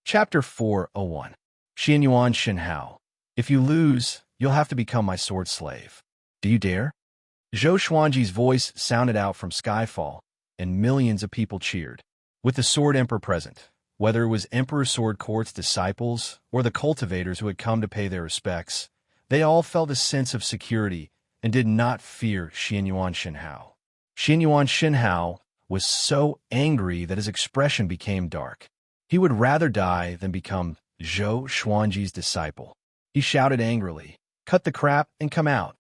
Chapter 401. Xianyuan Shenhao. If you lose, you'll have to become my sword slave. Do you dare? Zhou Xuanji's voice sounded out from Skyfall, and millions of people cheered. With the Sword Emperor present, whether it was Emperor Sword Court's disciples or the cultivators who had come to pay their respects, they all felt a sense of security and did not fear Xianyuan Shenhao. Xianyuan Shenhao was so angry that his expression became dark. He would rather die than become Zhou Xuanji's disciple. He shouted angrily, "Cut the crap and come out."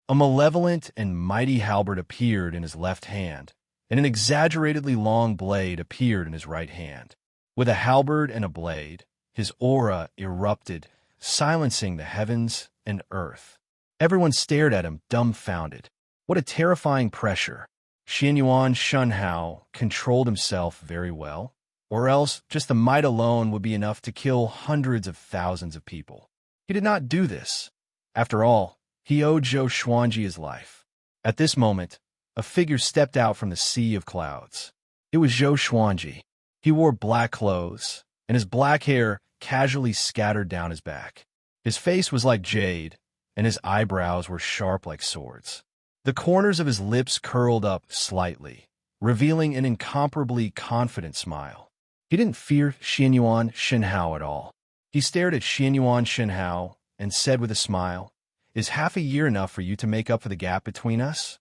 A malevolent and mighty halberd appeared in his left hand, and an exaggeratedly long blade appeared in his right hand. With a halberd and a blade, his aura erupted, silencing the heavens and earth. Everyone stared at him, dumbfounded. What a terrifying pressure. Xianyuan Shenhao controlled himself very well, or else just the might alone would be enough to kill hundreds of thousands of people. He did not do this. After all, he owed Zhou Xuanji his life. At this moment, a figure stepped out from the sea of clouds. It was Zhou Xuanji. He wore black clothes, and his black hair casually scattered down his back. His face was like jade, and his eyebrows were sharp like swords. The corners of his lips curled up slightly, revealing an incomparably confident smile. He didn't fear Xianyuan Shenhao at all. He stared at Xianyuan Shenhao and said with a smile, "Is half a year enough for you to make up for the gap between us?"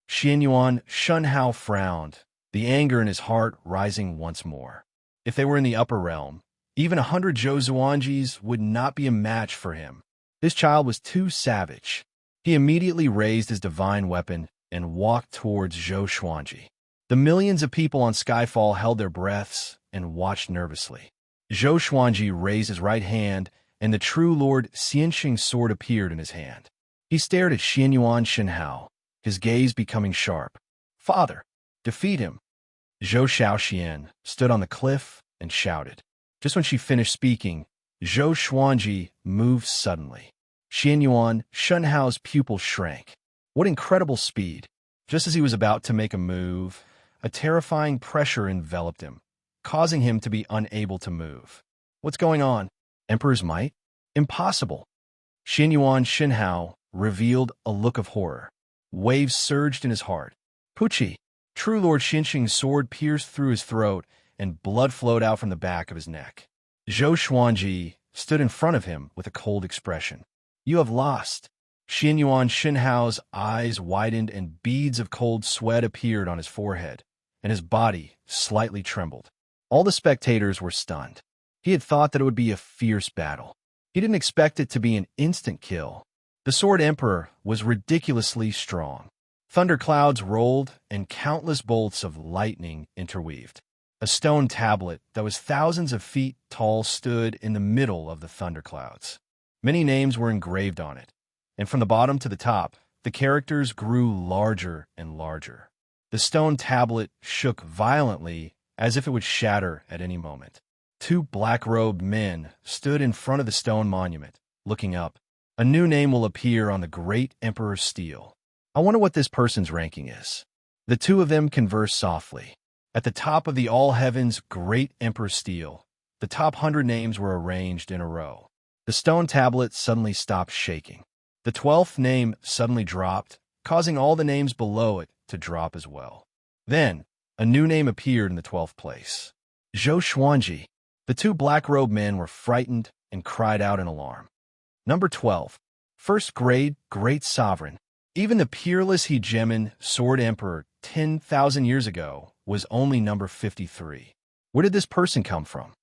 Xianyuan Shenhao frowned, the anger in his heart rising once more. If they were in the upper realm, even 100 Zhou Xuanjis would not be a match for him. This child was too savage. He immediately raised his divine weapon and walked towards Zhou Xuanji. The millions of people on Skyfall held their breaths and watched nervously. Zhou Xuanji raised his right hand, and the true Lord Xianxia sword appeared in his hand. He stared at Xianyuan Shenhao, his gaze becoming sharp. "Father, defeat him." Zhou Xiaoxian stood on the cliff and shouted. Just when she finished speaking, Zhou Xuanji moved suddenly. Xianyuan Shenhao's pupil shrank. What incredible speed! Just as he was about to make a move, a terrifying pressure enveloped him, causing him to be unable to move. What's going on? Emperor's might? Impossible! Xianyuan Shenhao revealed a look of horror. Waves surged in his heart. Puchi! True Lord Xianxing's sword pierced through his throat, and blood flowed out from the back of his neck. Zhou Xuanji stood in front of him with a cold expression. "You have lost." Xianyuan Shenhao's eyes widened and beads of cold sweat appeared on his forehead, and his body slightly trembled. All the spectators were stunned. He had thought that it would be a fierce battle. He didn't expect it to be an instant kill. The Sword Emperor was ridiculously strong. Thunder clouds rolled, and countless bolts of lightning interweaved. A stone tablet that was thousands of feet tall stood in the middle of the thunderclouds. Many names were engraved on it, and from the bottom to the top, the characters grew larger and larger. The stone tablet shook violently as if it would shatter at any moment. Two black-robed men stood in front of the stone monument, looking up. A new name will appear on the great Emperor's steel. I wonder what this person's ranking is. The two of them conversed softly. At the top of the All Heavens Great Emperor's steel, the top 100 names were arranged in a row. The stone tablet suddenly stopped shaking. The 12th name suddenly dropped, causing all the names below it to drop as well. Then, a new name appeared in the 12th place. Zhou Xuanji. The two black-robed men were frightened and cried out in alarm. Number 12. First grade, Great Sovereign. Even the peerless hegemon Sword Emperor 10,000 years ago was only number 53. Where did this person come from?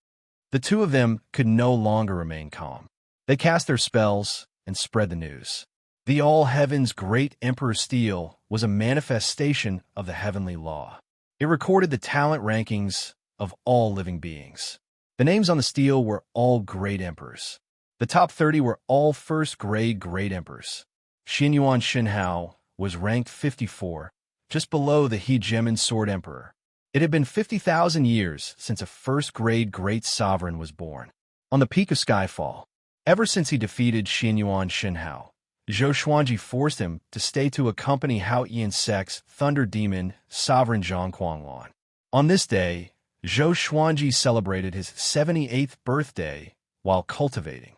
The two of them could no longer remain calm. They cast their spells and spread the news. The All Heavens Great Emperor Steel was a manifestation of the heavenly law. It recorded the talent rankings of all living beings. The names on the steel were all great emperors. The top 30 were all first-grade great emperors. Xianyuan Shenhao was ranked 54, just below the hegemon Sword Emperor. It had been 50,000 years since a first-grade great sovereign was born. On the peak of Skyfall, ever since he defeated Xianyuan Shenhao, Zhou Xuanji forced him to stay to accompany Hao Yian Sek's thunder demon, Sovereign Zhang Kuanglan. On this day, Zhou Xuanji celebrated his 78th birthday while cultivating.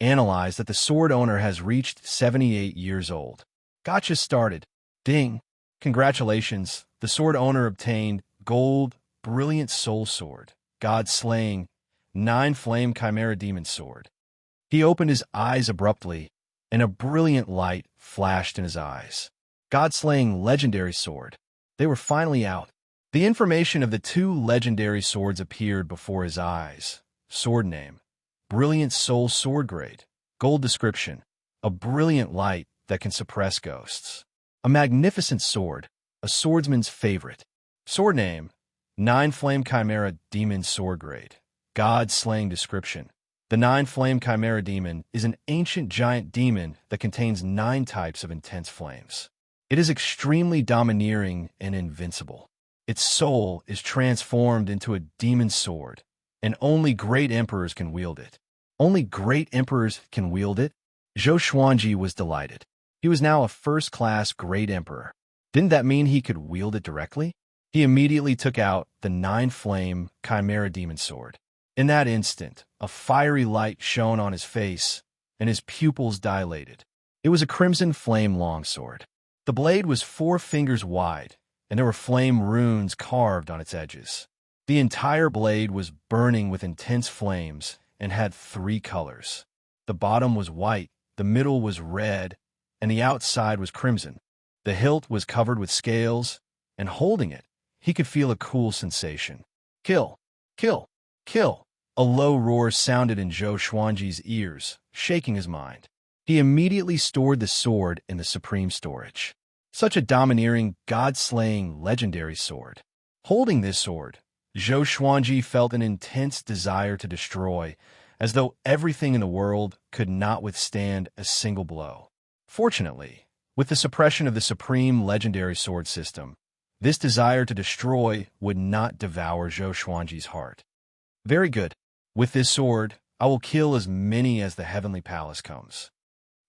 Analyze that the sword owner has reached 78 years old. Gotcha started. Ding. Congratulations. The sword owner obtained Gold Brilliant Soul Sword, God-slaying 9-flame Chimera Demon Sword. He opened his eyes abruptly, and a brilliant light flashed in his eyes. God-slaying Legendary Sword. They were finally out. The information of the 2 legendary swords appeared before his eyes. Sword name: Brilliant Soul Sword Grade. Gold description: a brilliant light that can suppress ghosts. A magnificent sword, a swordsman's favorite. Sword name: 9-flame Chimera Demon Sword Grade. God-slaying description: the 9-flame Chimera Demon is an ancient giant demon that contains 9 types of intense flames. It is extremely domineering and invincible. Its soul is transformed into a demon sword, and only great emperors can wield it. Only great emperors can wield it? Zhou Xuanji was delighted. He was now a first-class great emperor. Didn't that mean he could wield it directly? He immediately took out the 9-flame Chimera Demon Sword. In that instant, a fiery light shone on his face, and his pupils dilated. It was a crimson flame longsword. The blade was 4 fingers wide, and there were flame runes carved on its edges. The entire blade was burning with intense flames and had 3 colors. The bottom was white, the middle was red, and the outside was crimson. The hilt was covered with scales, and holding it, he could feel a cool sensation. Kill! Kill! Kill! A low roar sounded in Zhou Xuanji's ears, shaking his mind. He immediately stored the sword in the supreme storage. Such a domineering, god-slaying, legendary sword. Holding this sword, Zhou Xuanji felt an intense desire to destroy, as though everything in the world could not withstand a single blow. Fortunately, with the suppression of the supreme legendary sword system, this desire to destroy would not devour Zhou Xuanji's heart. Very good. With this sword, I will kill as many as the heavenly palace comes.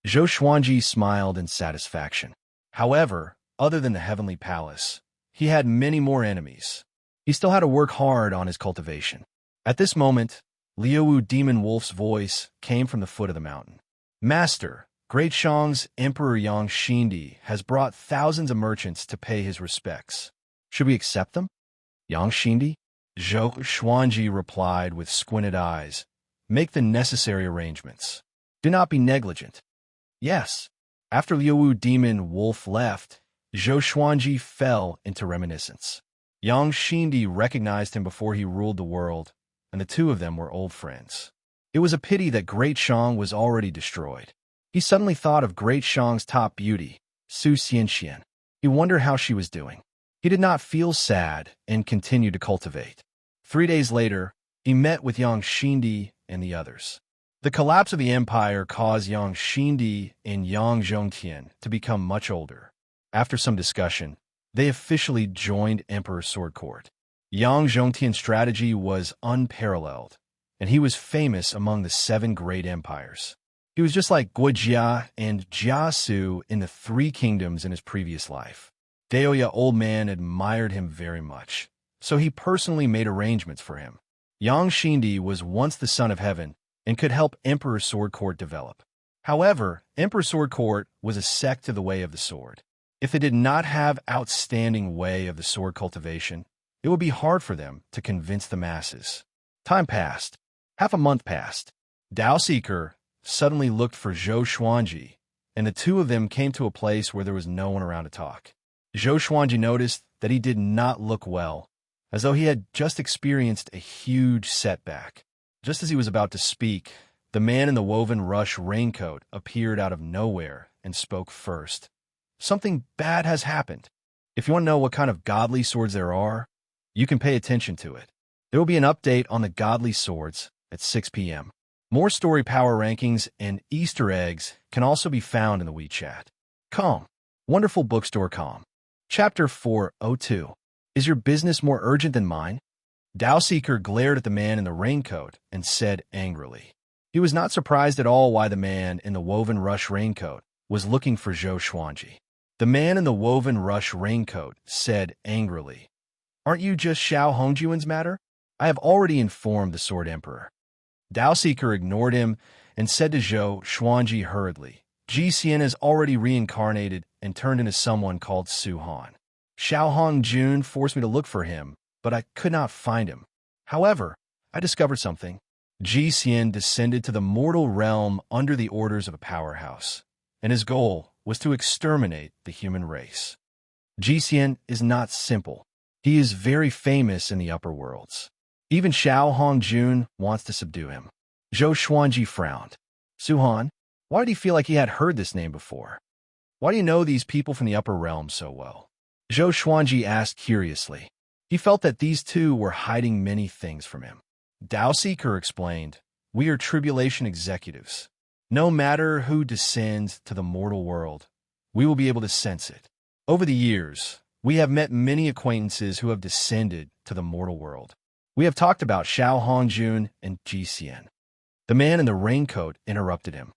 Zhou Xuanji smiled in satisfaction. However, other than the heavenly palace, he had many more enemies. He still had to work hard on his cultivation. At this moment, Liuwu Demon Wolf's voice came from the foot of the mountain. Master, Great Shang's Emperor Yang Xindi has brought thousands of merchants to pay his respects. Should we accept them? Yang Xindi? Zhou Xuanji replied with squinted eyes. Make the necessary arrangements. Do not be negligent. Yes. After Liuwu Demon Wolf left, Zhou Xuanji fell into reminiscence. Yang Xindi recognized him before he ruled the world, and the 2 of them were old friends. It was a pity that Great Shang was already destroyed. He suddenly thought of Great Shang's top beauty, Su Xianxia. He wondered how she was doing. He did not feel sad and continued to cultivate. 3 days later, he met with Yang Xindi and the others. The collapse of the empire caused Yang Xindi and Yang Zhongtian to become much older. After some discussion, they officially joined Emperor Sword Court. Yang Zhongtian's strategy was unparalleled, and he was famous among the 7 great empires. He was just like Wuxia and Jiasu in the 3 kingdoms in his previous life. Daoya Old Man admired him very much, so he personally made arrangements for him. Yang Xindi was once the son of heaven and could help Emperor Sword Court develop. However, Emperor Sword Court was a sect to the way of the sword. If they did not have outstanding way of the sword cultivation, it would be hard for them to convince the masses. Time passed. Half a month passed. Dao Seeker suddenly looked for Zhou Xuanji, and the 2 of them came to a place where there was no one around to talk. Zhou Xuanji noticed that he did not look well, as though he had just experienced a huge setback. Just as he was about to speak, the man in the woven rush raincoat appeared out of nowhere and spoke first. Something bad has happened. If you want to know what kind of godly swords there are, you can pay attention to it. There will be an update on the godly swords at 6 p.m. More story power rankings and Easter eggs can also be found in the WeChat. Com. Wonderful Bookstore Com. Chapter 402. Is your business more urgent than mine? Dao Seeker glared at the man in the raincoat and said angrily. He was not surprised at all why the man in the woven rush raincoat was looking for Zhou Xuanji. The man in the woven rush raincoat said angrily, Aren't you just Xiao Hongjuan's matter? I have already informed the Sword Emperor. Dao Seeker ignored him and said to Zhou Xuanji hurriedly, Xian has already reincarnated and turned into someone called Su Han. Xiao Hong Jun forced me to look for him, but I could not find him. However, I discovered something. Xian descended to the mortal realm under the orders of a powerhouse, and his goal was to exterminate the human race. Xian is not simple. He is very famous in the upper worlds. Even Xiao Hongjun wants to subdue him. Zhou Xuanji frowned. Su-Han, why did he feel like he had heard this name before? Why do you know these people from the upper realm so well? Zhou Xuanji asked curiously. He felt that these two were hiding many things from him. Dao Seeker explained, we are tribulation executives. No matter who descends to the mortal world, we will be able to sense it. Over the years, we have met many acquaintances who have descended to the mortal world. We have talked about Xiao Hongjun and Xian. The man in the raincoat interrupted him.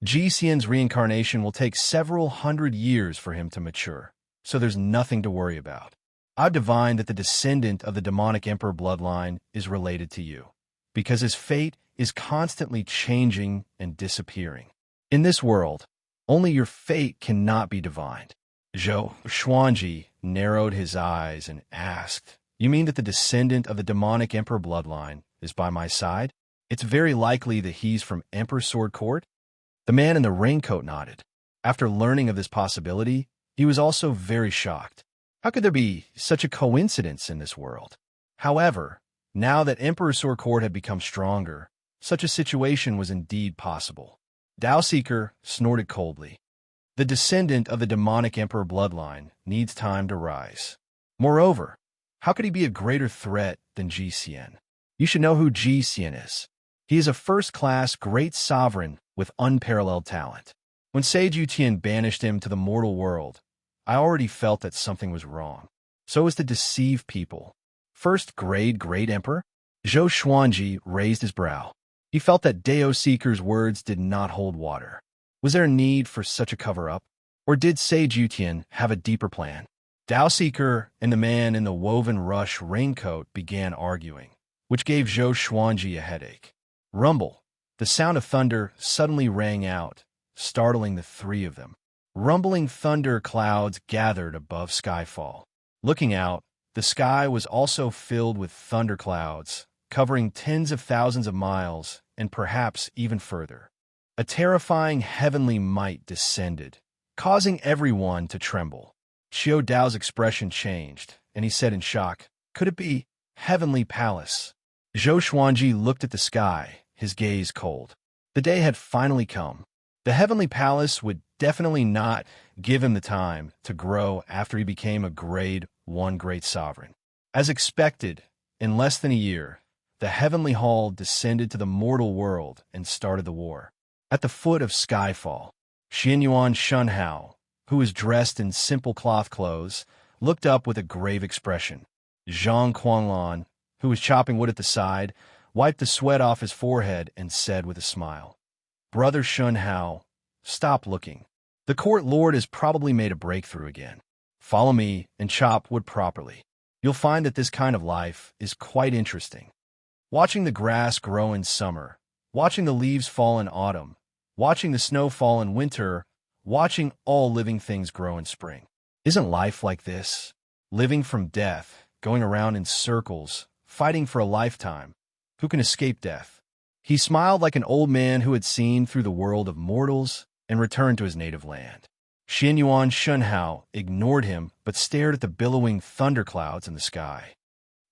Xian's reincarnation will take several hundred years for him to mature, so there's nothing to worry about. I've divined that the descendant of the demonic emperor bloodline is related to you, because his fate is constantly changing and disappearing. In this world, only your fate cannot be divined. Zhou Xuanji narrowed his eyes and asked, you mean that the descendant of the demonic emperor bloodline is by my side? It's very likely that he's from Emperor Sword Court? The man in the raincoat nodded. After learning of this possibility, he was also very shocked. How could there be such a coincidence in this world? However, now that Emperor Sword Court had become stronger, such a situation was indeed possible. Dao Seeker snorted coldly. The descendant of the demonic emperor bloodline needs time to rise. Moreover, how could he be a greater threat than Xian? You should know who Xian is. He is a first-class great sovereign with unparalleled talent. When Sage Yutian banished him to the mortal world, I already felt that something was wrong. So as to deceive people. First-grade great emperor? Zhou Xuanji raised his brow. He felt that Dao Seeker's words did not hold water. Was there a need for such a cover-up? Or did Sage Yutian have a deeper plan? Dao Seeker and the man in the woven rush raincoat began arguing, which gave Zhou Xuanji a headache. Rumble. The sound of thunder suddenly rang out, startling the three of them. Rumbling thunder clouds gathered above Skyfall. Looking out, the sky was also filled with thunder clouds, covering tens of thousands of miles and perhaps even further. A terrifying heavenly might descended, causing everyone to tremble. Xiao Dao's expression changed, and he said in shock, could it be Heavenly Palace? Zhou Xuanji looked at the sky, his gaze cold. The day had finally come. The Heavenly Palace would definitely not give him the time to grow after he became a grade 1 great sovereign. As expected, in less than a year, the Heavenly Hall descended to the mortal world and started the war. At the foot of Skyfall, Xianyuan Shunhao, who was dressed in simple cloth clothes, looked up with a grave expression. Zhang Quanglan, who was chopping wood at the side, wiped the sweat off his forehead and said with a smile, Brother Shunhao, stop looking. The court lord has probably made a breakthrough again. Follow me and chop wood properly. You'll find that this kind of life is quite interesting. Watching the grass grow in summer, watching the leaves fall in autumn, watching the snow fall in winter, watching all living things grow in spring. Isn't life like this? Living from death, going around in circles, fighting for a lifetime. Who can escape death? He smiled like an old man who had seen through the world of mortals and returned to his native land. Xianyuan Shunhao ignored him but stared at the billowing thunderclouds in the sky.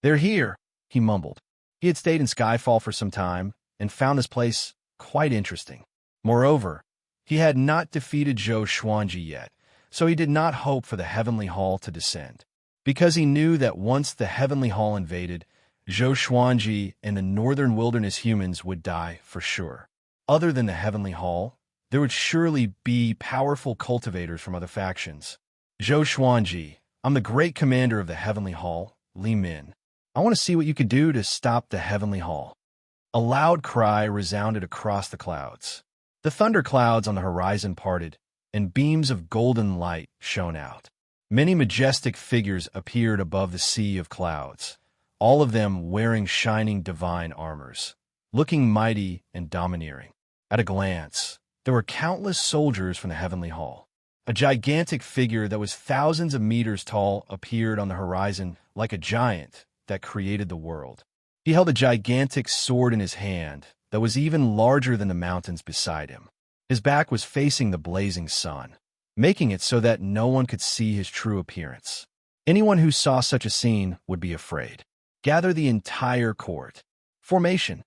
They're here, he mumbled. He had stayed in Skyfall for some time and found this place quite interesting. Moreover, he had not defeated Zhou Xuanji yet, so he did not hope for the Heavenly Hall to descend. Because he knew that once the Heavenly Hall invaded, Zhou Xuanji and the Northern Wilderness humans would die for sure. Other than the Heavenly Hall, there would surely be powerful cultivators from other factions. Zhou Xuanji, I'm the great commander of the Heavenly Hall, Li Min. I want to see what you could do to stop the Heavenly Hall. A loud cry resounded across the clouds. The thunder clouds on the horizon parted, and beams of golden light shone out. Many majestic figures appeared above the sea of clouds, all of them wearing shining divine armors, looking mighty and domineering. At a glance, there were countless soldiers from the heavenly hall. A gigantic figure that was thousands of meters tall appeared on the horizon like a giant that created the world. He held a gigantic sword in his hand that was even larger than the mountains beside him. His back was facing the blazing sun, making it so that no one could see his true appearance. Anyone who saw such a scene would be afraid. Gather the entire court. Formation.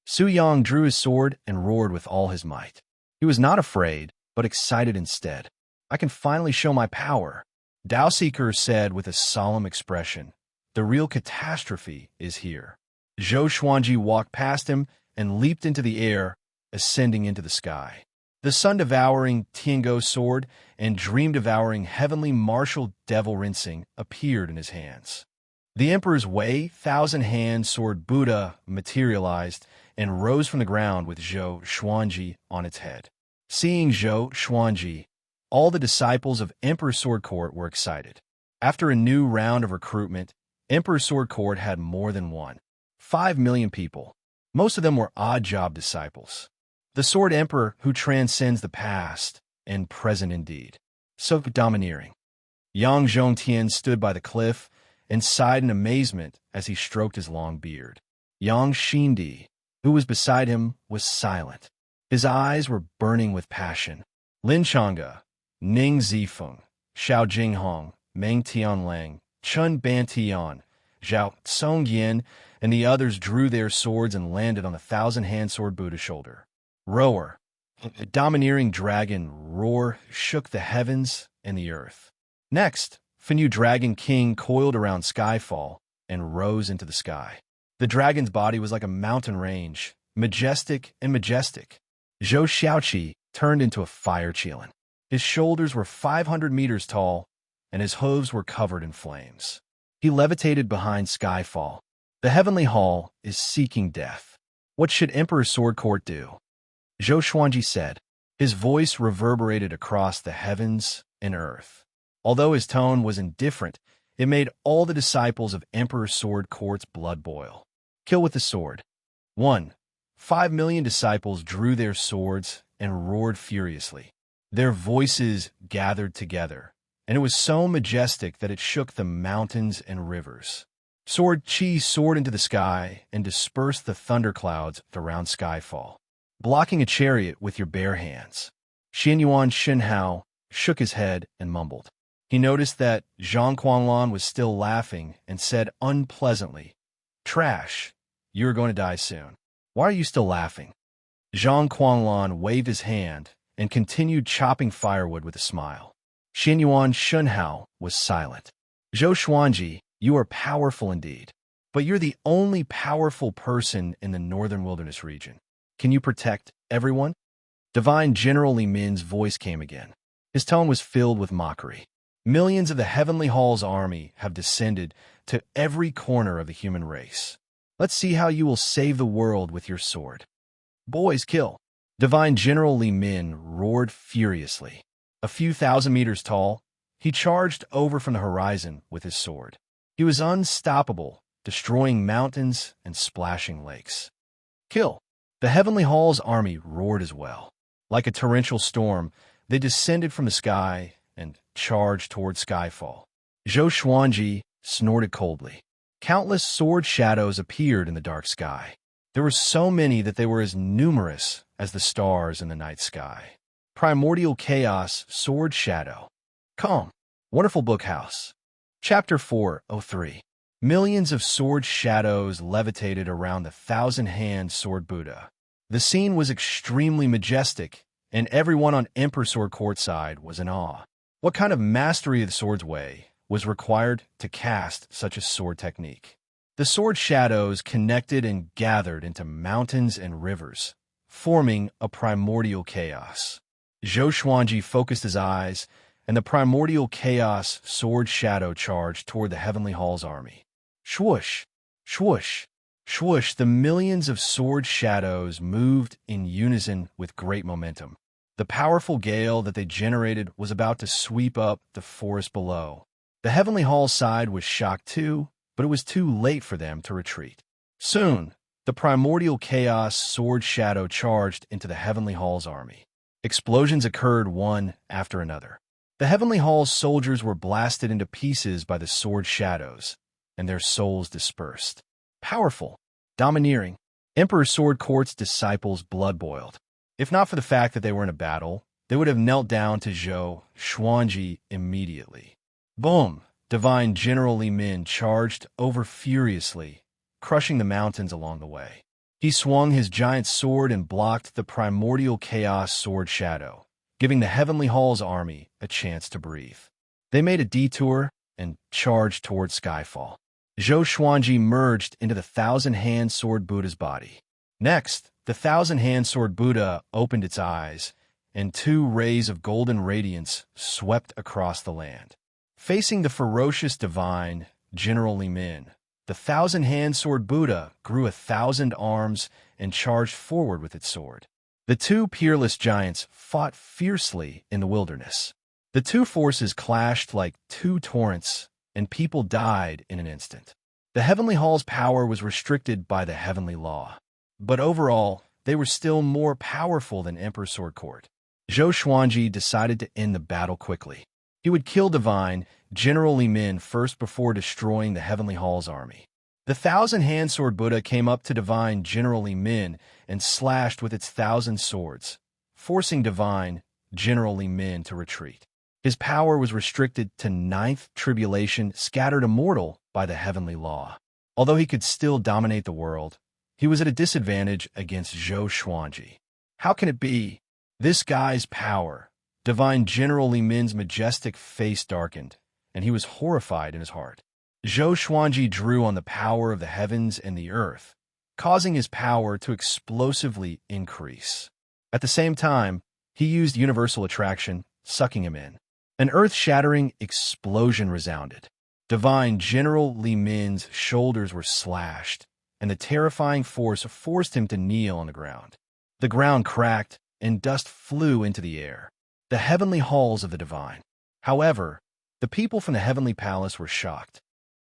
Su Yang drew his sword and roared with all his might. He was not afraid, but excited instead. I can finally show my power, Dao Seeker said with a solemn expression. The real catastrophe is here. Zhou Xuanji walked past him and leaped into the air, ascending into the sky. The sun-devouring Tiango sword and dream-devouring heavenly martial devil rinsing appeared in his hands. The Emperor's Wei thousand-hand sword Buddha materialized and rose from the ground with Zhou Xuanji on its head. Seeing Zhou Xuanji, all the disciples of Emperor Sword Court were excited. After a new round of recruitment, Emperor Sword Court had more than 5 million people. Most of them were odd-job disciples. The Sword Emperor who transcends the past and present indeed. So domineering. Yang Zhongtian stood by the cliff and sighed in amazement as he stroked his long beard. Yang Xindi, who was beside him, was silent. His eyes were burning with passion. Lin Chang'e, Ning Zifeng, Xiao Jinghong, Meng Tianlang, Chun Bantian, Zhao Tsongyin, and the others drew their swords and landed on the thousand-hand sword Buddha's shoulder. Roar. A domineering dragon roar shook the heavens and the earth. Next, Fenyu Dragon King coiled around Skyfall and rose into the sky. The dragon's body was like a mountain range, majestic and majestic. Zhou Xiaoqi turned into a fire Qilin. His shoulders were 500 meters tall, and his hooves were covered in flames. He levitated behind Skyfall. The heavenly hall is seeking death. What should Emperor Sword Court do? Zhou Xuanji said. His voice reverberated across the heavens and earth. Although his tone was indifferent, it made all the disciples of Emperor Sword Court's blood boil. Kill with the sword. 5 million disciples drew their swords and roared furiously. Their voices gathered together, and it was so majestic that it shook the mountains and rivers. Sword Qi soared into the sky and dispersed the thunderclouds around Skyfall, blocking a chariot with your bare hands. Xianyuan Shenhao shook his head and mumbled. He noticed that Zhang Quanlan was still laughing and said unpleasantly, Trash, you're going to die soon. Why are you still laughing? Zhang Quanlan waved his hand and continued chopping firewood with a smile. Xianyuan Shenhao was silent. Zhou Xuanji, you are powerful indeed, but you're the only powerful person in the northern wilderness region. Can you protect everyone? Divine General Li Min's voice came again. His tone was filled with mockery. Millions of the Heavenly Hall's army have descended to every corner of the human race. Let's see how you will save the world with your sword. Boys, kill. Divine General Li Min roared furiously. A few thousand meters tall, he charged over from the horizon with his sword. He was unstoppable, destroying mountains and splashing lakes. Kill. The Heavenly Hall's army roared as well. Like a torrential storm, they descended from the sky and charged toward Skyfall. Zhou Xuanji snorted coldly. Countless sword shadows appeared in the dark sky. There were so many that they were as numerous as the stars in the night sky. Primordial Chaos Sword Shadow. Calm. Wonderful Bookhouse. Chapter 403. Millions of sword shadows levitated around the thousand-hand sword Buddha. The scene was extremely majestic, and everyone on Emperor Sword Court side was in awe. What kind of mastery of the sword's way was required to cast such a sword technique? The sword shadows connected and gathered into mountains and rivers, forming a primordial chaos. Zhou Xuanji focused his eyes, and the primordial chaos sword shadow charged toward the Heavenly Hall's army. Swoosh, swoosh, swoosh, the millions of sword shadows moved in unison with great momentum. The powerful gale that they generated was about to sweep up the forest below. The Heavenly Hall side was shocked too, but it was too late for them to retreat. Soon, the primordial chaos sword shadow charged into the Heavenly Hall's army. Explosions occurred one after another. The Heavenly Hall's soldiers were blasted into pieces by the sword shadows, and their souls dispersed. Powerful, domineering, Emperor Sword Court's disciples blood boiled. If not for the fact that they were in a battle, they would have knelt down to Zhou Xuanji immediately. Boom! Divine General Li Min charged over furiously, crushing the mountains along the way. He swung his giant sword and blocked the primordial chaos sword shadow, giving the Heavenly Hall's army a chance to breathe. They made a detour and charged toward Skyfall. Zhou Xuanji merged into the Thousand-Hand Sword Buddha's body. Next, the Thousand-Hand Sword Buddha opened its eyes, and two rays of golden radiance swept across the land. Facing the ferocious divine General Li Min, the Thousand-Hand Sword Buddha grew 1,000 arms and charged forward with its sword. The two peerless giants fought fiercely in the wilderness. The two forces clashed like two torrents, and people died in an instant. The Heavenly Hall's power was restricted by the heavenly law. But overall, they were still more powerful than Emperor Sword Court. Zhou Xuanji decided to end the battle quickly. He would kill Divine General Li Min first before destroying the Heavenly Hall's army. The Thousand-Hand Sword Buddha came up to Divine General Li Min and slashed with its 1,000 swords, forcing Divine General Li Min to retreat. His power was restricted to ninth tribulation, scattered immortal by the heavenly law. Although he could still dominate the world, he was at a disadvantage against Zhou Xuanji. How can it be? This guy's power. Divine General Li Min's majestic face darkened, and he was horrified in his heart. Zhou Xuanji drew on the power of the heavens and the earth, causing his power to explosively increase. At the same time, he used universal attraction, sucking him in. An earth-shattering explosion resounded. Divine General Li Min's shoulders were slashed, and the terrifying force forced him to kneel on the ground. The ground cracked, and dust flew into the air. The heavenly halls of the divine. However, the people from the heavenly palace were shocked.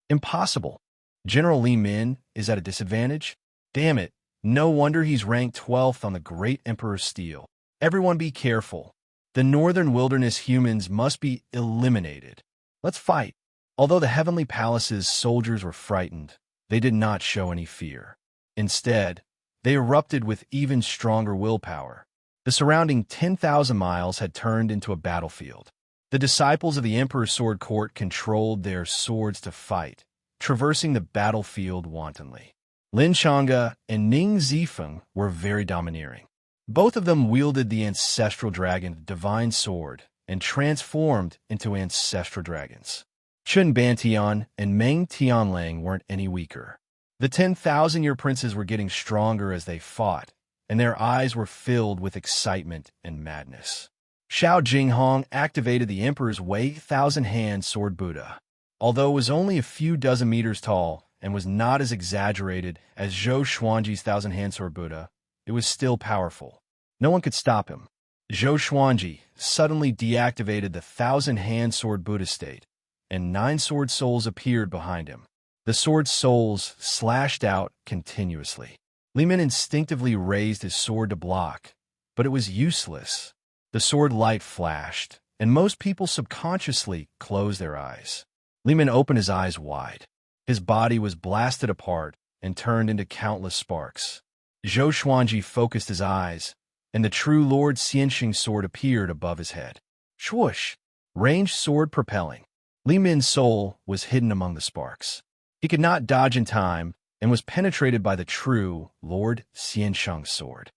Impossible. General Li Min is at a disadvantage? Damn it, no wonder he's ranked 12th on the Great Emperor's Steel. Everyone be careful. The northern wilderness humans must be eliminated. Let's fight. Although the heavenly palace's soldiers were frightened, they did not show any fear. Instead, they erupted with even stronger willpower. The surrounding 10,000 miles had turned into a battlefield. The disciples of the Emperor's Sword Court controlled their swords to fight, traversing the battlefield wantonly. Lin Chang'e and Ning Zifeng were very domineering. Both of them wielded the ancestral dragon divine sword and transformed into ancestral dragons. Chun Bantian and Meng Tianlang weren't any weaker. The 10,000-year princes were getting stronger as they fought, and their eyes were filled with excitement and madness. Xiao Jinghong activated the Emperor's Wei Thousand-Hand Sword Buddha. Although it was only a few dozen meters tall and was not as exaggerated as Zhou Xuanji's Thousand-Hand Sword Buddha, it was still powerful. No one could stop him. Zhou Xuanji suddenly deactivated the Thousand-Hand Sword Buddha state, and 9 sword souls appeared behind him. The sword souls slashed out continuously. Li Min instinctively raised his sword to block, but it was useless. The sword light flashed, and most people subconsciously closed their eyes. Li Min opened his eyes wide. His body was blasted apart and turned into countless sparks. Zhou Xuanji focused his eyes, and the true Lord Xianxia sword appeared above his head. Swoosh! Ranged sword propelling. Li Min's soul was hidden among the sparks. He could not dodge in time and was penetrated by the true Lord Xianxia's sword.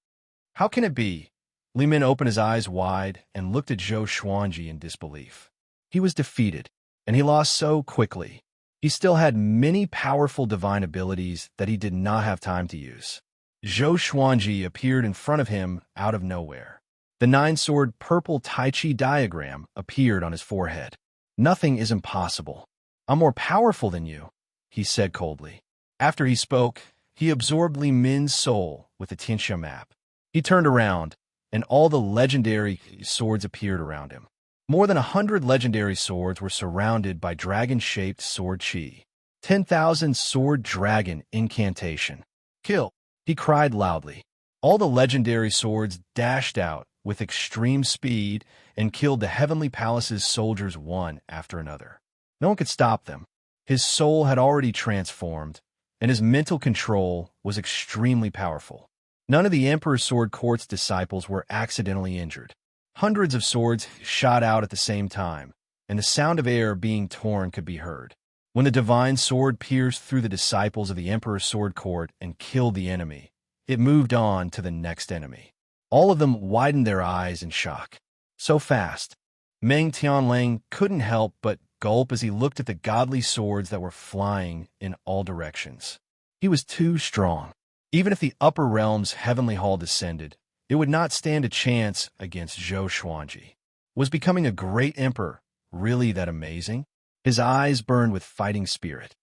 How can it be? Li Min opened his eyes wide and looked at Zhou Xuanji in disbelief. He was defeated, and he lost so quickly. He still had many powerful divine abilities that he did not have time to use. Zhou Xuanji appeared in front of him out of nowhere. The 9-sword purple Tai Chi diagram appeared on his forehead. Nothing is impossible. I'm more powerful than you, he said coldly. After he spoke, he absorbed Li Min's soul with the Xianxia map. He turned around, and all the legendary swords appeared around him. More than 100 legendary swords were surrounded by dragon-shaped sword chi. 10,000 sword dragon incantation. Kill! He cried loudly. All the legendary swords dashed out with extreme speed and killed the heavenly palace's soldiers one after another. No one could stop them. His soul had already transformed, and his mental control was extremely powerful. None of the Emperor's Sword Court's disciples were accidentally injured. Hundreds of swords shot out at the same time, and the sound of air being torn could be heard. When the divine sword pierced through the disciples of the Emperor's Sword Court and killed the enemy, it moved on to the next enemy. All of them widened their eyes in shock. So fast. Meng Tianlang couldn't help but gulp as he looked at the godly swords that were flying in all directions. He was too strong. Even if the upper realm's heavenly hall descended, it would not stand a chance against Zhou Xuanji. Was becoming a great emperor really that amazing? His eyes burned with fighting spirit.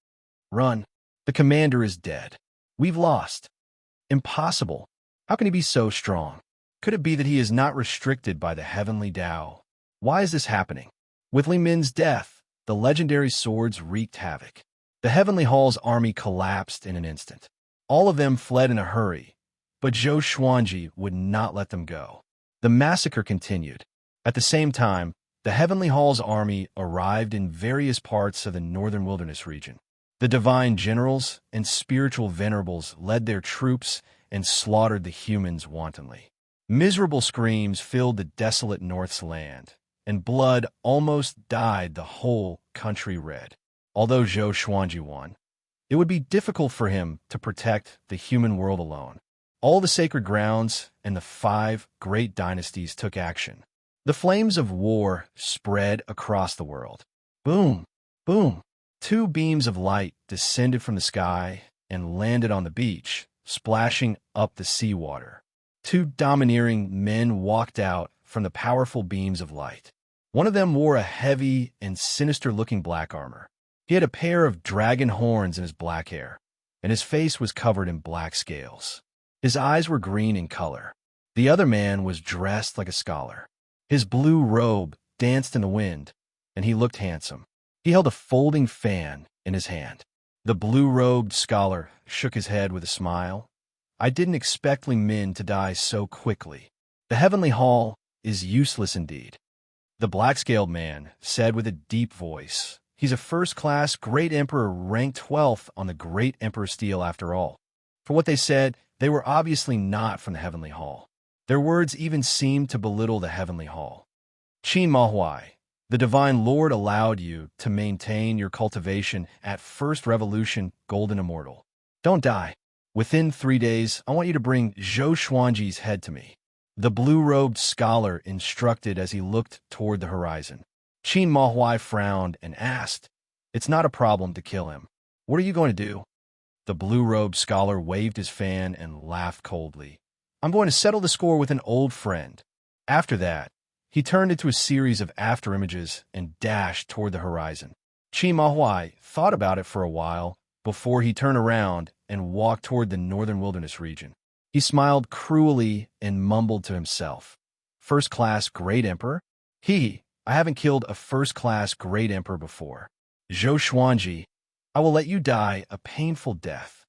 Run. The commander is dead. We've lost. Impossible. How can he be so strong? Could it be that he is not restricted by the heavenly Tao? Why is this happening? With Li Min's death, the legendary swords wreaked havoc. The heavenly hall's army collapsed in an instant. All of them fled in a hurry, but Zhou Xuanji would not let them go. The massacre continued. At the same time, the heavenly hall's army arrived in various parts of the northern wilderness region. The divine generals and spiritual venerables led their troops and slaughtered the humans wantonly. Miserable screams filled the desolate north's land, and blood almost dyed the whole country red. Although Zhou Xuanji won, it would be difficult for him to protect the human world alone. All the sacred grounds and the 5 great dynasties took action. The flames of war spread across the world. Boom! Boom! 2 beams of light descended from the sky and landed on the beach, splashing up the seawater. 2 domineering men walked out from the powerful beams of light. One of them wore a heavy and sinister-looking black armor. He had a pair of dragon horns in his black hair, and his face was covered in black scales. His eyes were green in color. The other man was dressed like a scholar. His blue robe danced in the wind, and he looked handsome. He held a folding fan in his hand. The blue-robed scholar shook his head with a smile. I didn't expect Li Min to die so quickly. The heavenly hall is useless indeed. The black-scaled man said with a deep voice, he's a first-class great emperor ranked 12th on the great emperor stele after all. For what they said, they were obviously not from the heavenly hall. Their words even seemed to belittle the heavenly hall. Qin Mahuai, the divine lord allowed you to maintain your cultivation at First Revolution Golden Immortal. Don't die. Within 3 days, I want you to bring Zhou Xuanji's head to me. The blue-robed scholar instructed as he looked toward the horizon. Qin Mahuai frowned and asked, It's not a problem to kill him. What are you going to do? The blue-robed scholar waved his fan and laughed coldly. I'm going to settle the score with an old friend. After that, he turned into a series of afterimages and dashed toward the horizon. Qin Mahuai thought about it for a while before he turned around and walked toward the northern wilderness region. He smiled cruelly and mumbled to himself. First-class great emperor? I haven't killed a first-class great emperor before. Zhou Xuanji, I will let you die a painful death.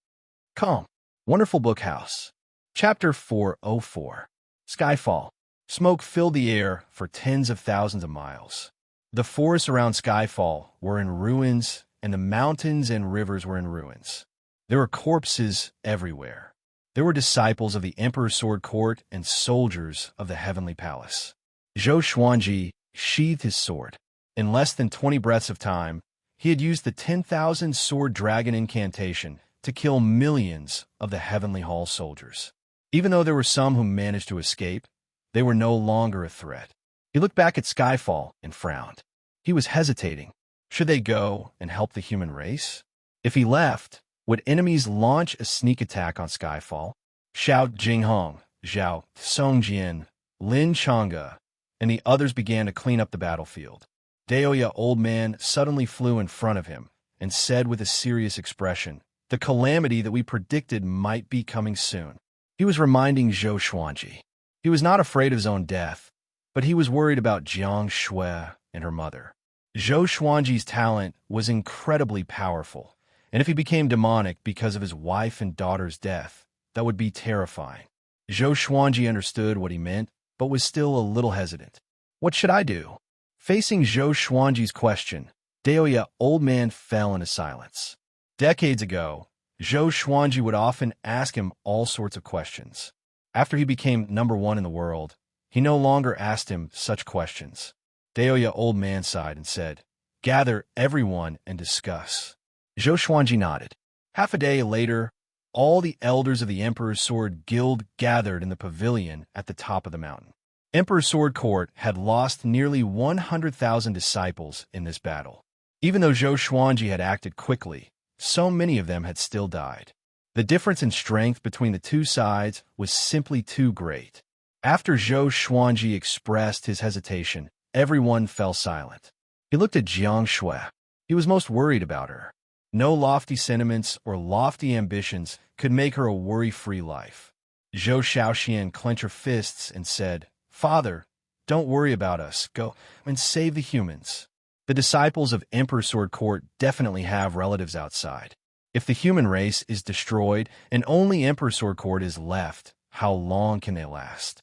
Come. Wonderful Book House. Chapter 404. Skyfall. Smoke filled the air for tens of thousands of miles. The forests around Skyfall were in ruins, and the mountains and rivers were in ruins. There were corpses everywhere. There were disciples of the Emperor's Sword Court and soldiers of the Heavenly Palace. Zhou Xuanji sheathed his sword. In less than 20 breaths of time, he had used the 10,000 sword dragon incantation to kill millions of the Heavenly Hall soldiers. Even though there were some who managed to escape, they were no longer a threat. He looked back at Skyfall and frowned. He was hesitating. Should they go and help the human race? If he left, would enemies launch a sneak attack on Skyfall? Xiao Jinghong, Zhao Songjian, Lin Changge, and the others began to clean up the battlefield. Daoya Old Man suddenly flew in front of him and said with a serious expression, The calamity that we predicted might be coming soon. He was reminding Zhou Xuanji. He was not afraid of his own death, but he was worried about Jiang Shui and her mother. Zhou Xuanji's talent was incredibly powerful, And if he became demonic because of his wife and daughter's death, that would be terrifying. Zhou Xuanji understood what he meant, but was still a little hesitant. What should I do? Facing Zhou Xuanji's question, Daoya, old man, fell into silence. Decades ago, Zhou Xuanji would often ask him all sorts of questions. After he became #1 in the world, he no longer asked him such questions. Daoya, old man, sighed and said, "Gather everyone and discuss." Zhou Xuanji nodded. Half a day later, all the elders of the Emperor's Sword Guild gathered in the pavilion at the top of the mountain. Emperor's Sword Court had lost nearly 100,000 disciples in this battle. Even though Zhou Xuanji had acted quickly, so many of them had still died. The difference in strength between the two sides was simply too great. After Zhou Xuanji expressed his hesitation, everyone fell silent. He looked at Xianxia. He was most worried about her. No lofty sentiments or lofty ambitions could make her a worry-free life. Zhou Xiaoxian clenched her fists and said, "Father, don't worry about us. Go and save the humans." The disciples of Emperor's Sword Court definitely have relatives outside. If the human race is destroyed and only Emperor's Sword Court is left, how long can they last?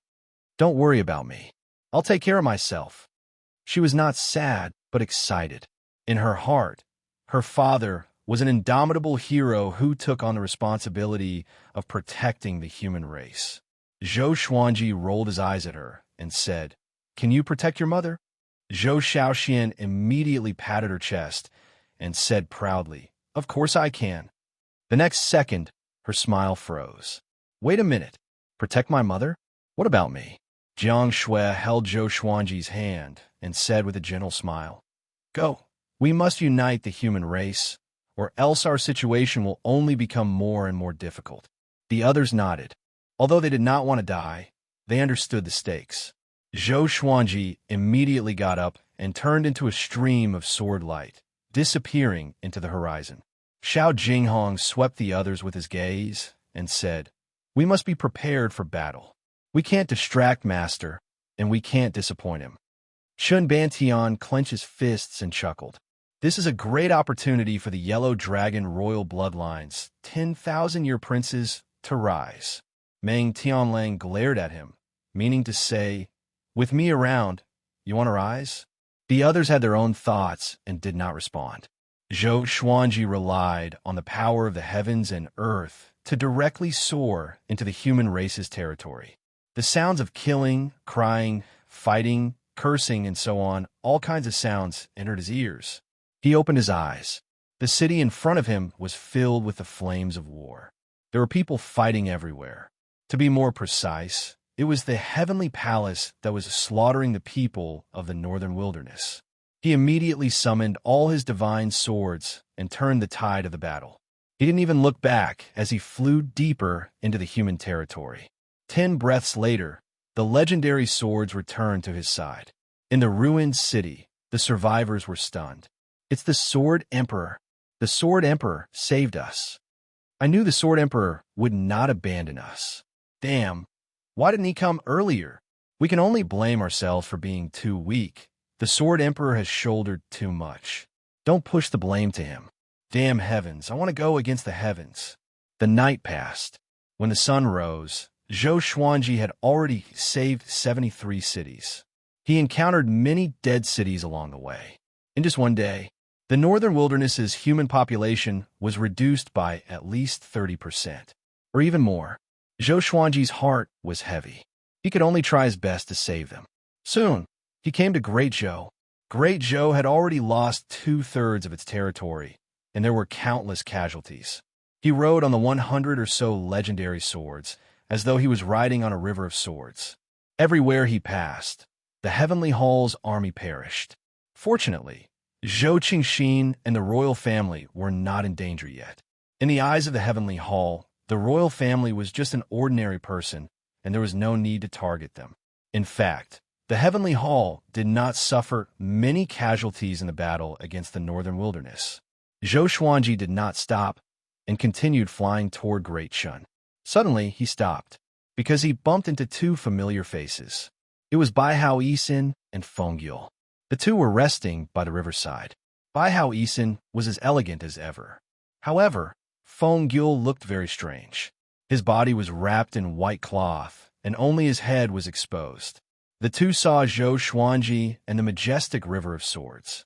"Don't worry about me. I'll take care of myself." She was not sad, but excited. In her heart, her father was an indomitable hero who took on the responsibility of protecting the human race. Zhou Xuanji rolled his eyes at her and said, "Can you protect your mother?" Zhou Xiaoxian immediately patted her chest and said proudly, "Of course I can." The next second, her smile froze. "Wait a minute. Protect my mother? What about me?" Jiang Shui held Zhou Xuanji's hand and said with a gentle smile, "Go. We must unite the human race, or else our situation will only become more and more difficult." The others nodded. Although they did not want to die, they understood the stakes. Zhou Xuanji immediately got up and turned into a stream of sword light, disappearing into the horizon. Xiao Jinghong swept the others with his gaze and said, "We must be prepared for battle. We can't distract Master, and we can't disappoint him." Chun Bantian clenched his fists and chuckled. "This is a great opportunity for the Yellow Dragon royal bloodlines, 10,000-year princes, to rise." Meng Tianlang glared at him, meaning to say, "With me around, you want to rise?" The others had their own thoughts and did not respond. Zhou Xuanji relied on the power of the heavens and earth to directly soar into the human race's territory. The sounds of killing, crying, fighting, cursing, and so on, all kinds of sounds entered his ears. He opened his eyes. The city in front of him was filled with the flames of war. There were people fighting everywhere. To be more precise, it was the heavenly palace that was slaughtering the people of the northern wilderness. He immediately summoned all his divine swords and turned the tide of the battle. He didn't even look back as he flew deeper into the human territory. 10 breaths later, the legendary swords returned to his side. In the ruined city, the survivors were stunned. "It's the Sword Emperor. The Sword Emperor saved us. I knew the Sword Emperor would not abandon us. Damn, why didn't he come earlier? We can only blame ourselves for being too weak. The Sword Emperor has shouldered too much. Don't push the blame to him. Damn heavens, I want to go against the heavens." The night passed. When the sun rose, Zhou Xuanji had already saved 73 cities. He encountered many dead cities along the way. In just one day, the northern wilderness's human population was reduced by at least 30%, or even more. Zhou Xuanji's heart was heavy. He could only try his best to save them. Soon, he came to Great Zhou. Great Zhou had already lost 2/3 of its territory, and there were countless casualties. He rode on the 100 or so legendary swords, as though he was riding on a river of swords. Everywhere he passed, the Heavenly Hall's army perished. Fortunately, Zhou Qingxin and the royal family were not in danger yet. In the eyes of the Heavenly Hall, the royal family was just an ordinary person, and there was no need to target them. In fact, the Heavenly Hall did not suffer many casualties in the battle against the northern wilderness. Zhou Xuanji did not stop and continued flying toward Great Shun. Suddenly, he stopped, because he bumped into 2 familiar faces. It was Bai Hao Yisin and Feng Yul. The two were resting by the riverside. Bai Hao Yisin was as elegant as ever. However, Feng Gyul looked very strange. His body was wrapped in white cloth, and only his head was exposed. The two saw Zhou Xuanji and the majestic river of swords.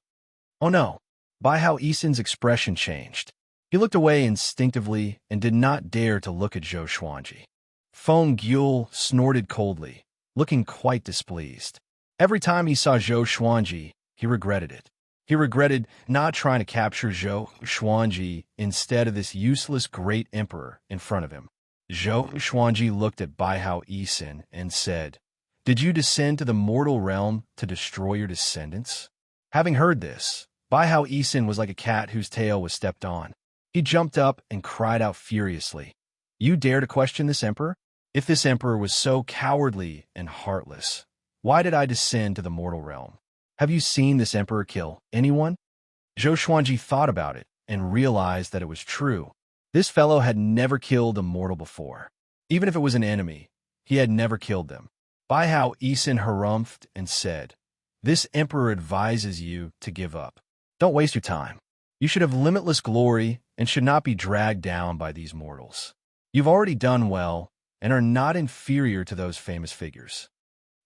Oh no! By how Isin's expression changed. He looked away instinctively and did not dare to look at Zhou Xuanji. Feng Gyul snorted coldly, looking quite displeased. Every time he saw Zhou Xuanji, he regretted it. He regretted not trying to capture Zhou Xuanji instead of this useless great emperor in front of him. Zhou Xuanji looked at Baihao Isin and said, "Did you descend to the mortal realm to destroy your descendants?" Having heard this, Baihao Isin was like a cat whose tail was stepped on. He jumped up and cried out furiously, "You dare to question this emperor? If this emperor was so cowardly and heartless, why did I descend to the mortal realm? Have you seen this emperor kill anyone?" Zhou Xuanji thought about it and realized that it was true. This fellow had never killed a mortal before. Even if it was an enemy, he had never killed them. Baihao Isin harumphed and said, "This emperor advises you to give up. Don't waste your time. You should have limitless glory and should not be dragged down by these mortals. You've already done well and are not inferior to those famous figures."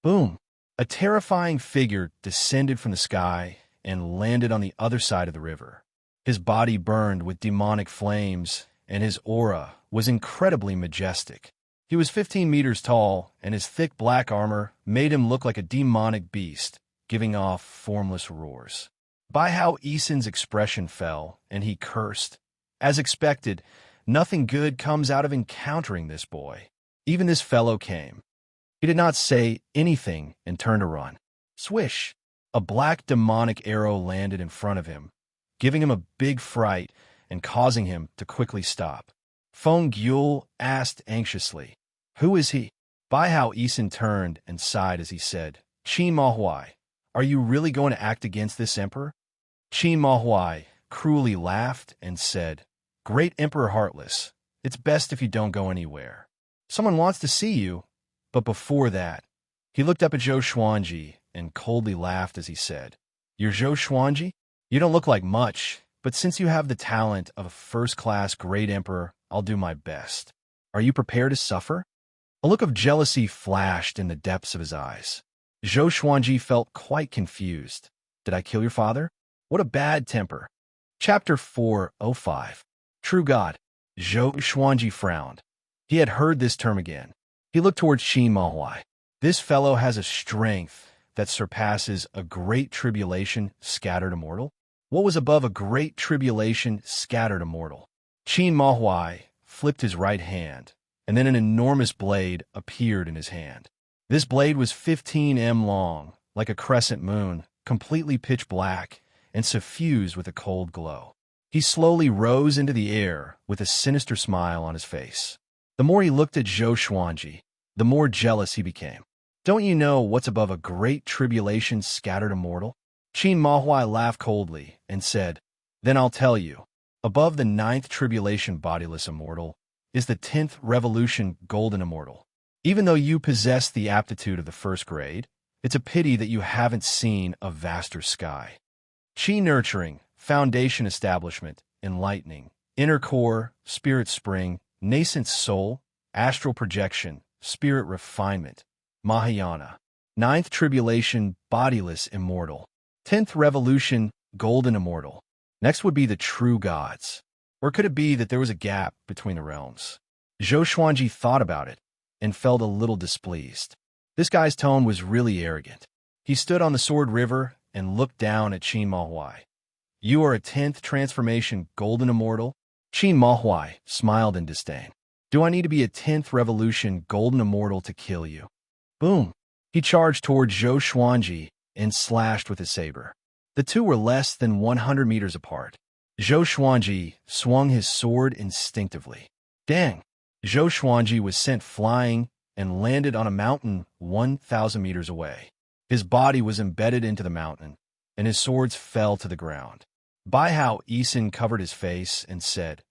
Boom! A terrifying figure descended from the sky and landed on the other side of the river. His body burned with demonic flames, and his aura was incredibly majestic. He was 15 meters tall, and his thick black armor made him look like a demonic beast, giving off formless roars. Baihao Isin's expression fell, and he cursed. As expected, nothing good comes out of encountering this boy. Even this fellow came. He did not say anything and turned to run. Swish! A black demonic arrow landed in front of him, giving him a big fright and causing him to quickly stop. Feng Gyul asked anxiously, "Who is he?" Baihao Isin turned and sighed as he said, "Qin Mahuai, are you really going to act against this emperor?" Qin Mahuai cruelly laughed and said, "Great Emperor Heartless, it's best if you don't go anywhere. Someone wants to see you." But before that, he looked up at Zhou Xuanji and coldly laughed as he said, "You're Zhou Xuanji? You don't look like much, but since you have the talent of a first-class great emperor, I'll do my best. Are you prepared to suffer?" A look of jealousy flashed in the depths of his eyes. Zhou Xuanji felt quite confused. "Did I kill your father? What a bad temper." Chapter 405. True God. Zhou Xuanji frowned. He had heard this term again. He looked towards Qin Mahuai. This fellow has a strength that surpasses a great tribulation scattered immortal. What was above a great tribulation scattered immortal? Qin Mahuai flipped his right hand, and then an enormous blade appeared in his hand. This blade was 15 m long, like a crescent moon, completely pitch black, and suffused with a cold glow. He slowly rose into the air with a sinister smile on his face. The more he looked at Zhou Xuanji, the more jealous he became. "Don't you know what's above a great tribulation scattered immortal?" Qin Mahuai laughed coldly and said, "Then I'll tell you. Above the 9th tribulation bodiless immortal is the 10th revolution golden immortal. Even though you possess the aptitude of the first grade, it's a pity that you haven't seen a vaster sky. Qi nurturing, foundation establishment, enlightening, inner core, spirit spring, nascent soul, astral projection, spirit refinement, Mahayana. 9th tribulation, bodiless immortal. 10th revolution, golden immortal. Next would be the true gods. Or could it be that there was a gap between the realms?" Zhou Xuanji thought about it and felt a little displeased. This guy's tone was really arrogant. He stood on the Sword River and looked down at Qin Mahuai. "You are a 10th transformation golden immortal?" Qin Mahuai smiled in disdain. "Do I need to be a 10th revolution golden immortal to kill you?" Boom! He charged toward Zhou Xuanji and slashed with his saber. The two were less than 100 meters apart. Zhou Xuanji swung his sword instinctively. Dang! Zhou Xuanji was sent flying and landed on a mountain 1,000 meters away. His body was embedded into the mountain, and his swords fell to the ground. Baihao Isin covered his face and said,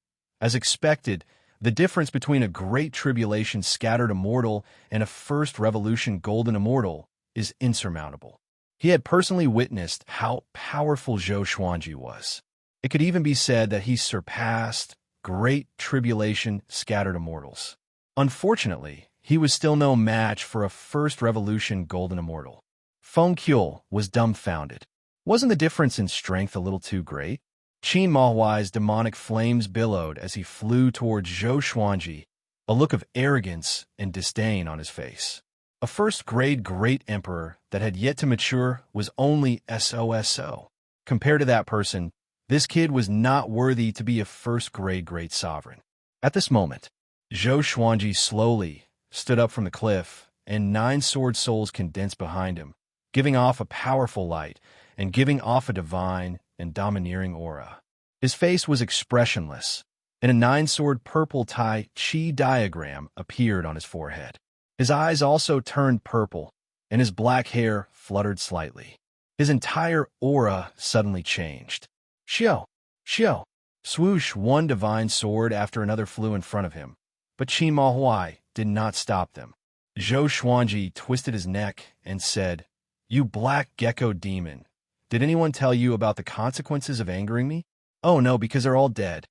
"As expected, the difference between a great tribulation scattered immortal and a first revolution golden immortal is insurmountable." He had personally witnessed how powerful Zhou Xuanji was. It could even be said that he surpassed great tribulation scattered immortals. Unfortunately, he was still no match for a first revolution golden immortal. Feng Qiu was dumbfounded. Wasn't the difference in strength a little too great? Qin Mahuai's demonic flames billowed as he flew towards Zhou Xuanji, a look of arrogance and disdain on his face. A first-grade great emperor that had yet to mature was only SOSO. Compared to that person, this kid was not worthy to be a first-grade great sovereign. At this moment, Zhou Xuanji slowly stood up from the cliff, and 9 sword souls condensed behind him, giving off a powerful light and giving off a divine and domineering aura. His face was expressionless, and a 9-sword purple Tai Chi diagram appeared on his forehead. His eyes also turned purple, and his black hair fluttered slightly. His entire aura suddenly changed. Xiao! Xiao! Swoosh, one divine sword after another flew in front of him, but Qin Mahuai did not stop them. Zhou Xuanji twisted his neck and said, "You black gecko demon, did anyone tell you about the consequences of angering me?" "Oh no, because they're all dead."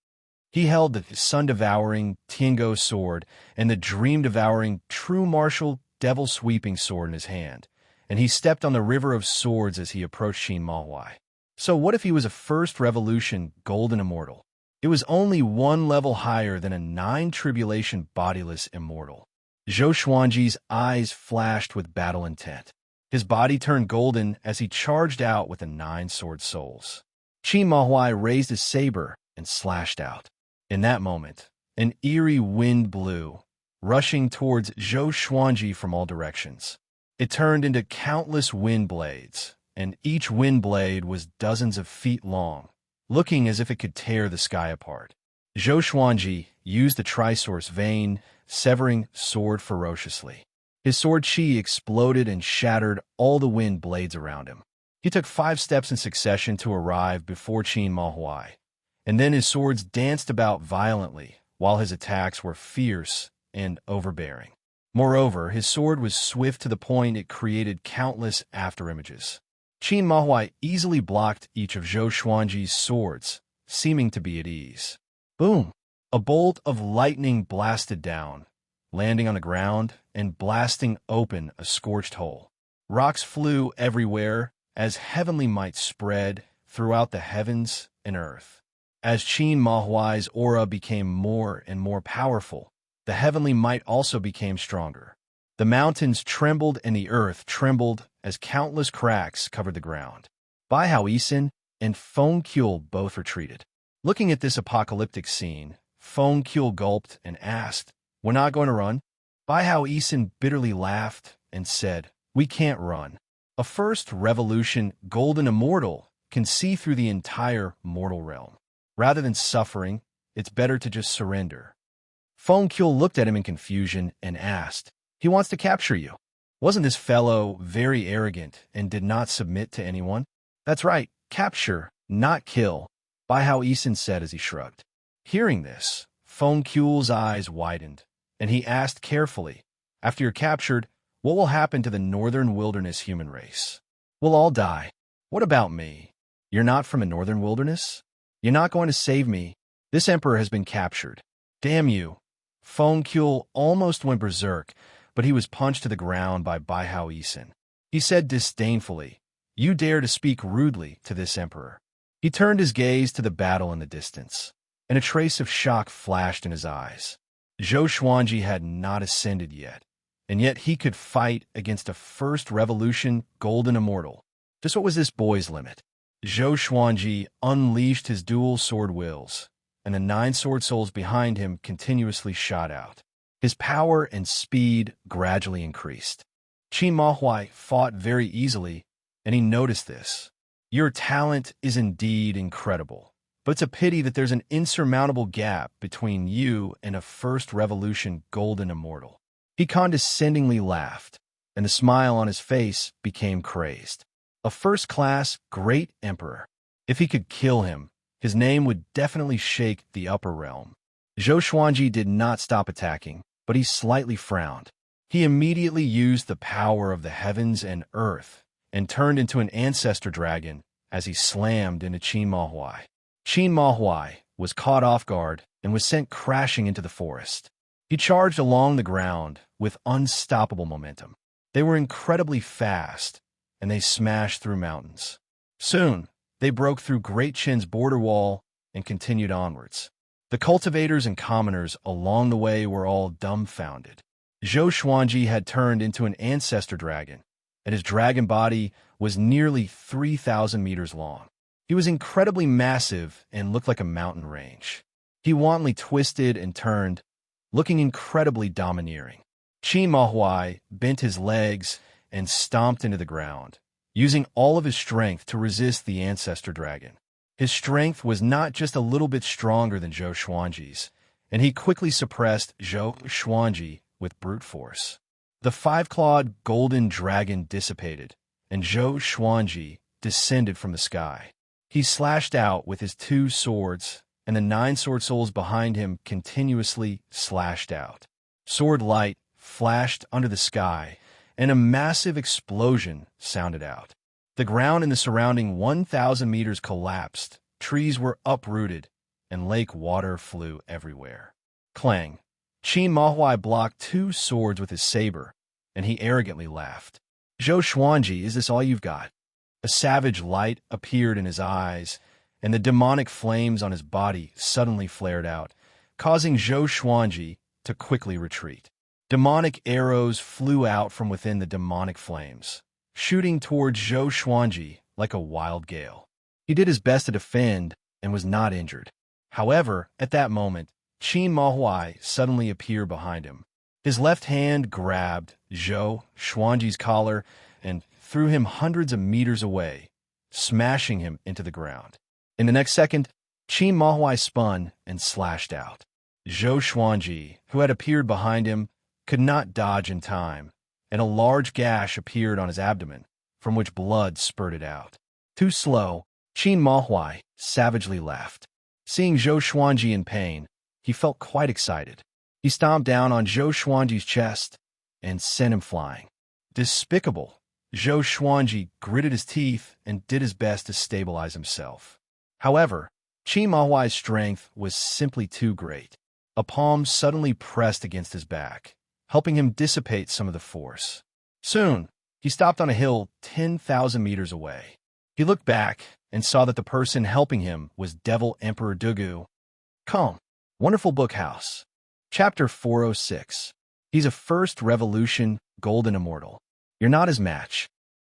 He held the sun-devouring Tiango sword and the dream-devouring true martial devil-sweeping sword in his hand, and he stepped on the river of swords as he approached Qin Mahuai. So what if he was a first revolution golden immortal? It was only 1 level higher than a 9 tribulation bodiless immortal. Zhou Xuanji's eyes flashed with battle intent. His body turned golden as he charged out with the 9 sword souls. Qin Mahuai raised his saber and slashed out. In that moment, an eerie wind blew, rushing towards Zhou Xuanji from all directions. It turned into countless wind blades, and each wind blade was dozens of feet long, looking as if it could tear the sky apart. Zhou Xuanji used the Trisource vein, severing sword ferociously. His sword chi exploded and shattered all the wind blades around him. He took 5 steps in succession to arrive before Qin Mahuai, and then his swords danced about violently while his attacks were fierce and overbearing. Moreover, his sword was swift to the point it created countless afterimages. Qin Mahuai easily blocked each of Zhou Xuanji's swords, seeming to be at ease. Boom! A bolt of lightning blasted down, landing on the ground and blasting open a scorched hole. Rocks flew everywhere as heavenly might spread throughout the heavens and earth. As Qin Mahuai's aura became more and more powerful, the heavenly might also became stronger. The mountains trembled and the earth trembled as countless cracks covered the ground. Bai Hao Yisin and Feng Qiu both retreated. Looking at this apocalyptic scene, Feng Qiu gulped and asked, "We're not going to run?" Bai Hao Yisin bitterly laughed and said, "We can't run. A first revolution golden immortal can see through the entire mortal realm. Rather than suffering, it's better to just surrender." Feng Qiu looked at him in confusion and asked, "He wants to capture you. Wasn't this fellow very arrogant and did not submit to anyone?" "That's right, capture, not kill," Bai Hao Yisin said as he shrugged. Hearing this, Feng Qiu's eyes widened, and he asked carefully, "After you're captured, what will happen to the northern wilderness human race?" "We'll all die." "What about me? You're not from a northern wilderness? You're not going to save me. This emperor has been captured. Damn you." Feng Qiu almost went berserk, but he was punched to the ground by Bai Hao Yisin. He said disdainfully, "You dare to speak rudely to this emperor." He turned his gaze to the battle in the distance, and a trace of shock flashed in his eyes. Zhou Xuanji had not ascended yet, and yet he could fight against a first revolution golden immortal. Just what was this boy's limit? Zhou Xuanji unleashed his dual sword wills, and the 9 sword souls behind him continuously shot out. His power and speed gradually increased. Qin Mahuai fought very easily, and he noticed this. "Your talent is indeed incredible, but it's a pity that there's an insurmountable gap between you and a first revolution golden immortal." He condescendingly laughed, and the smile on his face became crazed. A first-class great emperor. If he could kill him, his name would definitely shake the upper realm. Zhou Xuanji did not stop attacking, but he slightly frowned. He immediately used the power of the heavens and earth and turned into an ancestor dragon as he slammed into Qin Mahuai. Qin Mahuai was caught off guard and was sent crashing into the forest. He charged along the ground with unstoppable momentum. They were incredibly fast, and they smashed through mountains. Soon, they broke through Great Qin's border wall and continued onwards. The cultivators and commoners along the way were all dumbfounded. Zhou Xuanji had turned into an ancestor dragon, and his dragon body was nearly 3,000 meters long. He was incredibly massive and looked like a mountain range. He wantonly twisted and turned, looking incredibly domineering. Qin Mahuai bent his legs and stomped into the ground, using all of his strength to resist the ancestor dragon. His strength was not just a little bit stronger than Zhou Xuanji's, and he quickly suppressed Zhou Xuanji with brute force. The five-clawed golden dragon dissipated, and Zhou Xuanji descended from the sky. He slashed out with his two swords, and the 9 sword souls behind him continuously slashed out. Sword light flashed under the sky, and a massive explosion sounded out. The ground in the surrounding 1,000 meters collapsed, trees were uprooted, and lake water flew everywhere. Clang! Qin Mahuai blocked 2 swords with his saber, and he arrogantly laughed. Zhou Xuanji, is this all you've got? A savage light appeared in his eyes, and the demonic flames on his body suddenly flared out, causing Zhou Xuanji to quickly retreat. Demonic arrows flew out from within the demonic flames, shooting towards Zhou Xuanji like a wild gale. He did his best to defend and was not injured. However, at that moment, Qin Mahuai suddenly appeared behind him. His left hand grabbed Zhou Xuanji's collar and threw him hundreds of meters away, smashing him into the ground. In the next second, Qin Mahuai spun and slashed out. Zhou Xuanji, who had appeared behind him, could not dodge in time, and a large gash appeared on his abdomen, from which blood spurted out. Too slow, Qin Mahuai savagely laughed. Seeing Zhou Xuanji in pain, he felt quite excited. He stomped down on Zhou Xuanji's chest and sent him flying. Despicable! Zhou Xuanji gritted his teeth and did his best to stabilize himself. However, Qin Mahuai's strength was simply too great. A palm suddenly pressed against his back, helping him dissipate some of the force. Soon, he stopped on a hill 10,000 meters away. He looked back and saw that the person helping him was Devil Emperor Dugu. Come, Wonderful Book House. Chapter 406. He's a first revolution golden immortal. You're not his match.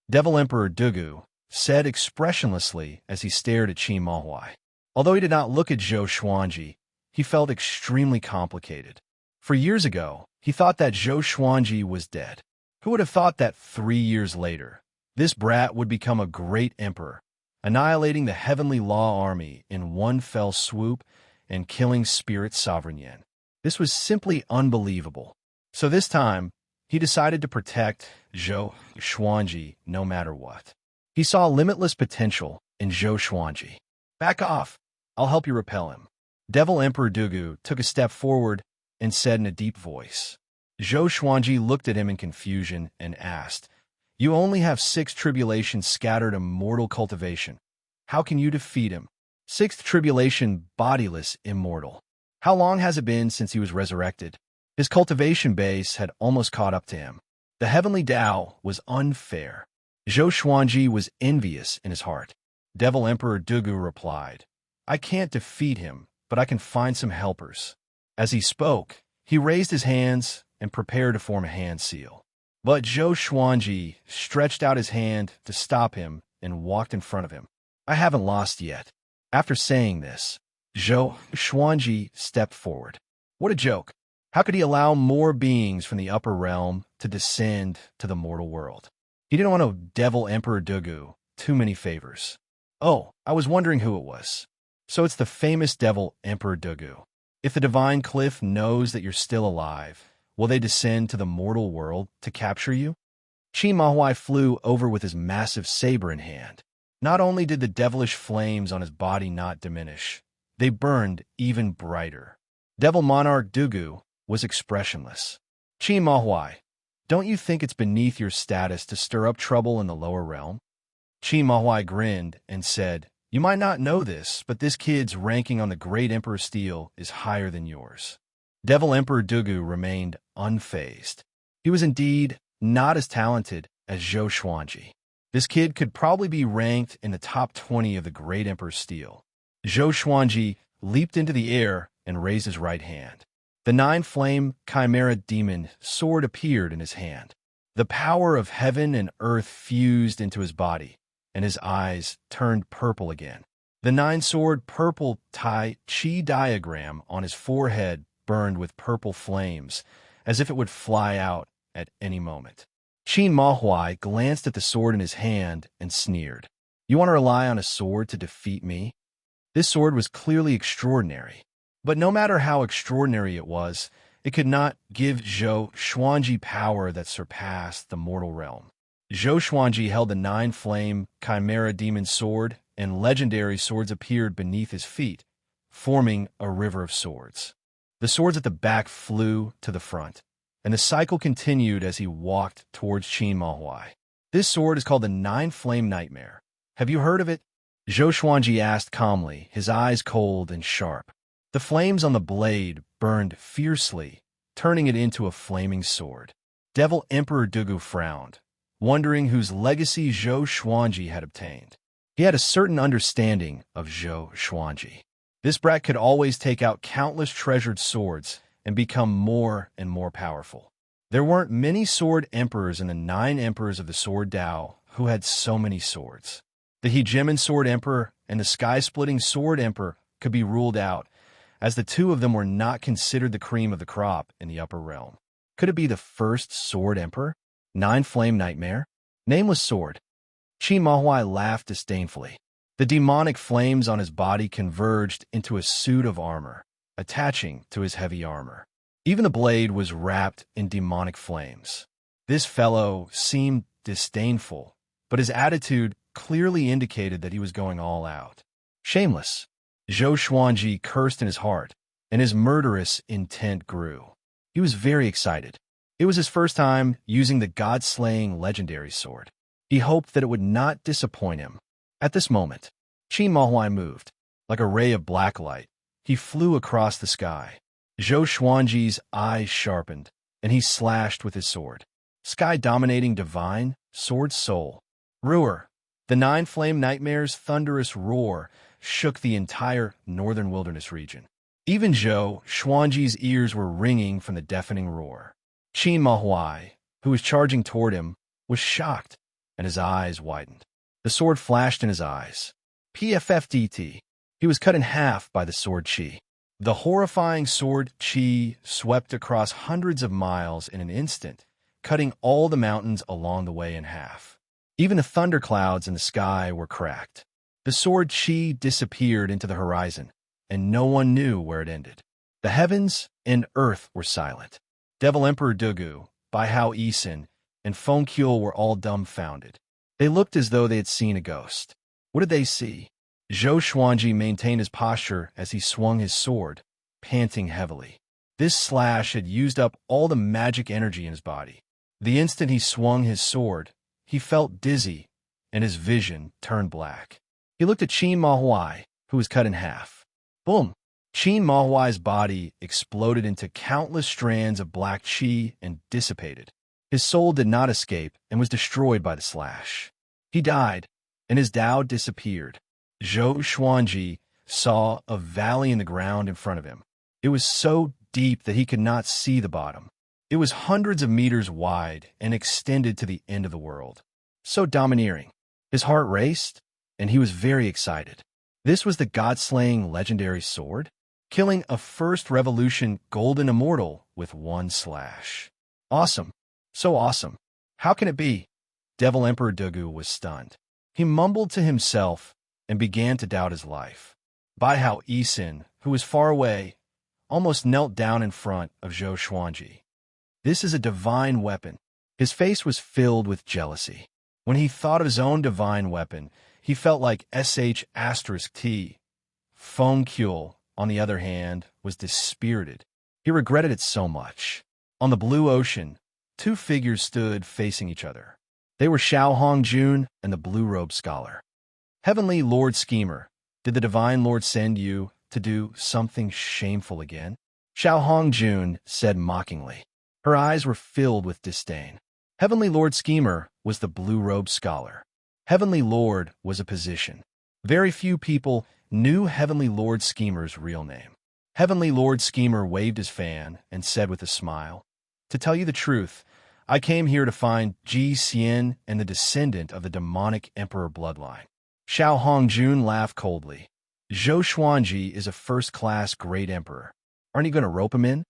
Devil Emperor Dugu said expressionlessly as he stared at Qin Mahuai. Although he did not look at Zhou Xuanji, he felt extremely complicated. For years ago, he thought that Zhou Xuanji was dead. Who would have thought that 3 years later, this brat would become a great emperor, annihilating the heavenly law army in one fell swoop and killing Spirit Sovereign Yin? This was simply unbelievable. So this time, he decided to protect Zhou Xuanji no matter what. He saw limitless potential in Zhou Xuanji. Back off. I'll help you repel him. Devil Emperor Dugu took a step forward and said in a deep voice. Zhou Xuanji looked at him in confusion and asked, You only have 6 tribulations scattered immortal cultivation. How can you defeat him? 6th tribulation bodiless immortal. How long has it been since he was resurrected? His cultivation base had almost caught up to him. The heavenly Tao was unfair. Zhou Xuanji was envious in his heart. Devil Emperor Dugu replied, I can't defeat him, but I can find some helpers. As he spoke, he raised his hands and prepared to form a hand seal. But Zhou Xuanji stretched out his hand to stop him and walked in front of him. I haven't lost yet. After saying this, Zhou Xuanji stepped forward. What a joke. How could he allow more beings from the upper realm to descend to the mortal world? He didn't want to Devil Emperor Dugu too many favors. Oh, I was wondering who it was. So it's the famous Devil Emperor Dugu. If the Divine Cliff knows that you're still alive, will they descend to the mortal world to capture you? Qin Mahuai flew over with his massive saber in hand. Not only did the devilish flames on his body not diminish, they burned even brighter. Devil Monarch Dugu was expressionless. Qin Mahuai, don't you think it's beneath your status to stir up trouble in the lower realm? Qin Mahuai grinned and said, You might not know this, but this kid's ranking on the Great Emperor Steel is higher than yours. Devil Emperor Dugu remained unfazed. He was indeed not as talented as Zhou Xuanji. This kid could probably be ranked in the top 20 of the Great Emperor Steel. Zhou Xuanji leaped into the air and raised his right hand. The nine-flame Chimera Demon sword appeared in his hand. The power of heaven and earth fused into his body, and his eyes turned purple again. The nine-sword purple Tai Chi diagram on his forehead burned with purple flames, as if it would fly out at any moment. Qin Mahuai glanced at the sword in his hand and sneered. You want to rely on a sword to defeat me? This sword was clearly extraordinary. But no matter how extraordinary it was, it could not give Zhou Xuanji power that surpassed the mortal realm. Zhou Xuanji held the nine-flame Chimera Demon sword, and legendary swords appeared beneath his feet, forming a river of swords. The swords at the back flew to the front, and the cycle continued as he walked towards Qin Mahuai. This sword is called the Nine-Flame Nightmare. Have you heard of it? Zhou Xuanji asked calmly, his eyes cold and sharp. The flames on the blade burned fiercely, turning it into a flaming sword. Devil Emperor Dugu frowned, wondering whose legacy Zhou Xuanji had obtained. He had a certain understanding of Zhou Xuanji. This brat could always take out countless treasured swords and become more and more powerful. There weren't many sword emperors in the 9 emperors of the Sword Dao who had so many swords. The Hegemon Sword Emperor and the Sky-Splitting Sword Emperor could be ruled out, as the two of them were not considered the cream of the crop in the upper realm. Could it be the first Sword Emperor? Nine-Flame Nightmare? Nameless Sword. Qin Mahuai laughed disdainfully. The demonic flames on his body converged into a suit of armor, attaching to his heavy armor. Even the blade was wrapped in demonic flames. This fellow seemed disdainful, but his attitude clearly indicated that he was going all out. Shameless. Zhou Xuanji cursed in his heart, and his murderous intent grew. He was very excited. It was his first time using the god-slaying legendary sword. He hoped that it would not disappoint him. At this moment, Qin Mahuai moved. Like a ray of black light, he flew across the sky. Zhou Xuanji's eyes sharpened, and he slashed with his sword. Sky-dominating divine, sword soul. Roar. The 9-Flame Nightmare's thunderous roar shook the entire northern wilderness region. Even Zhou Xuanji's ears were ringing from the deafening roar. Qin Mahuai, who was charging toward him, was shocked, and his eyes widened. The sword flashed in his eyes. PFFDT. He was cut in half by the sword chi. The horrifying sword chi swept across hundreds of miles in an instant, cutting all the mountains along the way in half. Even the thunderclouds in the sky were cracked. The sword chi disappeared into the horizon, and no one knew where it ended. The heavens and earth were silent. Devil Emperor Dugu, Bai Hao Yisin, and Feng Qiu were all dumbfounded. They looked as though they had seen a ghost. What did they see? Zhou Xuanji maintained his posture as he swung his sword, panting heavily. This slash had used up all the magic energy in his body. The instant he swung his sword, he felt dizzy, and his vision turned black. He looked at Qin Mahuai, who was cut in half. Boom! Qin Mahuai's body exploded into countless strands of black qi and dissipated. His soul did not escape and was destroyed by the slash. He died, and his Dao disappeared. Zhou Xuanji saw a valley in the ground in front of him. It was so deep that he could not see the bottom. It was hundreds of meters wide and extended to the end of the world. So domineering. His heart raced, and he was very excited. This was the god-slaying legendary sword, killing a first revolution golden immortal with one slash. Awesome. So awesome. How can it be? Devil Emperor Dugu was stunned. He mumbled to himself and began to doubt his life. Bai Hao Yisin, who was far away, almost knelt down in front of Zhou Xuanji. This is a divine weapon. His face was filled with jealousy. When he thought of his own divine weapon, he felt like *T. Feng Qiu, on the other hand, was dispirited. He regretted it so much. On the blue ocean, 2 figures stood facing each other. They were Xiao Hongjun and the blue-robed scholar. Heavenly Lord Schemer, did the Divine Lord send you to do something shameful again? Xiao Hongjun said mockingly. Her eyes were filled with disdain. Heavenly Lord Schemer was the blue-robed scholar. Heavenly Lord was a position. Very few people knew Heavenly Lord Schemer's real name. Heavenly Lord Schemer waved his fan and said with a smile, "To tell you the truth, I came here to find Xian and the descendant of the demonic emperor bloodline." Xiao Hongjun laughed coldly. Zhou Xuanji is a first-class great emperor. Aren't you going to rope him in?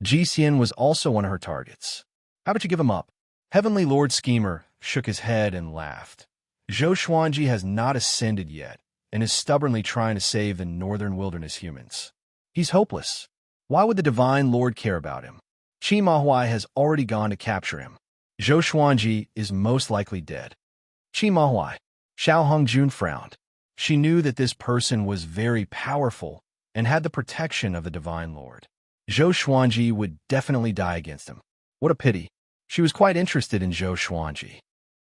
Xian was also one of her targets. How about you give him up? Heavenly Lord Schemer shook his head and laughed. Zhou Xuanji has not ascended yet and is stubbornly trying to save the northern wilderness humans. He's hopeless. Why would the Divine Lord care about him? Qi Mahuai has already gone to capture him. Zhou Xuanji is most likely dead. Qi Mahuai. Xiao Hongjun frowned. She knew that this person was very powerful and had the protection of the Divine Lord. Zhou Xuanji would definitely die against him. What a pity. She was quite interested in Zhou Xuanji.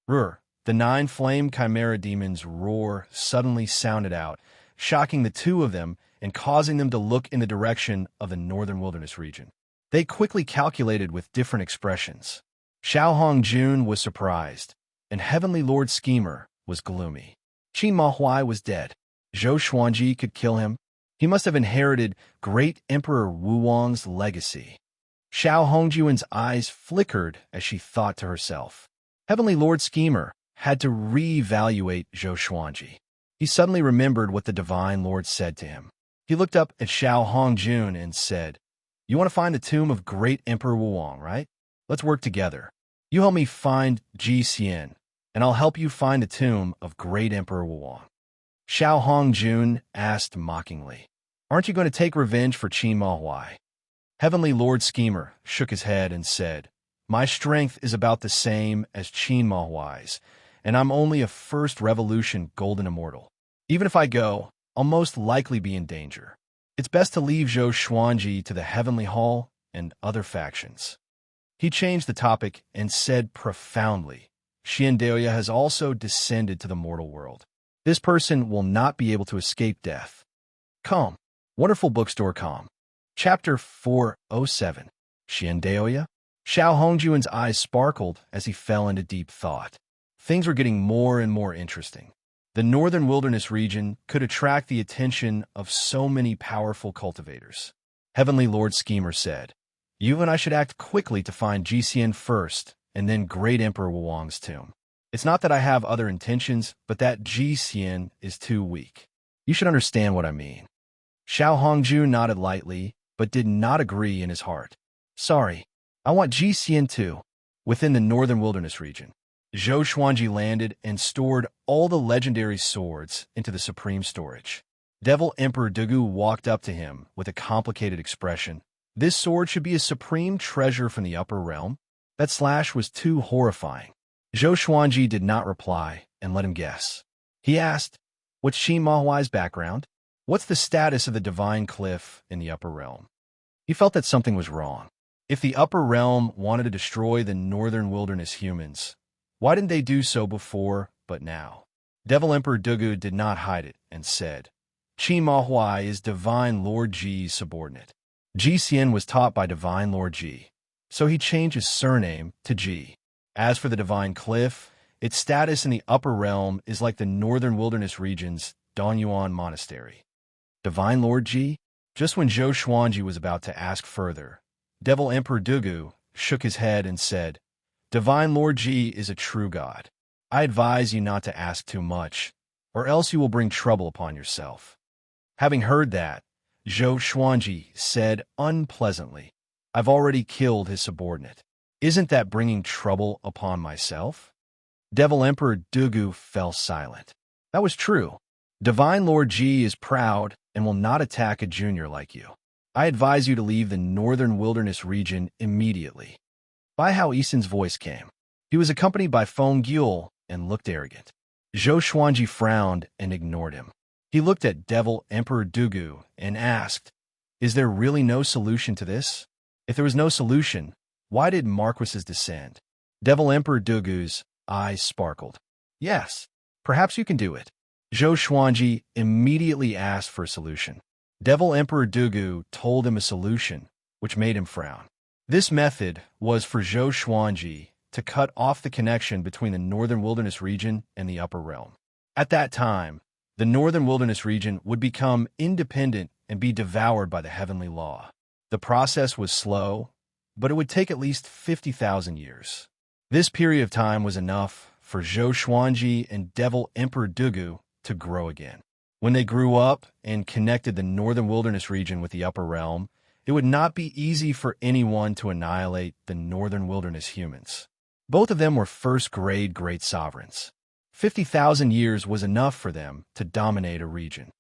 Rur, the 9 flame chimera demons' roar suddenly sounded out, shocking the two of them and causing them to look in the direction of the northern wilderness region. They quickly calculated with different expressions. Xiao Hongjun was surprised, and Heavenly Lord Schemer was gloomy. Qi Mahuai was dead. Zhou Xuanji could kill him. He must have inherited Great Emperor Wu Wang's legacy. Xiao Hongjun's eyes flickered as she thought to herself. Heavenly Lord Schemer had to re-evaluate Zhou Xuanji. He suddenly remembered what the Divine Lord said to him. He looked up at Xiao Hongjun and said, "You want to find the tomb of Great Emperor Wu Wang, right? Let's work together. You help me find Xian, and I'll help you find the tomb of Great Emperor Wu Wang." Xiao Hongjun asked mockingly, "Aren't you going to take revenge for Qi Mahuai?" Heavenly Lord Schemer shook his head and said, "My strength is about the same as Qi Mahuai's, and I'm only a first revolution golden immortal. Even if I go, I'll most likely be in danger. It's best to leave Zhou Xuanji to the Heavenly Hall and other factions." He changed the topic and said profoundly, "Xianxia has also descended to the mortal world. This person will not be able to escape death." Com. Wonderful Bookstore Com. Chapter 407. Xianxia? Xiao Hongjun's eyes sparkled as he fell into deep thought. Things were getting more and more interesting. The northern wilderness region could attract the attention of so many powerful cultivators. Heavenly Lord Schemer said, "You and I should act quickly to find Xian first, and then Great Emperor Wu Wang's tomb. It's not that I have other intentions, but that Xian is too weak. You should understand what I mean." Xiao Hongjun nodded lightly, but did not agree in his heart. "Sorry, I want Xian too." Within the northern wilderness region, Zhou Xuanji landed and stored all the legendary swords into the supreme storage. Devil Emperor Dugu walked up to him with a complicated expression. This sword should be a supreme treasure from the upper realm. That slash was too horrifying. Zhou Xuanji did not reply and let him guess. He asked, "What's Qi Mahuai's background? What's the status of the divine cliff in the upper realm?" He felt that something was wrong. If the upper realm wanted to destroy the northern wilderness humans, why didn't they do so before but now? Devil Emperor Dugu did not hide it and said, "Qi Mahuai is Divine Lord Ji's subordinate. Xian was taught by Divine Lord Ji, so he changed his surname to Ji. As for the divine cliff, its status in the upper realm is like the northern wilderness region's Donyuan monastery." Divine Lord Ji? Just when Zhou Xuanji was about to ask further, Devil Emperor Dugu shook his head and said, "Divine Lord Ji is a true god. I advise you not to ask too much, or else you will bring trouble upon yourself." Having heard that, Zhou Xuanji said unpleasantly, "I've already killed his subordinate. Isn't that bringing trouble upon myself?" Devil Emperor Dugu fell silent. That was true. Divine Lord Ji is proud and will not attack a junior like you. I advise you to leave the northern wilderness region immediately. By how Isen's voice came. He was accompanied by Feng Gyul and looked arrogant. Zhou Xuanji frowned and ignored him. He looked at Devil Emperor Dugu and asked, "Is there really no solution to this? If there was no solution, why did Marquises descend?" Devil Emperor Dugu's eyes sparkled. "Yes, perhaps you can do it." Zhou Xuanji immediately asked for a solution. Devil Emperor Dugu told him a solution, which made him frown. This method was for Zhou Xuanji to cut off the connection between the Northern Wilderness region and the Upper Realm. At that time, the Northern Wilderness region would become independent and be devoured by the heavenly law. The process was slow, but it would take at least 50,000 years. This period of time was enough for Zhou Xuanji and Devil Emperor Dugu to grow again. When they grew up and connected the Northern Wilderness region with the Upper Realm, it would not be easy for anyone to annihilate the Northern Wilderness humans. Both of them were first-grade great sovereigns. 50,000 years was enough for them to dominate a region.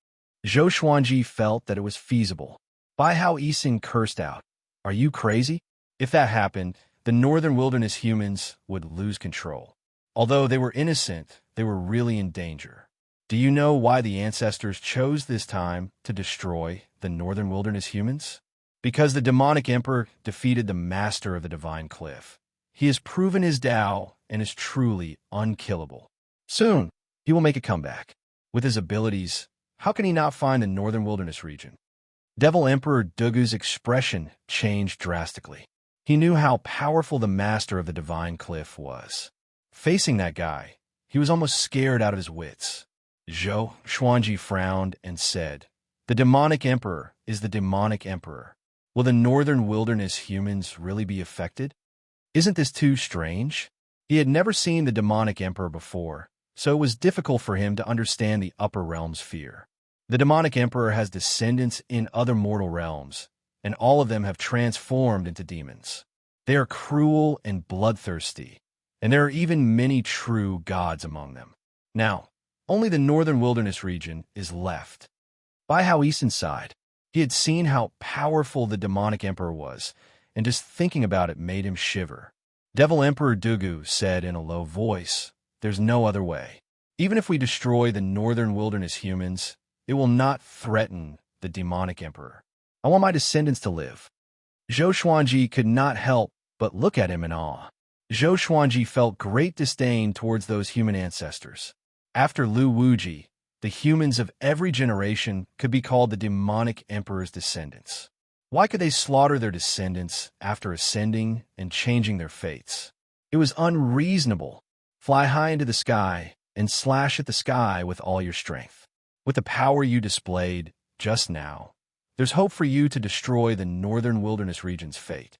Zhou Xuanji felt that it was feasible. Bai Hao Yisin cursed out, "Are you crazy?" If that happened, the Northern Wilderness humans would lose control. Although they were innocent, they were really in danger. Do you know why the ancestors chose this time to destroy the Northern Wilderness humans? Because the demonic emperor defeated the master of the divine cliff. He has proven his Tao and is truly unkillable. Soon, he will make a comeback. With his abilities, how can he not find the Northern Wilderness region? Devil Emperor Dugu's expression changed drastically. He knew how powerful the master of the divine cliff was. Facing that guy, he was almost scared out of his wits. Zhou Xuanji frowned and said, "The demonic emperor is the demonic emperor. Will the Northern Wilderness humans really be affected? Isn't this too strange?" He had never seen the demonic emperor before, so it was difficult for him to understand the upper realm's fear. The demonic emperor has descendants in other mortal realms, and all of them have transformed into demons. They are cruel and bloodthirsty, and there are even many true gods among them. Now, only the Northern Wilderness region is left. Bai Hao Yisin sighed. He had seen how powerful the demonic emperor was, and just thinking about it made him shiver. Devil Emperor Dugu said in a low voice, "There's no other way. Even if we destroy the Northern Wilderness humans, it will not threaten the demonic emperor. I want my descendants to live." Zhou Xuanji could not help but look at him in awe. Zhou Xuanji felt great disdain towards those human ancestors. After Lu Wuji, the humans of every generation could be called the demonic emperor's descendants. Why could they slaughter their descendants after ascending and changing their fates? It was unreasonable. Fly high into the sky and slash at the sky with all your strength. With the power you displayed just now, there's hope for you to destroy the Northern Wilderness region's fate.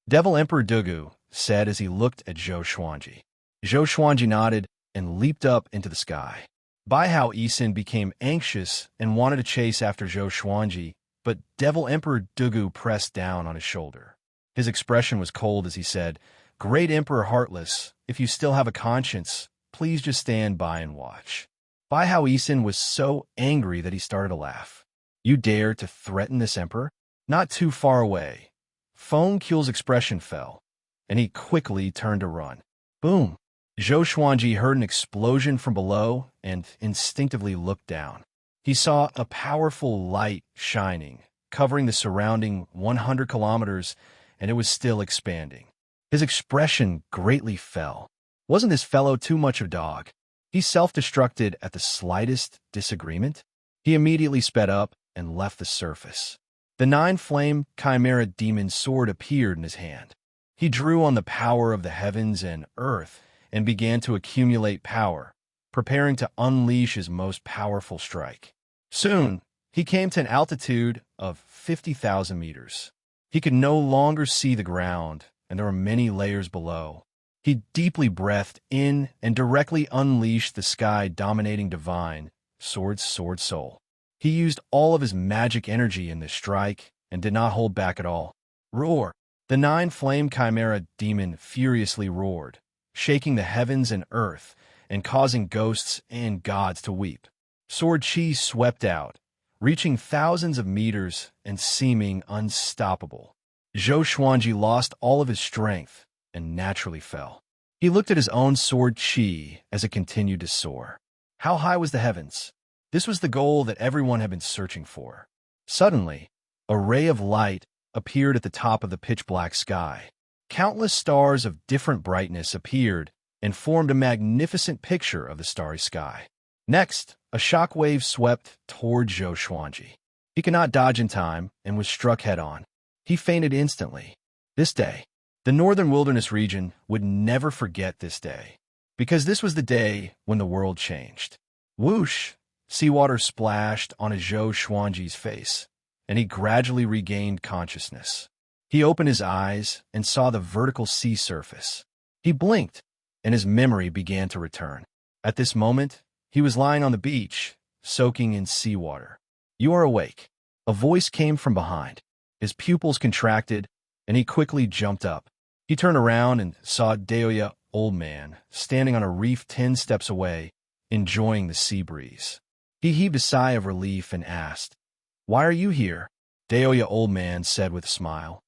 Devil Emperor Dugu said as he looked at Zhou Xuanji. Zhou Xuanji nodded and leaped up into the sky. Bai Hao Yisin became anxious and wanted to chase after Zhou Xuanji, but Devil Emperor Dugu pressed down on his shoulder. His expression was cold as he said, "Great Emperor Heartless, if you still have a conscience, please just stand by and watch." Bai Hao Yisin was so angry that he started to laugh. "You dare to threaten this emperor?" Not too far away, Feng Qiu's expression fell, and he quickly turned to run. Boom! Zhou Xuanji heard an explosion from below and instinctively looked down. He saw a powerful light shining, covering the surrounding 100 kilometers, and it was still expanding. His expression greatly fell. Wasn't this fellow too much of a dog? He self-destructed at the slightest disagreement? He immediately sped up and left the surface. The 9-flame chimera demon sword appeared in his hand. He drew on the power of the heavens and earth and began to accumulate power, preparing to unleash his most powerful strike. Soon, he came to an altitude of 50,000 meters. He could no longer see the ground, and there were many layers below. He deeply breathed in and directly unleashed the sky-dominating divine, sword soul. He used all of his magic energy in this strike and did not hold back at all. Roar! The 9-flame chimera demon furiously roared, shaking the heavens and earth and causing ghosts and gods to weep. Sword chi swept out, reaching thousands of meters and seeming unstoppable. Zhou Xuanji lost all of his strength and naturally fell. He looked at his own sword chi as it continued to soar. How high was the heavens? This was the goal that everyone had been searching for. Suddenly, a ray of light appeared at the top of the pitch-black sky. Countless stars of different brightness appeared and formed a magnificent picture of the starry sky. Next, a shockwave swept toward Zhou Xuanji. He could not dodge in time and was struck head-on. He fainted instantly. This day, the Northern Wilderness region would never forget this day, because this was the day when the world changed. Whoosh! Seawater splashed on Zhou Xuanji's face, and he gradually regained consciousness. He opened his eyes and saw the vertical sea surface. He blinked, and his memory began to return. At this moment, he was lying on the beach, soaking in seawater. "You are awake." A voice came from behind. His pupils contracted, and he quickly jumped up. He turned around and saw Daoya, old man, standing on a reef 10 steps away, enjoying the sea breeze. He heaved a sigh of relief and asked, "Why are you here?" Daoya, old man, said with a smile,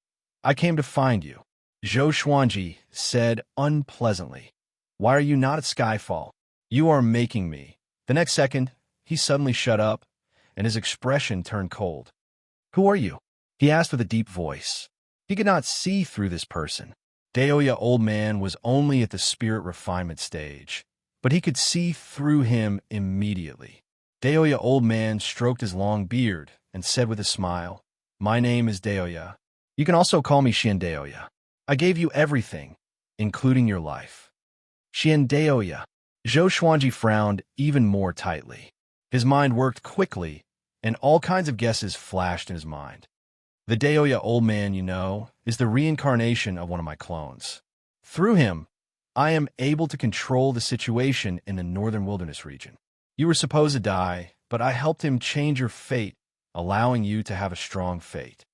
"I came to find you." Zhou Xuanji said unpleasantly, "Why are you not at Skyfall? You are making me." The next second, he suddenly shut up, and his expression turned cold. "Who are you?" he asked with a deep voice. He could not see through this person. Daoya, old man, was only at the spirit refinement stage, but he could see through him immediately. Daoya, old man, stroked his long beard and said with a smile, "My name is Daoya. You can also call me Xianxia. I gave you everything, including your life." Xianxia. Zhou Xuanji frowned even more tightly. His mind worked quickly, and all kinds of guesses flashed in his mind. "The Daoya, old man, you know, is the reincarnation of one of my clones. Through him, I am able to control the situation in the Northern Wilderness region. You were supposed to die, but I helped him change your fate, allowing you to have a strong fate."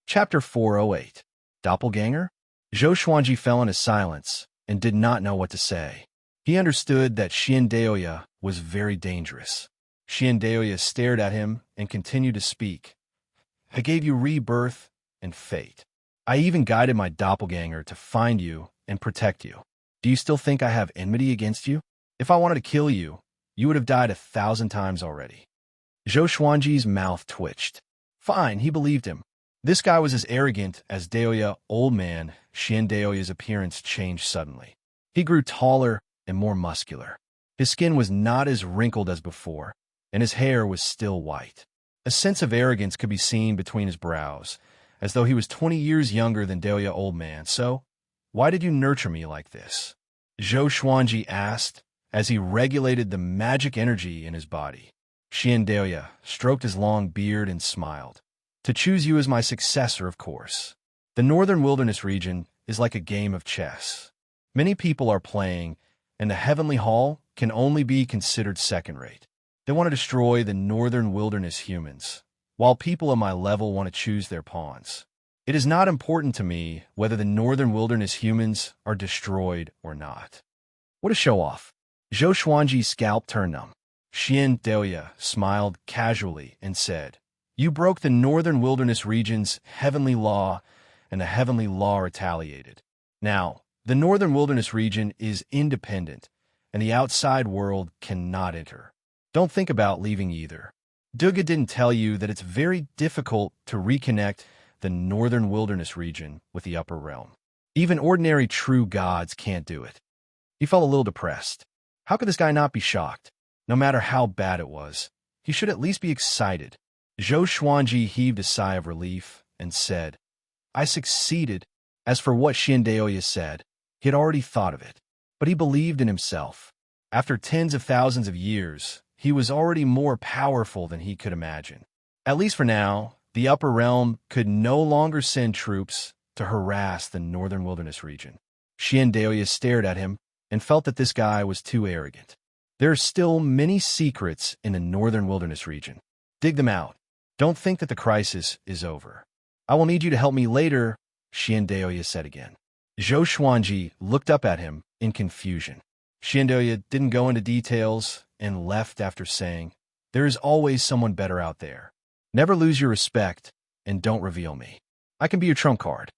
Chapter 408. Doppelganger? Zhou Xuanji fell into silence and did not know what to say. He understood that Xianxia was very dangerous. Xianxia stared at him and continued to speak. "I gave you rebirth and fate. I even guided my doppelganger to find you and protect you. Do you still think I have enmity against you? If I wanted to kill you, you would have died 1,000 times already." Zhou Xuanji's mouth twitched. Fine, he believed him. This guy was as arrogant as Daoya, old man. Xianxia's appearance changed suddenly. He grew taller and more muscular. His skin was not as wrinkled as before, and his hair was still white. A sense of arrogance could be seen between his brows, as though he was 20 years younger than Daoya, old man. "So, why did you nurture me like this?" Zhou Xuanji asked, as he regulated the magic energy in his body. Xianxia stroked his long beard and smiled. "To choose you as my successor, of course. The Northern Wilderness region is like a game of chess. Many people are playing, and the Heavenly Hall can only be considered second-rate. They want to destroy the Northern Wilderness humans, while people at my level want to choose their pawns. It is not important to me whether the Northern Wilderness humans are destroyed or not." What a show-off. Zhou Xuanji's scalp turned numb. Xianxia smiled casually and said, "You broke the Northern Wilderness region's heavenly law, and the heavenly law retaliated. Now, the Northern Wilderness region is independent, and the outside world cannot enter. Don't think about leaving either. Duga didn't tell you that it's very difficult to reconnect the Northern Wilderness region with the upper realm. Even ordinary true gods can't do it." He felt a little depressed. How could this guy not be shocked? No matter how bad it was, he should at least be excited. Zhou Xuanji heaved a sigh of relief and said, "I succeeded." As for what Xianxia said, he had already thought of it, but he believed in himself. After tens of thousands of years, he was already more powerful than he could imagine. At least for now, the upper realm could no longer send troops to harass the Northern Wilderness region. Xianxia stared at him and felt that this guy was too arrogant. There are still many secrets in the Northern Wilderness region. Dig them out. Don't think that the crisis is over. "I will need you to help me later," Xianxia said again. Zhou Xuanji looked up at him in confusion. Xianxia didn't go into details and left after saying, "There is always someone better out there. Never lose your respect, and don't reveal me. I can be your trump card."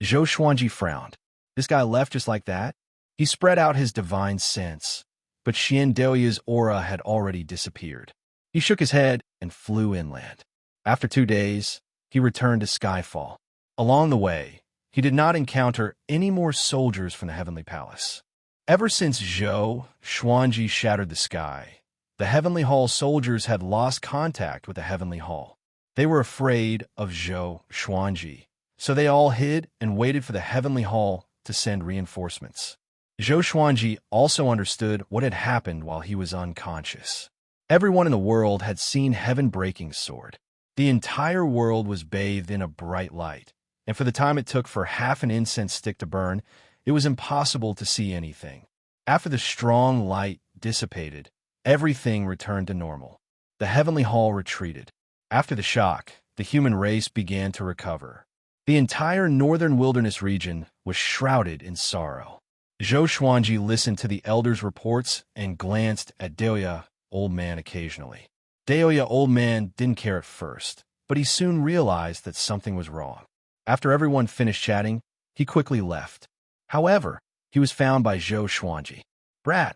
Zhou Xuanji frowned. This guy left just like that? He spread out his divine sense, but Xianxia's aura had already disappeared. He shook his head and flew inland. After 2 days, he returned to Skyfall. Along the way, he did not encounter any more soldiers from the Heavenly Palace. Ever since Zhou Xuanji shattered the sky, The Heavenly Hall soldiers had lost contact with the Heavenly Hall. They were afraid of Zhou Xuanji, so they all hid and waited for the Heavenly Hall to send reinforcements. Zhou Xuanji also understood what had happened while he was unconscious. Everyone in the world had seen Heaven-breaking sword. The entire world was bathed in a bright light, and for the time it took for half an incense stick to burn, it was impossible to see anything. After the strong light dissipated, everything returned to normal. The Heavenly Hall retreated. After the shock, the human race began to recover. The entire northern wilderness region was shrouded in sorrow. Zhou Xuanji listened to the elders' reports and glanced at Daoya, old man, occasionally. Daoya, old man, didn't care at first, but he soon realized that something was wrong. After everyone finished chatting, he quickly left. However, he was found by Zhou Xuanji. "Brat,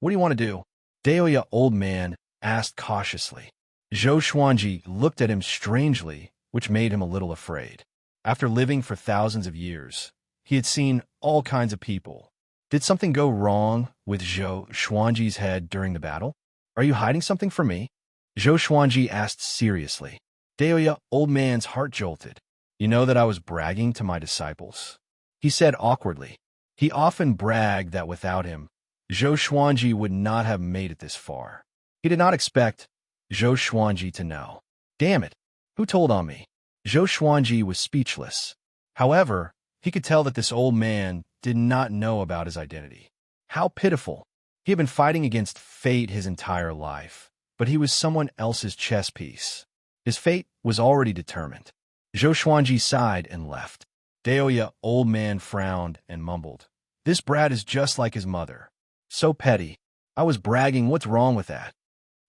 what do you want to do?" Daoya, old man, asked cautiously. Zhou Xuanji looked at him strangely, which made him a little afraid. After living for thousands of years, he had seen all kinds of people. Did something go wrong with Zhou Xuanji's head during the battle? "Are you hiding something from me?" Zhou Xuanji asked seriously. Daoya, old man's heart jolted. "You know that I was bragging to my disciples," he said awkwardly. He often bragged that without him, Zhou Xuanji would not have made it this far. He did not expect Zhou Xuanji to know. "Damn it, who told on me?" Zhou Xuanji was speechless. However, he could tell that this old man did not know about his identity. How pitiful. He had been fighting against fate his entire life, but he was someone else's chess piece. His fate was already determined. Zhou Xuanji sighed and left. Daoya, old man, frowned and mumbled. "This brat is just like his mother. So petty. I was bragging, what's wrong with that?"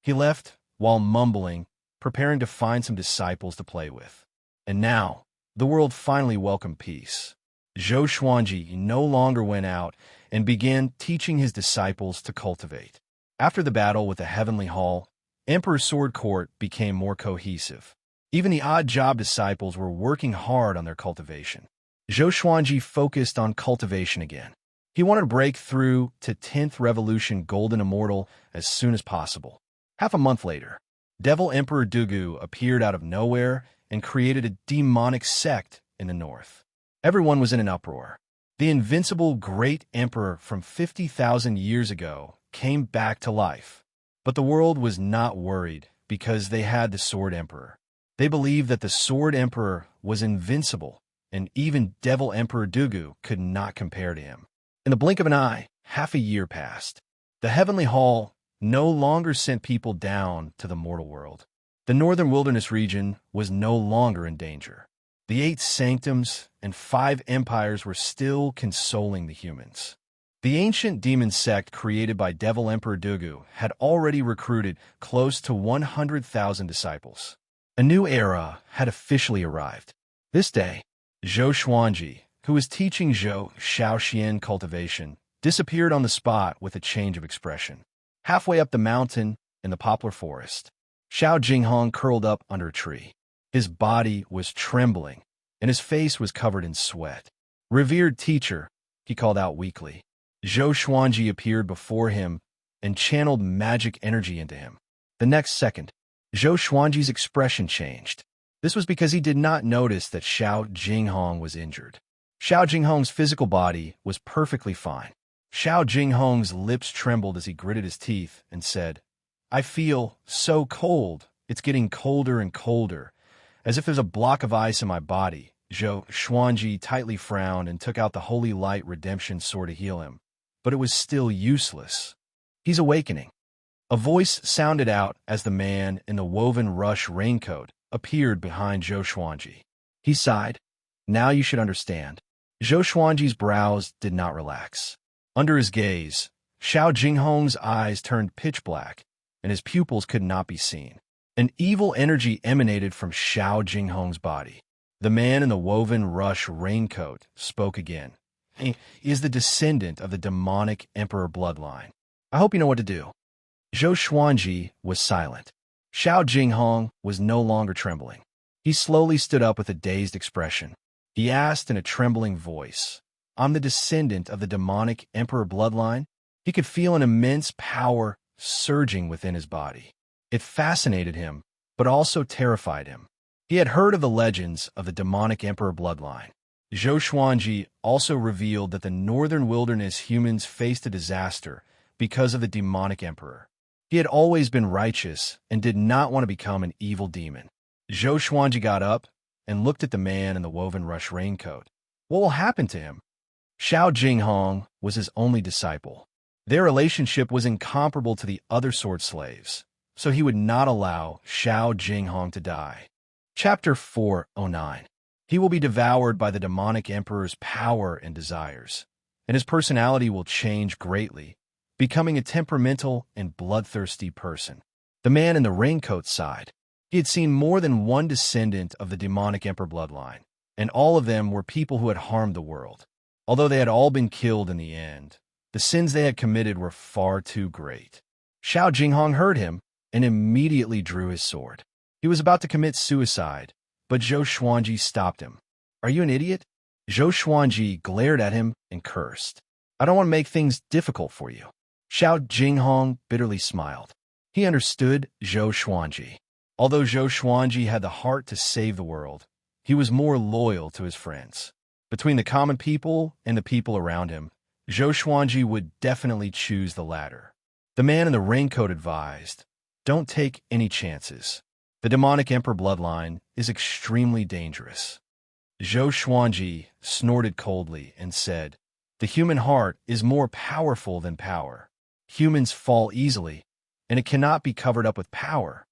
He left while mumbling, preparing to find some disciples to play with. And now, the world finally welcomed peace. Zhou Xuanji no longer went out and began teaching his disciples to cultivate. After the battle with the Heavenly Hall, Emperor Sword Court became more cohesive. Even the odd-job disciples were working hard on their cultivation. Zhou Xuanji focused on cultivation again. He wanted to break through to 10th Revolution Golden Immortal as soon as possible. Half a month later, Devil Emperor Dugu appeared out of nowhere and created a demonic sect in the north. Everyone was in an uproar. The invincible great emperor from 50,000 years ago came back to life. But the world was not worried because they had the Sword Emperor. They believed that the Sword Emperor was invincible, and even Devil Emperor Dugu could not compare to him. In the blink of an eye, half a year passed. The Heavenly Hall no longer sent people down to the mortal world. The northern wilderness region was no longer in danger. The 8 sanctums and 5 empires were still consoling the humans. The ancient demon sect created by Devil Emperor Dugu had already recruited close to 100,000 disciples. A new era had officially arrived. This day, Zhou Xuanji, who was teaching Zhou Xiaoxian cultivation, disappeared on the spot with a change of expression. Halfway up the mountain in the poplar forest, Xiao Jinghong curled up under a tree. His body was trembling, and his face was covered in sweat. "Revered teacher," he called out weakly. Zhou Xuanji appeared before him and channeled magic energy into him. The next second, Zhou Xuanji's expression changed. This was because he did not notice that Xiao Jinghong was injured. Xiao Jinghong's physical body was perfectly fine. Xiao Jinghong's lips trembled as he gritted his teeth and said, "I feel so cold. It's getting colder and colder, as if there's a block of ice in my body." Zhou Xuanji tightly frowned and took out the Holy Light Redemption Sword to heal him, but it was still useless. "He's awakening." A voice sounded out as the man in the woven rush raincoat appeared behind Zhou Xuanji. He sighed. "Now you should understand." Zhou Xuanji's brows did not relax. Under his gaze, Xiao Jinghong's eyes turned pitch black, and his pupils could not be seen. An evil energy emanated from Xiao Jinghong's body. The man in the woven rush raincoat spoke again. "He is the descendant of the demonic emperor bloodline. I hope you know what to do." Zhou Xuanji was silent. Xiao Jinghong was no longer trembling. He slowly stood up with a dazed expression. He asked in a trembling voice, "I'm the descendant of the demonic emperor bloodline?" He could feel an immense power surging within his body. It fascinated him, but also terrified him. He had heard of the legends of the demonic emperor bloodline. Zhou Xuanji also revealed that the northern wilderness humans faced a disaster because of the demonic emperor. He had always been righteous and did not want to become an evil demon. Zhou Xuanji got up and looked at the man in the woven rush raincoat. What will happen to him? Xiao Jinghong was his only disciple. Their relationship was incomparable to the other sword slaves, so he would not allow Xiao Jinghong to die. Chapter 409. He will be devoured by the demonic emperor's power and desires, and his personality will change greatly, becoming a temperamental and bloodthirsty person. The man in the raincoat sighed. He had seen more than one descendant of the demonic emperor bloodline, and all of them were people who had harmed the world. Although they had all been killed in the end, the sins they had committed were far too great. Xiao Jinghong heard him and immediately drew his sword. He was about to commit suicide, but Zhou Xuanji stopped him. "Are you an idiot?" Zhou Xuanji glared at him and cursed. "I don't want to make things difficult for you." Xiao Jinghong bitterly smiled. He understood Zhou Xuanji. Although Zhou Xuanji had the heart to save the world, he was more loyal to his friends. Between the common people and the people around him, Zhou Xuanji would definitely choose the latter. The man in the raincoat advised, "Don't take any chances. The demonic emperor bloodline is extremely dangerous." Zhou Xuanji snorted coldly and said, "The human heart is more powerful than power. Humans fall easily, and it cannot be covered up with power."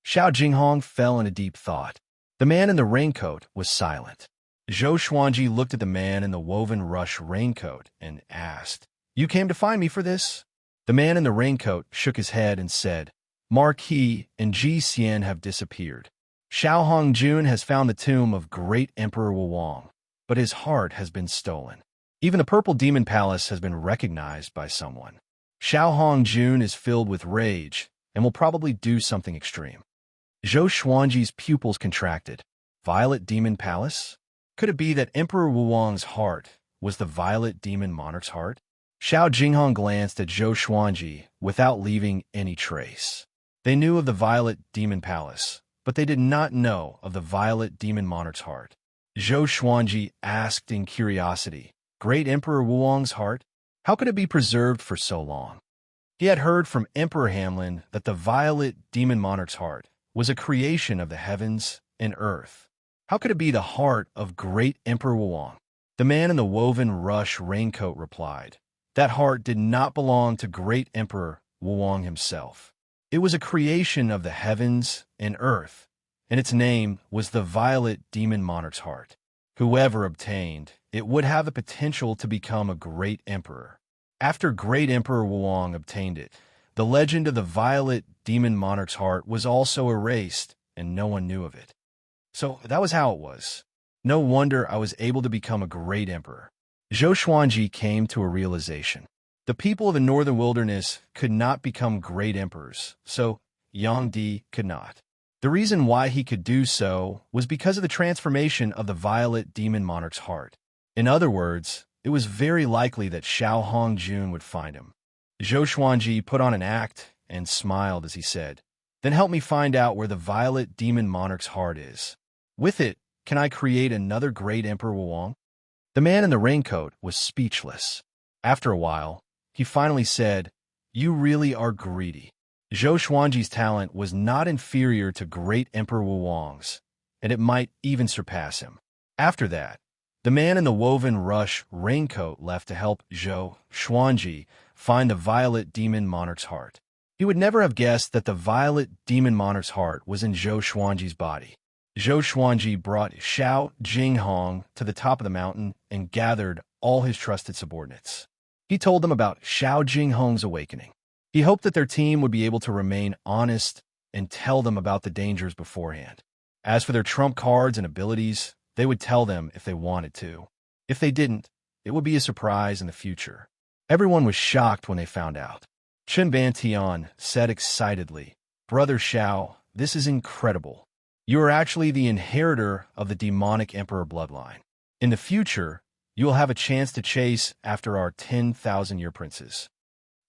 Xiao Jinghong fell into deep thought. The man in the raincoat was silent. Zhou Xuanji looked at the man in the woven rush raincoat and asked, "You came to find me for this?" The man in the raincoat shook his head and said, "Marquis and Ji Xian have disappeared. Xiao Hongjun has found the tomb of great Emperor Wuwang, but his heart has been stolen. Even the Purple Demon Palace has been recognized by someone. Xiao Hongjun is filled with rage and will probably do something extreme." Zhou Xuanji's pupils contracted. Violet Demon Palace? Could it be that Emperor Wuwang's heart was the Violet Demon Monarch's heart? Xiao Jinghong glanced at Zhou Xuanji without leaving any trace. They knew of the Violet Demon Palace, but they did not know of the Violet Demon Monarch's heart. Zhou Xuanji asked in curiosity, "Great Emperor Wuwang's heart? How could it be preserved for so long?" He had heard from Emperor Hamlin that the Violet Demon Monarch's heart was a creation of the heavens and earth. How could it be the heart of great Emperor Wuwang? The man in the woven rush raincoat replied, "That heart did not belong to great Emperor Wuwang himself. It was a creation of the heavens and earth, and its name was the Violet Demon Monarch's heart. Whoever obtained it would have the potential to become a great emperor. After great Emperor Wuwang obtained it, the legend of the Violet Demon Monarch's heart was also erased, and no one knew of it. So that was how it was. No wonder I was able to become a great emperor." Zhou Xuanji came to a realization. The people of the northern wilderness could not become great emperors, so Yang Di could not. The reason why he could do so was because of the transformation of the Violet Demon Monarch's heart. In other words, it was very likely that Xiao Hongjun would find him. Zhou Xuanji put on an act and smiled as he said, "Then help me find out where the Violet Demon Monarch's heart is. With it, can I create another great Emperor Wuwang?" The man in the raincoat was speechless. After a while, he finally said, "You really are greedy." Zhou Xuanji's talent was not inferior to great Emperor Wuwang's, and it might even surpass him. After that, the man in the woven rush raincoat left to help Zhou Xuanji find the Violet Demon Monarch's heart. He would never have guessed that the Violet Demon Monarch's heart was in Zhou Xuanji's body. Zhou Xuanji brought Xiao Jinghong to the top of the mountain and gathered all his trusted subordinates. He told them about Xiao Jinghong's awakening. He hoped that their team would be able to remain honest and tell them about the dangers beforehand. As for their trump cards and abilities, they would tell them if they wanted to. If they didn't, it would be a surprise in the future. Everyone was shocked when they found out. Chen Bantian said excitedly, "Brother Xiao, this is incredible. You are actually the inheritor of the demonic emperor bloodline. In the future, you will have a chase to chase after our 10,000-year princes."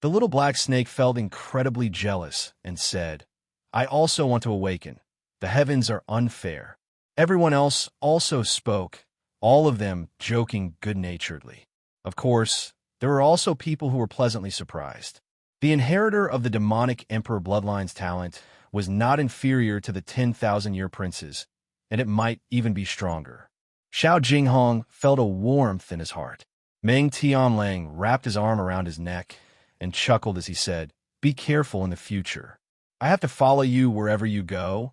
The little black snake felt incredibly jealous and said, I also want to awaken. The heavens are unfair. Everyone else also spoke, all of them joking good-naturedly. Of course, there were also people who were pleasantly surprised. The inheritor of the demonic emperor bloodline's talent was not inferior to the 10,000-year princes, and it might even be stronger. Xiao Jinghong felt a warmth in his heart. Meng Tianlang wrapped his arm around his neck and chuckled as he said, Be careful in the future. I have to follow you wherever you go,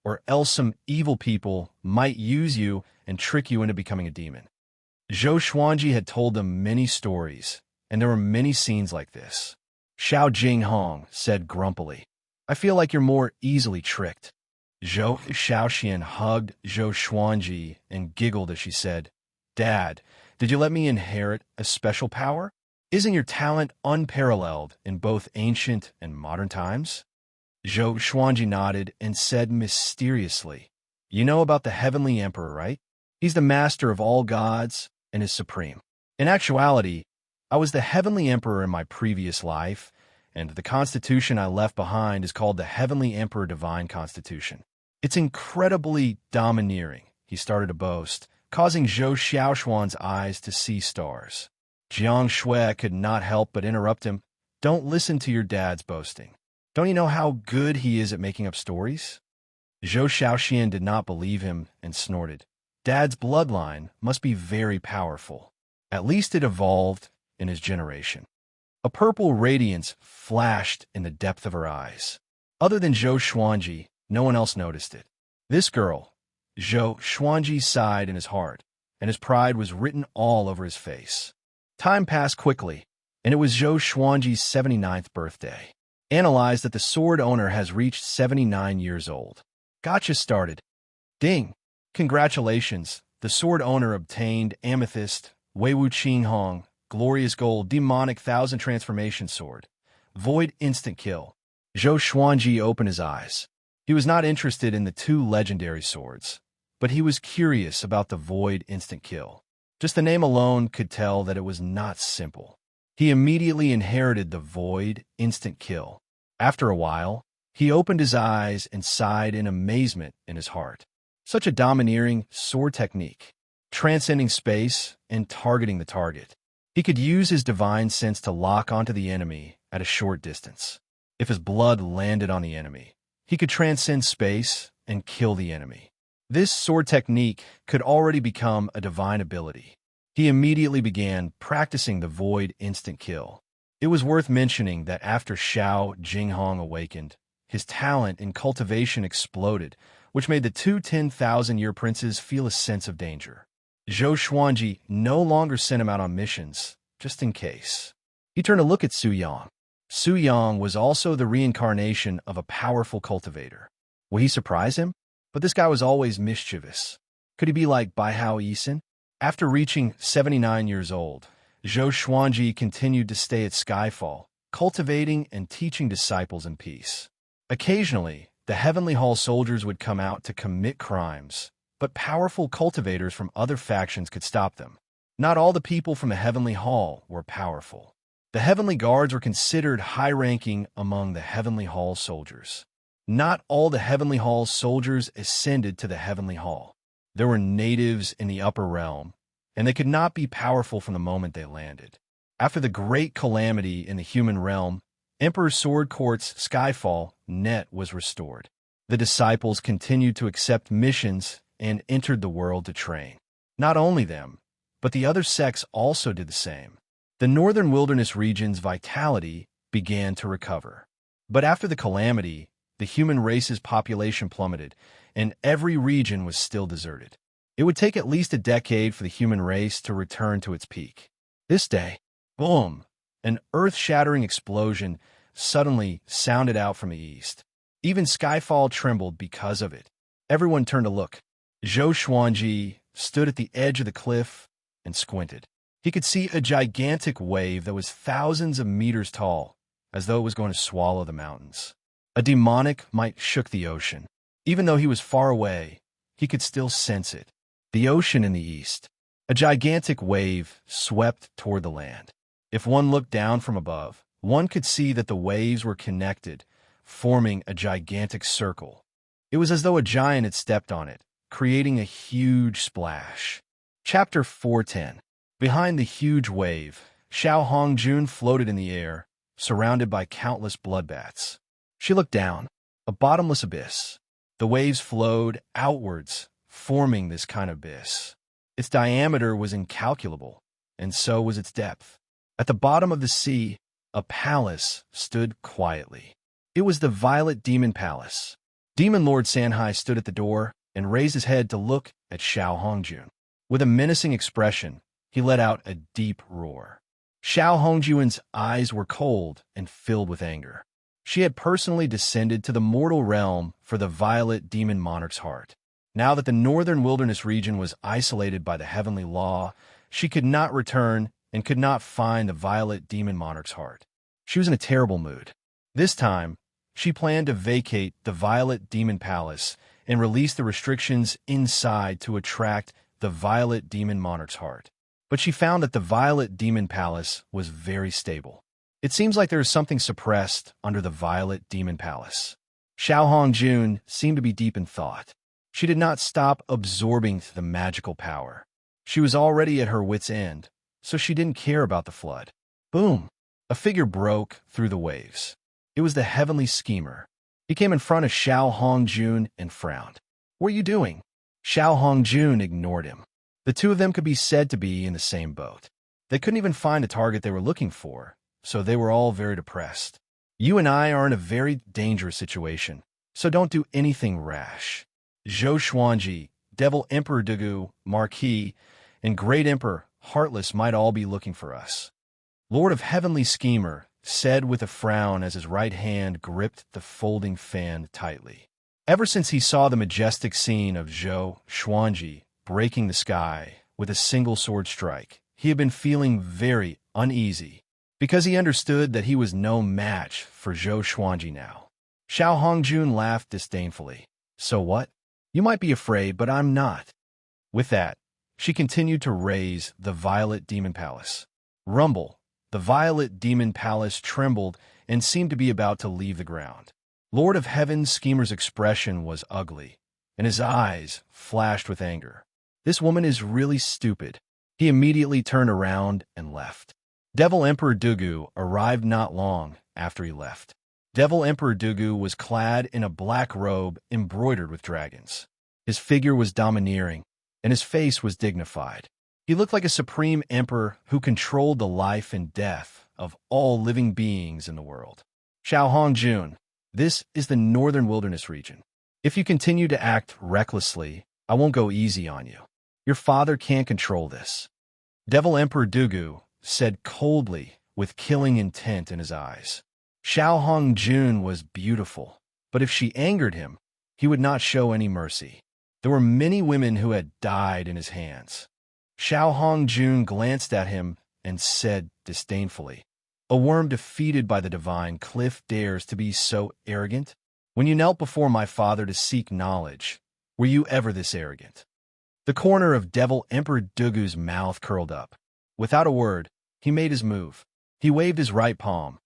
or else some evil people might use you and trick you into becoming a demon. Zhou Xuanji had told them many stories, and there were many scenes like this. Xiao Jinghong said grumpily, I feel like you're more easily tricked. Zhou Xiaoxian hugged Zhou Xuanji and giggled as she said, Dad, did you let me inherit a special power? Isn't your talent unparalleled in both ancient and modern times? Zhou Xuanji nodded and said mysteriously, You know about the Heavenly Emperor, right? He's the master of all gods and is supreme. In actuality, I was the Heavenly Emperor in my previous life, and the constitution I left behind is called the Heavenly Emperor Divine Constitution. It's incredibly domineering, he started to boast, causing Zhou Xiaoshuan's eyes to see stars. Jiang Shui could not help but interrupt him. Don't listen to your dad's boasting. Don't you know how good he is at making up stories? Zhou Xiaoxian did not believe him and snorted. Dad's bloodline must be very powerful. At least it evolved in his generation. A purple radiance flashed in the depth of her eyes. Other than Zhou Xuanji, no one else noticed it. This girl, Zhou Xuanji sighed in his heart, and his pride was written all over his face. Time passed quickly, and it was Zhou Xuanji's 79th birthday. Analyzed that the sword owner has reached 79 years old. Gotcha started. Ding! Congratulations, the sword owner obtained Amethyst, Weiwu Qinghong, Glorious Gold, Demonic 1000 Transformation Sword. Void instant kill. Zhou Xuanji opened his eyes. He was not interested in the two legendary swords, but he was curious about the Void instant kill. Just the name alone could tell that it was not simple. He immediately inherited the Void instant kill. After a while, he opened his eyes and sighed in amazement in his heart. Such a domineering sword technique, transcending space and targeting the target. He could use his divine sense to lock onto the enemy at a short distance. If his blood landed on the enemy, he could transcend space and kill the enemy. This sword technique could already become a divine ability. He immediately began practicing the Void instant kill. It was worth mentioning that after Xiao Jinghong awakened, his talent in cultivation exploded, which made the two 10,000-year princes feel a sense of danger. Zhou Xuanji no longer sent him out on missions, just in case. He turned to look at Su Yang. Su Yang was also the reincarnation of a powerful cultivator. Would he surprise him? But this guy was always mischievous. Could he be like Bai Hao Yisan? After reaching 79 years old, Zhou Xuanji continued to stay at Skyfall, cultivating and teaching disciples in peace. Occasionally, the Heavenly Hall soldiers would come out to commit crimes, but powerful cultivators from other factions could stop them. Not all the people from the Heavenly Hall were powerful. The Heavenly Guards were considered high-ranking among the Heavenly Hall soldiers. Not all the Heavenly Hall soldiers ascended to the Heavenly Hall. There were natives in the upper realm, and they could not be powerful from the moment they landed. After the great calamity in the human realm, Emperor Sword Court's Skyfall net was restored. The disciples continued to accept missions and entered the world to train. Not only them, but the other sects also did the same. The northern wilderness region's vitality began to recover. But after the calamity, the human race's population plummeted, and every region was still deserted. It would take at least a decade for the human race to return to its peak. This day, boom, an earth-shattering explosion suddenly sounded out from the east. Even Skyfall trembled because of it. Everyone turned to look. Zhou Xuanji stood at the edge of the cliff and squinted. He could see a gigantic wave that was thousands of meters tall, as though it was going to swallow the mountains. A demonic might shook the ocean. Even though he was far away, he could still sense it. The ocean in the east. A gigantic wave swept toward the land. If one looked down from above, One could see that the waves were connected, forming a gigantic circle. It was as though a giant had stepped on it, creating a huge splash. Chapter 410. Behind the huge wave, Xiao Hongjun floated in the air, surrounded by countless bloodbaths. She looked down, a bottomless abyss. The waves flowed outwards, forming this kind of abyss. Its diameter was incalculable, and so was its depth. At the bottom of the sea, a palace stood quietly. It was the Violet Demon Palace. Demon Lord Sanhai stood at the door and raised his head to look at Xiao Hongjun. With a menacing expression, he let out a deep roar. Xiao Hongjun's eyes were cold and filled with anger. She had personally descended to the mortal realm for the Violet Demon Monarch's heart. Now that the northern wilderness region was isolated by the heavenly law, she could not return and could not find the Violet Demon Monarch's heart. She was in a terrible mood. This time, she planned to vacate the Violet Demon Palace and release the restrictions inside to attract the Violet Demon Monarch's heart. But she found that the Violet Demon Palace was very stable. It seems like there is something suppressed under the Violet Demon Palace. Xiao Hongjun seemed to be deep in thought. She did not stop absorbing the magical power. She was already at her wit's end, so she didn't care about the flood. Boom! A figure broke through the waves. It was the heavenly schemer. He came in front of Xiao Hongjun and frowned. "What are you doing?" Xiao Hongjun ignored him. The two of them could be said to be in the same boat. They couldn't even find the target they were looking for, so they were all very depressed. "You and I are in a very dangerous situation, so don't do anything rash. Zhou Xuanji, Devil Emperor Dugu, Marquis, and Great Emperor Heartless might all be looking for us." Lord of Heavenly Schemer said with a frown as his right hand gripped the folding fan tightly. Ever since he saw the majestic scene of Zhou Xuanji breaking the sky with a single sword strike, he had been feeling very uneasy, because he understood that he was no match for Zhou Xuanji now. Xiao Hongjun laughed disdainfully. "So what? You might be afraid, but I'm not." With that, she continued to raise the Violet Demon Palace. Rumble! The Violet Demon Palace trembled and seemed to be about to leave the ground. Lord of Heaven's Schemer's expression was ugly, and his eyes flashed with anger. "This woman is really stupid." He immediately turned around and left. Devil Emperor Dugu arrived not long after he left. Devil Emperor Dugu was clad in a black robe embroidered with dragons. His figure was domineering, and his face was dignified. He looked like a supreme emperor who controlled the life and death of all living beings in the world. "Xiao Hongjun, this is the northern wilderness region. If you continue to act recklessly, I won't go easy on you. Your father can't control this." Devil Emperor Dugu said coldly, with killing intent in his eyes. Xiao Hongjun was beautiful, but if she angered him, he would not show any mercy. There were many women who had died in his hands. Xiao Hongjun glanced at him and said disdainfully, "A worm defeated by the divine cliff dares to be so arrogant? When you knelt before my father to seek knowledge, were you ever this arrogant?" The corner of Devil Emperor Dugu's mouth curled up. Without a word, he made his move. He waved his right palm,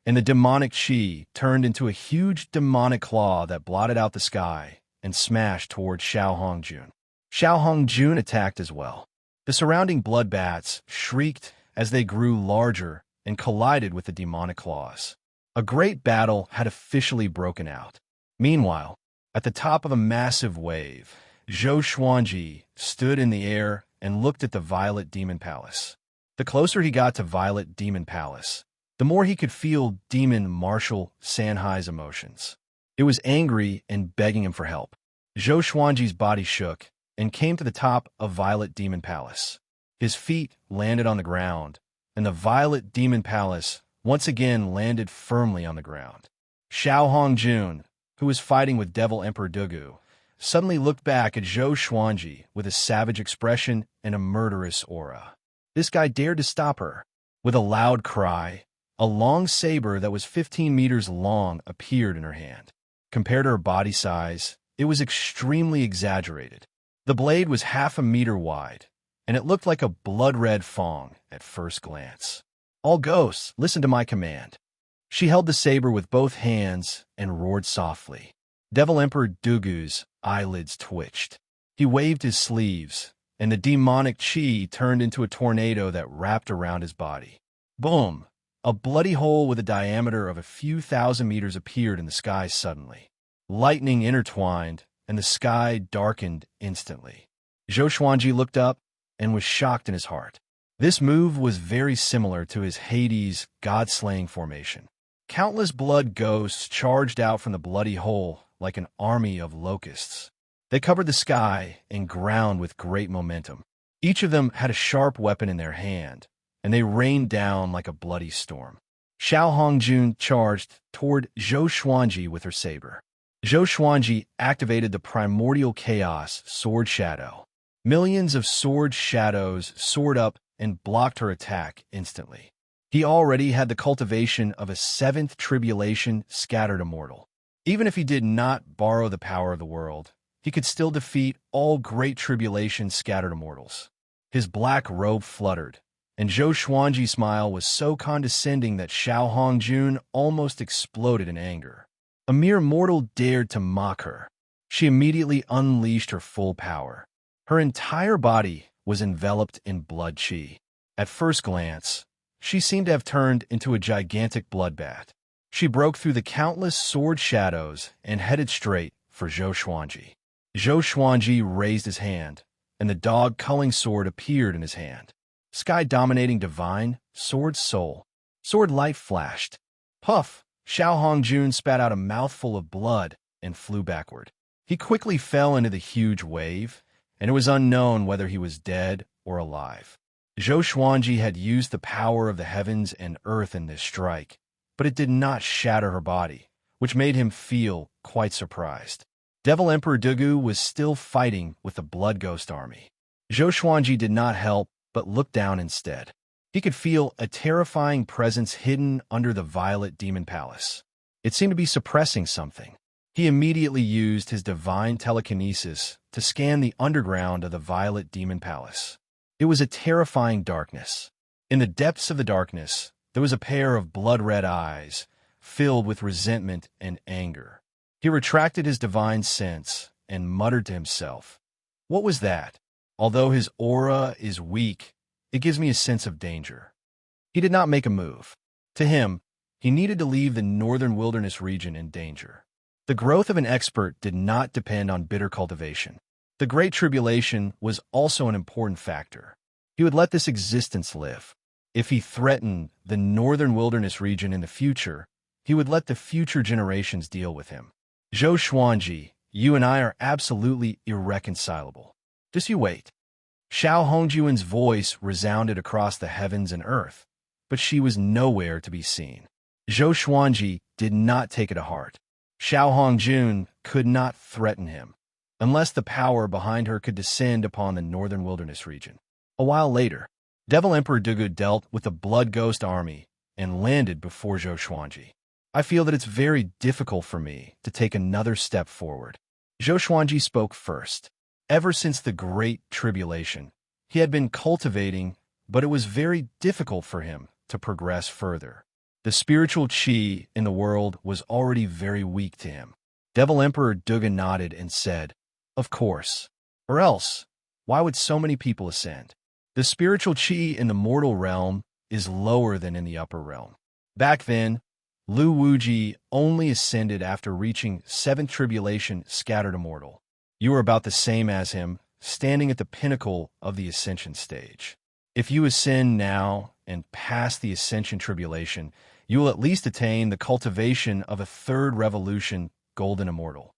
and the demonic chi turned into a huge demonic claw that blotted out the sky and smashed toward Xiao Hongjun. Xiao Hongjun attacked as well. The surrounding bloodbaths shrieked as they grew larger and collided with the demonic claws. A great battle had officially broken out. Meanwhile, at the top of a massive wave, Zhou Xuanji stood in the air and looked at the Violet Demon Palace. The closer he got to Violet Demon Palace, the more he could feel Demon Marshal Sanhai's emotions. It was angry and begging him for help. Zhou Xuanji's body shook and came to the top of Violet Demon Palace. His feet landed on the ground, and the Violet Demon Palace once again landed firmly on the ground. Xiao Hongjun, who was fighting with Devil Emperor Dugu, suddenly looked back at Zhou Xuanji with a savage expression and a murderous aura. This guy dared to stop her. With a loud cry, a long saber that was 15 meters long appeared in her hand. Compared to her body size, it was extremely exaggerated. The blade was half a meter wide, and it looked like a blood-red fang at first glance. "All ghosts, listen to my command." She held the saber with both hands and roared softly. Devil Emperor Dugu's eyelids twitched. He waved his sleeves, and the demonic chi turned into a tornado that wrapped around his body. Boom! A bloody hole with a diameter of a few thousand meters appeared in the sky suddenly. Lightning intertwined, and the sky darkened instantly. Zhou Xuanji looked up and was shocked in his heart. This move was very similar to his Hades god-slaying formation. Countless blood ghosts charged out from the bloody hole like an army of locusts. They covered the sky and ground with great momentum. Each of them had a sharp weapon in their hand, and they rained down like a bloody storm. Xiao Hongjun charged toward Zhou Xuanji with her saber. Zhou Xuanji activated the primordial chaos sword shadow. Millions of sword shadows soared up and blocked her attack instantly. He already had the cultivation of a seventh tribulation scattered immortal. Even if he did not borrow the power of the world, he could still defeat all great tribulation scattered immortals. His black robe fluttered, and Zhou Xuanji's smile was so condescending that Xiao Hongjun almost exploded in anger. A mere mortal dared to mock her. She immediately unleashed her full power. Her entire body was enveloped in blood chi. At first glance, she seemed to have turned into a gigantic bloodbath. She broke through the countless sword shadows and headed straight for Zhou Xuanji. Zhou Xuanji raised his hand, and the dog-culling sword appeared in his hand. Sky-dominating divine, sword soul. Sword light flashed. Puff! Xiao Hongjun spat out a mouthful of blood and flew backward. He quickly fell into the huge wave, and it was unknown whether he was dead or alive. Zhou Xuanji had used the power of the heavens and earth in this strike, but it did not shatter her body, which made him feel quite surprised. Devil Emperor Dugu was still fighting with the Blood Ghost army. Zhou Xuanji did not help, but looked down instead. He could feel a terrifying presence hidden under the Violet Demon Palace. It seemed to be suppressing something. He immediately used his divine telekinesis to scan the underground of the Violet Demon Palace. It was a terrifying darkness. In the depths of the darkness, there was a pair of blood-red eyes, filled with resentment and anger. He retracted his divine sense and muttered to himself, "What was that? Although his aura is weak, it gives me a sense of danger." He did not make a move. To him, he needed to leave the northern wilderness region in danger. The growth of an expert did not depend on bitter cultivation. The Great Tribulation was also an important factor. He would let this existence live. If he threatened the northern wilderness region in the future, he would let the future generations deal with him. Zhou Xuanji, you and I are absolutely irreconcilable. Just you wait. Xiao Hongjun's voice resounded across the heavens and earth, but she was nowhere to be seen. Zhou Xuanji did not take it to heart. Xiao Hongjun could not threaten him, unless the power behind her could descend upon the northern wilderness region. A while later, Devil Emperor Dugu dealt with the Blood Ghost army and landed before Zhou Xuanji. I feel that it's very difficult for me to take another step forward. Zhou Xuanji spoke first. Ever since the Great Tribulation, he had been cultivating, but it was very difficult for him to progress further. The spiritual chi in the world was already very weak to him. Devil Emperor Dugu nodded and said, "Of course. Or else, why would so many people ascend? The spiritual chi in the mortal realm is lower than in the upper realm. Back then, Lu Wuji only ascended after reaching seventh tribulation scattered immortal. You are about the same as him, standing at the pinnacle of the ascension stage. If you ascend now and pass the ascension tribulation, you will at least attain the cultivation of a third revolution golden immortal."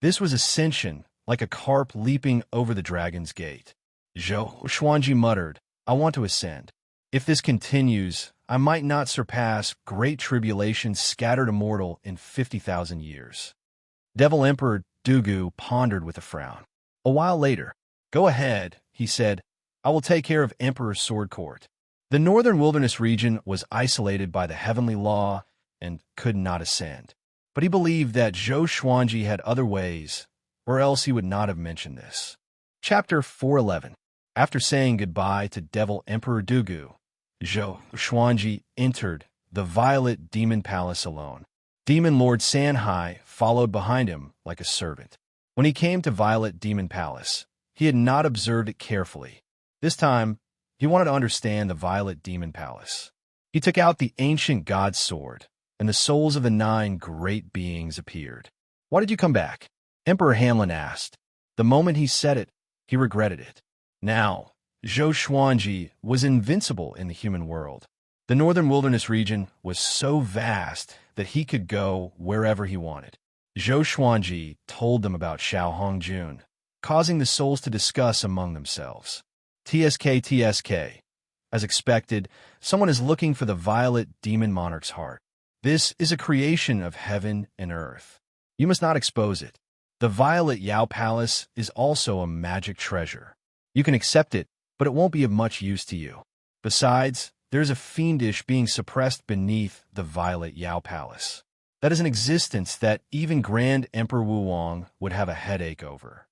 This was ascension, like a carp leaping over the dragon's gate. Zhou Xuanji muttered, "I want to ascend. If this continues, I might not surpass Great Tribulation's scattered immortal in 50,000 years." Devil Emperor Dugu pondered with a frown. A while later, "Go ahead," he said. "I will take care of Emperor's Sword Court." The northern wilderness region was isolated by the heavenly law and could not ascend. But he believed that Zhou Xuanji had other ways, or else he would not have mentioned this. Chapter 411. After saying goodbye to Devil Emperor Dugu, Zhou Xuanji entered the Violet Demon Palace alone. Demon Lord Sanhai followed behind him like a servant. When he came to Violet Demon Palace, he had not observed it carefully. This time, he wanted to understand the Violet Demon Palace. He took out the ancient god's sword, and the souls of the 9 great beings appeared. "Why did you come back?" Emperor Hamlin asked. The moment he said it, he regretted it. Now, Zhou Xuanji was invincible in the human world. The northern wilderness region was so vast that he could go wherever he wanted. Zhou Xuanji told them about Xiao Hongjun, causing the souls to discuss among themselves. TSK. As expected, someone is looking for the Violet Demon Monarch's heart. This is a creation of heaven and earth. You must not expose it. The Violet Yao Palace is also a magic treasure. You can accept it, but it won't be of much use to you. Besides, there is a fiendish being suppressed beneath the Violet Yao Palace. That is an existence that even Grand Emperor Wuwang would have a headache over.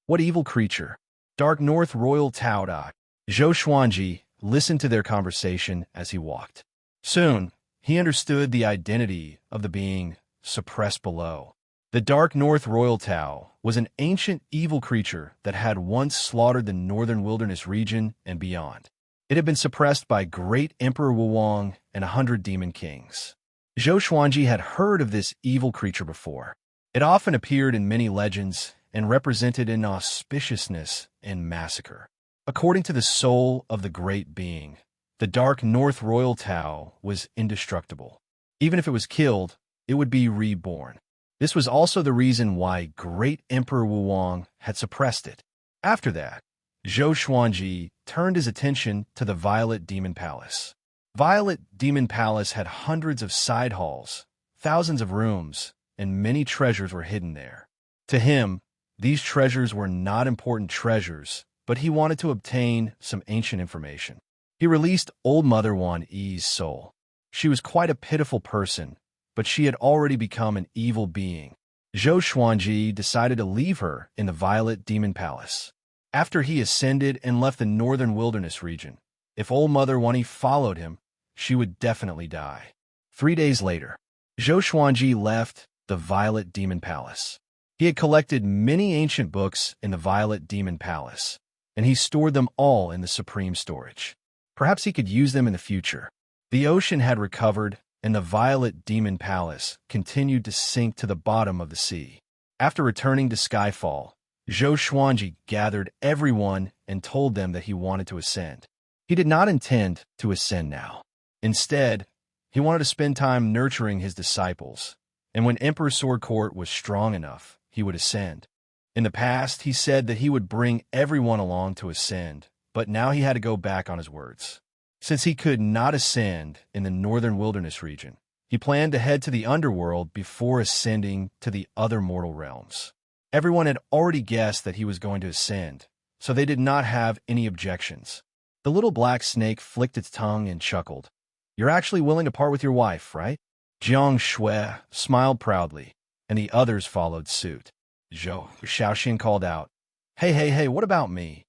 What evil creature? Dark North Royal Taoda. Zhou Xuanji listened to their conversation as he walked. Soon, he understood the identity of the being suppressed below. The Dark North Royal Tao was an ancient evil creature that had once slaughtered the northern wilderness region and beyond. It had been suppressed by great Emperor Wuwang and 100 demon kings. Zhou Xuanji had heard of this evil creature before. It often appeared in many legends and represented inauspiciousness and massacre. According to the soul of the great being, the Dark North Royal Tao was indestructible. Even if it was killed, it would be reborn. This was also the reason why great Emperor Wuwang had suppressed it. After that, Zhou Xuanji turned his attention to the Violet Demon Palace. Violet Demon Palace had hundreds of side halls, thousands of rooms, and many treasures were hidden there. To him, these treasures were not important treasures, but he wanted to obtain some ancient information. He released Old Mother Wan Yi's soul. She was quite a pitiful person, but she had already become an evil being. Zhou Xuanji decided to leave her in the Violet Demon Palace. After he ascended and left the northern wilderness region, if Old Mother Wan Yi followed him, she would definitely die. 3 days later, Zhou Xuanji left the Violet Demon Palace. He had collected many ancient books in the Violet Demon Palace, and he stored them all in the Supreme Storage. Perhaps he could use them in the future. The ocean had recovered, and the Violet Demon Palace continued to sink to the bottom of the sea. After returning to Skyfall, Zhou Xuanji gathered everyone and told them that he wanted to ascend. He did not intend to ascend now. Instead, he wanted to spend time nurturing his disciples, and when Emperor Sword Court was strong enough, he would ascend. In the past, he said that he would bring everyone along to ascend, but now he had to go back on his words. Since he could not ascend in the northern wilderness region, he planned to head to the underworld before ascending to the other mortal realms. Everyone had already guessed that he was going to ascend, so they did not have any objections. The little black snake flicked its tongue and chuckled. "You're actually willing to part with your wife, right?" Jiang Shui smiled proudly, and the others followed suit. Zhou Xiaoxian called out, Hey, what about me?"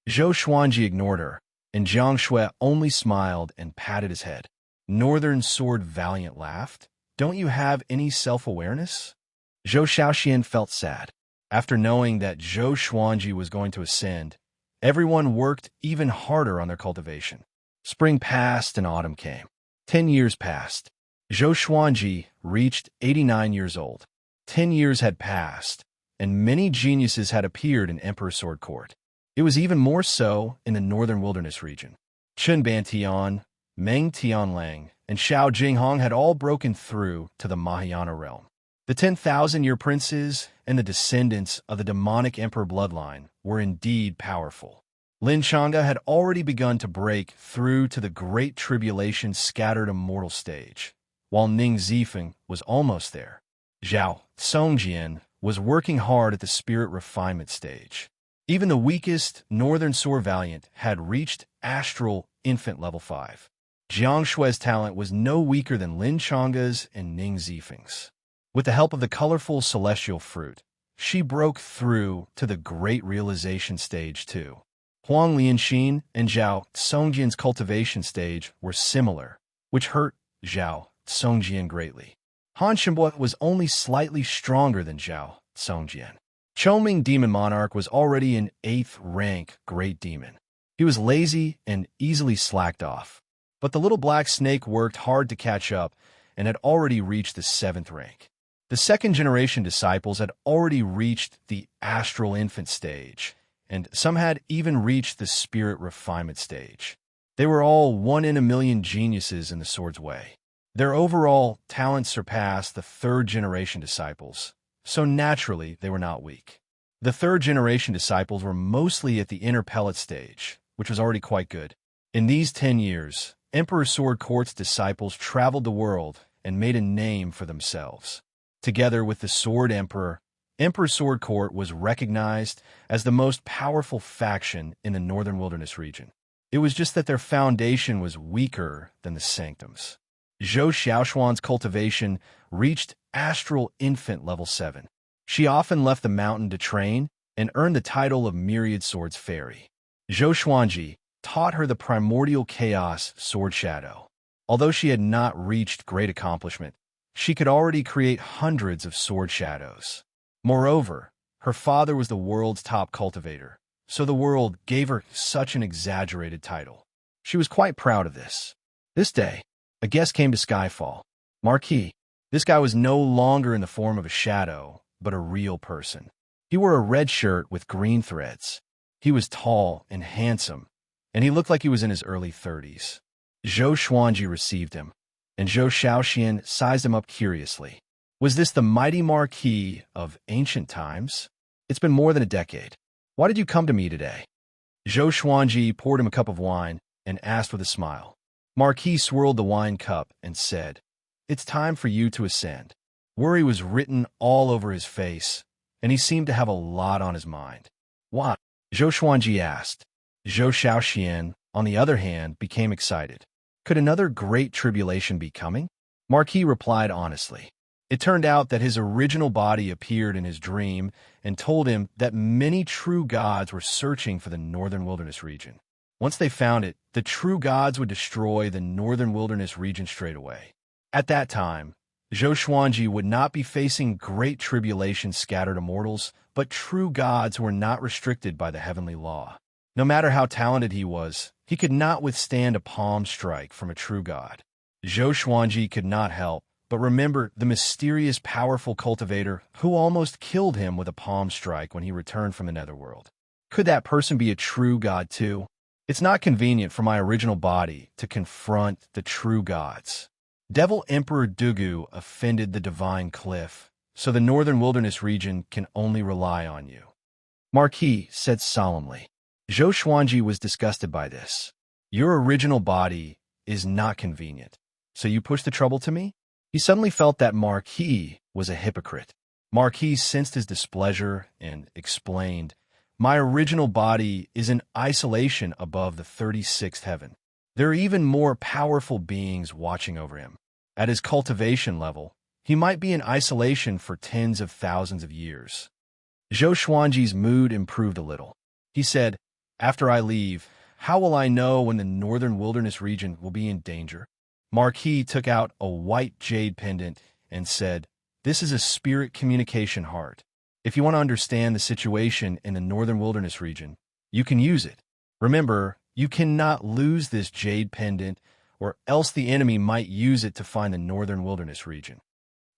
Zhou Xuanji ignored her, and Jiang Shui only smiled and patted his head. Northern Sword Valiant laughed. "Don't you have any self-awareness?" Zhou Xiaoxian felt sad. After knowing that Zhou Xuanji was going to ascend, everyone worked even harder on their cultivation. Spring passed and autumn came. 10 years passed. Zhou Xuanji reached 89 years old. 10 years had passed, and many geniuses had appeared in Emperor Sword Court. It was even more so in the northern wilderness region. Chen Bantian, Meng Tianlang, and Xiao Jinghong had all broken through to the Mahayana realm. The 10,000-year princes and the descendants of the demonic emperor bloodline were indeed powerful. Lin Chang'e had already begun to break through to the Great Tribulation scattered immortal stage, while Ning Zifeng was almost there. Zhao Songjian was working hard at the spirit refinement stage. Even the weakest Northern Sword Valiant had reached astral infant level 5. Jiang Shui's talent was no weaker than Lin Chang'e's and Ning Zifeng's. With the help of the colorful celestial fruit, she broke through to the Great Realization stage too. Huang Lianxin and Zhao Songjian's cultivation stage were similar, which hurt Zhao Songjian greatly. Han Shenbo was only slightly stronger than Zhao Songjian. Choming Demon Monarch was already an 8th rank Great Demon. He was lazy and easily slacked off. But the little black snake worked hard to catch up and had already reached the 7th rank. The second-generation disciples had already reached the astral infant stage, and some had even reached the spirit refinement stage. They were all 1 in a million geniuses in the sword's way. Their overall talent surpassed the third-generation disciples, so naturally they were not weak. The third-generation disciples were mostly at the inner pellet stage, which was already quite good. In these 10 years, Emperor Sword Court's disciples traveled the world and made a name for themselves. Together with the Sword Emperor, Emperor Sword Court was recognized as the most powerful faction in the Northern Wilderness region. It was just that their foundation was weaker than the Sanctums. Zhou Xiaoxuan's cultivation reached Astral Infant Level 7. She often left the mountain to train and earned the title of Myriad Swords Fairy. Zhou Xuanji taught her the primordial chaos sword shadow. Although she had not reached great accomplishment, she could already create hundreds of sword shadows. Moreover, her father was the world's top cultivator, so the world gave her such an exaggerated title. She was quite proud of this. This day, a guest came to Skyfall. Marquis. This guy was no longer in the form of a shadow, but a real person. He wore a red shirt with green threads. He was tall and handsome, and he looked like he was in his early 30s. Zhou Xuanji received him, and Zhou Xiaoxian sized him up curiously. Was this the mighty Marquis of ancient times? It's been more than a decade. Why did you come to me today? Zhou Xuanji poured him a cup of wine and asked with a smile. Marquis swirled the wine cup and said, "It's time for you to ascend." Worry was written all over his face, and he seemed to have a lot on his mind. What? Zhou Xuanji asked. Zhou Xiaoxian, on the other hand, became excited. Could another great tribulation be coming? Marquis replied honestly. It turned out that his original body appeared in his dream and told him that many true gods were searching for the Northern Wilderness region. Once they found it, the true gods would destroy the Northern Wilderness region straight away. At that time, Zhou Xuanji would not be facing great tribulation scattered immortals, but true gods who were not restricted by the heavenly law. No matter how talented he was, he could not withstand a palm strike from a true god. Zhou Xuanji could not help but remember the mysterious powerful cultivator who almost killed him with a palm strike when he returned from the netherworld. Could that person be a true god too? It's not convenient for my original body to confront the true gods. Devil Emperor Dugu offended the divine cliff, so the Northern Wilderness region can only rely on you. Marquis said solemnly. Zhou Xuanji was disgusted by this. Your original body is not convenient, so you push the trouble to me? He suddenly felt that Marquis was a hypocrite. Marquis sensed his displeasure and explained, "My original body is in isolation above the 36th heaven. There are even more powerful beings watching over him. At his cultivation level, he might be in isolation for tens of thousands of years." Zhou Xuanji's mood improved a little. He said, "After I leave, how will I know when the Northern Wilderness region will be in danger?" Marquis took out a white jade pendant and said, "This is a spirit communication heart. If you want to understand the situation in the Northern Wilderness region, you can use it. Remember, you cannot lose this jade pendant, or else the enemy might use it to find the Northern Wilderness region."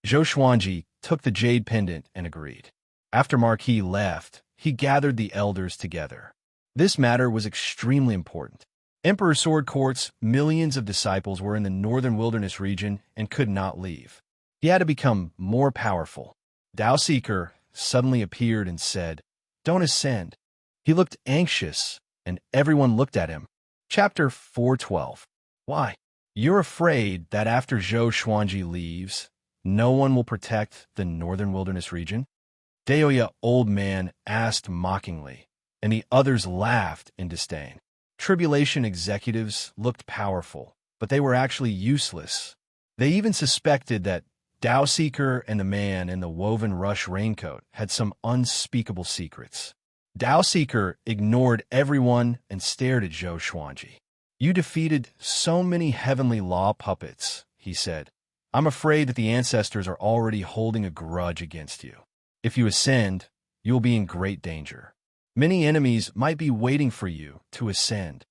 Zhou Xuanji took the jade pendant and agreed. After Marquis left, he gathered the elders together. This matter was extremely important. Emperor Sword Court's millions of disciples were in the Northern Wilderness region and could not leave. He had to become more powerful. Dao Seeker suddenly appeared and said, "Don't ascend." He looked anxious, and everyone looked at him. Chapter 412. Why? You're afraid that after Zhou Xuanji leaves, no one will protect the Northern Wilderness region? Daoya Old Man asked mockingly, and the others laughed in disdain. Tribulation executives looked powerful, but they were actually useless. They even suspected that Dao Seeker and the man in the woven rush raincoat had some unspeakable secrets. Dao Seeker ignored everyone and stared at Zhou Xuanji. "You defeated so many heavenly law puppets," he said. "I'm afraid that the ancestors are already holding a grudge against you. If you ascend, you will be in great danger. Many enemies might be waiting for you to ascend."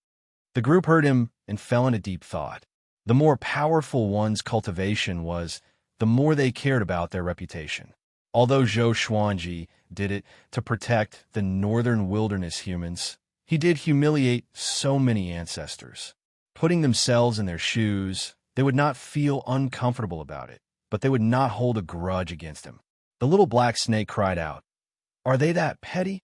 The group heard him and fell into deep thought. The more powerful one's cultivation was, the more they cared about their reputation. Although Zhou Xuanji did it to protect the northern wilderness humans, he did humiliate so many ancestors. Putting themselves in their shoes, they would not feel uncomfortable about it, but they would not hold a grudge against him. The little black snake cried out, "Are they that petty?"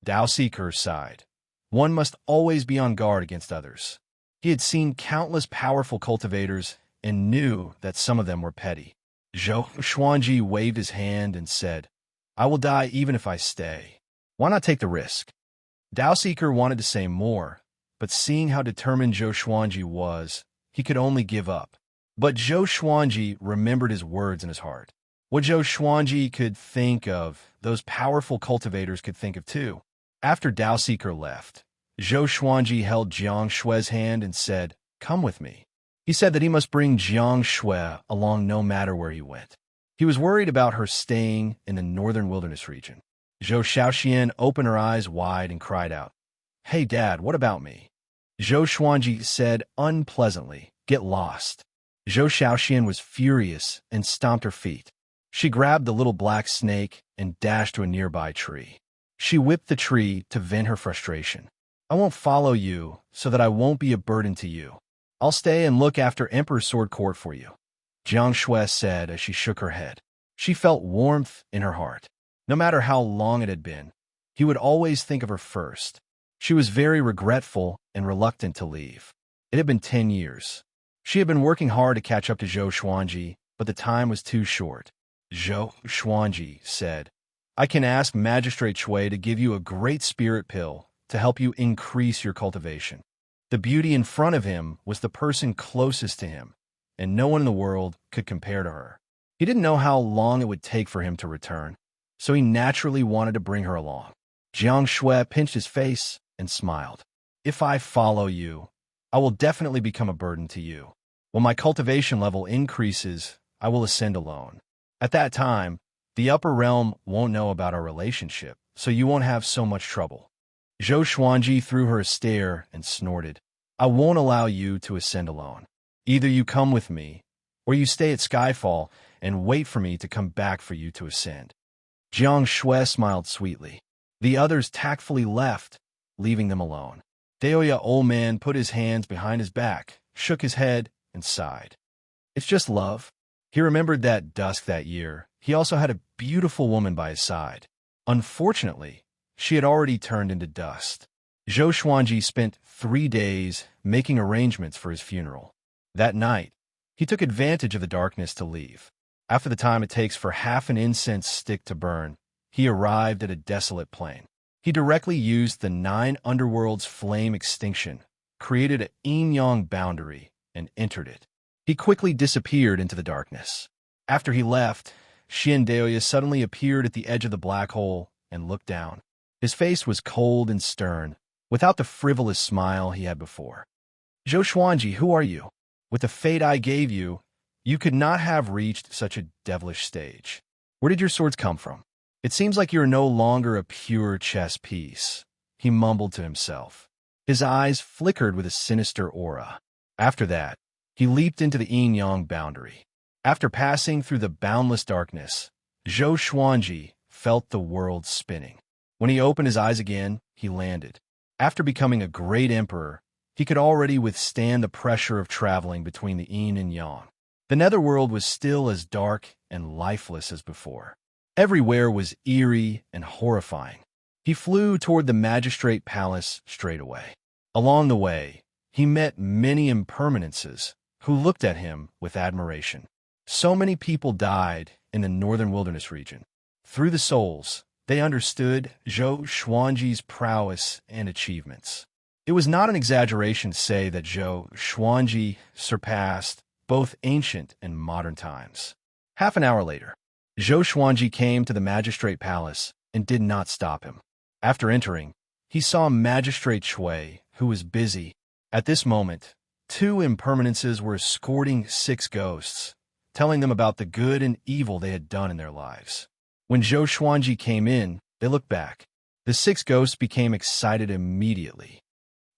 Dao Seeker sighed. One must always be on guard against others. He had seen countless powerful cultivators and knew that some of them were petty. Zhou Xuanji waved his hand and said, "I will die even if I stay. Why not take the risk?" Dao Seeker wanted to say more, but seeing how determined Zhou Xuanji was, he could only give up. But Zhou Xuanji remembered his words in his heart. What Zhou Xuanji could think of, those powerful cultivators could think of too. After Dao Seeker left, Zhou Xuanji held Jiang Shui's hand and said, "Come with me." He said that he must bring Jiang Shui along no matter where he went. He was worried about her staying in the northern wilderness region. Zhou Xiaoxian opened her eyes wide and cried out, "Hey Dad, what about me?" Zhou Xuanji said unpleasantly, "Get lost." Zhou Xiaoxian was furious and stomped her feet. She grabbed the little black snake and dashed to a nearby tree. She whipped the tree to vent her frustration. "I won't follow you so that I won't be a burden to you. I'll stay and look after Emperor's Sword Court for you," Jiang Shui said as she shook her head. She felt warmth in her heart. No matter how long it had been, he would always think of her first. She was very regretful and reluctant to leave. It had been 10 years. She had been working hard to catch up to Zhou Xuanji, but the time was too short. Zhou Xuanji said, "I can ask Magistrate Shui to give you a great spirit pill to help you increase your cultivation." The beauty in front of him was the person closest to him, and no one in the world could compare to her. He didn't know how long it would take for him to return, so he naturally wanted to bring her along. Jiang Shui pinched his face and smiled. "If I follow you, I will definitely become a burden to you. When my cultivation level increases, I will ascend alone. At that time, the upper realm won't know about our relationship, so you won't have so much trouble." Zhou Xuanji threw her a stare and snorted. "I won't allow you to ascend alone. Either you come with me, or you stay at Skyfall and wait for me to come back for you to ascend." Jiang Shui smiled sweetly. The others tactfully left, leaving them alone. Daoya old man put his hands behind his back, shook his head, and sighed. It's just love. He remembered that dusk that year. He also had a beautiful woman by his side. Unfortunately, she had already turned into dust. Zhou Xuanji spent 3 days making arrangements for his funeral. That night, he took advantage of the darkness to leave. After the time it takes for half an incense stick to burn, he arrived at a desolate plain. He directly used the 9 underworlds flame extinction, created a yin-yang boundary, and entered it. He quickly disappeared into the darkness. After he left, Xian Daoya suddenly appeared at the edge of the black hole and looked down. His face was cold and stern, without the frivolous smile he had before. "Zhou Xuanji, who are you? With the fate I gave you, you could not have reached such a devilish stage. Where did your swords come from? It seems like you are no longer a pure chess piece," he mumbled to himself. His eyes flickered with a sinister aura. After that, he leaped into the yin-yang boundary. After passing through the boundless darkness, Zhou Xuanji felt the world spinning. When he opened his eyes again, he landed. After becoming a great emperor, he could already withstand the pressure of traveling between the yin and yang. The netherworld was still as dark and lifeless as before. Everywhere was eerie and horrifying. He flew toward the magistrate palace straight away. Along the way, he met many impermanences who looked at him with admiration. So many people died in the northern wilderness region. Through the souls, they understood Zhou Xuanji's prowess and achievements. It was not an exaggeration to say that Zhou Xuanji surpassed both ancient and modern times. Half an hour later, Zhou Xuanji came to the magistrate palace and did not stop him. After entering, he saw Magistrate Shui, who was busy. At this moment, two impermanences were escorting 6 ghosts, telling them about the good and evil they had done in their lives. When Zhou Xuanji came in, they looked back. The 6 ghosts became excited immediately.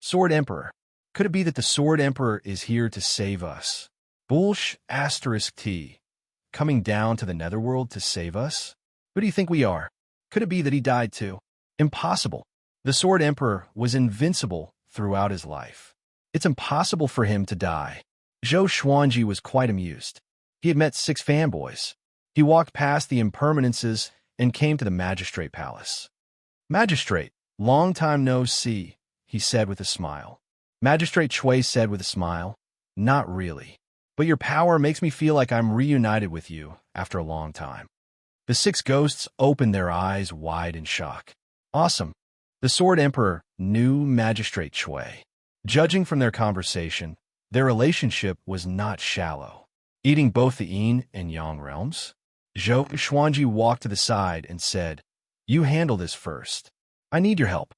Sword Emperor. Could it be that the Sword Emperor is here to save us? Bullsh ** T. Coming down to the netherworld to save us? Who do you think we are? Could it be that he died too? Impossible. The Sword Emperor was invincible throughout his life. It's impossible for him to die. Zhou Xuanji was quite amused. He had met 6 fanboys. He walked past the impermanences and came to the Magistrate Palace. Magistrate, long time no see, he said with a smile. Magistrate Chui said with a smile, not really. But your power makes me feel like I'm reunited with you after a long time. The 6 ghosts opened their eyes wide in shock. Awesome. The Sword Emperor knew Magistrate Chui. Judging from their conversation, their relationship was not shallow. Eating both the yin and yang realms? Zhou Xuanji walked to the side and said, You handle this first. I need your help.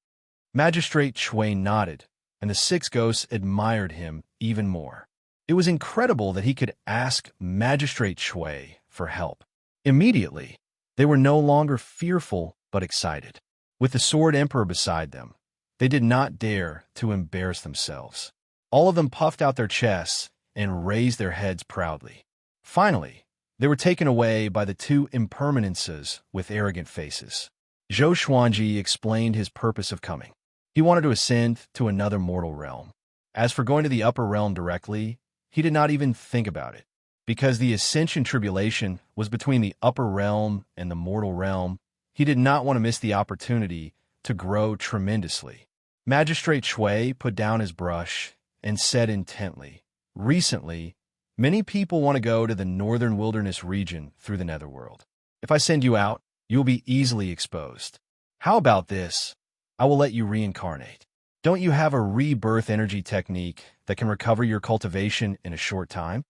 Magistrate Chui nodded, and the 6 ghosts admired him even more. It was incredible that he could ask Magistrate Chui for help. Immediately, they were no longer fearful but excited. With the Sword Emperor beside them, they did not dare to embarrass themselves. All of them puffed out their chests and raised their heads proudly. Finally, they were taken away by the 2 impermanences with arrogant faces. Zhou Xuanji explained his purpose of coming. He wanted to ascend to another mortal realm. As for going to the upper realm directly, he did not even think about it. Because the ascension tribulation was between the upper realm and the mortal realm, he did not want to miss the opportunity to grow tremendously. Magistrate Chui put down his brush and said intently, Recently, many people want to go to the northern wilderness region through the netherworld. If I send you out, you will be easily exposed. How about this? I will let you reincarnate. Don't you have a rebirth energy technique that can recover your cultivation in a short time?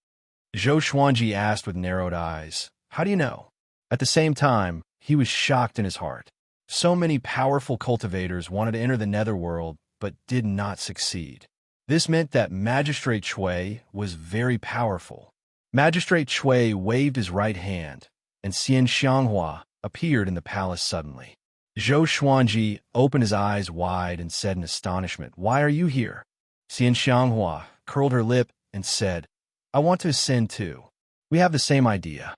Zhou Xuanji asked with narrowed eyes, How do you know? At the same time, he was shocked in his heart. So many powerful cultivators wanted to enter the netherworld, but did not succeed. This meant that Magistrate Chui was very powerful. Magistrate Chui waved his right hand, and Xianxia appeared in the palace suddenly. Zhou Xuanji opened his eyes wide and said in astonishment, Why are you here? Xianxia curled her lip and said, I want to ascend too. We have the same idea.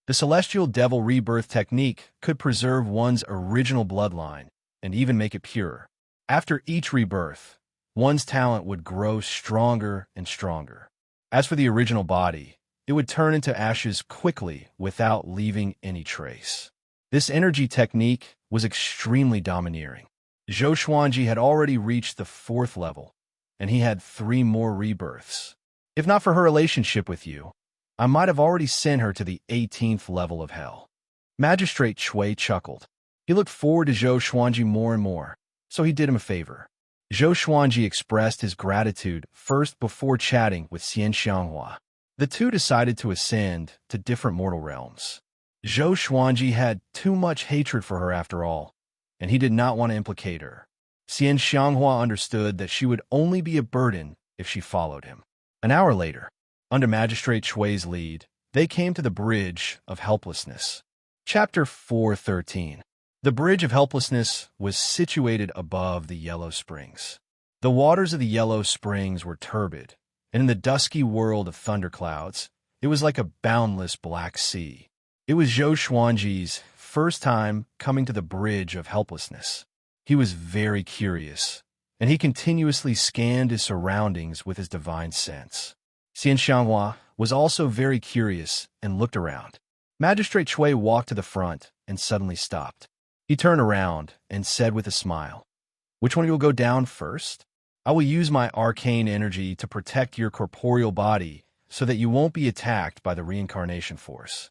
The celestial devil rebirth technique could preserve one's original bloodline and even make it pure. After each rebirth, one's talent would grow stronger and stronger. As for the original body, it would turn into ashes quickly without leaving any trace. This energy technique was extremely domineering. Zhou Xuanji had already reached the 4th level, and he had 3 more rebirths. If not for her relationship with you, I might have already sent her to the 18th level of hell. Magistrate Chui chuckled. He looked forward to Zhou Xuanji more and more, so he did him a favor. Zhou Xuanji expressed his gratitude first before chatting with Xianxia. The 2 decided to ascend to different mortal realms. Zhou Xuanji had too much hatred for her after all, and he did not want to implicate her. Xianxia understood that she would only be a burden if she followed him. An hour later, under Magistrate Chui's lead, they came to the Bridge of Helplessness. Chapter 413. The Bridge of Helplessness was situated above the Yellow Springs. The waters of the Yellow Springs were turbid, and in the dusky world of thunderclouds, it was like a boundless black sea. It was Zhou Xuanji's first time coming to the Bridge of Helplessness. He was very curious, and he continuously scanned his surroundings with his divine sense. Xianxia was also very curious and looked around. Magistrate Chui walked to the front and suddenly stopped. He turned around and said with a smile, Which one of you will go down first? I will use my arcane energy to protect your corporeal body so that you won't be attacked by the reincarnation force.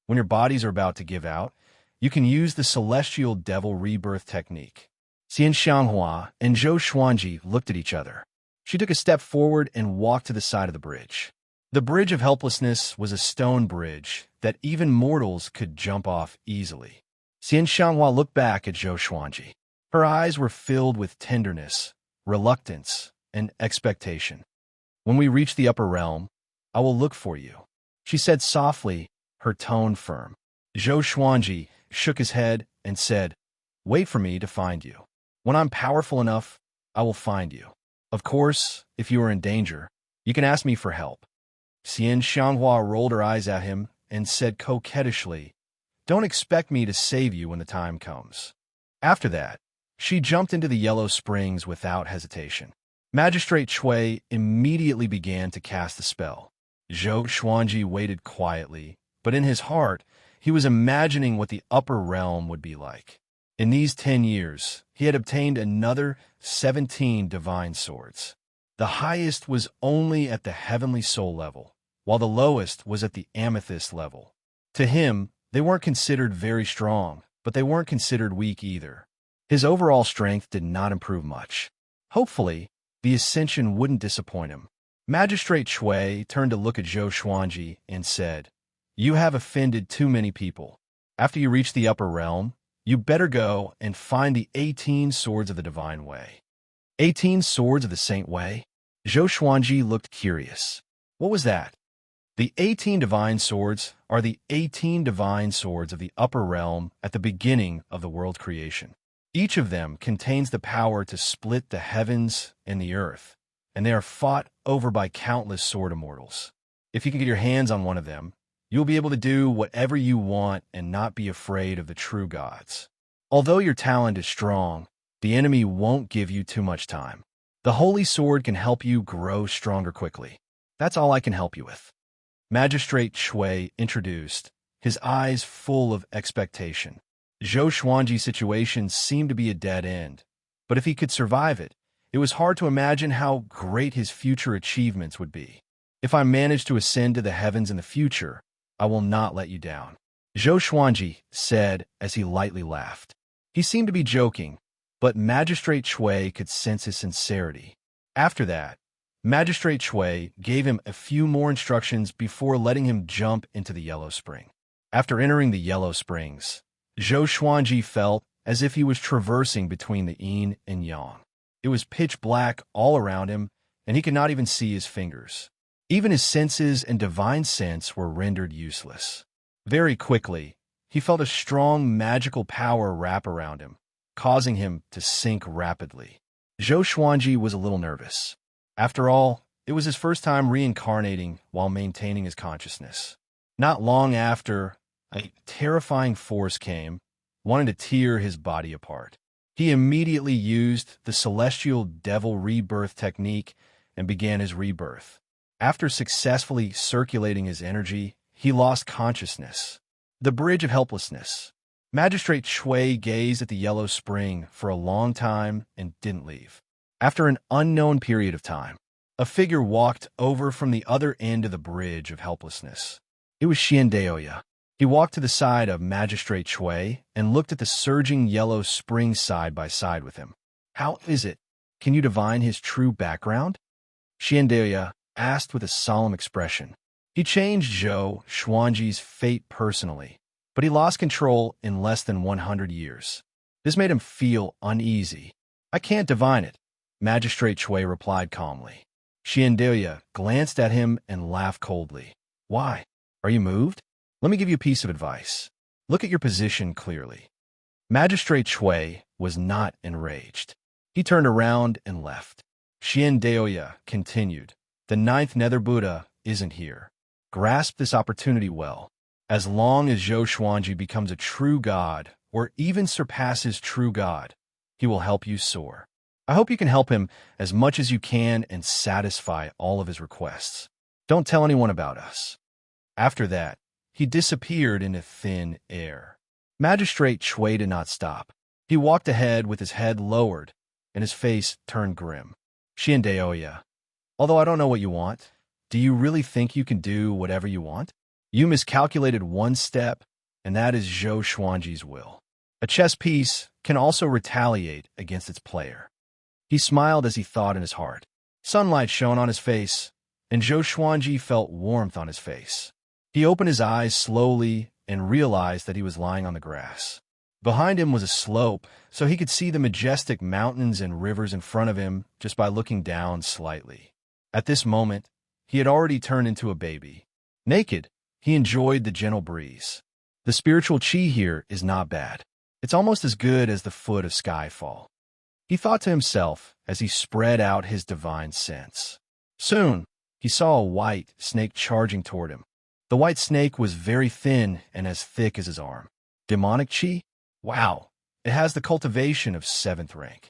When your bodies are about to give out, you can use the celestial devil rebirth technique. Xianxia and Zhou Xuanji looked at each other. She took a step forward and walked to the side of the bridge. The Bridge of Helplessness was a stone bridge that even mortals could jump off easily. Xianxia looked back at Zhou Xuanji. Her eyes were filled with tenderness, reluctance, and expectation. When we reach the upper realm, I will look for you, she said softly, her tone firm. Zhou Xuanji shook his head and said, Wait for me to find you. When I'm powerful enough, I will find you. Of course, if you are in danger, you can ask me for help. Xianxia rolled her eyes at him and said coquettishly, Don't expect me to save you when the time comes. After that, she jumped into the yellow springs without hesitation. Magistrate Chui immediately began to cast the spell. Zhou Xuanji waited quietly, but in his heart, he was imagining what the upper realm would be like. In these 10 years, he had obtained another 17 divine swords. The highest was only at the heavenly soul level, while the lowest was at the amethyst level. To him, they weren't considered very strong, but they weren't considered weak either. His overall strength did not improve much. Hopefully, the ascension wouldn't disappoint him. Magistrate Chui turned to look at Zhou Xuanji and said, You have offended too many people. After you reach the upper realm, you better go and find the 18 swords of the divine way. 18 swords of the saint way? Zhou Xuanji looked curious. What was that? The 18 divine swords are the 18 divine swords of the upper realm at the beginning of the world creation. Each of them contains the power to split the heavens and the earth, and they are fought over by countless sword immortals. If you can get your hands on one of them, you'll be able to do whatever you want and not be afraid of the true gods. Although your talent is strong, the enemy won't give you too much time. The holy sword can help you grow stronger quickly. That's all I can help you with. Magistrate Chui introduced, his eyes full of expectation. Zhou Xuanji's situation seemed to be a dead end, but if he could survive it, it was hard to imagine how great his future achievements would be. If I manage to ascend to the heavens in the future, I will not let you down, Zhou Xuanji said as he lightly laughed. He seemed to be joking, but Magistrate Chui could sense his sincerity. After that, Magistrate Chui gave him a few more instructions before letting him jump into the yellow spring. After entering the yellow springs, Zhou Xuanji felt as if he was traversing between the yin and yang. It was pitch black all around him, and he could not even see his fingers. Even his senses and divine sense were rendered useless. Very quickly, he felt a strong magical power wrap around him, causing him to sink rapidly. Zhou Xuanji was a little nervous. After all, it was his first time reincarnating while maintaining his consciousness. Not long after, a terrifying force came, wanting to tear his body apart. He immediately used the celestial devil rebirth technique and began his rebirth. After successfully circulating his energy, he lost consciousness. The Bridge of Helplessness. Magistrate Chui gazed at the yellow spring for a long time and didn't leave. After an unknown period of time, a figure walked over from the other end of the Bridge of Helplessness. It was Xianxia. He walked to the side of Magistrate Chui and looked at the surging yellow spring side by side with him. How is it? Can you divine his true background? Xianxia asked with a solemn expression. He changed Zhou Xuanji's fate personally, but he lost control in less than 100 years. This made him feel uneasy. I can't divine it, Magistrate Chui replied calmly. Xianxia glanced at him and laughed coldly. Why? Are you moved? Let me give you a piece of advice. Look at your position clearly. Magistrate Chui was not enraged. He turned around and left. Xianxia continued, The ninth Nether Buddha isn't here. Grasp this opportunity well. As long as Zhou Xuanji becomes a true god, or even surpasses true god, he will help you soar. I hope you can help him as much as you can and satisfy all of his requests. Don't tell anyone about us. After that, he disappeared into thin air. Magistrate Chui did not stop. He walked ahead with his head lowered and his face turned grim. Xianxia, although I don't know what you want, do you really think you can do whatever you want? You miscalculated one step, and that is Zhou Xuanji's will. A chess piece can also retaliate against its player. He smiled as he thought in his heart. Sunlight shone on his face, and Zhou Xuanji felt warmth on his face. He opened his eyes slowly and realized that he was lying on the grass. Behind him was a slope, so he could see the majestic mountains and rivers in front of him just by looking down slightly. At this moment, he had already turned into a baby. Naked, he enjoyed the gentle breeze. The spiritual chi here is not bad. It's almost as good as the foot of Skyfall. He thought to himself as he spread out his divine sense. Soon, he saw a white snake charging toward him. The white snake was very thin and as thick as his arm. Demonic chi? Wow, it has the cultivation of 7th rank.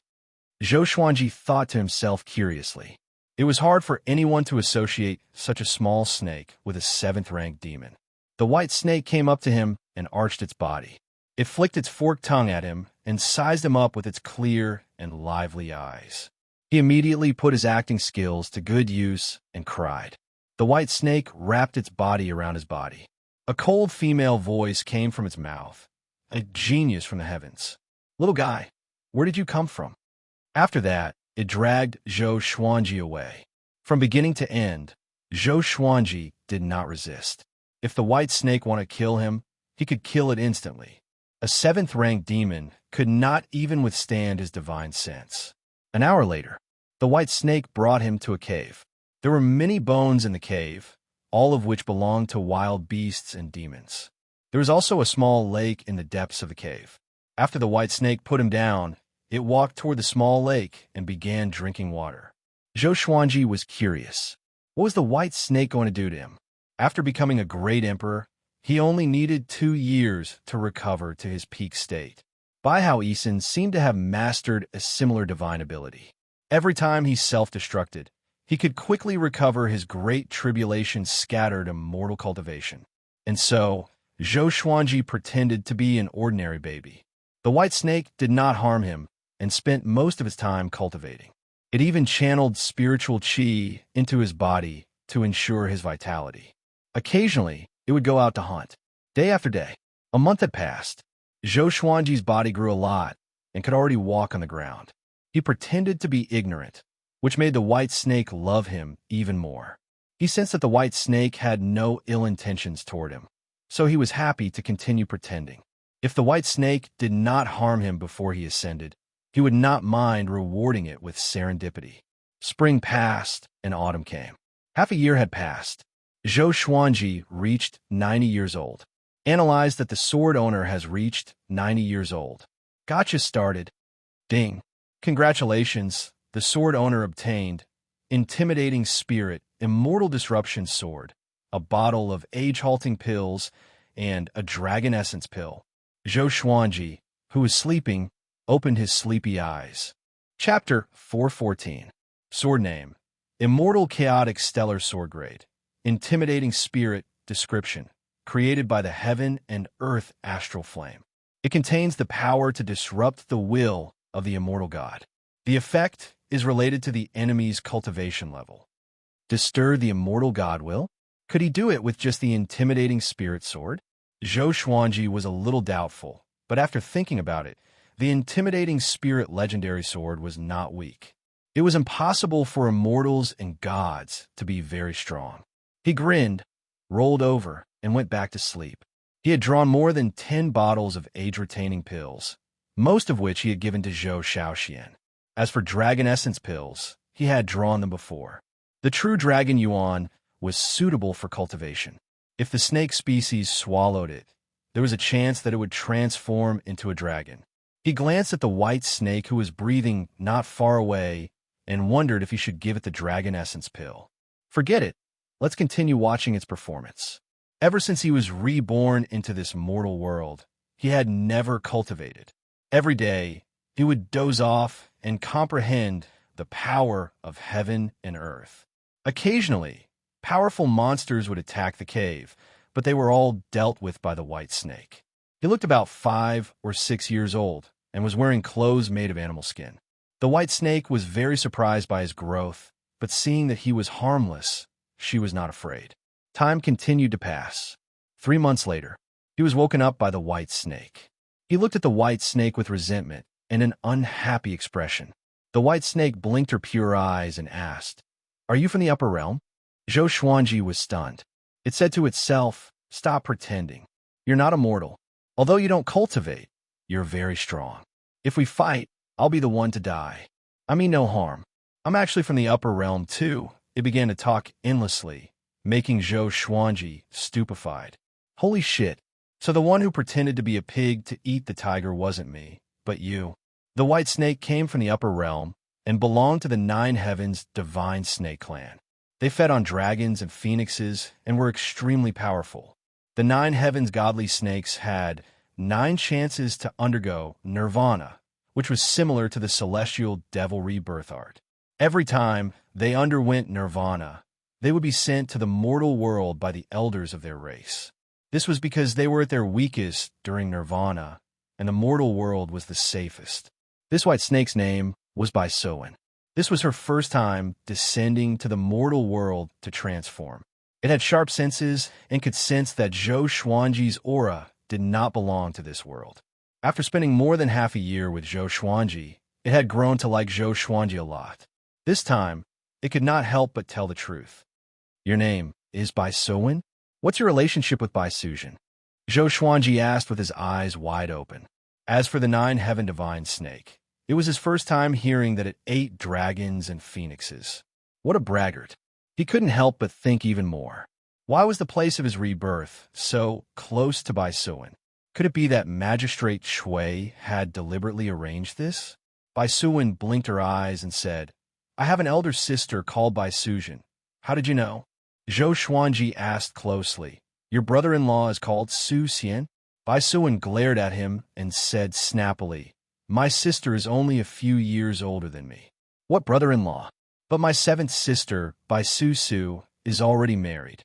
Zhou Xuanji thought to himself curiously. It was hard for anyone to associate such a small snake with a 7th rank demon. The white snake came up to him and arched its body. It flicked its forked tongue at him and sized him up with its clear and lively eyes. He immediately put his acting skills to good use and cried. The white snake wrapped its body around his body. A cold female voice came from its mouth. A genius from the heavens. Little guy, where did you come from? After that, it dragged Zhou Xuanji away. From beginning to end, Zhou Xuanji did not resist. If the white snake wanted to kill him, he could kill it instantly. A 7th rank demon could not even withstand his divine sense. An hour later, the white snake brought him to a cave. There were many bones in the cave, all of which belonged to wild beasts and demons. There was also a small lake in the depths of the cave. After the white snake put him down, it walked toward the small lake and began drinking water. Zhou Xuanji was curious. What was the white snake going to do to him? After becoming a great emperor, he only needed 2 years to recover to his peak state. Bai Hao Yisan seemed to have mastered a similar divine ability. Every time he self-destructed, he could quickly recover his great tribulation-scattered immortal cultivation. And so, Zhou Xuanji pretended to be an ordinary baby. The white snake did not harm him and spent most of his time cultivating. It even channeled spiritual chi into his body to ensure his vitality. Occasionally, it would go out to hunt. Day after day, a month had passed. Zhou Xuanji's body grew a lot and could already walk on the ground. He pretended to be ignorant, which made the white snake love him even more. He sensed that the white snake had no ill intentions toward him, so he was happy to continue pretending. If the white snake did not harm him before he ascended, he would not mind rewarding it with serendipity. Spring passed and autumn came. Half a year had passed. Zhou Xuanji reached 90 years old. Analyze that the sword owner has reached 90 years old. Gotcha started. Ding. Congratulations, the sword owner obtained Intimidating Spirit, Immortal Disruption Sword, a bottle of age-halting pills, and a dragon essence pill. Zhou Xuanji, who was sleeping, opened his sleepy eyes. Chapter 414. Sword Name. Immortal Chaotic Stellar Sword Grade. Intimidating Spirit Description. Created by the Heaven and Earth Astral Flame. It contains the power to disrupt the will of the Immortal God. The effect is related to the enemy's cultivation level. Disturb the Immortal God will? Could he do it with just the Intimidating Spirit Sword? Zhou Xuanji was a little doubtful, but after thinking about it, the Intimidating Spirit Legendary Sword was not weak. It was impossible for immortals and gods to be very strong. He grinned, rolled over, and went back to sleep. He had drawn more than 10 bottles of age-retaining pills, most of which he had given to Zhou Xiaoxian. As for dragon essence pills, he had drawn them before. The true dragon yuan was suitable for cultivation. If the snake species swallowed it, there was a chance that it would transform into a dragon. He glanced at the white snake who was breathing not far away and wondered if he should give it the dragon essence pill. Forget it. Let's continue watching its performance. Ever since he was reborn into this mortal world, he had never cultivated. Every day, he would doze off and comprehend the power of heaven and earth. Occasionally, powerful monsters would attack the cave, but they were all dealt with by the white snake. He looked about 5 or 6 years old and was wearing clothes made of animal skin. The white snake was very surprised by his growth, but seeing that he was harmless, she was not afraid. Time continued to pass. 3 months later, he was woken up by the white snake. He looked at the white snake with resentment and an unhappy expression. The white snake blinked her pure eyes and asked, "Are you from the upper realm?" Zhou Xuanji was stunned. It said to itself, "Stop pretending. You're not immortal. Although you don't cultivate, you're very strong. If we fight, I'll be the one to die. I mean no harm. I'm actually from the upper realm too, it began to talk endlessly, making Zhou Xuanji stupefied. Holy shit. So the one who pretended to be a pig to eat the tiger wasn't me, but you. The white snake came from the upper realm and belonged to the Nine Heavens divine snake clan. They fed on dragons and phoenixes and were extremely powerful. The Nine Heavens godly snakes had 9 chances to undergo nirvana, which was similar to the celestial devilry birth art. Every time they underwent nirvana, they would be sent to the mortal world by the elders of their race. This was because they were at their weakest during nirvana, and the mortal world was the safest. This white snake's name was Bai Soen. This was her first time descending to the mortal world to transform. It had sharp senses and could sense that Zhou Xuanji's aura did not belong to this world. After spending more than half a year with Zhou Xuanji, it had grown to like Zhou Xuanji a lot. This time, it could not help but tell the truth. Your name is Bai Soen? What's your relationship with Bai Suzhen? Zhou Xuanji asked with his eyes wide open. As for the Nine Heaven divine snake, it was his first time hearing that it ate dragons and phoenixes. What a braggart. He couldn't help but think even more. Why was the place of his rebirth so close to Bai Soen? Could it be that Magistrate Shui had deliberately arranged this? Bai Soen blinked her eyes and said, I have an elder sister called Bai Suzhen. How did you know? Zhou Xuanji asked closely. Your brother-in-law is called Su Xian? Bai Soen glared at him and said snappily, My sister is only a few years older than me. What brother-in-law? But my 7th sister, Bai Su, is already married.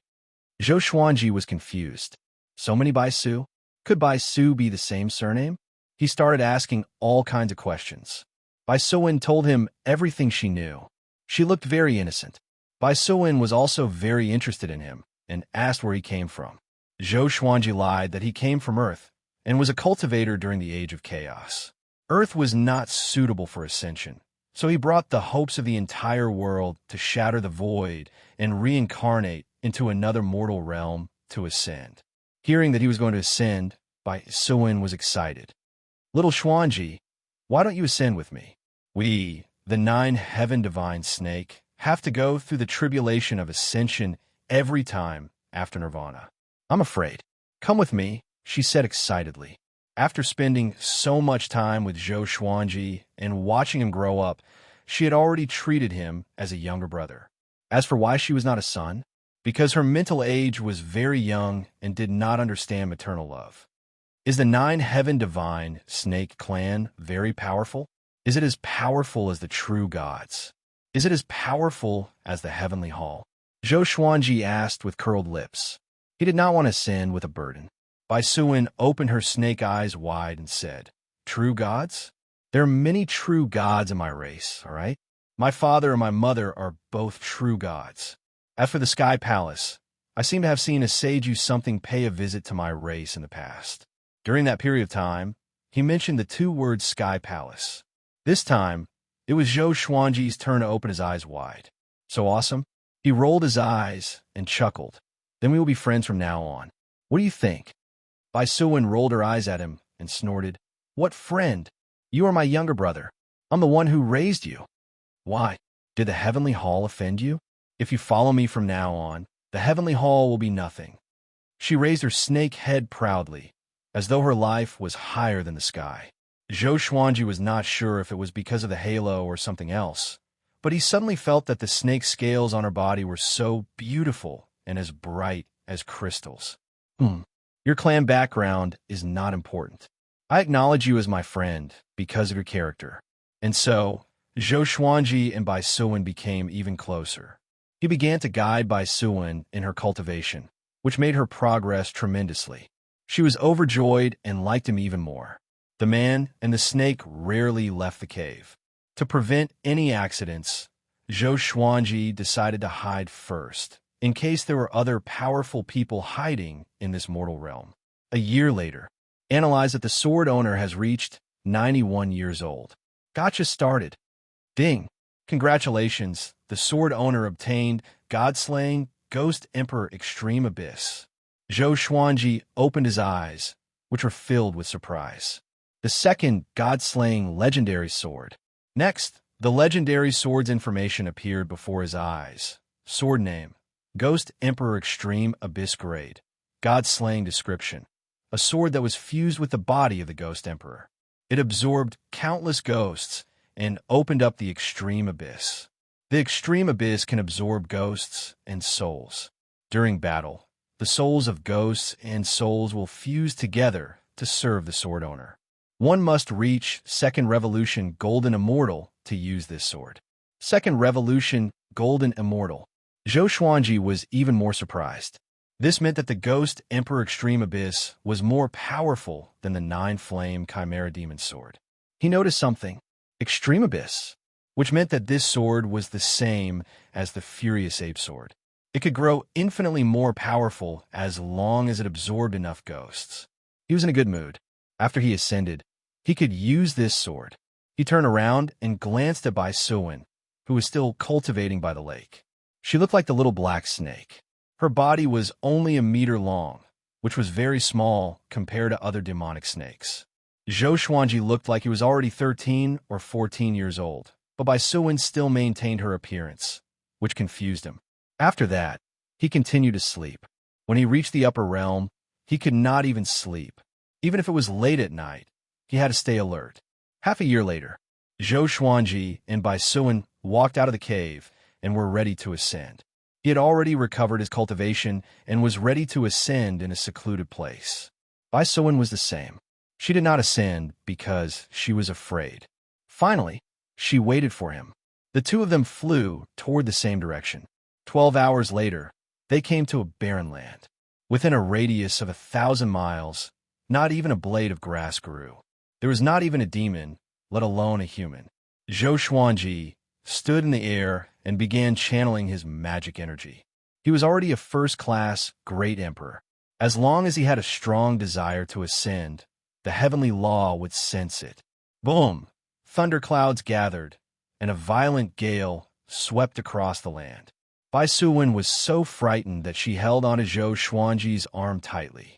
Zhou Xuanji was confused. So many Bai Su? Could Bai Su be the same surname? He started asking all kinds of questions. Bai Soen told him everything she knew. She looked very innocent. Bai Soen was also very interested in him and asked where he came from. Zhou Xuanji lied that he came from Earth and was a cultivator during the Age of Chaos. Earth was not suitable for ascension, so he brought the hopes of the entire world to shatter the void and reincarnate into another mortal realm to ascend. Hearing that he was going to ascend, Bai Soen was excited. Little Xuanji, why don't you ascend with me? We, the Nine Heaven divine snake, have to go through the tribulation of ascension every time after nirvana. I'm afraid. Come with me, she said excitedly. After spending so much time with Zhou Xuanji and watching him grow up, she had already treated him as a younger brother. As for why she was not a son, because her mental age was very young and did not understand maternal love. Is the Nine Heaven divine snake clan very powerful? Is it as powerful as the true gods? Is it as powerful as the heavenly hall? Zhou Xuanji asked with curled lips. He did not want to ascend with a burden. Bai Soen opened her snake eyes wide and said, True gods? There are many true gods in my race, all right? My father and my mother are both true gods. As for the Sky Palace, I seem to have seen a Seiju something pay a visit to my race in the past. During that period of time, he mentioned the 2 words Sky Palace. This time, it was Zhou Xuanji's turn to open his eyes wide. So awesome? He rolled his eyes and chuckled. Then we will be friends from now on. What do you think? Bai Soen rolled her eyes at him and snorted. What friend? You are my younger brother. I'm the one who raised you. Why? Did the Heavenly Hall offend you? If you follow me from now on, the Heavenly Hall will be nothing. She raised her snake head proudly, as though her life was higher than the sky. Zhou Xuanji was not sure if it was because of the halo or something else, but he suddenly felt that the snake scales on her body were so beautiful and as bright as crystals. Your clan background is not important. I acknowledge you as my friend because of your character. And so, Zhou Xuanji and Bai Soen became even closer. He began to guide Bai Soen in her cultivation, which made her progress tremendously. She was overjoyed and liked him even more. The man and the snake rarely left the cave. To prevent any accidents, Zhou Xuanji decided to hide first, in case there were other powerful people hiding in this mortal realm. A year later, analyze that the sword owner has reached 91 years old. Gotcha started. Ding! Congratulations, the sword owner obtained God-slaying Ghost Emperor Extreme Abyss. Zhou Xuanji opened his eyes, which were filled with surprise. The second God-slaying legendary sword. Next, the legendary sword's information appeared before his eyes, Sword name: Ghost Emperor Extreme Abyss Grade. God-slaying description: a sword that was fused with the body of the Ghost Emperor. It absorbed countless ghosts and opened up the extreme abyss. The extreme abyss can absorb ghosts and souls. During battle, the souls of ghosts and souls will fuse together to serve the sword owner. One must reach Second Revolution Golden Immortal to use this sword. Second Revolution Golden Immortal. Zhou Xuanji was even more surprised. This meant that the Ghost Emperor Extreme Abyss was more powerful than the Nine-Flame Chimera Demon Sword. He noticed something: Extreme Abyss, which meant that this sword was the same as the Furious Ape Sword. It could grow infinitely more powerful as long as it absorbed enough ghosts. He was in a good mood. After he ascended, he could use this sword. He turned around and glanced at Bai Suwen, who was still cultivating by the lake. She looked like the little black snake. Her body was only a meter long, which was very small compared to other demonic snakes. Zhou Xuanji looked like he was already 13 or 14 years old, but Bai Suwen still maintained her appearance, which confused him. After that, he continued to sleep. When he reached the upper realm, he could not even sleep. Even if it was late at night, he had to stay alert. Half a year later, Zhou Xuanji and Bai Suwen walked out of the cave and were ready to ascend. He had already recovered his cultivation and was ready to ascend in a secluded place. Bai Suwen was the same. She did not ascend because she was afraid. Finally, she waited for him. The two of them flew toward the same direction. 12 hours later, they came to a barren land. Within a radius of 1,000 miles, not even a blade of grass grew. There was not even a demon, let alone a human. Zhou Xuanji stood in the air and began channeling his magic energy. He was already a first-class great emperor. As long as he had a strong desire to ascend, the heavenly law would sense it. Boom! Thunderclouds gathered, and a violent gale swept across the land. Bai Suwen was so frightened that she held onto Zhou Xuanji's arm tightly.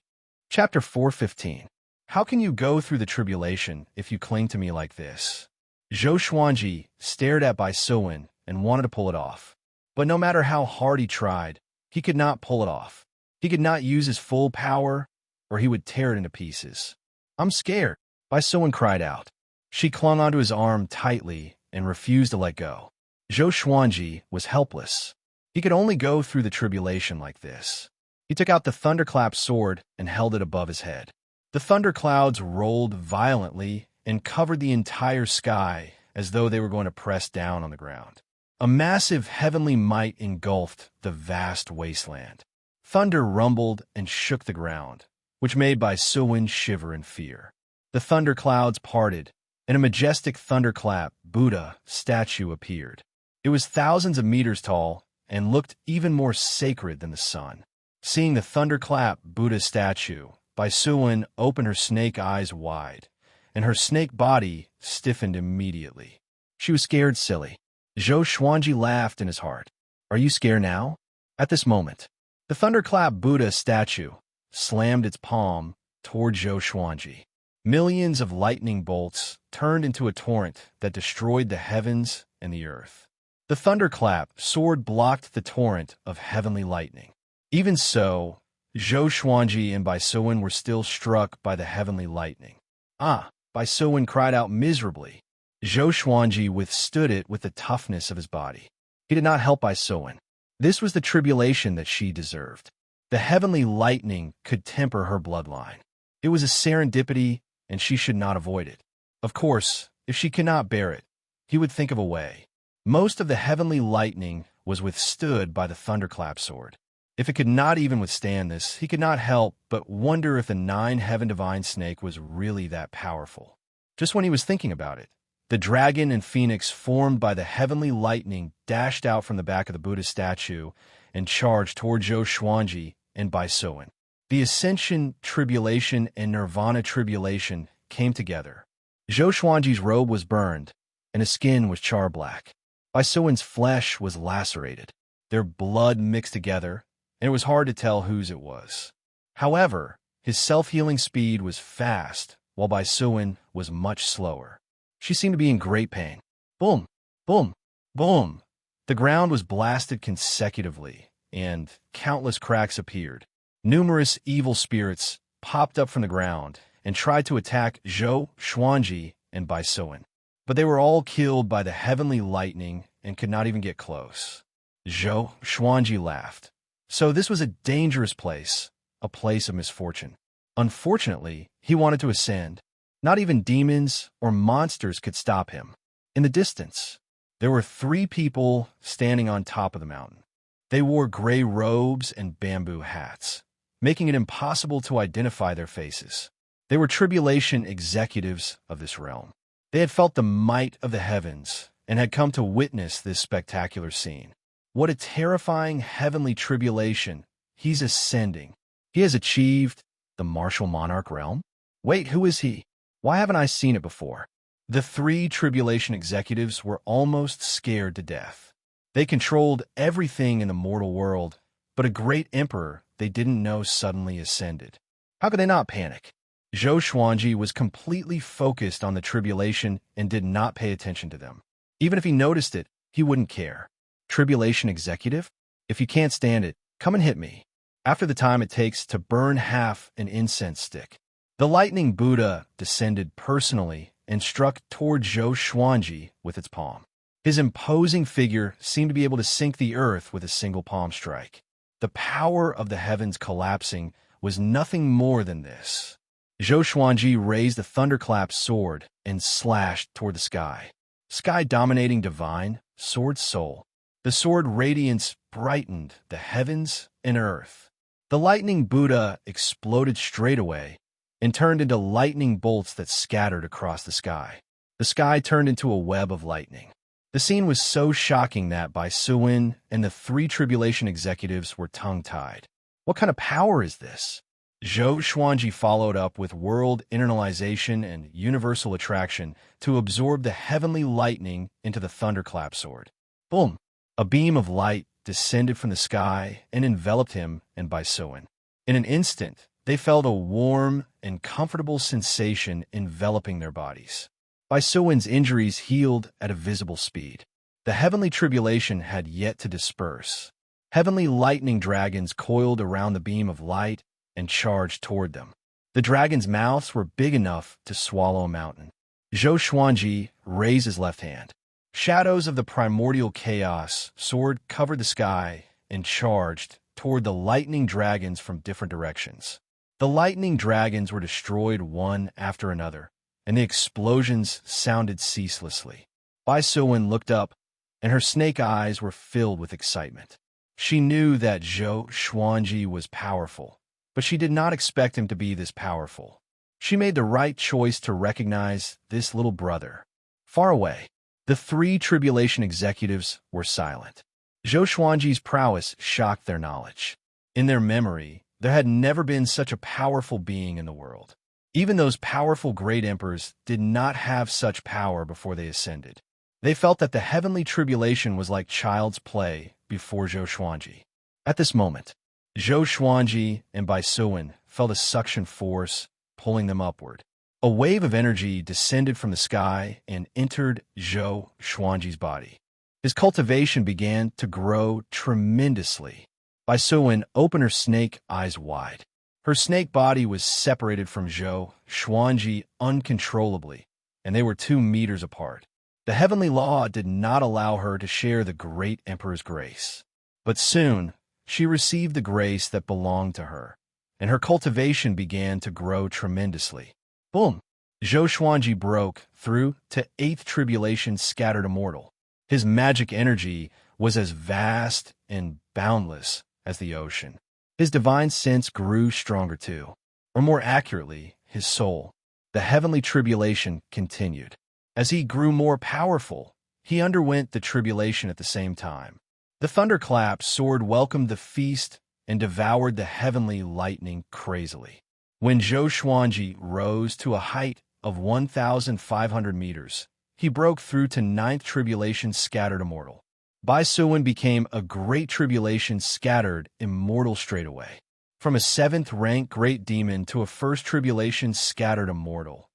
Chapter 4:15. How can you go through the tribulation if you cling to me like this? Zhou Xuanji stared at Bai Suwen and wanted to pull it off. But no matter how hard he tried, he could not pull it off. He could not use his full power, or he would tear it into pieces. "I'm scared," Bai Suwen cried out. She clung onto his arm tightly and refused to let go. Zhou Xuanji was helpless. He could only go through the tribulation like this. He took out the thunderclap sword and held it above his head. The thunderclouds rolled violently and covered the entire sky as though they were going to press down on the ground. A massive heavenly might engulfed the vast wasteland. Thunder rumbled and shook the ground, which made Bai Suwen shiver in fear. The thunderclouds parted, and a majestic thunderclap Buddha statue appeared. It was thousands of meters tall and looked even more sacred than the sun. Seeing the thunderclap Buddha statue, Bai Suwen opened her snake eyes wide, and her snake body stiffened immediately. She was scared silly. Zhou Xuanji laughed in his heart. "Are you scared now?" At this moment, the thunderclap Buddha statue slammed its palm toward Zhou Xuanji. Millions of lightning bolts turned into a torrent that destroyed the heavens and the earth. The thunderclap sword blocked the torrent of heavenly lightning. Even so, Zhou Xuanji and Bai Suwen were still struck by the heavenly lightning. "Ah!" Bai Suwen cried out miserably. Zhou Xuanji withstood it with the toughness of his body. He did not help Bai Suwen. This was the tribulation that she deserved. The heavenly lightning could temper her bloodline. It was a serendipity, and she should not avoid it. Of course, if she cannot bear it, he would think of a way. Most of the heavenly lightning was withstood by the thunderclap sword. If it could not even withstand this, he could not help but wonder if the 9-heaven divine snake was really that powerful. Just when he was thinking about it, the dragon and phoenix formed by the heavenly lightning dashed out from the back of the Buddha statue and charged toward Zhou Xuanji and Bai Suwen. The Ascension Tribulation and Nirvana Tribulation came together. Zhou Xuanji's robe was burned, and his skin was char-black. Bai Suwen's flesh was lacerated. Their blood mixed together, and it was hard to tell whose it was. However, his self-healing speed was fast, while Bai Suwen was much slower. She seemed to be in great pain. Boom! Boom! Boom! The ground was blasted consecutively, and countless cracks appeared. Numerous evil spirits popped up from the ground and tried to attack Zhou, Xuanji, and Bai Suan. But they were all killed by the heavenly lightning and could not even get close. Zhou, Xuanji laughed. So this was a dangerous place, a place of misfortune. Unfortunately, he wanted to ascend. Not even demons or monsters could stop him. In the distance, there were 3 people standing on top of the mountain. They wore gray robes and bamboo hats, making it impossible to identify their faces. They were tribulation executives of this realm. They had felt the might of the heavens and had come to witness this spectacular scene. What a terrifying heavenly tribulation. He's ascending. He has achieved the martial monarch realm? Wait, who is he? Why haven't I seen it before? The 3 tribulation executives were almost scared to death. They controlled everything in the mortal world, but a great emperor they didn't know suddenly ascended. How could they not panic? Zhou Xuanji was completely focused on the tribulation and did not pay attention to them. Even if he noticed it, he wouldn't care. Tribulation executive? If you can't stand it, come and hit me. After the time it takes to burn half an incense stick. The lightning Buddha descended personally and struck toward Zhou Xuanji with its palm. His imposing figure seemed to be able to sink the earth with a single palm strike. The power of the heavens collapsing was nothing more than this. Zhou Xuanji raised the thunderclap sword and slashed toward the sky. Sky dominating divine, sword soul. The sword radiance brightened the heavens and earth. The lightning Buddha exploded straight away and turned into lightning bolts that scattered across the sky. The sky turned into a web of lightning. The scene was so shocking that Bai Suan and the 3 tribulation executives were tongue-tied. What kind of power is this? Zhou Xuanji followed up with world internalization and universal attraction to absorb the heavenly lightning into the thunderclap sword. Boom! A beam of light descended from the sky and enveloped him and Bai Suan. In an instant, they felt a warm and comfortable sensation enveloping their bodies. Bai Suan's injuries healed at a visible speed. The heavenly tribulation had yet to disperse. Heavenly lightning dragons coiled around the beam of light and charged toward them. The dragons' mouths were big enough to swallow a mountain. Zhou Xuanji raised his left hand. Shadows of the primordial chaos sword covered the sky and charged toward the lightning dragons from different directions. The lightning dragons were destroyed one after another, and the explosions sounded ceaselessly. Bai Suan looked up, and her snake eyes were filled with excitement. She knew that Zhou Xuanji was powerful, but she did not expect him to be this powerful. She made the right choice to recognize this little brother. Far away, the 3 tribulation executives were silent. Zhou Xuanji's prowess shocked their knowledge. In their memory, there had never been such a powerful being in the world. Even those powerful great emperors did not have such power before they ascended. They felt that the heavenly tribulation was like child's play before Zhou Xuanji. At this moment, Zhou Xuanji and Bai Suan felt a suction force pulling them upward. A wave of energy descended from the sky and entered Zhou Xuanji's body. His cultivation began to grow tremendously. Bai Suan opened her snake eyes wide. Her snake body was separated from Zhou Xuanji uncontrollably, and they were 2 meters apart. The heavenly law did not allow her to share the great emperor's grace. But soon, she received the grace that belonged to her, and her cultivation began to grow tremendously. Boom! Zhou Xuanji broke through to 8th tribulation scattered immortal. His magic energy was as vast and boundless as the ocean. His divine sense grew stronger too, or more accurately, his soul. The heavenly tribulation continued. As he grew more powerful, he underwent the tribulation at the same time. The thunderclap sword welcomed the feast and devoured the heavenly lightning crazily. When Zhou Xuanji rose to a height of 1,500 meters, he broke through to 9th tribulation scattered immortal. Bai Suan became a great tribulation scattered immortal straightaway. From a 7th rank great demon to a 1st tribulation scattered immortal,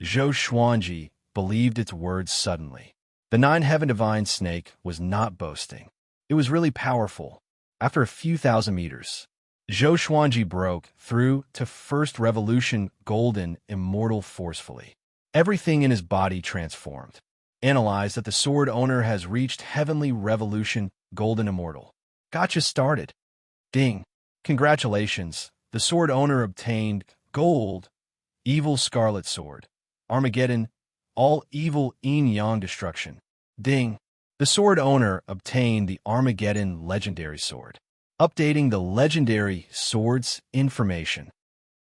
Zhou Xuanji believed its words suddenly. The nine heaven divine snake was not boasting. It was really powerful. After a few thousand meters, Zhou Xuanji broke through to first revolution golden immortal forcefully. Everything in his body transformed. Analyze that the sword owner has reached heavenly revolution golden immortal. Gotcha started. Ding. Congratulations. The sword owner obtained gold, evil scarlet sword. Armageddon, all evil yin-yang destruction. Ding. The sword owner obtained the Armageddon legendary sword. Updating the legendary sword's information.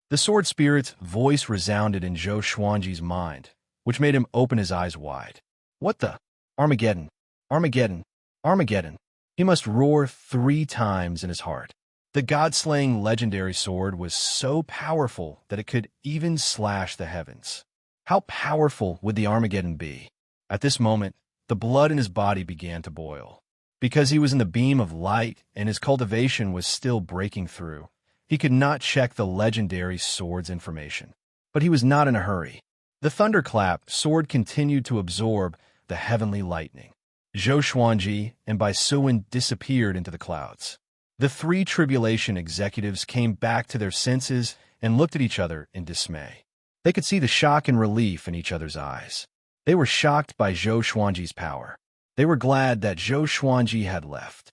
The sword spirit's voice resounded in Zhou Xuanji's mind, which made him open his eyes wide. What the? Armageddon. Armageddon. Armageddon. He must roar 3 times in his heart. The god-slaying legendary sword was so powerful that it could even slash the heavens. How powerful would the Armageddon be? At this moment, the blood in his body began to boil. Because he was in the beam of light and his cultivation was still breaking through, he could not check the legendary sword's information. But he was not in a hurry. The thunderclap sword continued to absorb the heavenly lightning. Zhou Xuanji and Bai Suwen disappeared into the clouds. The 3 tribulation executives came back to their senses and looked at each other in dismay. They could see the shock and relief in each other's eyes. They were shocked by Zhou Xuanji's power. They were glad that Zhou Xuanji had left.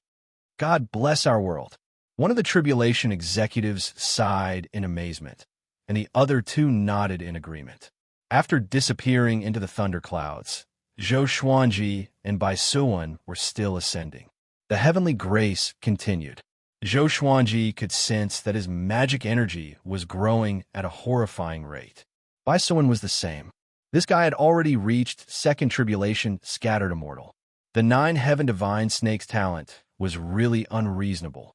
God bless our world. One of the tribulation executives sighed in amazement, and the other 2 nodded in agreement. After disappearing into the thunderclouds, Zhou Xuanji and Bai Suwen were still ascending. The heavenly grace continued. Zhou Xuanji could sense that his magic energy was growing at a horrifying rate. Bai Suwen was the same. This guy had already reached second tribulation scattered immortal. The 9 heaven divine snake's talent was really unreasonable.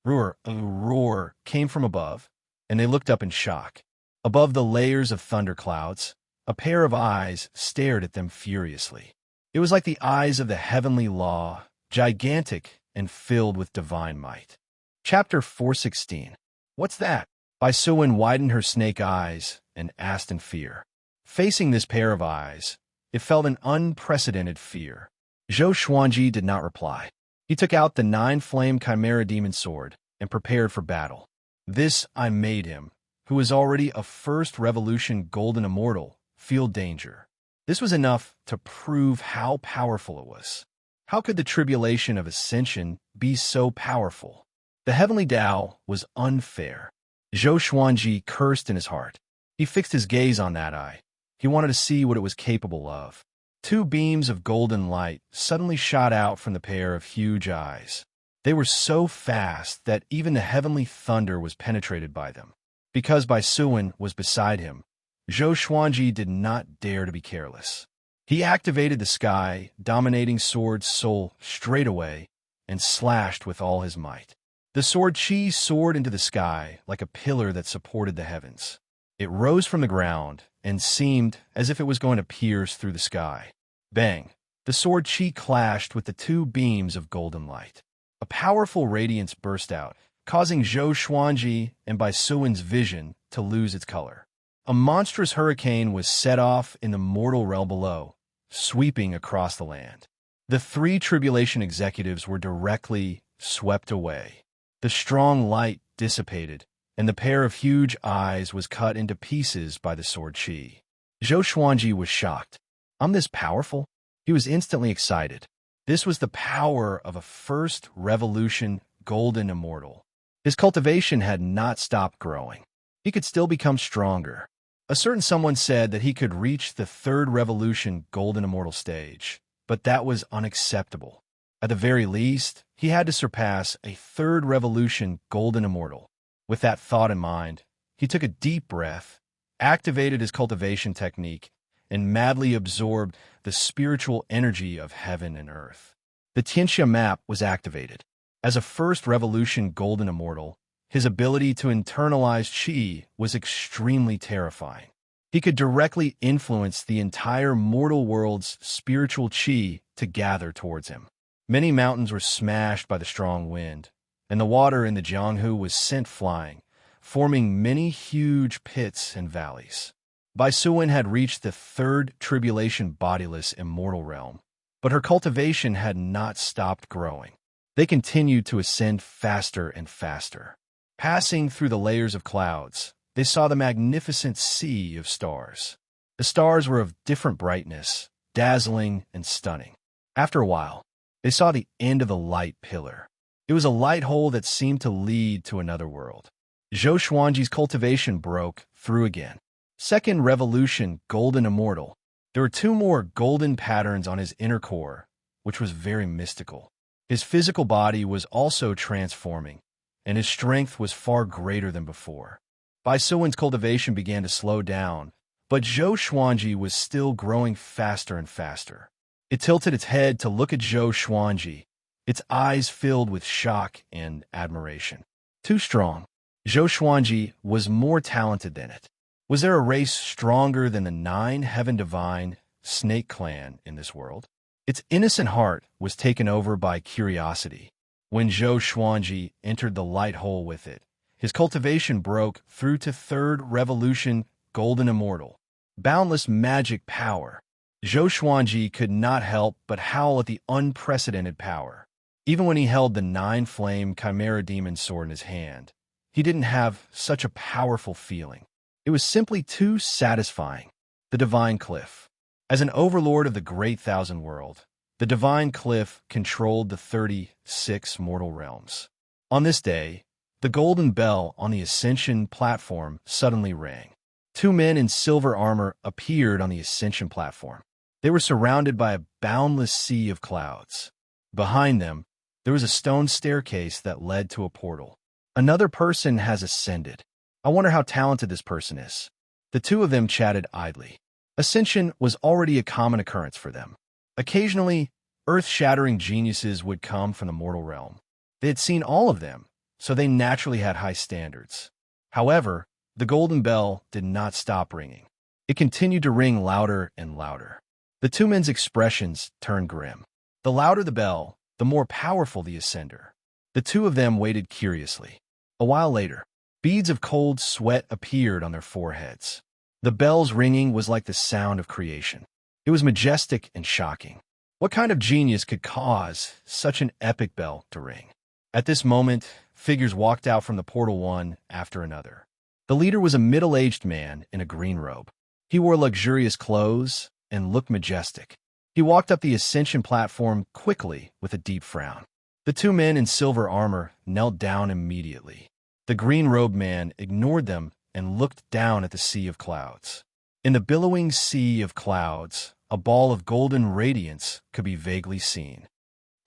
A roar came from above, and they looked up in shock. Above the layers of thunderclouds, a pair of eyes stared at them furiously. It was like the eyes of the heavenly law, gigantic and filled with divine might. Chapter 416. What's that? Bai Suwen widened her snake eyes and asked in fear. Facing this pair of eyes, it felt an unprecedented fear. Zhou Xuanji did not reply. He took out the 9-flame chimera demon sword and prepared for battle. This I made him, who was already a first revolution golden immortal, feel danger. This was enough to prove how powerful it was. How could the tribulation of ascension be so powerful? The heavenly Tao was unfair. Zhou Xuanji cursed in his heart. He fixed his gaze on that eye. He wanted to see what it was capable of. 2 beams of golden light suddenly shot out from the pair of huge eyes. They were so fast that even the heavenly thunder was penetrated by them. Because Bai Suwen was beside him, Zhou Xuanji did not dare to be careless. He activated the sky, dominating sword's soul straight away, and slashed with all his might. The sword chi soared into the sky like a pillar that supported the heavens. It rose from the ground and seemed as if it was going to pierce through the sky. Bang! The sword chi clashed with the 2 beams of golden light. A powerful radiance burst out, causing Zhou Xuanji and Bai Suwen's vision to lose its color. A monstrous hurricane was set off in the mortal realm below, sweeping across the land. The 3 tribulation executives were directly swept away. The strong light dissipated, and the pair of huge eyes was cut into pieces by the sword chi. Zhou Xuanji was shocked. I'm this powerful? He was instantly excited. This was the power of a first revolution golden immortal. His cultivation had not stopped growing. He could still become stronger. A certain someone said that he could reach the 3rd revolution golden immortal stage, but that was unacceptable. At the very least, he had to surpass a 3rd revolution golden immortal. With that thought in mind, he took a deep breath, activated his cultivation technique, and madly absorbed the spiritual energy of heaven and earth. The Xianxia map was activated. As a first revolution golden immortal, his ability to internalize qi was extremely terrifying. He could directly influence the entire mortal world's spiritual qi to gather towards him. Many mountains were smashed by the strong wind, and the water in the Jianghu was sent flying, forming many huge pits and valleys. Bai Suwen had reached the 3rd tribulation bodiless immortal realm, but her cultivation had not stopped growing. They continued to ascend faster and faster. Passing through the layers of clouds, they saw the magnificent sea of stars. The stars were of different brightness, dazzling and stunning. After a while, they saw the end of the light pillar. It was a light hole that seemed to lead to another world. Zhou Xuanji's cultivation broke through again. Second revolution, golden immortal. There were 2 more golden patterns on his inner core, which was very mystical. His physical body was also transforming, and his strength was far greater than before. Bai Suwen's cultivation began to slow down, but Zhou Xuanji was still growing faster and faster. It tilted its head to look at Zhou Xuanji, its eyes filled with shock and admiration. Too strong. Zhou Xuanji was more talented than it. Was there a race stronger than the 9 Heaven Divine Snake Clan in this world? Its innocent heart was taken over by curiosity. When Zhou Xuanji entered the light hole with it, his cultivation broke through to 3rd Revolution Golden Immortal. Boundless magic power. Zhou Xuanji could not help but howl at the unprecedented power. Even when he held the 9-flame Chimera Demon sword in his hand, he didn't have such a powerful feeling. It was simply too satisfying. The Divine Cliff. As an overlord of the Great Thousand World, the Divine Cliff controlled the 36 mortal realms. On this day, the golden bell on the Ascension platform suddenly rang. 2 men in silver armor appeared on the Ascension platform. They were surrounded by a boundless sea of clouds. Behind them, there was a stone staircase that led to a portal. Another person has ascended. I wonder how talented this person is. The 2 of them chatted idly. Ascension was already a common occurrence for them. Occasionally, earth-shattering geniuses would come from the mortal realm. They had seen all of them, so they naturally had high standards. However, the golden bell did not stop ringing. It continued to ring louder and louder. The 2 men's expressions turned grim. The louder the bell, the more powerful the ascender. The 2 of them waited curiously. A while later, beads of cold sweat appeared on their foreheads. The bell's ringing was like the sound of creation. It was majestic and shocking. What kind of genius could cause such an epic bell to ring? At this moment, figures walked out from the portal one after another. The leader was a middle-aged man in a green robe. He wore luxurious clothes and looked majestic. He walked up the ascension platform quickly with a deep frown. The 2 men in silver armor knelt down immediately. The green-robed man ignored them and looked down at the sea of clouds. In the billowing sea of clouds, a ball of golden radiance could be vaguely seen.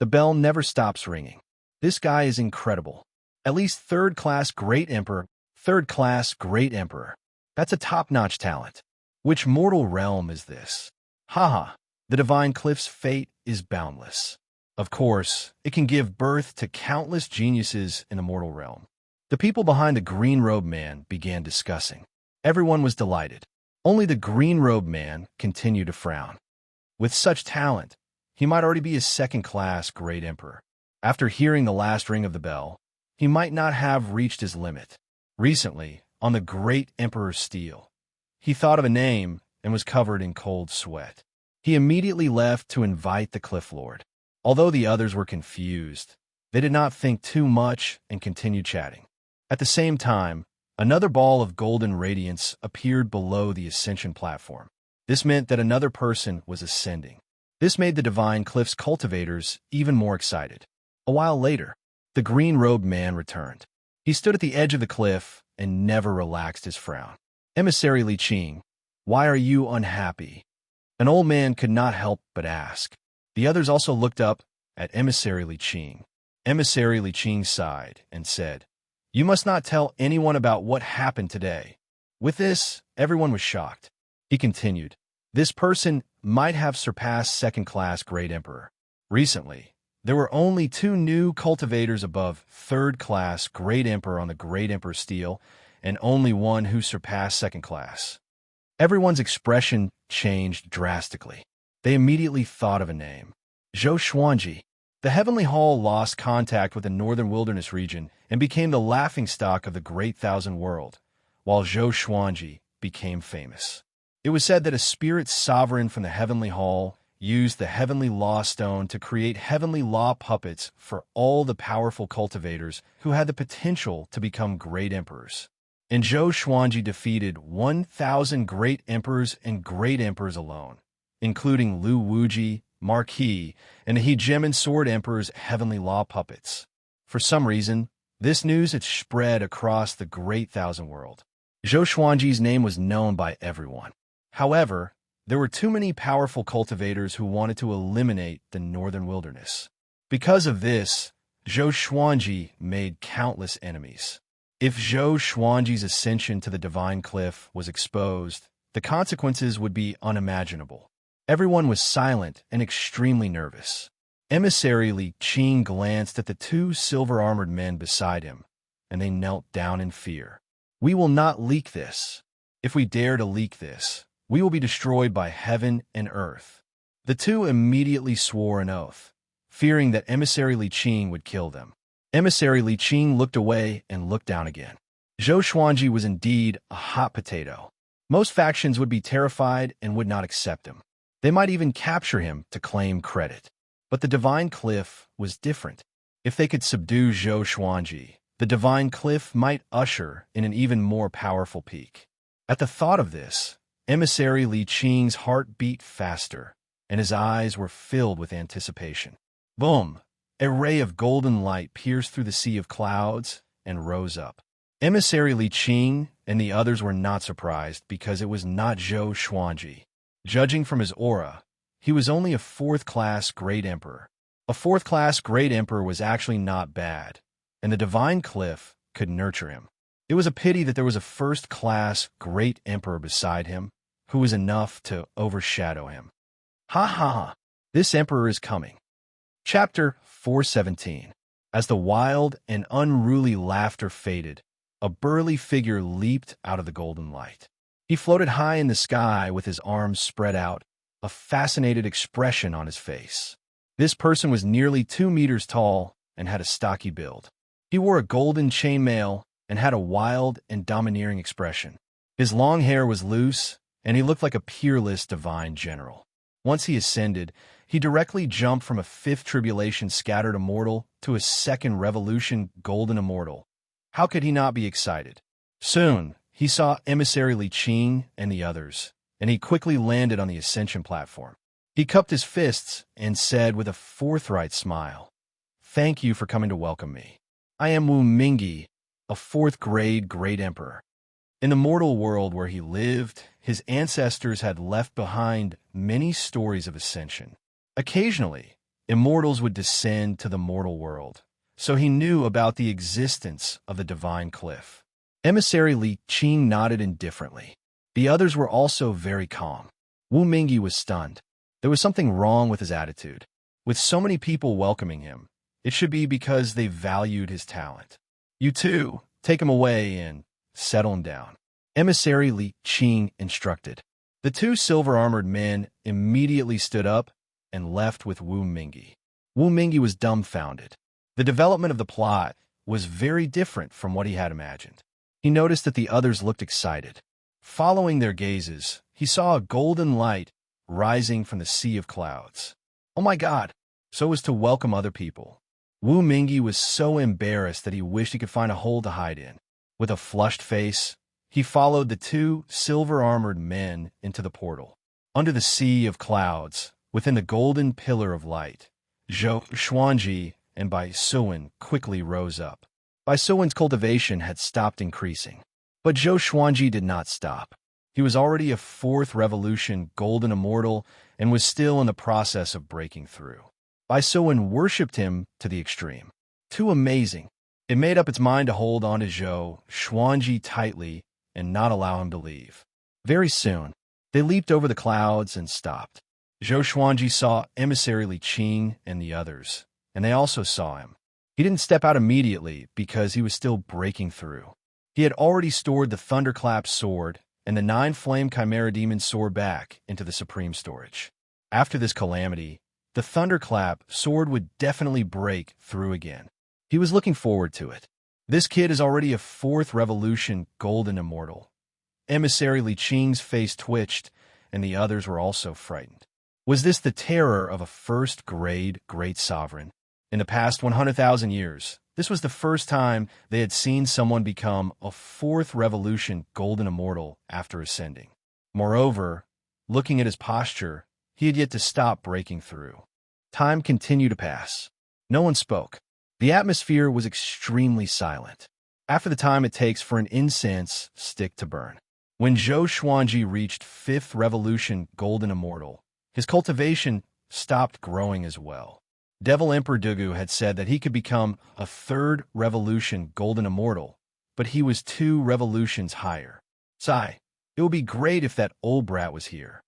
The bell never stops ringing. This guy is incredible. At least third-class Great Emperor. Third-class Great Emperor. That's a top-notch talent. Which mortal realm is this? Haha, the Divine Cliff's fate is boundless. Of course, it can give birth to countless geniuses in the mortal realm. The people behind the green-robed man began discussing. Everyone was delighted. Only the green-robed man continued to frown. With such talent, he might already be a second-class Great Emperor. After hearing the last ring of the bell, he might not have reached his limit. Recently, on the Great Emperor's steel, he thought of a name and was covered in cold sweat. He immediately left to invite the Cliff Lord. Although the others were confused, they did not think too much and continued chatting. At the same time, another ball of golden radiance appeared below the ascension platform. This meant that another person was ascending. This made the Divine Cliff's cultivators even more excited. A while later, the green-robed man returned. He stood at the edge of the cliff and never relaxed his frown. Emissary Li Qing, why are you unhappy? An old man could not help but ask. The others also looked up at Emissary Li Qing. Emissary Li Qing sighed and said, "You must not tell anyone about what happened today." With this, everyone was shocked. He continued, "This person might have surpassed second-class Great Emperor. Recently, there were only 2 new cultivators above third-class Great Emperor on the Great Emperor Steel, and only one who surpassed second-class." Everyone's expression changed drastically. They immediately thought of a name. Zhou Xuanji. The Heavenly Hall lost contact with the Northern Wilderness region and became the laughingstock of the Great Thousand World, while Zhou Xuanji became famous. It was said that a spirit sovereign from the Heavenly Hall used the Heavenly Law Stone to create Heavenly Law puppets for all the powerful cultivators who had the potential to become great emperors. And Zhou Xuanji defeated 1,000 great emperors and great emperors alone, including Lu Wuji, Marquis, and the hegemon sword emperor's Heavenly Law puppets. For some reason, this news had spread across the great thousand world. Zhou Xuanji's name was known by everyone. However, there were too many powerful cultivators who wanted to eliminate the northern wilderness. Because of this, Zhou Xuanji made countless enemies. If Zhou Xuanji's ascension to the divine cliff was exposed, the consequences would be unimaginable. Everyone was silent and extremely nervous. Emissary Li Qing glanced at the two silver-armored men beside him, and they knelt down in fear. "We will not leak this. If we dare to leak this, we will be destroyed by heaven and earth." The two immediately swore an oath, fearing that Emissary Li Qing would kill them. Emissary Li Qing looked away and looked down again. Zhou Xuanji was indeed a hot potato. Most factions would be terrified and would not accept him. They might even capture him to claim credit. But the Divine Cliff was different. If they could subdue Zhou Xuanji, the Divine Cliff might usher in an even more powerful peak. At the thought of this, Emissary Li Qing's heart beat faster, and his eyes were filled with anticipation. Boom! A ray of golden light pierced through the sea of clouds and rose up. Emissary Li Qing and the others were not surprised because it was not Zhou Xuanji. Judging from his aura, he was only a fourth-class Great Emperor. A fourth-class Great Emperor was actually not bad, and the Divine Cliff could nurture him. It was a pity that there was a first-class Great Emperor beside him, who was enough to overshadow him. Ha ha ha! This Emperor is coming. Chapter 417. As the wild and unruly laughter faded, a burly figure leaped out of the golden light. He floated high in the sky with his arms spread out, a fascinated expression on his face. This person was nearly 2 meters tall and had a stocky build. He wore a golden chainmail and had a wild and domineering expression. His long hair was loose, and he looked like a peerless divine general. Once he ascended, he directly jumped from a 5th Tribulation Scattered Immortal to a 2nd Revolution Golden Immortal. How could he not be excited? Soon, he saw Emissary Li Qing and the others, and he quickly landed on the ascension platform. He cupped his fists and said with a forthright smile, "Thank you for coming to welcome me. I am Wu Mingyi, a 4th-grade Great Emperor." In the mortal world where he lived, his ancestors had left behind many stories of ascension. Occasionally, immortals would descend to the mortal world, so he knew about the existence of the Divine Cliff. Emissary Li Qing nodded indifferently. The others were also very calm. Wu Mingyi was stunned. There was something wrong with his attitude. With so many people welcoming him, it should be because they valued his talent. "You two, take him away and settle him down," Emissary Li Qing instructed. The two silver-armored men immediately stood up and left with Wu Mingyi. Wu Mingyi was dumbfounded. The development of the plot was very different from what he had imagined. He noticed that the others looked excited. Following their gazes, he saw a golden light rising from the sea of clouds. Oh my God! So as to welcome other people. Wu Mingyi was so embarrassed that he wished he could find a hole to hide in. With a flushed face, he followed the two silver-armored men into the portal. Under the sea of clouds, within the golden pillar of light, Zhou Xuanji and Bai Suwen quickly rose up. Bai Suwen's cultivation had stopped increasing. But Zhou Xuanji did not stop. He was already a 4th Revolution Golden Immortal and was still in the process of breaking through. Bai Suwen worshipped him to the extreme. Too amazing. It made up its mind to hold on to Zhou Xuanji tightly and not allow him to leave. Very soon, they leaped over the clouds and stopped. Zhou Xuanji saw Emissary Li Qing and the others, and they also saw him. He didn't step out immediately because he was still breaking through. He had already stored the Thunderclap sword and the 9-flame Chimera Demon sword back into the Supreme Storage. After this calamity, the Thunderclap sword would definitely break through again. He was looking forward to it. This kid is already a 4th Revolution Golden Immortal. Emissary Li Qing's face twitched, and the others were also frightened. Was this the terror of a first-grade great sovereign? In the past 100,000 years, this was the first time they had seen someone become a fourth revolution golden immortal after ascending. Moreover, looking at his posture, he had yet to stop breaking through. Time continued to pass. No one spoke. The atmosphere was extremely silent, after the time it takes for an incense stick to burn. When Zhou Xuanji reached 5th Revolution Golden Immortal, his cultivation stopped growing as well. Devil Emperor Dugu had said that he could become a 3rd Revolution Golden Immortal, but he was 2 revolutions higher. Sigh, it would be great if that old brat was here.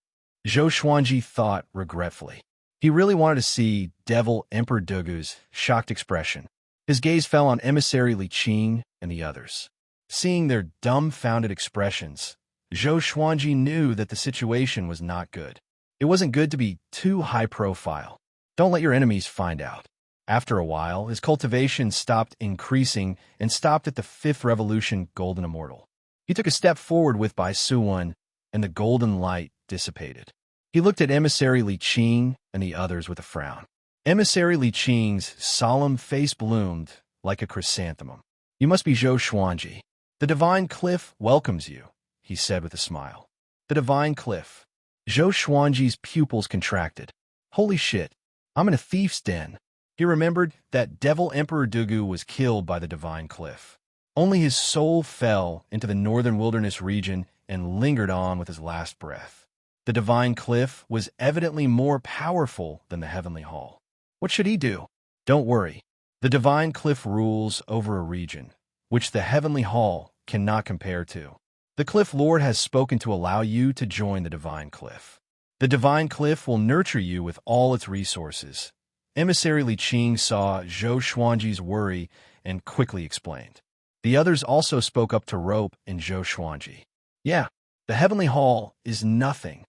Zhou Xuanji thought regretfully. He really wanted to see Devil Emperor Dugu's shocked expression. His gaze fell on Emissary Li Qing and the others. Seeing their dumbfounded expressions, Zhou Xuanji knew that the situation was not good. It wasn't good to be too high profile. Don't let your enemies find out. After a while, his cultivation stopped increasing and stopped at the 5th Revolution Golden Immortal. He took a step forward with Bai Suwen, and the golden light dissipated. He looked at Emissary Li Qing and the others with a frown. Emissary Li Qing's solemn face bloomed like a chrysanthemum. You must be Zhou Xuanji. The Divine Cliff welcomes you, he said with a smile. The Divine Cliff. Zhou Xuanji's pupils contracted. Holy shit, I'm in a thief's den. He remembered that Devil Emperor Dugu was killed by the Divine Cliff. Only his soul fell into the northern wilderness region and lingered on with his last breath. The Divine Cliff was evidently more powerful than the Heavenly Hall. What should he do? Don't worry. The Divine Cliff rules over a region, which the Heavenly Hall cannot compare to. The Cliff Lord has spoken to allow you to join the Divine Cliff. The Divine Cliff will nurture you with all its resources. Emissary Li Qing saw Zhou Xuanji's worry and quickly explained. The others also spoke up to Rope and Zhou Xuanji. Yeah, the Heavenly Hall is nothing.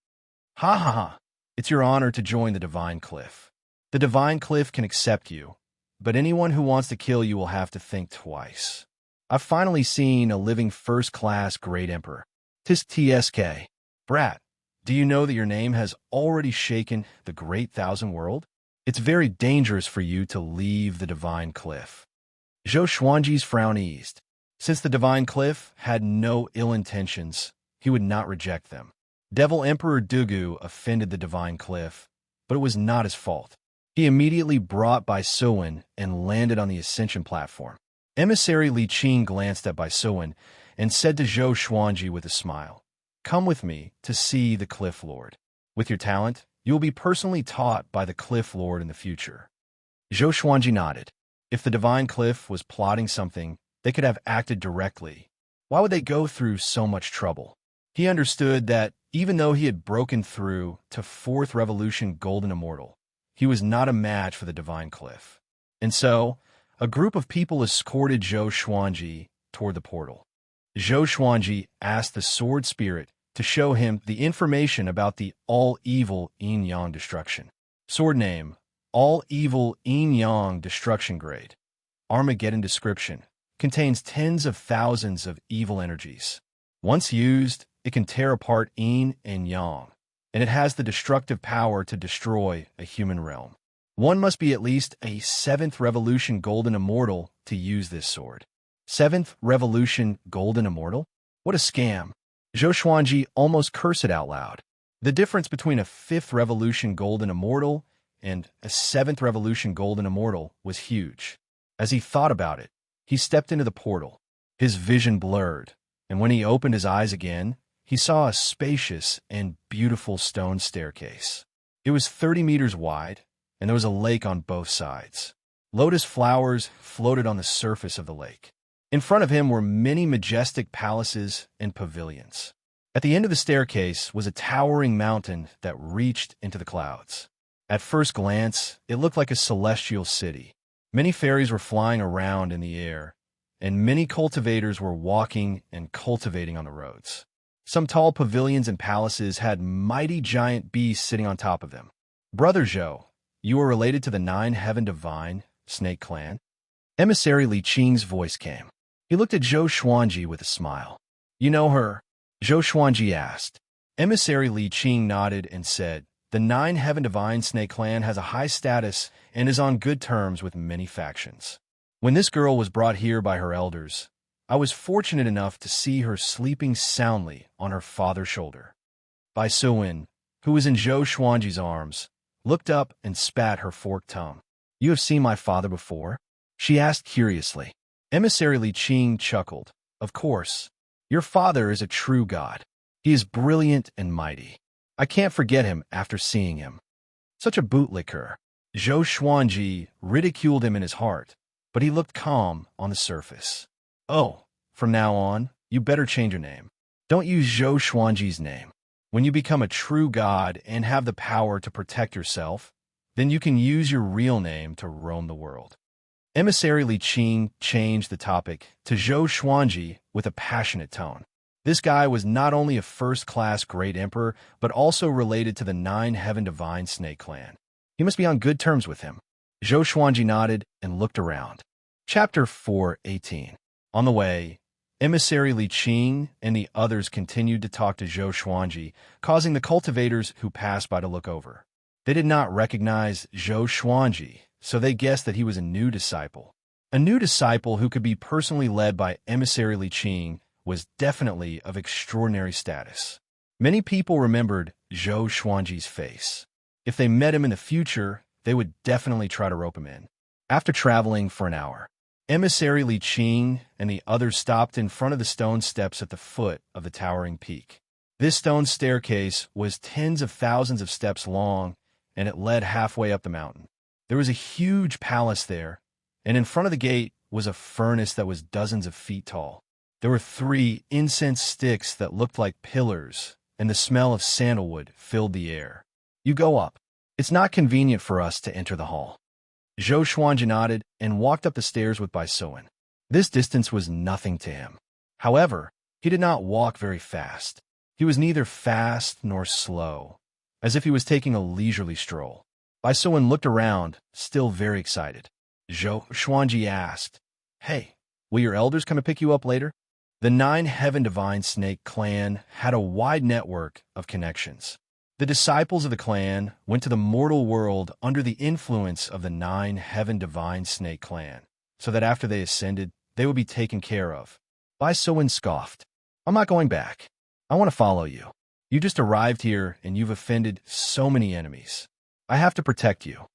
Ha ha ha. It's your honor to join the Divine Cliff. The Divine Cliff can accept you, but anyone who wants to kill you will have to think twice. I've finally seen a living first-class great emperor. Tisk TSK. Brat, do you know that your name has already shaken the great thousand world? It's very dangerous for you to leave the Divine Cliff. Zhou Xuanji's frown eased. Since the Divine Cliff had no ill intentions, he would not reject them. Devil Emperor Dugu offended the Divine Cliff, but it was not his fault. He immediately brought Bai Suwen and landed on the ascension platform. Emissary Li Qing glanced at Bai Suwen and said to Zhou Xuanji with a smile, "Come with me to see the Cliff Lord. With your talent, you will be personally taught by the Cliff Lord in the future." Zhou Xuanji nodded. If the Divine Cliff was plotting something, they could have acted directly. Why would they go through so much trouble? He understood that even though he had broken through to 4th Revolution Golden Immortal, he was not a match for the Divine Cliff. And so, a group of people escorted Zhou Xuanji toward the portal. Zhou Xuanji asked the Sword Spirit to show him the information about the all-evil yin-yang destruction. Sword name, all-evil yin-yang destruction grade. Armageddon description. Contains tens of thousands of evil energies. Once used, it can tear apart yin and yang, and it has the destructive power to destroy a human realm. One must be at least a 7th Revolution Golden Immortal to use this sword. 7th Revolution Golden Immortal? What a scam. Zhou Xuanji almost cursed it out loud. The difference between a 5th Revolution Golden Immortal and a 7th Revolution Golden Immortal was huge. As he thought about it, he stepped into the portal. His vision blurred, and when he opened his eyes again, he saw a spacious and beautiful stone staircase. It was 30 meters wide, and there was a lake on both sides. Lotus flowers floated on the surface of the lake. In front of him were many majestic palaces and pavilions. At the end of the staircase was a towering mountain that reached into the clouds. At first glance, it looked like a celestial city. Many fairies were flying around in the air, and many cultivators were walking and cultivating on the roads. Some tall pavilions and palaces had mighty giant beasts sitting on top of them. Brother Zhou, you are related to the 9 Heaven Divine Snake Clan? Emissary Li Qing's voice came. He looked at Zhou Xuanji with a smile. You know her? Zhou Xuanji asked. Emissary Li Qing nodded and said, The Nine Heaven Divine Snake clan has a high status and is on good terms with many factions. When this girl was brought here by her elders, I was fortunate enough to see her sleeping soundly on her father's shoulder. Bai Suwen, who was in Zhou Xuanji's arms, looked up and spat her forked tongue. "You have seen my father before?" she asked curiously. Emissary Li Qing chuckled. "Of course. Your father is a true god. He is brilliant and mighty. I can't forget him after seeing him. Such a bootlicker." Zhou Xuanji ridiculed him in his heart, but he looked calm on the surface. "Oh, from now on, you better change your name. Don't use Zhou Xuanji's name. When you become a true god and have the power to protect yourself, then you can use your real name to roam the world." Emissary Li Qing changed the topic to Zhou Xuanji with a passionate tone. This guy was not only a first-class great emperor, but also related to the Nine Heaven Divine Snake clan. He must be on good terms with him. Zhou Xuanji nodded and looked around. Chapter 4:18. On the way, Emissary Li Qing and the others continued to talk to Zhou Xuanji, causing the cultivators who passed by to look over. They did not recognize Zhou Xuanji, so they guessed that he was a new disciple. A new disciple who could be personally led by Emissary Li Qing was definitely of extraordinary status. Many people remembered Zhou Xuanji's face. If they met him in the future, they would definitely try to rope him in. After traveling for an hour, Emissary Li Qing and the others stopped in front of the stone steps at the foot of the towering peak. This stone staircase was tens of thousands of steps long, and it led halfway up the mountain. There was a huge palace there, and in front of the gate was a furnace that was dozens of feet tall. There were 3 incense sticks that looked like pillars, and the smell of sandalwood filled the air. "You go up. It's not convenient for us to enter the hall." Zhou Xuanji nodded and walked up the stairs with Bai Suwen. This distance was nothing to him. However, he did not walk very fast. He was neither fast nor slow, as if he was taking a leisurely stroll. Bai Suwen looked around, still very excited. Zhou Xuanji asked, "Hey, will your elders come to pick you up later?" The Nine Heaven Divine Snake clan had a wide network of connections. The disciples of the clan went to the mortal world under the influence of the Nine Heaven Divine Snake clan, so that after they ascended, they would be taken care of. Bai Suwen scoffed. "I'm not going back. I want to follow you. You just arrived here and you've offended so many enemies. I have to protect you."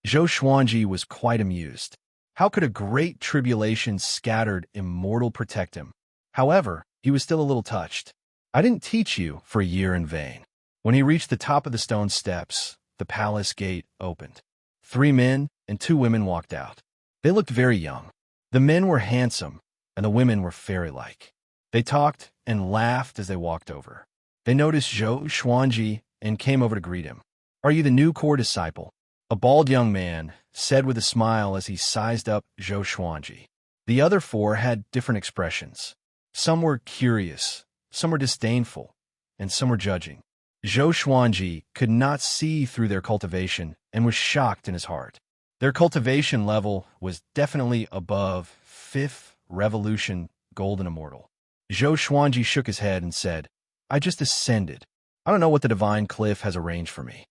Zhou Xuanji was quite amused. How could a great tribulation scattered immortal protect him? However, he was still a little touched. "I didn't teach you for a year in vain." When he reached the top of the stone steps, the palace gate opened. 3 men and 2 women walked out. They looked very young. The men were handsome, and the women were fairy-like. They talked and laughed as they walked over. They noticed Zhou Xuanji and came over to greet him. "Are you the new core disciple?" A bald young man said with a smile as he sized up Zhou Xuanji. The other 4 had different expressions. Some were curious, some were disdainful, and some were judging. Zhou Xuanji could not see through their cultivation and was shocked in his heart. Their cultivation level was definitely above 5th Revolution Golden Immortal. Zhou Xuanji shook his head and said, "I just ascended. I don't know what the Divine Cliff has arranged for me."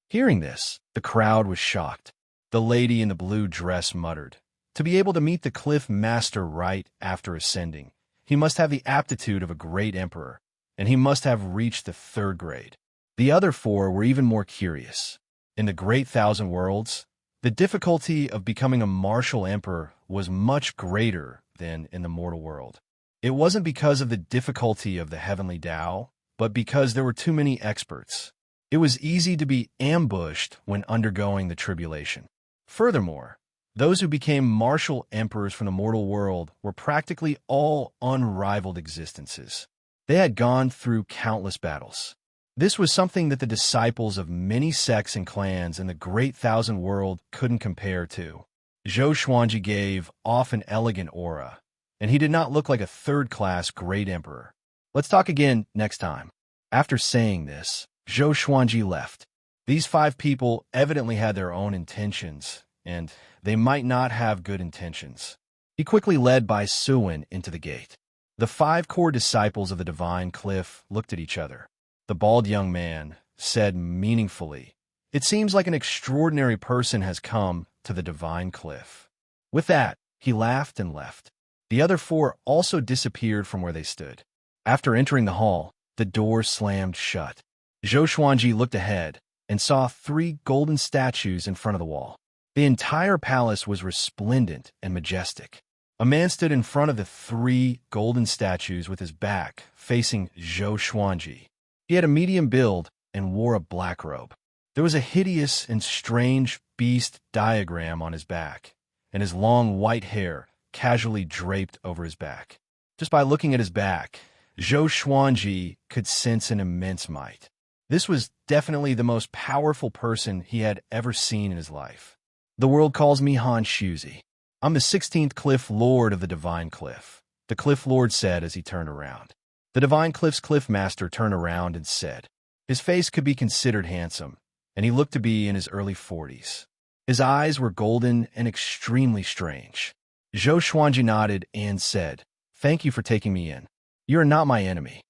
Hearing this, the crowd was shocked. The lady in the blue dress muttered, "To be able to meet the Cliff Master right after ascending, he must have the aptitude of a great emperor, and he must have reached the 3rd grade." The other 4 were even more curious. In the Great Thousand Worlds, the difficulty of becoming a martial emperor was much greater than in the mortal world. It wasn't because of the difficulty of the heavenly Tao, but because there were too many experts. It was easy to be ambushed when undergoing the tribulation. Furthermore, those who became martial emperors from the mortal world were practically all unrivaled existences. They had gone through countless battles. This was something that the disciples of many sects and clans in the Great Thousand World couldn't compare to. Zhou Xuanji gave off an elegant aura, and he did not look like a 3rd-class great emperor. Let's talk again next time. After saying this, Zhou Xuanji left. These 5 people evidently had their own intentions, and they might not have good intentions. He quickly led Bai Suwen into the gate. The 5 core disciples of the Divine Cliff looked at each other. The bald young man said meaningfully, "It seems like an extraordinary person has come to the divine cliff." With that, he laughed and left. The other four also disappeared from where they stood. After entering the hall, the door slammed shut. Zhou Xuanji looked ahead and saw 3 golden statues in front of the wall. The entire palace was resplendent and majestic. A man stood in front of the 3 golden statues with his back facing Zhou Xuanji. He had a medium build and wore a black robe. There was a hideous and strange beast diagram on his back, and his long white hair casually draped over his back. Just by looking at his back, Zhou Xuanji could sense an immense might. This was definitely the most powerful person he had ever seen in his life. "The world calls me Han Shuzi. I'm the 16th Cliff Lord of the Divine Cliff," the Cliff Lord said as he turned around. The Divine Cliff's Cliff Master turned around and said, his face could be considered handsome, and he looked to be in his early 40s. His eyes were golden and extremely strange. Zhou Xuanji nodded and said, "Thank you for taking me in. You are not my enemy."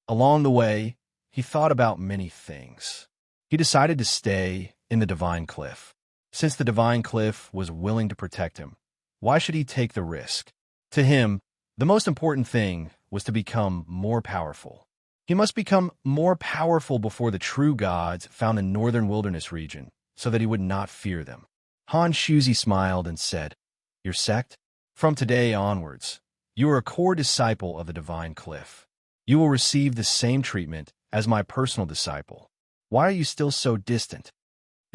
Along the way, he thought about many things. He decided to stay in the Divine Cliff. Since the Divine Cliff was willing to protect him, why should he take the risk? To him, the most important thing was to become more powerful. He must become more powerful before the true gods found the northern wilderness region, so that he would not fear them. Han Shuzi smiled and said, "Your sect? From today onwards, you are a core disciple of the Divine Cliff. You will receive the same treatment as my personal disciple. Why are you still so distant?"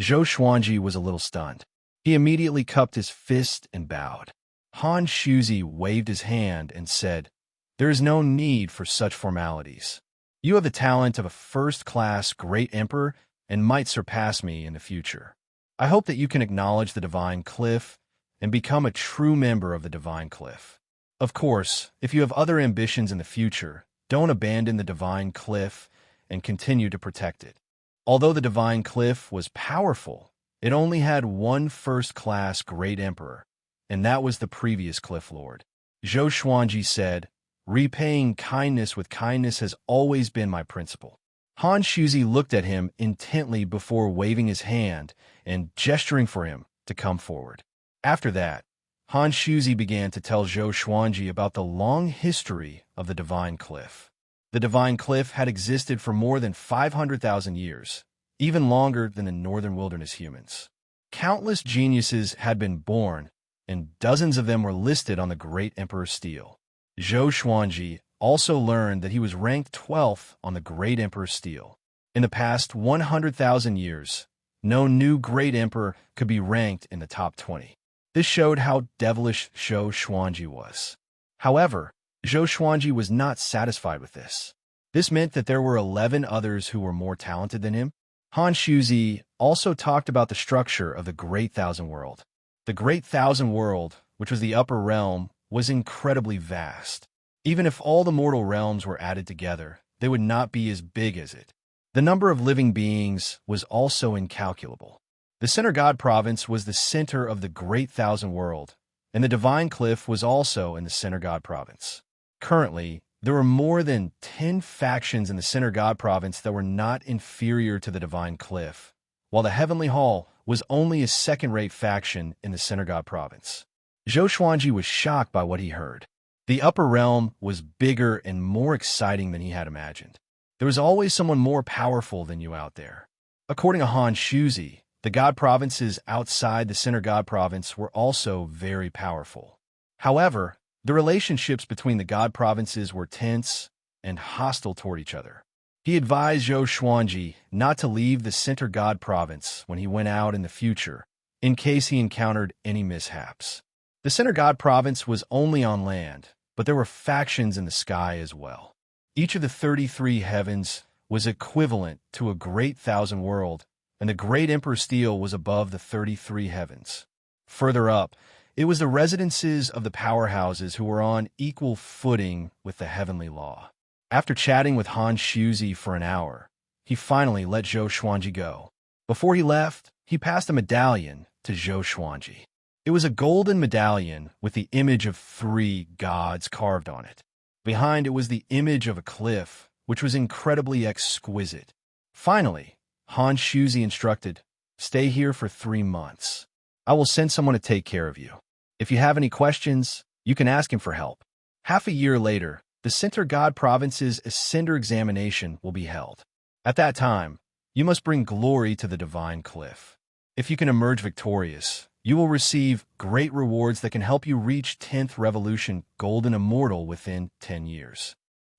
Zhou Xuanji was a little stunned. He immediately cupped his fist and bowed. Han Shuzi waved his hand and said, "There is no need for such formalities. You have the talent of a first-class great emperor and might surpass me in the future. I hope that you can acknowledge the Divine Cliff and become a true member of the Divine Cliff. Of course, if you have other ambitions in the future, don't abandon the Divine Cliff and continue to protect it." Although the Divine Cliff was powerful, it only had one first-class great emperor, and that was the previous Cliff Lord. Zhou Xuanji said, "Repaying kindness with kindness has always been my principle." Han Shuzi looked at him intently before waving his hand and gesturing for him to come forward. After that, Han Shuzi began to tell Zhou Xuanji about the long history of the Divine Cliff. The Divine Cliff had existed for more than 500,000 years, even longer than the northern wilderness humans. Countless geniuses had been born, and dozens of them were listed on the Great Emperor's Stele. Zhou Xuanji also learned that he was ranked 12th on the Great Emperor's Stele. In the past 100,000 years, no new Great Emperor could be ranked in the top 20. This showed how devilish Zhou Xuanji was. However, Zhou Xuanji was not satisfied with this. This meant that there were 11 others who were more talented than him. Han Shuzi also talked about the structure of the Great Thousand World. The Great Thousand World, which was the upper realm, was incredibly vast. Even if all the mortal realms were added together, they would not be as big as it. The number of living beings was also incalculable. The Center God Province was the center of the Great Thousand World, and the Divine Cliff was also in the Center God Province. Currently, there were more than 10 factions in the Center God Province that were not inferior to the Divine Cliff, while the Heavenly Hall was only a second-rate faction in the Center God Province. Zhou Xuanji was shocked by what he heard. The upper realm was bigger and more exciting than he had imagined. There was always someone more powerful than you out there. According to Han Shuzi, the God Provinces outside the Center God Province were also very powerful. However, the relationships between the God Provinces were tense and hostile toward each other. He advised Zhou Xuanji not to leave the Center God Province when he went out in the future, in case he encountered any mishaps. The Center God Province was only on land, but there were factions in the sky as well. Each of the 33 heavens was equivalent to a Great Thousand World, and the Great Emperor's Stele was above the 33 heavens. Further up, it was the residences of the powerhouses who were on equal footing with the heavenly law. After chatting with Han Shuzi for an hour, he finally let Zhou Xuanji go. Before he left, he passed a medallion to Zhou Xuanji. It was a golden medallion with the image of 3 gods carved on it. Behind it was the image of a cliff, which was incredibly exquisite. Finally, Han Shuzi instructed, "Stay here for 3 months. I will send someone to take care of you. If you have any questions, you can ask him for help." Half a year later, the Center God Province's Ascender examination will be held. At that time, you must bring glory to the Divine Cliff. If you can emerge victorious, you will receive great rewards that can help you reach 10th Revolution Golden Immortal within 10 years.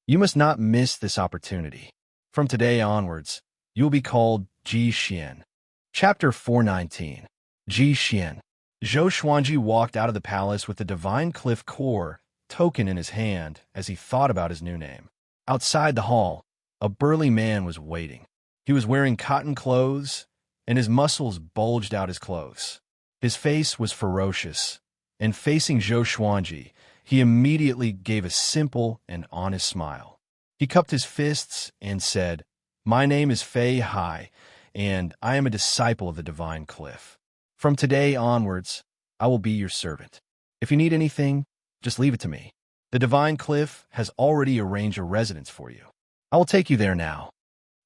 You must not miss this opportunity. From today onwards, you will be called Ji Xian. Chapter 419. Ji Xian. Zhou Xuanji walked out of the palace with the Divine Cliff Core token in his hand as he thought about his new name. Outside the hall, a burly man was waiting. He was wearing cotton clothes, and his muscles bulged out his clothes. His face was ferocious, and facing Zhou Xuanji, he immediately gave a simple and honest smile. He cupped his fists and said, "My name is Fei Hai, and I am a disciple of the Divine Cliff. From today onwards, I will be your servant. If you need anything, just leave it to me. The Divine Cliff has already arranged a residence for you. I will take you there now."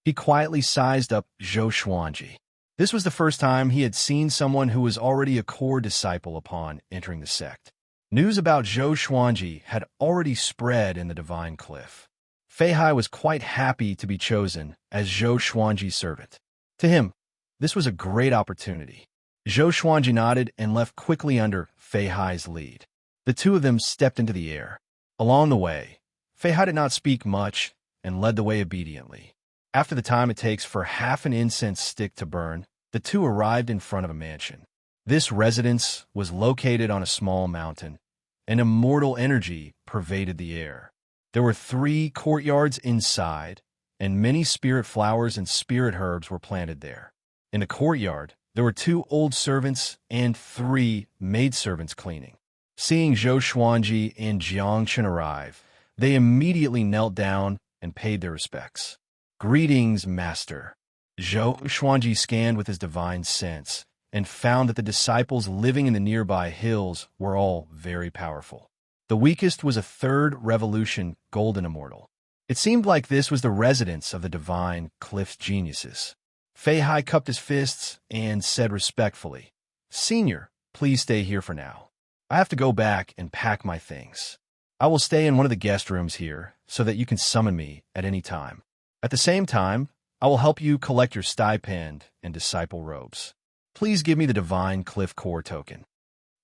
He quietly sized up Zhou Xuanji. This was the first time he had seen someone who was already a core disciple upon entering the sect. News about Zhou Xuanji had already spread in the Divine Cliff. Fei Hai was quite happy to be chosen as Zhou Xuanji's servant. To him, this was a great opportunity. Zhou Xuanji nodded and left quickly under Fei Hai's lead. The two of them stepped into the air. Along the way, Fei Hai did not speak much and led the way obediently. After the time it takes for half an incense stick to burn, the two arrived in front of a mansion. This residence was located on a small mountain, and immortal energy pervaded the air. There were 3 courtyards inside, and many spirit flowers and spirit herbs were planted there. In the courtyard, there were 2 old servants and 3 maidservants cleaning. Seeing Zhou Xuanji and Xianxia arrive, they immediately knelt down and paid their respects. "Greetings, Master." Zhou Xuanji scanned with his divine sense and found that the disciples living in the nearby hills were all very powerful. The weakest was a 3rd Revolution Golden Immortal. It seemed like this was the residence of the Divine Cliff's geniuses. Fei Hai cupped his fists and said respectfully, "Senior, please stay here for now. I have to go back and pack my things. I will stay in one of the guest rooms here so that you can summon me at any time. At the same time, I will help you collect your stipend and disciple robes. Please give me the Divine Cliff Core token."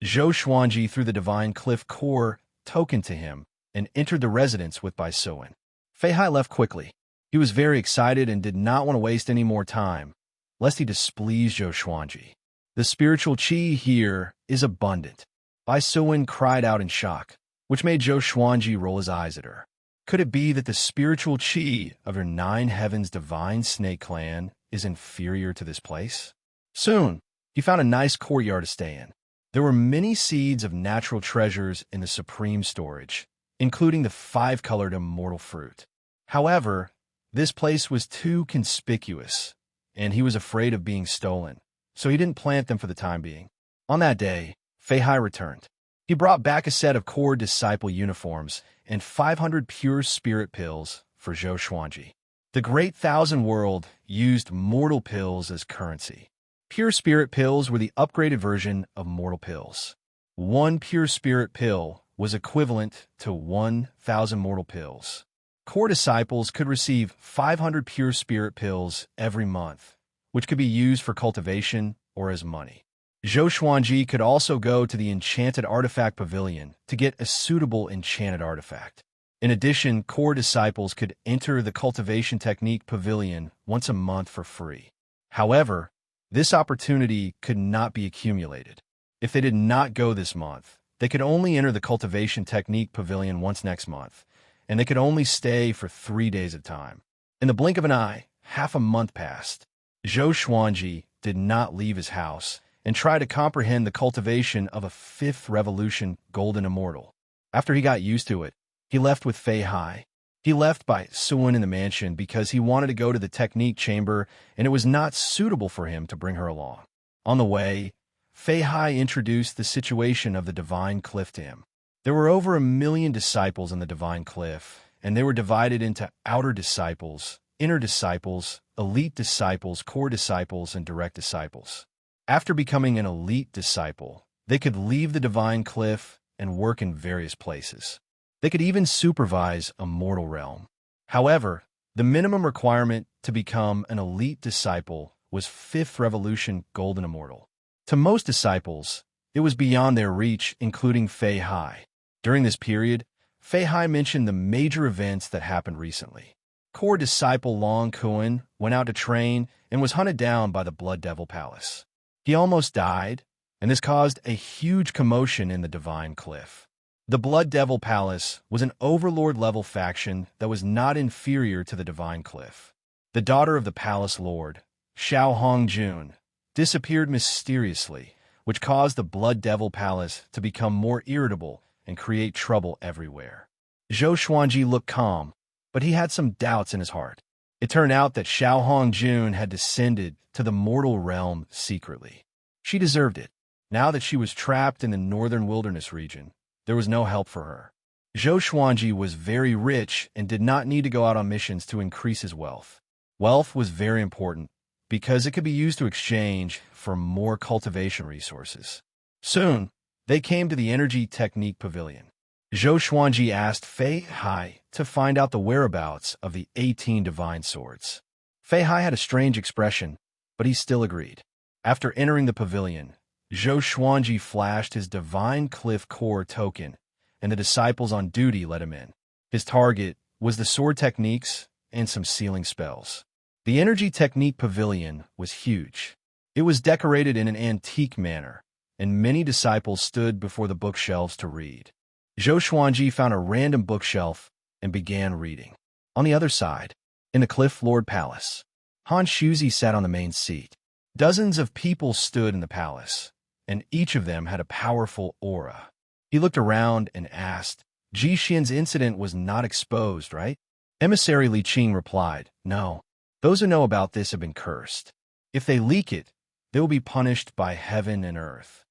Zhou Xuanji threw the Divine Cliff Core token to him and entered the residence with Baisuan. Fei Hai left quickly. He was very excited and did not want to waste any more time, lest he displease Zhou Xuanji. "The spiritual qi here is abundant." Baisuan cried out in shock, which made Zhou Xuanji roll his eyes at her. Could it be that the spiritual qi of her 9 heavens divine snake clan is inferior to this place? Soon, he found a nice courtyard to stay in. There were many seeds of natural treasures in the supreme storage, including the 5-colored immortal fruit. However, this place was too conspicuous, and he was afraid of being stolen, so he didn't plant them for the time being. On that day, Fei Hai returned. He brought back a set of core disciple uniforms and 500 pure spirit pills for Zhou Xuanji. The Great Thousand World used mortal pills as currency. Pure spirit pills were the upgraded version of mortal pills. 1 pure spirit pill was equivalent to 1,000 mortal pills. Core disciples could receive 500 pure spirit pills every month, which could be used for cultivation or as money. Zhou Xuanji could also go to the Enchanted Artifact Pavilion to get a suitable enchanted artifact. In addition, core disciples could enter the Cultivation Technique Pavilion once a month for free. However, this opportunity could not be accumulated. If they did not go this month, they could only enter the Cultivation Technique Pavilion once next month, and they could only stay for 3 days at a time. In the blink of an eye, half a month passed. Zhou Xuanji did not leave his house and try to comprehend the cultivation of a 5th Revolution Golden Immortal. After he got used to it, he left with Fei Hai. He left by Suan in the mansion because he wanted to go to the technique chamber, and it was not suitable for him to bring her along. On the way, Fei Hai introduced the situation of the Divine Cliff to him. There were over 1 million disciples in the Divine Cliff, and they were divided into outer disciples, inner disciples, elite disciples, core disciples, and direct disciples. After becoming an elite disciple, they could leave the divine cliff and work in various places. They could even supervise a mortal realm. However, the minimum requirement to become an elite disciple was 5th Revolution Golden Immortal. To most disciples, it was beyond their reach, including Fei Hai. During this period, Fei Hai mentioned the major events that happened recently. Core disciple Long Kuan went out to train and was hunted down by the Blood Devil Palace. He almost died, and this caused a huge commotion in the Divine Cliff. The Blood Devil Palace was an overlord-level faction that was not inferior to the Divine Cliff. The daughter of the Palace Lord, Xiao Hongjun, disappeared mysteriously, which caused the Blood Devil Palace to become more irritable and create trouble everywhere. Zhou Xuanji looked calm, but he had some doubts in his heart. It turned out that Xiao Hongjun had descended to the mortal realm secretly. She deserved it. Now that she was trapped in the northern wilderness region, there was no help for her. Zhou Xuanji was very rich and did not need to go out on missions to increase his wealth. Wealth was very important because it could be used to exchange for more cultivation resources. Soon, they came to the Energy Technique Pavilion. Zhou Xuanji asked Fei Hai to find out the whereabouts of the 18 divine swords. Fei Hai had a strange expression, but he still agreed. After entering the pavilion, Zhou Xuanji flashed his Divine Cliff Core token, and the disciples on duty let him in. His target was the sword techniques and some sealing spells. The Energy Technique Pavilion was huge. It was decorated in an antique manner, and many disciples stood before the bookshelves to read. Zhou Xuanji found a random bookshelf and began reading. On the other side, in the Cliff Lord Palace, Han Shuzi sat on the main seat. Dozens of people stood in the palace, and each of them had a powerful aura. He looked around and asked, Ji Xian's incident was not exposed, right? Emissary Li Qing replied, no. Those who know about this have been cursed. If they leak it, they will be punished by heaven and earth.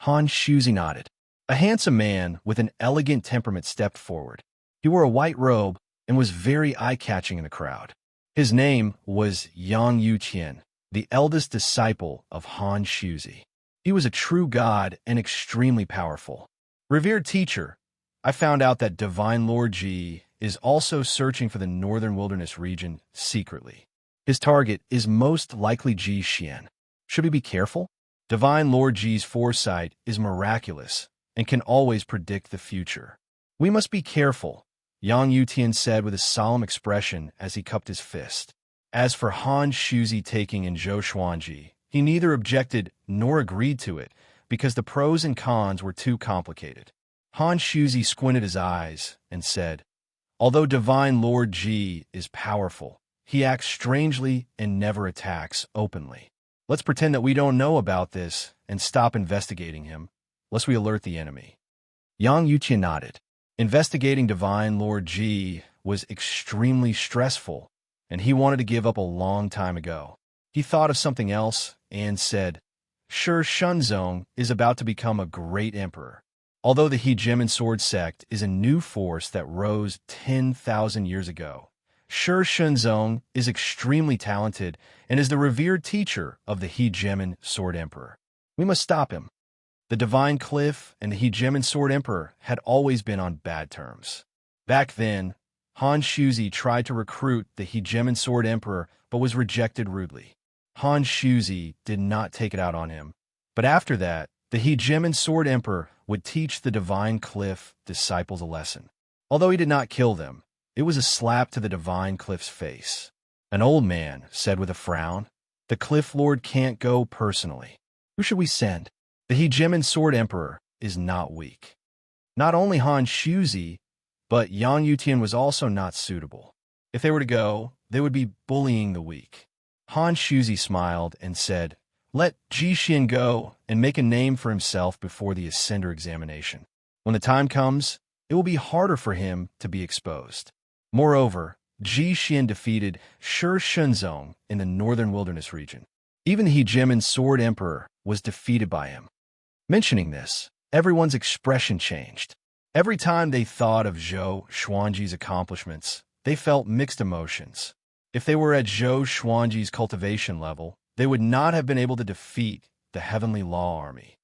Han Shuzi nodded. A handsome man with an elegant temperament stepped forward. He wore a white robe and was very eye-catching in the crowd. His name was Yang Yuqian, the eldest disciple of Han Shuzi. He was a true god and extremely powerful. Revered teacher, I found out that Divine Lord Ji is also searching for the northern wilderness region secretly. His target is most likely Ji Xian. Should we be careful? Divine Lord Ji's foresight is miraculous and can always predict the future. We must be careful, Yang Yutian said with a solemn expression as he cupped his fist. As for Han Shuzi taking in Zhou Xuanji, he neither objected nor agreed to it because the pros and cons were too complicated. Han Shuzi squinted his eyes and said, although Divine Lord Ji is powerful, he acts strangely and never attacks openly. Let's pretend that we don't know about this and stop investigating him, lest we alert the enemy. Yang Yuqian nodded. Investigating Divine Lord Ji was extremely stressful, and he wanted to give up a long time ago. He thought of something else and said, Shi Shenzong is about to become a great emperor. Although the Hegemon Sword Sect is a new force that rose 10,000 years ago, Shi Shenzong is extremely talented and is the revered teacher of the Hegemon Sword Emperor. We must stop him. The Divine Cliff and the Hegemon Sword Emperor had always been on bad terms. Back then, Han Shuzi tried to recruit the Hegemon Sword Emperor but was rejected rudely. Han Shuzi did not take it out on him, but after that, the Hegemon Sword Emperor would teach the Divine Cliff disciples a lesson. Although he did not kill them, it was a slap to the Divine Cliff's face. An old man said with a frown, the Cliff Lord can't go personally. Who should we send? The Hegemon Sword Emperor is not weak. Not only Han Shuzi, but Yang Yutian was also not suitable. If they were to go, they would be bullying the weak. Han Shuzi smiled and said, let Ji Xian go and make a name for himself before the Ascender examination. When the time comes, it will be harder for him to be exposed. Moreover, Ji Xian defeated Shi Shenzong in the northern wilderness region. Even the Hegemon Sword Emperor was defeated by him. Mentioning this, everyone's expression changed. Every time they thought of Zhou Xuanji's accomplishments, they felt mixed emotions. If they were at Zhou Xuanji's cultivation level, they would not have been able to defeat the Heavenly Law Army.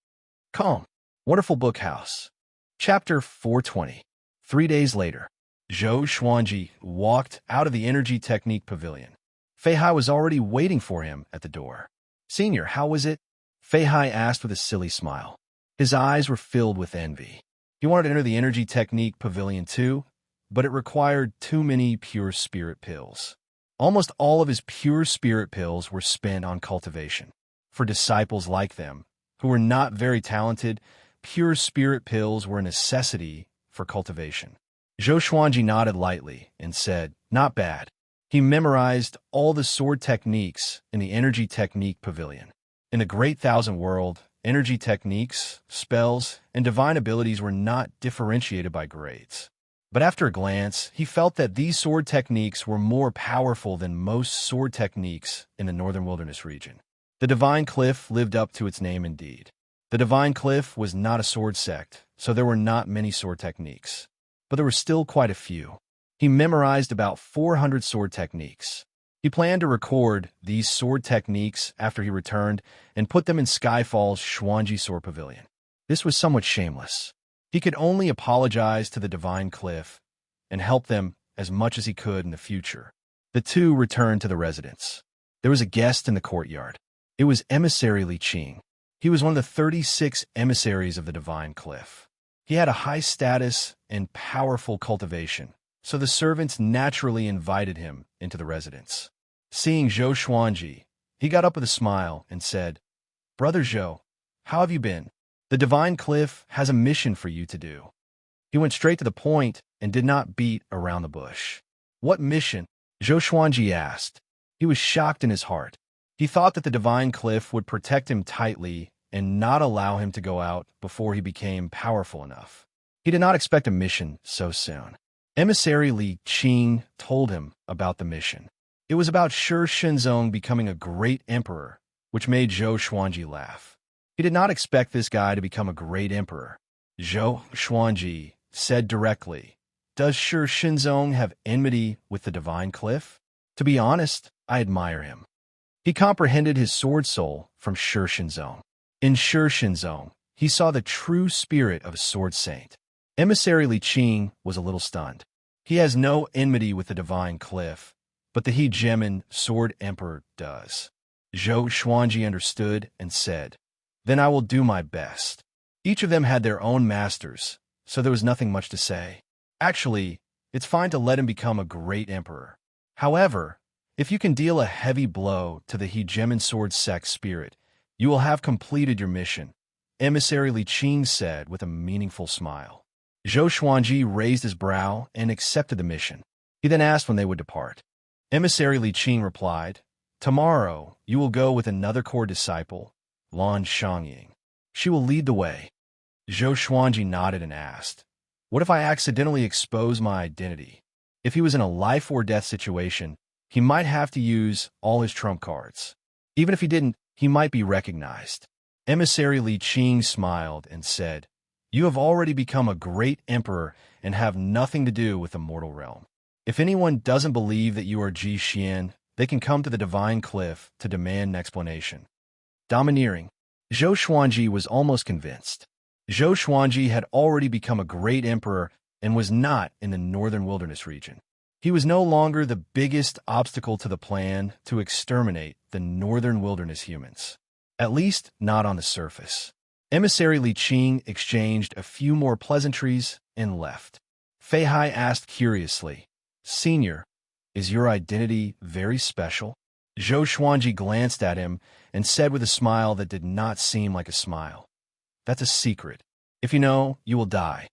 Calm. Wonderful Book House. Chapter 420. 3 days later, Zhou Xuanji walked out of the Energy Technique Pavilion. Fei Hai was already waiting for him at the door. "Senior, how was it?" Fei Hai asked with a silly smile. His eyes were filled with envy. He wanted to enter the Energy Technique Pavilion too, but it required too many pure spirit pills. Almost all of his pure spirit pills were spent on cultivation. For disciples like them, who were not very talented, pure spirit pills were a necessity for cultivation. Zhou Xuanji nodded lightly and said, "Not bad." He memorized all the sword techniques in the Energy Technique Pavilion. In the Great Thousand World, energy techniques, spells, and divine abilities were not differentiated by grades. But after a glance, he felt that these sword techniques were more powerful than most sword techniques in the Northern Wilderness region. The Divine Cliff lived up to its name indeed. The Divine Cliff was not a sword sect, so there were not many sword techniques. But there were still quite a few. He memorized about 400 sword techniques. He planned to record these sword techniques after he returned and put them in Skyfall's Xuanji Sword Pavilion. This was somewhat shameless. He could only apologize to the Divine Cliff and help them as much as he could in the future. The two returned to the residence. There was a guest in the courtyard. It was Emissary Li Qing. He was one of the 36 emissaries of the Divine Cliff. He had a high status and powerful cultivation, so the servants naturally invited him into the residence. Seeing Zhou Xuanji, he got up with a smile and said, "Brother Zhou, how have you been? The Divine Cliff has a mission for you to do." He went straight to the point and did not beat around the bush. "What mission?" Zhou Xuanji asked. He was shocked in his heart. He thought that the Divine Cliff would protect him tightly and not allow him to go out before he became powerful enough. He did not expect a mission so soon. Emissary Li Qing told him about the mission. It was about Shi Shenzong becoming a great emperor, which made Zhou Xuanji laugh. He did not expect this guy to become a great emperor. Zhou Xuanji said directly, "Does Shi Shenzong have enmity with the Divine Cliff? To be honest, I admire him." He comprehended his sword soul from Shi Shenzong. In Shi Shenzong, he saw the true spirit of a sword saint. Emissary Li Qing was a little stunned. He has no enmity with the Divine Cliff, but the hegemon Sword Emperor does. Zhou Xuanji understood and said, "Then I will do my best." Each of them had their own masters, so there was nothing much to say. Actually, it's fine to let him become a great emperor. However, if you can deal a heavy blow to the hegemon sword sect spirit, you will have completed your mission, Emissary Li Qing said with a meaningful smile. Zhou Xuanji raised his brow and accepted the mission. He then asked when they would depart. Emissary Li Qing replied, "Tomorrow you will go with another core disciple, Lan Xiangying. She will lead the way." Zhou Xuanji nodded and asked, "What if I accidentally expose my identity?" If he was in a life-or-death situation, he might have to use all his trump cards. Even if he didn't, he might be recognized. Emissary Li Qing smiled and said, "You have already become a great emperor and have nothing to do with the mortal realm. If anyone doesn't believe that you are Ji Xian, they can come to the Divine Cliff to demand an explanation." Domineering. Zhou Xuanji was almost convinced. Zhou Xuanji had already become a great emperor and was not in the Northern Wilderness region. He was no longer the biggest obstacle to the plan to exterminate the Northern Wilderness humans. At least, not on the surface. Emissary Li Qing exchanged a few more pleasantries and left. Fei Hai asked curiously, "Senior, is your identity very special?" Zhou Xuanji glanced at him and said with a smile that did not seem like a smile, "That's a secret. If you know, you will die."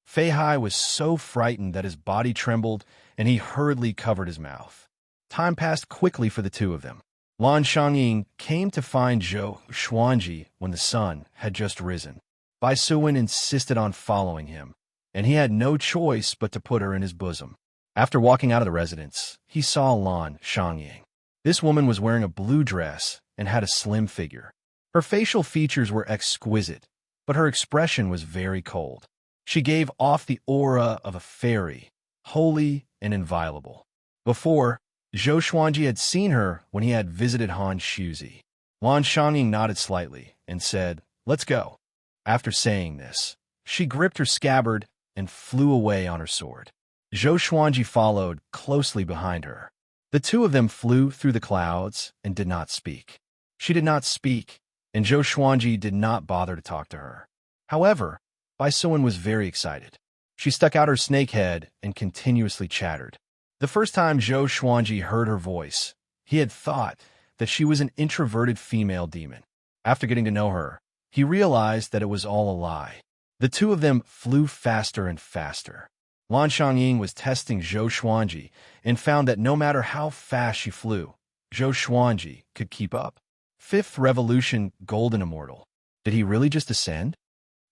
Fei Hai was so frightened that his body trembled and he hurriedly covered his mouth. Time passed quickly for the two of them. Lan Xiangying came to find Zhou Xuanji when the sun had just risen. Bai Suwen insisted on following him, and he had no choice but to put her in his bosom. After walking out of the residence, he saw Lan Xiangying. This woman was wearing a blue dress and had a slim figure. Her facial features were exquisite, but her expression was very cold. She gave off the aura of a fairy, holy and inviolable. Before, Zhou Xuanji had seen her when he had visited Han Shuzi. Lan Xiangying nodded slightly and said, "Let's go." After saying this, she gripped her scabbard and flew away on her sword. Zhou Xuanji followed closely behind her. The two of them flew through the clouds and did not speak. She did not speak, and Zhou Xuanji did not bother to talk to her. However, Bai Suan was very excited. She stuck out her snake head and continuously chattered. The first time Zhou Xuanji heard her voice, he had thought that she was an introverted female demon. After getting to know her, he realized that it was all a lie. The two of them flew faster and faster. Lan Xiangying was testing Zhou Xuanji and found that no matter how fast she flew, Zhou Xuanji could keep up. Fifth Revolution Golden Immortal. Did he really just ascend?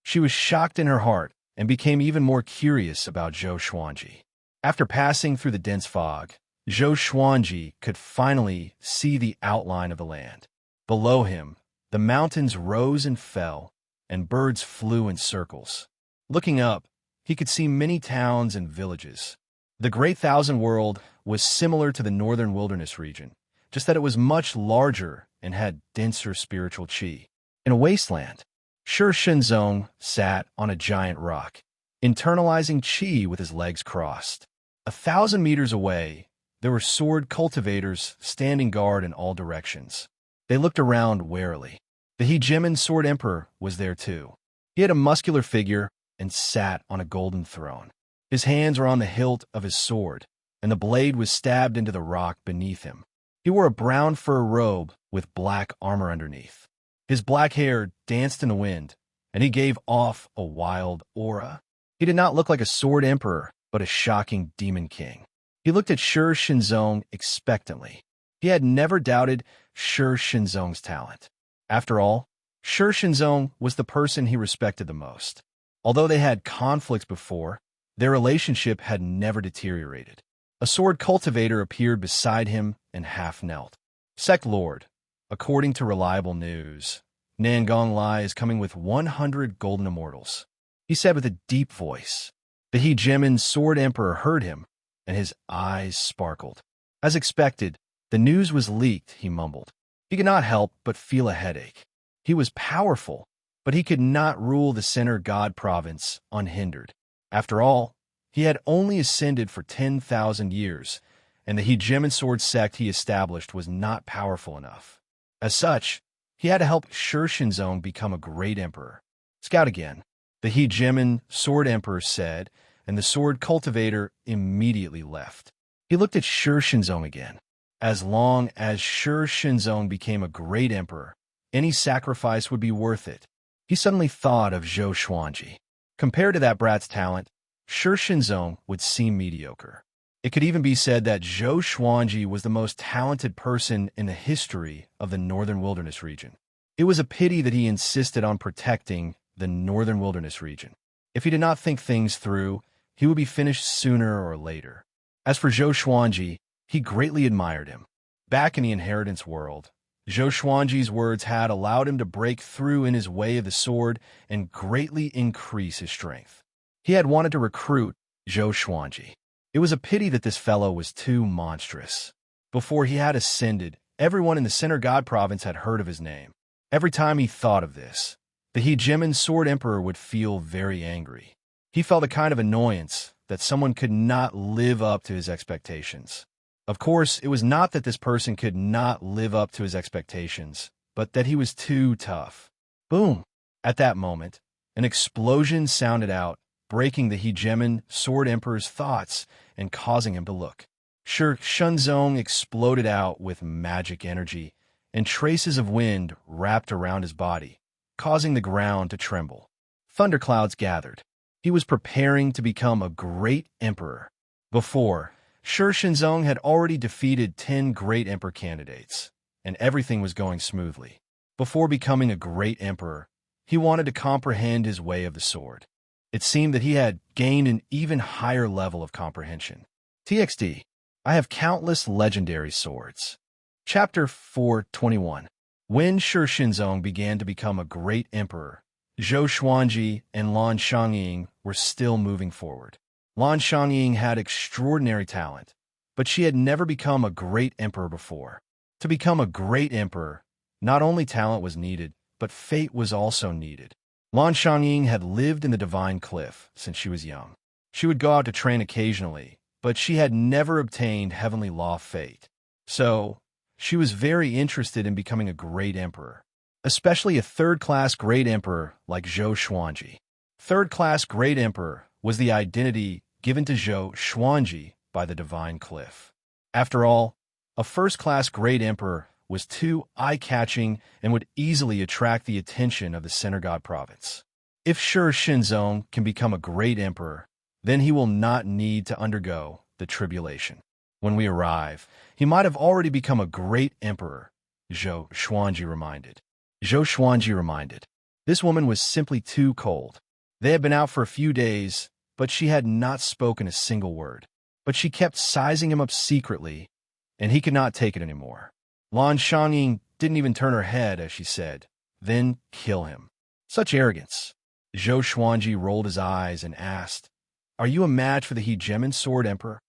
She was shocked in her heart and became even more curious about Zhou Xuanji. After passing through the dense fog, Zhou Xuanji could finally see the outline of the land. Below him, the mountains rose and fell, and birds flew in circles. Looking up, he could see many towns and villages. The Great Thousand World was similar to the Northern Wilderness region, just that it was much larger and had denser spiritual qi. In a wasteland, Shi Shenzong sat on a giant rock, internalizing qi with his legs crossed. 1,000 meters away, there were sword cultivators standing guard in all directions. They looked around warily. The Hegemon Sword Emperor was there too. He had a muscular figure and sat on a golden throne. His hands were on the hilt of his sword, and the blade was stabbed into the rock beneath him. He wore a brown fur robe with black armor underneath. His black hair danced in the wind, and he gave off a wild aura. He did not look like a sword emperor, but a shocking demon king. He looked at Shi Shenzong expectantly. He had never doubted Shi Shenzong's talent. After all, Shi Shenzong was the person he respected the most. Although they had conflicts before, their relationship had never deteriorated. A sword cultivator appeared beside him and half knelt. Sect Lord, according to reliable news, Nangong Lai is coming with 100 golden immortals, he said with a deep voice. The Hegemon Sword Emperor heard him, and his eyes sparkled. As expected, the news was leaked, he mumbled. He could not help but feel a headache. He was powerful, but he could not rule the Center God province unhindered. After all, he had only ascended for 10,000 years, and the Hegemon Sword sect he established was not powerful enough. As such, he had to help Shi Shenzong become a great emperor. Scout again, the Hegemon Sword Emperor said, and the sword cultivator immediately left. He looked at Shi Shenzong again. As long as Shi Shenzong became a great emperor, any sacrifice would be worth it. He suddenly thought of Zhou Xuanji. Compared to that brat's talent, Shi Shenzong would seem mediocre. It could even be said that Zhou Xuanji was the most talented person in the history of the Northern Wilderness region. It was a pity that he insisted on protecting the Northern Wilderness region. If he did not think things through, he would be finished sooner or later. As for Zhou Xuanji, he greatly admired him. Back in the inheritance world, Zhou Xuanji's words had allowed him to break through in his way of the sword and greatly increase his strength. He had wanted to recruit Zhou Xuanji. It was a pity that this fellow was too monstrous. Before he had ascended, everyone in the Center God province had heard of his name. Every time he thought of this, the Hegemon Sword Emperor would feel very angry. He felt a kind of annoyance that someone could not live up to his expectations. Of course, it was not that this person could not live up to his expectations, but that he was too tough. Boom! At that moment, an explosion sounded out, breaking the Hegemon Sword Emperor's thoughts and causing him to look. Shi Shenzong exploded out with magic energy, and traces of wind wrapped around his body, causing the ground to tremble. Thunderclouds gathered. He was preparing to become a great emperor. Before, Shi Shenzong had already defeated 10 great emperor candidates, and everything was going smoothly. Before becoming a great emperor, he wanted to comprehend his way of the sword. It seemed that he had gained an even higher level of comprehension. TXD, I have countless legendary swords. Chapter 421. When Shi Shenzong began to become a great emperor, Zhou Xuanji and Lan Xiangying were still moving forward. Lan Xiangying had extraordinary talent, but she had never become a great emperor before. To become a great emperor, not only talent was needed, but fate was also needed. Lan Xiangying had lived in the Divine Cliff since she was young. She would go out to train occasionally, but she had never obtained heavenly law fate. So, she was very interested in becoming a great emperor, especially a third-class great emperor like Zhou Xuanji. Third-class great emperor was the identity given to Zhou Xuanji by the Divine Cliff. After all, a first-class great emperor was too eye-catching and would easily attract the attention of the Center God province. If Shi Shenzong can become a great emperor, then he will not need to undergo the tribulation. When we arrive, he might have already become a great emperor, Zhou Xuanji reminded. Zhou Xuanji reminded. This woman was simply too cold. They had been out for a few days, but she had not spoken a single word. But she kept sizing him up secretly, and he could not take it anymore. Lan Xiangying didn't even turn her head as she said, "Then kill him." Such arrogance. Zhou Xuanji rolled his eyes and asked, "Are you a match for the hegemon sword emperor?"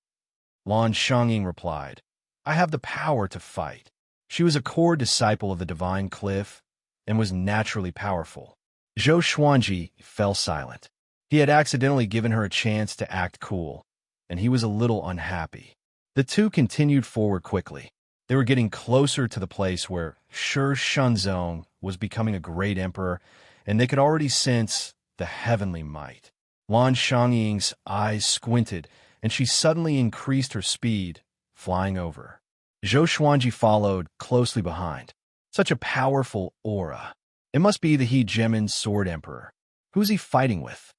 Lan Xiangying replied, "I have the power to fight." She was a core disciple of the Divine Cliff and was naturally powerful. Zhou Xuanji fell silent. He had accidentally given her a chance to act cool, and he was a little unhappy. The two continued forward quickly. They were getting closer to the place where Shi Shenzong was becoming a great emperor, and they could already sense the heavenly might. Lan Xiangying's eyes squinted, and she suddenly increased her speed, flying over. Zhou Xuanji followed closely behind. Such a powerful aura. It must be the hegemon sword emperor. Who's he fighting with?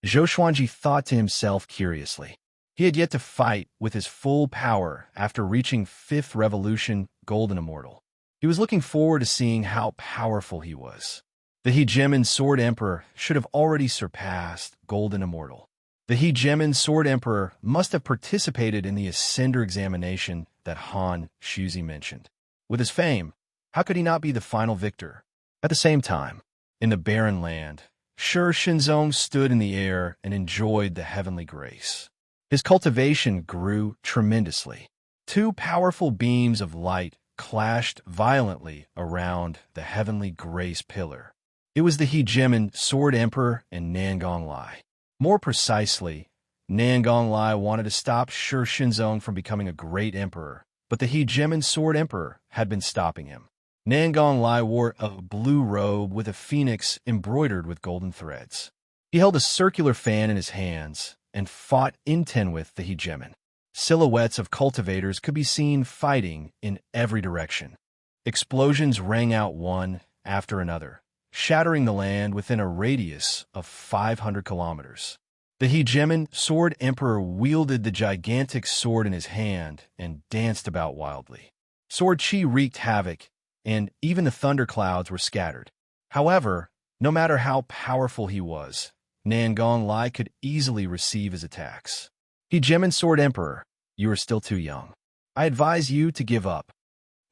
Zhou Xuanji thought to himself curiously. He had yet to fight with his full power after reaching 5th Revolution Golden Immortal. He was looking forward to seeing how powerful he was. The hegemon sword emperor should have already surpassed Golden Immortal. The hegemon sword emperor must have participated in the Ascender examination that Han Shuzi mentioned. With his fame, how could he not be the final victor? At the same time, in the barren land, Shi Shenzong stood in the air and enjoyed the heavenly grace. His cultivation grew tremendously. Two powerful beams of light clashed violently around the heavenly grace pillar. It was the hegemon sword emperor and Nangong Lai. More precisely, Nangong Lai wanted to stop Shi Shenzong from becoming a great emperor, but the hegemon sword emperor had been stopping him. Nangong Lai wore a blue robe with a phoenix embroidered with golden threads. He held a circular fan in his hands and fought in ten with the hegemon. Silhouettes of cultivators could be seen fighting in every direction. Explosions rang out one after another, shattering the land within a radius of 500 kilometers. The hegemon sword emperor wielded the gigantic sword in his hand and danced about wildly. Sword chi wreaked havoc, and even the thunderclouds were scattered. However, no matter how powerful he was, Nangong Lai could easily receive his attacks. Hegemon sword emperor, you are still too young. I advise you to give up.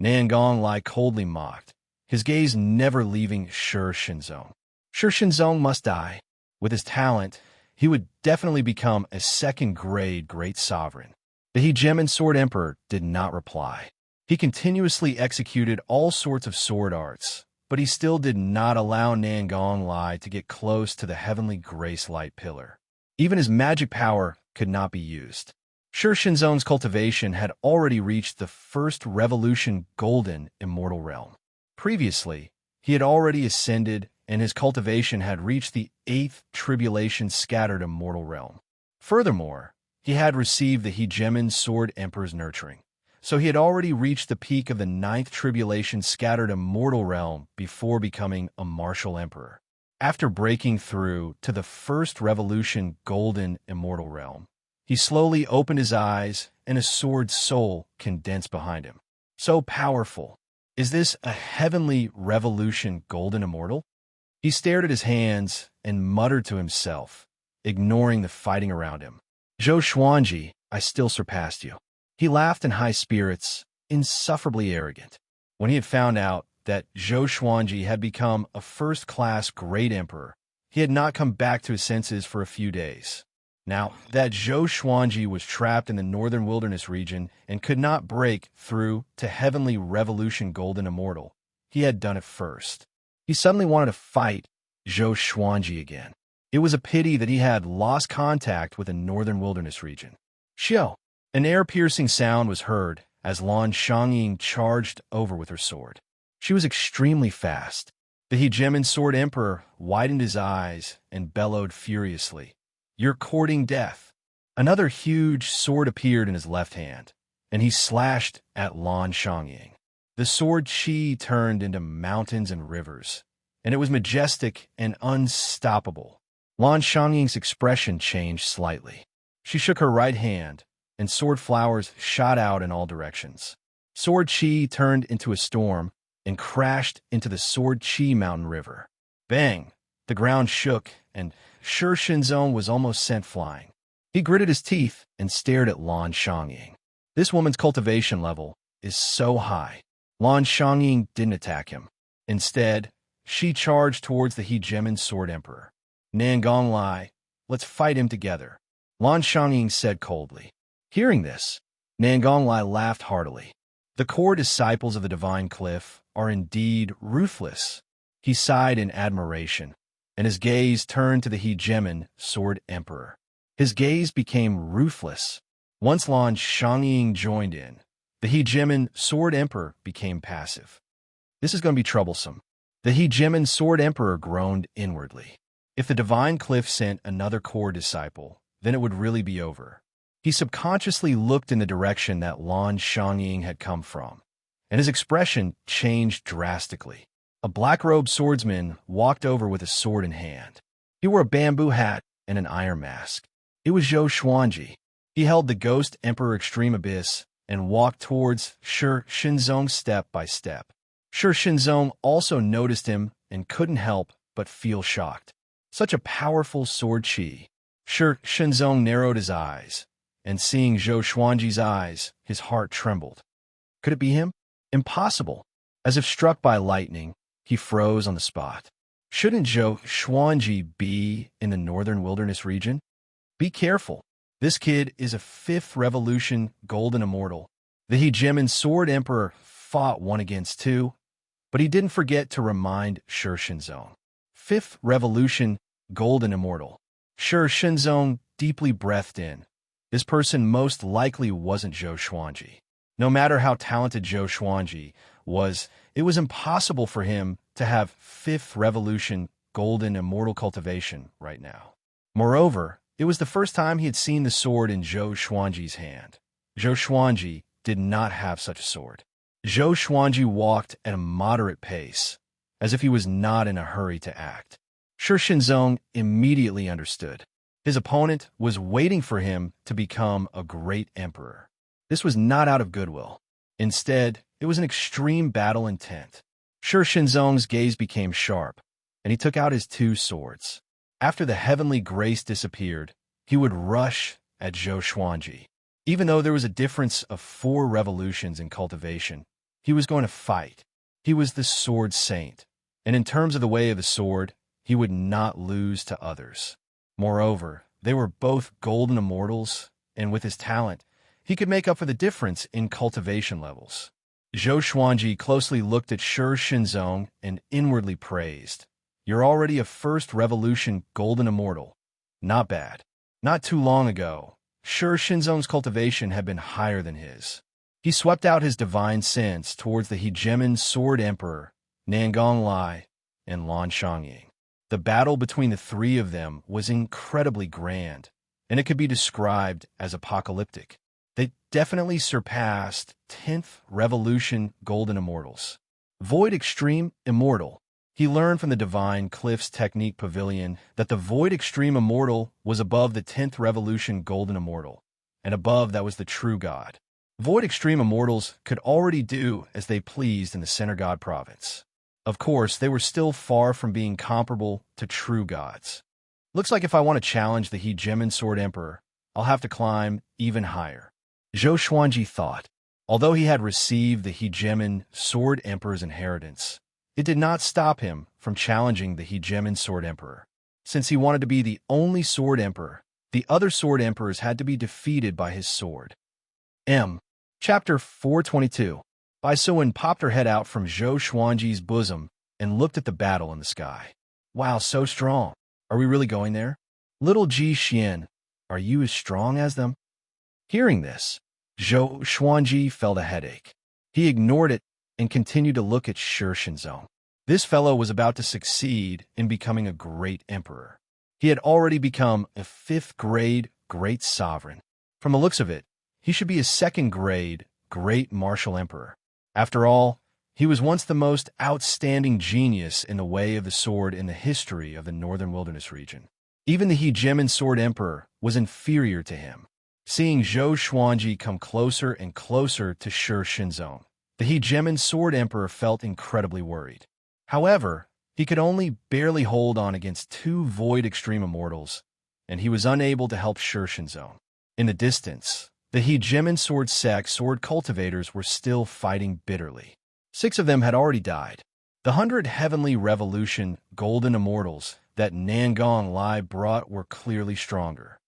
Nangong Lai coldly mocked, his gaze never leaving Shi Shenzong. Shi Shenzong must die. With his talent, he would definitely become a second-grade great sovereign. The hegemon sword emperor did not reply. He continuously executed all sorts of sword arts, but he still did not allow Nangong Lai to get close to the heavenly grace light pillar. Even his magic power could not be used. Shi Shenzong's cultivation had already reached the 1st Revolution Golden Immortal Realm. Previously, he had already ascended, and his cultivation had reached the 8th Tribulation Scattered Immortal Realm. Furthermore, he had received the hegemon sword emperor's nurturing. So he had already reached the peak of the 9th Tribulation Scattered Immortal Realm before becoming a martial emperor. After breaking through to the 1st Revolution Golden Immortal Realm, he slowly opened his eyes and a sword soul condensed behind him. So powerful. Is this a heavenly Revolution Golden Immortal? He stared at his hands and muttered to himself, ignoring the fighting around him. Zhou Xuanji, I still surpassed you. He laughed in high spirits, insufferably arrogant. When he had found out that Zhou Xuanji had become a first-class great emperor, he had not come back to his senses for a few days. Now, that Zhou Xuanji was trapped in the northern wilderness region and could not break through to Heavenly Revolution Golden Immortal, he had done it first. He suddenly wanted to fight Zhou Xuanji again. It was a pity that he had lost contact with the northern wilderness region. Xiao! An air-piercing sound was heard as Lan Xiangying charged over with her sword. She was extremely fast. The hegemon sword emperor widened his eyes and bellowed furiously. "You're courting death." Another huge sword appeared in his left hand, and he slashed at Lan Xiangying. The sword chi turned into mountains and rivers, and it was majestic and unstoppable. Lan Xiangying's expression changed slightly. She shook her right hand, and sword flowers shot out in all directions. Sword chi turned into a storm and crashed into the Sword Chi Mountain River. Bang! The ground shook, and Shi Shinzong was almost sent flying. He gritted his teeth and stared at Lan Xiangying. This woman's cultivation level is so high. Lan Xiangying didn't attack him. Instead, she charged towards the hegemon sword emperor. "Nangong Lai, let's fight him together," Lan Xiangying said coldly. Hearing this, Nangong Lai laughed heartily. The core disciples of the Divine Cliff are indeed ruthless. He sighed in admiration, and his gaze turned to the hegemon sword emperor. His gaze became ruthless. Once Lan Xiangying joined in, the hegemon sword emperor became passive. This is going to be troublesome. The hegemon sword emperor groaned inwardly. If the Divine Cliff sent another core disciple, then it would really be over. He subconsciously looked in the direction that Lan Xiangying had come from, and his expression changed drastically. A black-robed swordsman walked over with a sword in hand. He wore a bamboo hat and an iron mask. It was Zhou Xuanji. He held the Ghost Emperor Extreme Abyss and walked towards Shi Shinzong step by step. Shi Shinzong also noticed him and couldn't help but feel shocked. Such a powerful sword chi. Shi Shinzong narrowed his eyes, and seeing Zhou Xuanji's eyes, his heart trembled. Could it be him? Impossible. As if struck by lightning, he froze on the spot. Shouldn't Zhou Xuanji be in the northern wilderness region? Be careful. This kid is a 5th Revolution Golden Immortal. The hegemon sword emperor fought 1 against 2, but he didn't forget to remind Shi Shinzong. 5th Revolution Golden Immortal. Shi Shinzong deeply breathed in. This person most likely wasn't Zhou Xuanji. No matter how talented Zhou Xuanji was, it was impossible for him to have 5th Revolution Golden Immortal cultivation right now. Moreover, it was the first time he had seen the sword in Zhou Xuanji's hand. Zhou Xuanji did not have such a sword. Zhou Xuanji walked at a moderate pace, as if he was not in a hurry to act. Shi Shinzong immediately understood. His opponent was waiting for him to become a great emperor. This was not out of goodwill. Instead, it was an extreme battle intent. Shi Shinzong's gaze became sharp, and he took out his 2 swords. After the heavenly grace disappeared, he would rush at Zhou Xuanji. Even though there was a difference of 4 revolutions in cultivation, he was going to fight. He was the sword saint, and in terms of the way of the sword, he would not lose to others. Moreover, they were both golden immortals, and with his talent, he could make up for the difference in cultivation levels. Zhou Xuanji closely looked at Shi Shinzong and inwardly praised. "You're already a 1st Revolution Golden Immortal. Not bad." Not too long ago, Shi Shinzong's cultivation had been higher than his. He swept out his divine sense towards the hegemon sword emperor, Nangong Lai, and Lan Xiangying. The battle between the 3 of them was incredibly grand, and it could be described as apocalyptic. They definitely surpassed 10th Revolution Golden Immortals. Void Extreme Immortal. He learned from the Divine Cliff's Technique Pavilion that the Void Extreme Immortal was above the 10th Revolution Golden Immortal, and above that was the True God. Void Extreme Immortals could already do as they pleased in the Center God Province. Of course, they were still far from being comparable to true gods. Looks like if I want to challenge the hegemon sword emperor, I'll have to climb even higher. Zhou Xuanji thought. Although he had received the hegemon sword emperor's inheritance, it did not stop him from challenging the hegemon sword emperor. Since he wanted to be the only sword emperor, The other sword emperors had to be defeated by his sword. Chapter 422. Bai Suwen popped her head out from Zhou Xuanji's bosom and looked at the battle in the sky. Wow, so strong. Are we really going there? Little Ji Xian, are you as strong as them? Hearing this, Zhou Xuanji felt a headache. He ignored it and continued to look at Shi Shenzong. This fellow was about to succeed in becoming a great emperor. He had already become a 5th-grade great sovereign. From the looks of it, he should be a 2nd-grade great martial emperor. After all, he was once the most outstanding genius in the way of the sword in the history of the Northern Wilderness region. Even the hegemon sword emperor was inferior to him. Seeing Zhou Xuanji come closer and closer to Shi Shenzong, the hegemon sword emperor felt incredibly worried. However, he could only barely hold on against 2 void extreme immortals, and he was unable to help Shi Shenzong. In the distance, the hegemon sword sect sword cultivators were still fighting bitterly. 6 of them had already died. The 100 heavenly revolution golden immortals that Nangong Lai brought were clearly stronger.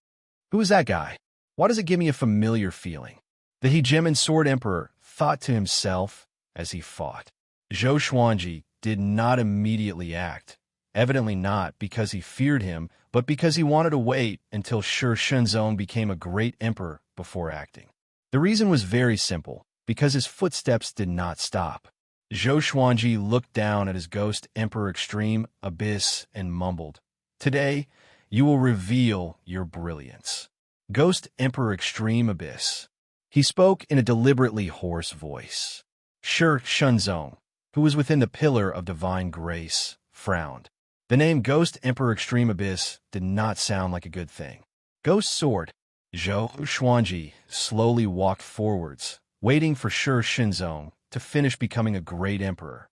Who is that guy? Why does it give me a familiar feeling? The hegemon sword emperor thought to himself as he fought. Zhou Xuanji did not immediately act, evidently not because he feared him, but because he wanted to wait until Shi Shenzong became a great emperor before acting. The reason was very simple, because his footsteps did not stop. Zhou Xuanji looked down at his ghost emperor extreme abyss and mumbled, "Today, you will reveal your brilliance." Ghost emperor extreme abyss. He spoke in a deliberately hoarse voice. Shi Shenzong, who was within the pillar of divine grace, frowned. The name Ghost Emperor Extreme Abyss did not sound like a good thing. Ghost Sword. Zhou Xuanji slowly walked forwards, waiting for Shi Shenzong to finish becoming a great emperor.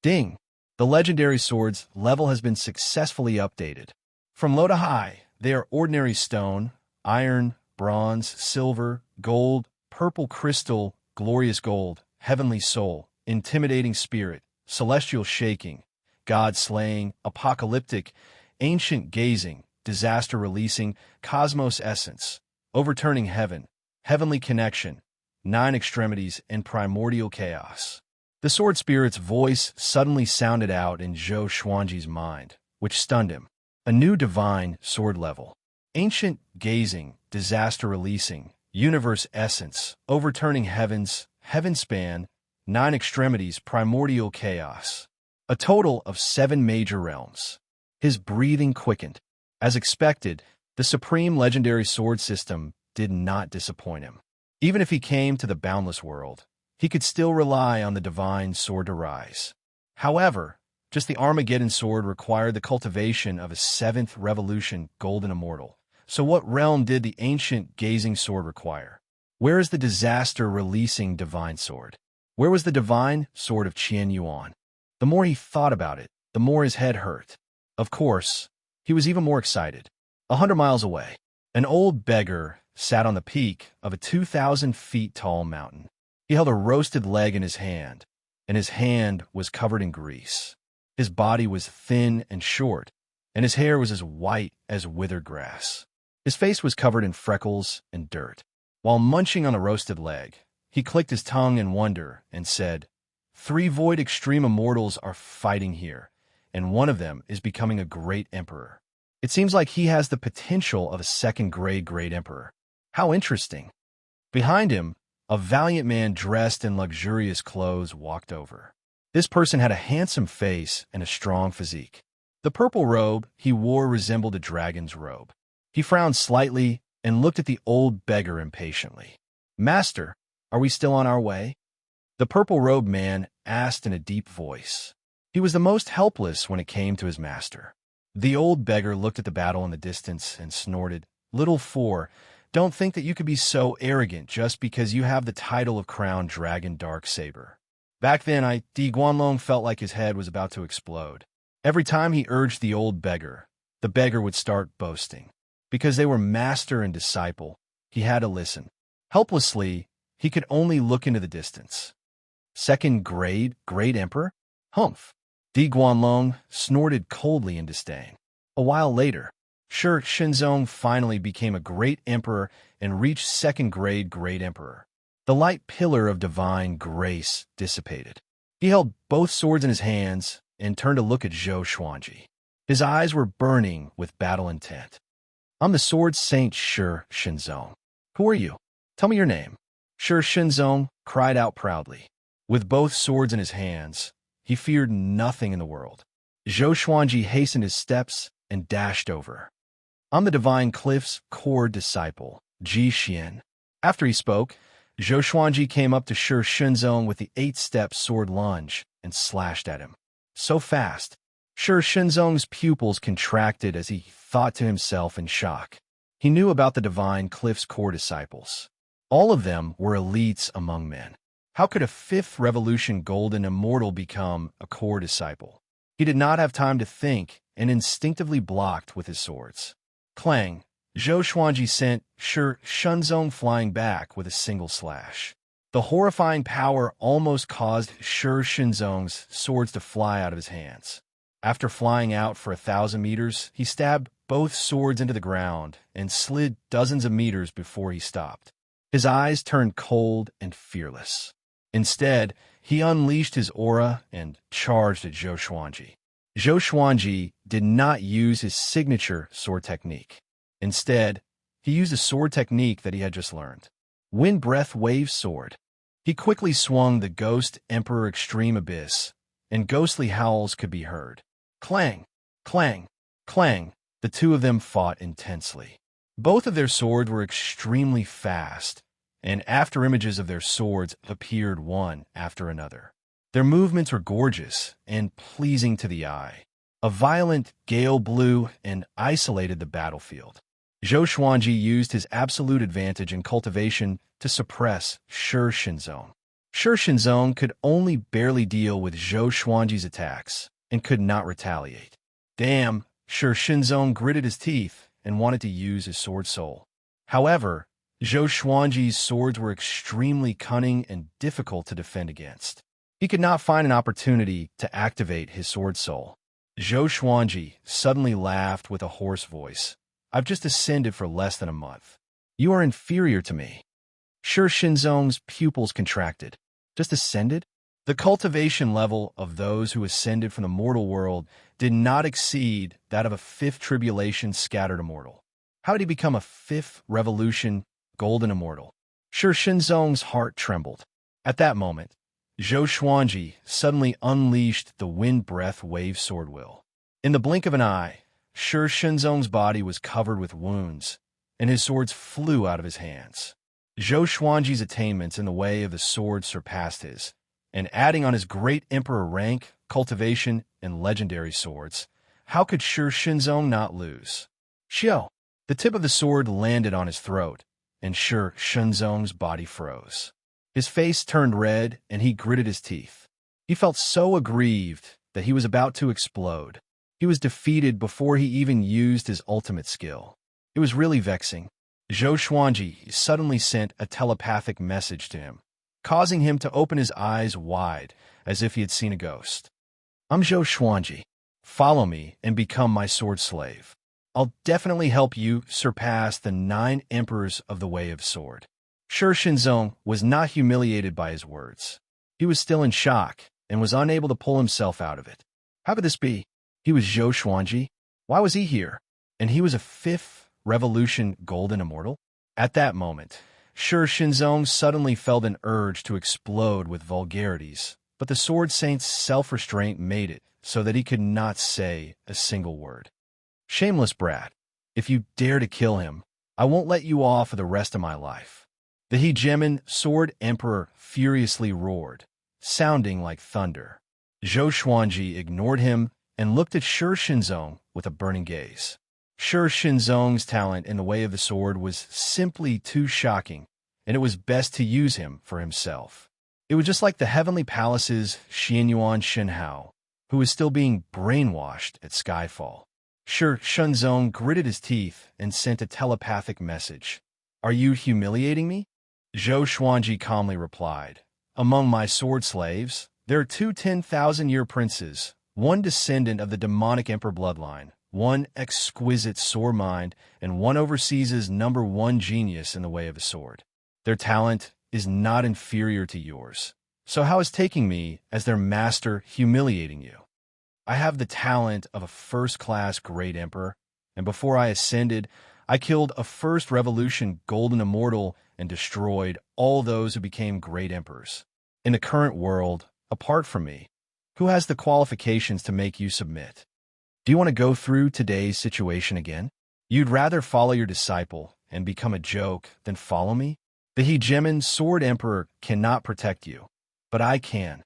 Ding! The legendary sword's level has been successfully updated. From low to high, they are ordinary stone, iron, bronze, silver, gold, purple crystal, glorious gold, heavenly soul, intimidating spirit, celestial shaking, God-slaying, apocalyptic, ancient gazing, disaster-releasing, cosmos essence, overturning heaven, heavenly connection, 9 extremities, and primordial chaos. The sword spirit's voice suddenly sounded out in Zhou Xuanji's mind, which stunned him. A new divine sword level. Ancient gazing, disaster-releasing, universe essence, overturning heavens, heaven span, 9 extremities, primordial chaos. A total of 7 major realms. His breathing quickened. As expected, the supreme legendary sword system did not disappoint him. Even if he came to the boundless world, he could still rely on the divine sword to rise. However, just the Armageddon sword required the cultivation of a 7th revolution golden immortal. So what realm did the ancient gazing sword require? Where is the disaster-releasing divine sword? Where was the divine sword of Qian Yuan? The more he thought about it, the more his head hurt. Of course, he was even more excited. 100 miles away, an old beggar sat on the peak of a 2,000 feet tall mountain. He held a roasted leg in his hand, and his hand was covered in grease. His body was thin and short, and his hair was as white as withered grass. His face was covered in freckles and dirt. While munching on the roasted leg, he clicked his tongue in wonder and said, 3 void extreme immortals are fighting here, and one of them is becoming a great emperor. It seems like he has the potential of a 2nd-grade great emperor. How interesting. Behind him, a valiant man dressed in luxurious clothes walked over. This person had a handsome face and a strong physique. The purple robe he wore resembled a dragon's robe. He frowned slightly and looked at the old beggar impatiently. "Master, are we still on our way?" The purple-robed man asked in a deep voice. He was the most helpless when it came to his master. The old beggar looked at the battle in the distance and snorted, "Little four, don't think that you could be so arrogant just because you have the title of Crown Dragon Darksaber." Back then, Di Guanlong felt like his head was about to explode. Every time he urged the old beggar, the beggar would start boasting. Because they were master and disciple, he had to listen. Helplessly, he could only look into the distance. 2nd-grade great emperor? Humph. Di Guanlong snorted coldly in disdain. A while later, Shenzong finally became a great emperor and reached second-grade great emperor. The light pillar of divine grace dissipated. He held both swords in his hands and turned to look at Zhou Xuanji. His eyes were burning with battle intent. "I'm the Sword Saint Shenzong. Who are you? Tell me your name." Shenzong cried out proudly. With both swords in his hands, he feared nothing in the world. Zhou Xuanji hastened his steps and dashed over. "I'm the Divine Cliff's core disciple, Ji Xian." After he spoke, Zhou Xuanji came up to Shenzong with the 8-step sword lunge and slashed at him. So fast, Shenzong's pupils contracted as he thought to himself in shock. He knew about the Divine Cliff's core disciples. All of them were elites among men. How could a 5th Revolution Golden Immortal become a core disciple? He did not have time to think and instinctively blocked with his swords. Clang! Zhou Xuanji sent Shenzong flying back with a single slash. The horrifying power almost caused Shenzong's swords to fly out of his hands. After flying out for 1,000 meters, he stabbed both swords into the ground and slid dozens of meters before he stopped. His eyes turned cold and fearless. Instead, he unleashed his aura and charged at Zhou Xuanji. Zhou Xuanji did not use his signature sword technique. Instead, he used a sword technique that he had just learned. Wind Breath Wave Sword. He quickly swung the Ghost Emperor Extreme Abyss, and ghostly howls could be heard. Clang! Clang! Clang! The two of them fought intensely. Both of their swords were extremely fast, and after images of their swords appeared one after another. Their movements were gorgeous and pleasing to the eye. A violent gale blew and isolated the battlefield. Zhou Xuanji used his absolute advantage in cultivation to suppress Shenzong. Shenzong could only barely deal with Zhou Xuanji's attacks and could not retaliate. Damn, Shenzong gritted his teeth and wanted to use his sword soul. However, Zhou Xuanji's swords were extremely cunning and difficult to defend against. He could not find an opportunity to activate his sword soul. Zhou Xuanji suddenly laughed with a hoarse voice. "I've just ascended for less than a month. You are inferior to me." Shenzong's pupils contracted. Just ascended? The cultivation level of those who ascended from the mortal world did not exceed that of a 5th Tribulation Scattered Immortal. How did he become a 5th Revolution Golden Immortal? Shenzong's heart trembled. At that moment, Zhou Xuanji suddenly unleashed the Wind Breath Wave Sword Will. In the blink of an eye, Shenzong's body was covered with wounds, and his swords flew out of his hands. Zhou Xuanji's attainments in the way of the sword surpassed his, and adding on his great emperor rank, cultivation, and legendary swords, how could Shenzong not lose? Xiao! The tip of the sword landed on his throat, and Shenzong's body froze. His face turned red, and he gritted his teeth. He felt so aggrieved that he was about to explode. He was defeated before he even used his ultimate skill. It was really vexing. Zhou Xuanji suddenly sent a telepathic message to him, causing him to open his eyes wide as if he had seen a ghost. "I'm Zhou Xuanji. Follow me and become my sword slave. I'll definitely help you surpass the 9 emperors of the Way of Sword." Shenzong was not humiliated by his words. He was still in shock and was unable to pull himself out of it. How could this be? He was Zhou Xuanji. Why was he here? And he was a 5th Revolution Golden Immortal? At that moment, Shenzong suddenly felt an urge to explode with vulgarities, but the Sword Saint's self-restraint made it so that he could not say a single word. "Shameless brat, if you dare to kill him, I won't let you off for the rest of my life." The hegemon Sword Emperor furiously roared, sounding like thunder. Zhou Xuanji ignored him and looked at Shenzong with a burning gaze. Shenzong's talent in the way of the sword was simply too shocking, and it was best to use him for himself. It was just like the Heavenly Palace's Xianxia, who was still being brainwashed at Skyfall. Shenzong gritted his teeth and sent a telepathic message. "Are you humiliating me?" Zhou Xuanji calmly replied, "Among my sword slaves, there are 2 10,000-year princes, one descendant of the demonic emperor bloodline, one exquisite sword mind, and one overseas is #1 genius in the way of a sword. Their talent is not inferior to yours. So how is taking me as their master humiliating you? I have the talent of a first-class great emperor, and before I ascended, I killed a first revolution golden immortal and destroyed all those who became great emperors. In the current world, apart from me, who has the qualifications to make you submit? Do you want to go through today's situation again? You'd rather follow your disciple and become a joke than follow me? The hegemon sword emperor cannot protect you, but I can.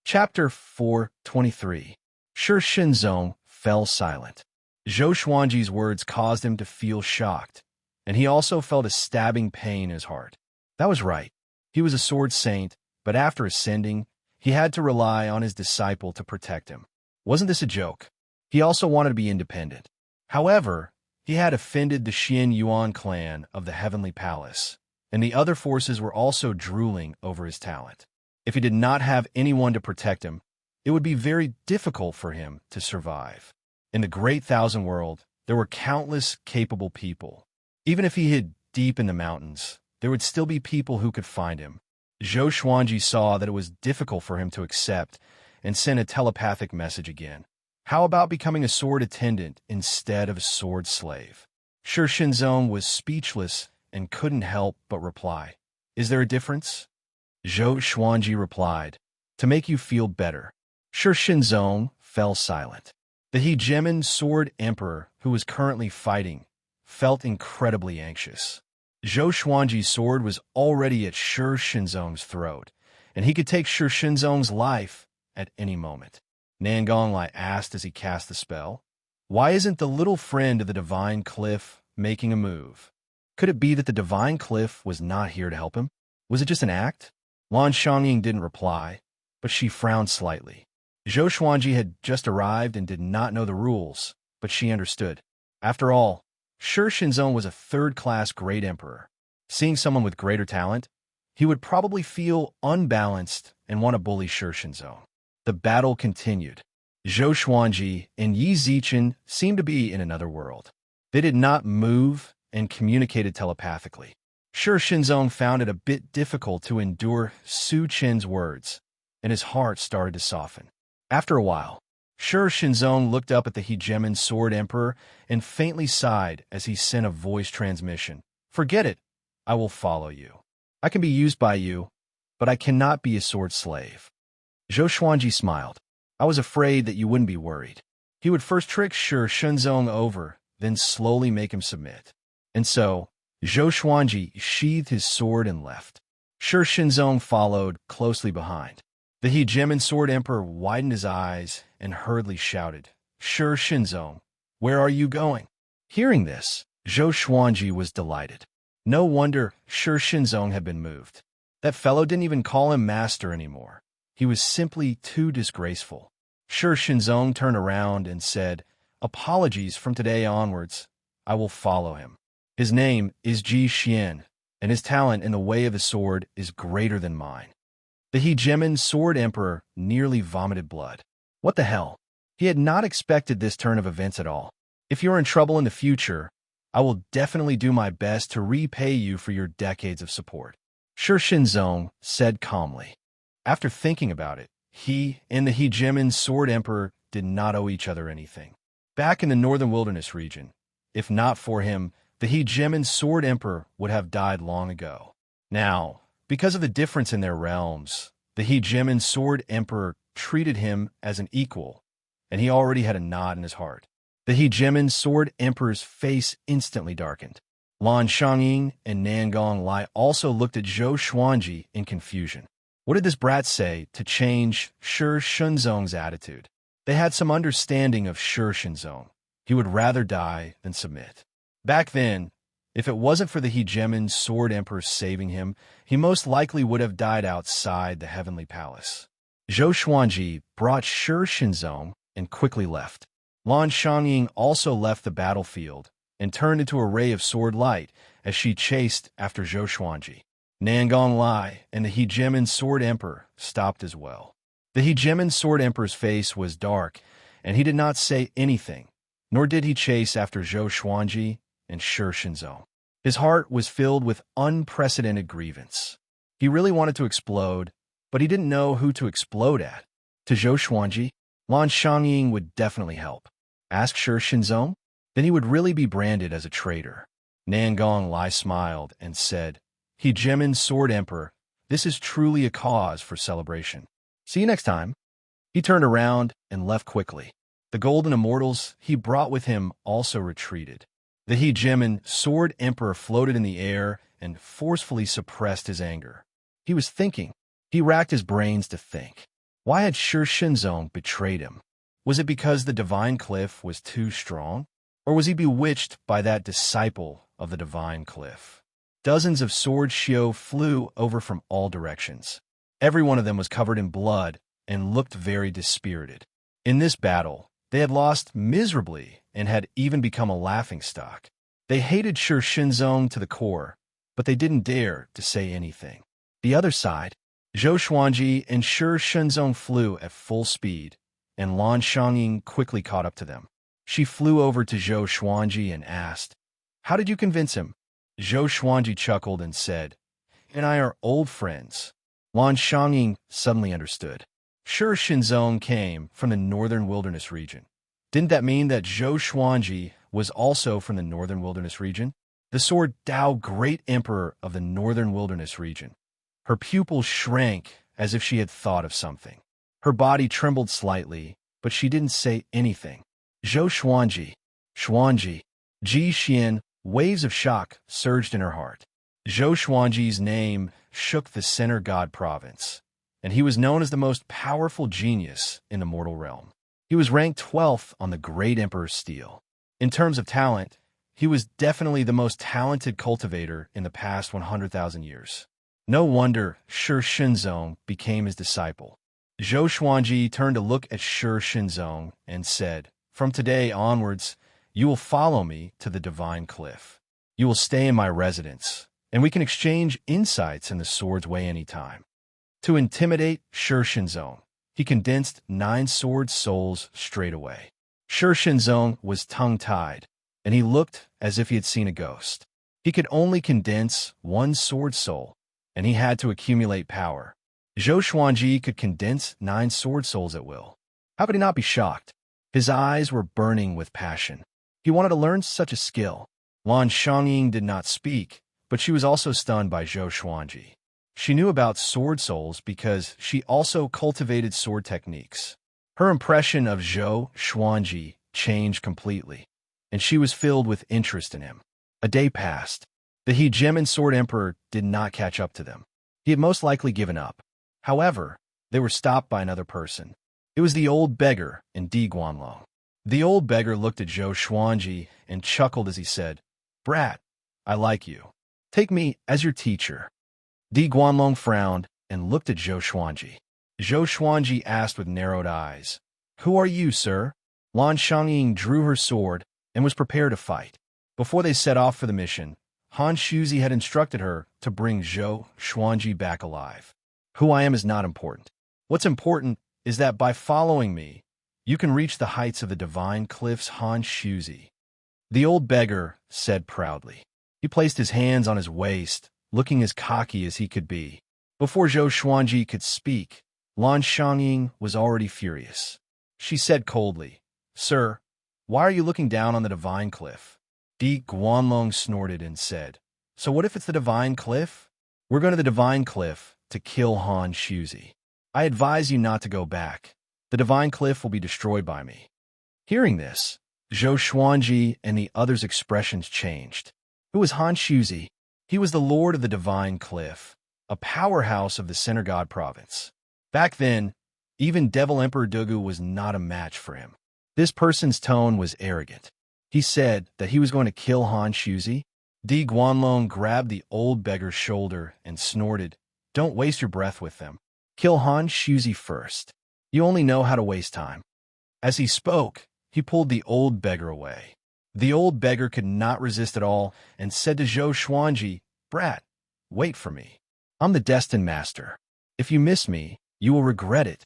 Chapter 4:23. Shi Shenzong fell silent. Zhou Xuanji's words caused him to feel shocked, and he also felt a stabbing pain in his heart. That was right. He was a sword saint, but after ascending, he had to rely on his disciple to protect him. Wasn't this a joke? He also wanted to be independent. However, he had offended the Xianxia clan of the Heavenly Palace, and the other forces were also drooling over his talent. If he did not have anyone to protect him, it would be very difficult for him to survive. In the Great Thousand World, there were countless capable people. Even if he hid deep in the mountains, there would still be people who could find him. Zhou Xuanji saw that it was difficult for him to accept and sent a telepathic message again. How about becoming a sword attendant instead of a sword slave? Shi Shenzong was speechless and couldn't help but reply. Is there a difference? Zhou Xuanji replied, to make you feel better. Shi Shenzong fell silent. The hegemon sword emperor, who was currently fighting, felt incredibly anxious. Zhou Xuanji's sword was already at Shi Shenzong's throat, and he could take Shi Shenzong's life at any moment. Nangong Lai asked as he cast the spell. Why isn't the little friend of the divine cliff making a move? Could it be that the divine cliff was not here to help him? Was it just an act? Lan Xiangying didn't reply, but she frowned slightly. Zhou Xuanji had just arrived and did not know the rules, but she understood. After all, Shi Shenzong was a third-class great emperor. Seeing someone with greater talent, he would probably feel unbalanced and want to bully Shi Shenzong. The battle continued. Zhou Xuanji and Yi Zichen seemed to be in another world. They did not move and communicated telepathically. Shi Shenzong found it a bit difficult to endure Su Chen's words, and his heart started to soften. After a while, Shi Shenzong looked up at the hegemon sword emperor and faintly sighed as he sent a voice transmission. Forget it. I will follow you. I can be used by you, but I cannot be a sword slave. Zhou Xuanji smiled. I was afraid that you wouldn't be worried. He would first trick Shi Shenzong over, then slowly make him submit. And so, Zhou Xuanji sheathed his sword and left. Shi Shenzong followed closely behind. The hegemon sword emperor widened his eyes and hurriedly shouted, Shi Shenzong, where are you going? Hearing this, Zhou Xuanji was delighted. No wonder Shi Shenzong had been moved. That fellow didn't even call him master anymore. He was simply too disgraceful. Shi Shenzong turned around and said, apologies from today onwards. I will follow him. His name is Ji Xian, and his talent in the way of the sword is greater than mine. The hegemon sword emperor nearly vomited blood. What the hell? He had not expected this turn of events at all. If you're in trouble in the future, I will definitely do my best to repay you for your decades of support. Shi Shenzong said calmly. After thinking about it, he and the hegemon sword emperor did not owe each other anything. Back in the northern wilderness region, if not for him, the hegemon sword emperor would have died long ago. Now, because of the difference in their realms, the hegemon sword emperor treated him as an equal, and he already had a nod in his heart. The hegemon sword emperor's face instantly darkened. Lan Xiangying and Nangong Lai also looked at Zhou Xuanji in confusion. What did this brat say to change Shi Shenzong's attitude? They had some understanding of Shi Shenzong. He would rather die than submit. Back then, if it wasn't for the hegemon sword emperor saving him, he most likely would have died outside the heavenly palace. Zhou Xuanji brought Shi Shenzong and quickly left. Lan Xiangying also left the battlefield and turned into a ray of sword light as she chased after Zhou Xuanji. Nangong Lai and the hegemon sword emperor stopped as well. The hegemon sword emperor's face was dark, and he did not say anything, nor did he chase after Zhou Xuanji and Shi Shinzong. His heart was filled with unprecedented grievance. He really wanted to explode, but he didn't know who to explode at. To Zhou Xuanji, Lan Xiangying would definitely help. Ask Shi Shinzong? Then he would really be branded as a traitor. Nangong Lai smiled and said, He Gemin Sword Emperor, this is truly a cause for celebration. See you next time. He turned around and left quickly. The golden immortals he brought with him also retreated. The He Gemin Sword Emperor floated in the air and forcefully suppressed his anger. He was thinking. He racked his brains to think. Why had Shi Shinzong betrayed him? Was it because the divine cliff was too strong? Or was he bewitched by that disciple of the divine cliff? Dozens of sword shio flew over from all directions. Every one of them was covered in blood and looked very dispirited. In this battle, they had lost miserably and had even become a laughingstock. They hated Shi Shinzong to the core, but they didn't dare to say anything. The other side, Zhou Xuanji and Shi Shinzong flew at full speed, and Lan Xiangying quickly caught up to them. She flew over to Zhou Xuanji and asked, How did you convince him? Zhou Xuanji chuckled and said, And I are old friends. Lan Xiangying suddenly understood. Shi Shinzong came from the northern wilderness region. Didn't that mean that Zhou Xuanji was also from the northern wilderness region? The sword Dao Great Emperor of the northern wilderness region. Her pupils shrank as if she had thought of something. Her body trembled slightly, but she didn't say anything. Zhou Xuanji, Ji Xian, waves of shock surged in her heart. Zhou Xuanji's name shook the Center God province, and he was known as the most powerful genius in the mortal realm. He was ranked 12th on the Great Emperor's Stele. In terms of talent, he was definitely the most talented cultivator in the past 100,000 years. No wonder Shi Shinzong became his disciple. Zhou Xuanji turned to look at Shi Shinzong and said, From today onwards, you will follow me to the divine cliff. You will stay in my residence, and we can exchange insights in the sword's way anytime. To intimidate Shi Shinzong, he condensed 9 sword souls straight away. Shi Shinzong was tongue-tied, and he looked as if he had seen a ghost. He could only condense 1 sword soul, and he had to accumulate power. Zhou Xuanji could condense 9 sword souls at will. How could he not be shocked? His eyes were burning with passion. He wanted to learn such a skill. Lan Xiangying did not speak, but she was also stunned by Zhou Xuanji. She knew about sword souls because she also cultivated sword techniques. Her impression of Zhou Xuanji changed completely, and she was filled with interest in him. A day passed. The He Gemin Sword Emperor did not catch up to them. He had most likely given up. However, they were stopped by another person. It was the old beggar in Di Guanlong. The old beggar looked at Zhou Xuanji and chuckled as he said, Brat, I like you. Take me as your teacher. Di Guanlong frowned and looked at Zhou Xuanji. Zhou Xuanji asked with narrowed eyes, Who are you, sir? Lan Xiangying drew her sword and was prepared to fight. Before they set off for the mission, Han Shuzi had instructed her to bring Zhou Xuanji back alive. Who I am is not important. What's important is that by following me, you can reach the heights of the divine cliffs, Han Shuzi. The old beggar said proudly. He placed his hands on his waist, looking as cocky as he could be. Before Zhou Xuanji could speak, Lan Xiangying was already furious. She said coldly, Sir, why are you looking down on the divine cliff? Di Guanlong snorted and said, So what if it's the divine cliff? We're going to the divine cliff to kill Han Shuzi. I advise you not to go back. The divine cliff will be destroyed by me. Hearing this, Zhou Xuanji and the others' expressions changed. Who was Han Shuzi? He was the lord of the divine cliff, a powerhouse of the Center God province. Back then, even Devil Emperor Dugu was not a match for him. This person's tone was arrogant. He said that he was going to kill Han Shuzi. Di Guanlong grabbed the old beggar's shoulder and snorted, Don't waste your breath with them. Kill Han Shuzi first. You only know how to waste time. As he spoke, he pulled the old beggar away. The old beggar could not resist at all and said to Zhou Xuanji, Brat, wait for me. I'm the destined master. If you miss me, you will regret it.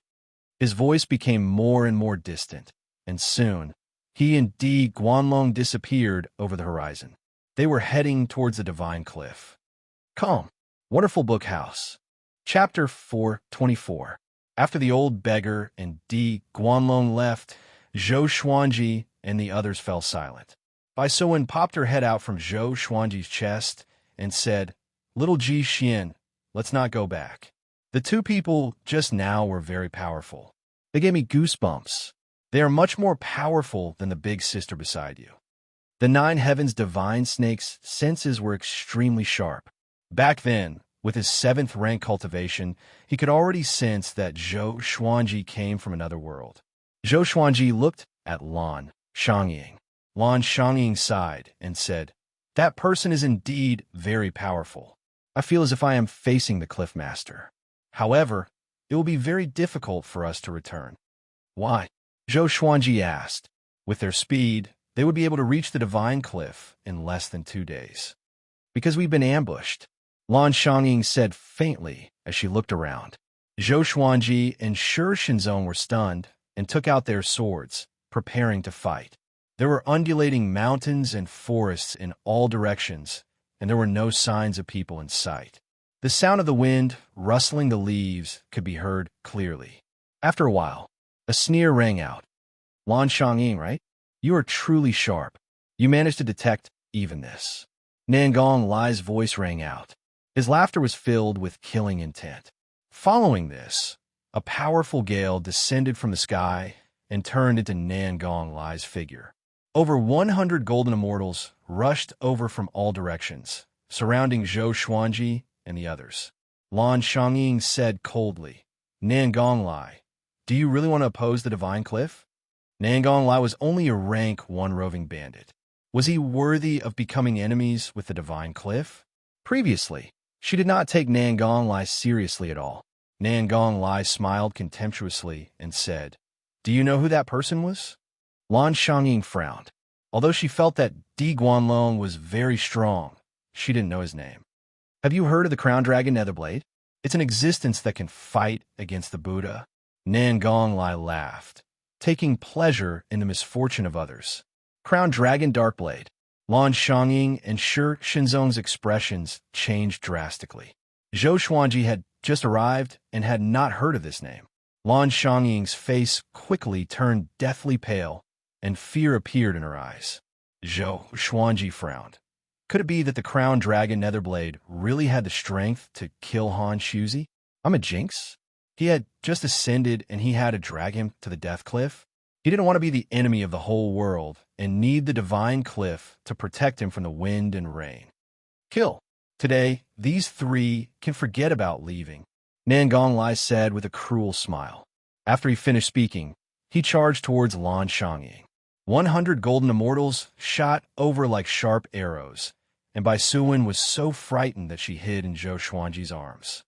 His voice became more and more distant, and soon, He and Di Guanlong disappeared over the horizon. They were heading towards the divine cliff. Calm. Wonderful Book House. Chapter 424. After the old beggar and Di Guanlong left, Zhou Xuanji and the others fell silent. Bai Suwen popped her head out from Zhou Xuanji's chest and said, "Little Ji Xian, let's not go back." The two people just now were very powerful. They gave me goosebumps. They are much more powerful than the big sister beside you. The Nine Heavens divine snake's senses were extremely sharp. Back then, with his 7th rank cultivation, he could already sense that Zhou Xuanji came from another world. Zhou Xuanji looked at Lan Xiangying. Lan Xiangying sighed and said, "That person is indeed very powerful. I feel as if I am facing the Cliff Master. However, it will be very difficult for us to return." "Why?" Zhou Xuanji asked. With their speed, they would be able to reach the divine cliff in less than 2 days. "Because we've been ambushed," Lan Xiangying said faintly as she looked around. Zhou Xuanji and Shi Shenzong were stunned and took out their swords, preparing to fight. There were undulating mountains and forests in all directions, and there were no signs of people in sight. The sound of the wind rustling the leaves could be heard clearly. After a while, a sneer rang out. "Lan Xiangying, right? You are truly sharp. You managed to detect even this." Nangong Lai's voice rang out. His laughter was filled with killing intent. Following this, a powerful gale descended from the sky and turned into Nangong Lai's figure. Over 100 golden immortals rushed over from all directions, surrounding Zhou Xuanji and the others. Lan Xiangying said coldly, "Nangong Lai, do you really want to oppose the divine cliff?" Nangong Lai was only a rank 1 roving bandit. Was he worthy of becoming enemies with the divine cliff? Previously, she did not take Nangong Lai seriously at all. Nangong Lai smiled contemptuously and said, "Do you know who that person was?" Lan Xiangying frowned. Although she felt that Di Guanlong was very strong, she didn't know his name. "Have you heard of the Crown Dragon Netherblade? It's an existence that can fight against the Buddha." Nangong Lai laughed, taking pleasure in the misfortune of others. "Crown Dragon Darkblade." Lan Xiangying and Shi Shenzong's expressions changed drastically. Zhou Xuanji had just arrived and had not heard of this name. Lan Xiangying's face quickly turned deathly pale, and fear appeared in her eyes. Zhou Xuanji frowned. Could it be that the Crown Dragon Netherblade really had the strength to kill Han Shuzi? I'm a jinx? He had just ascended and he had to drag him to the death cliff? He didn't want to be the enemy of the whole world and need the divine cliff to protect him from the wind and rain. Kill. Today, these 3 can forget about leaving, Nangong Lai said with a cruel smile. After he finished speaking, he charged towards Lan Xiangying. 100 golden immortals shot over like sharp arrows, and Bai Suwen was so frightened that she hid in Zhou Xuanji's arms.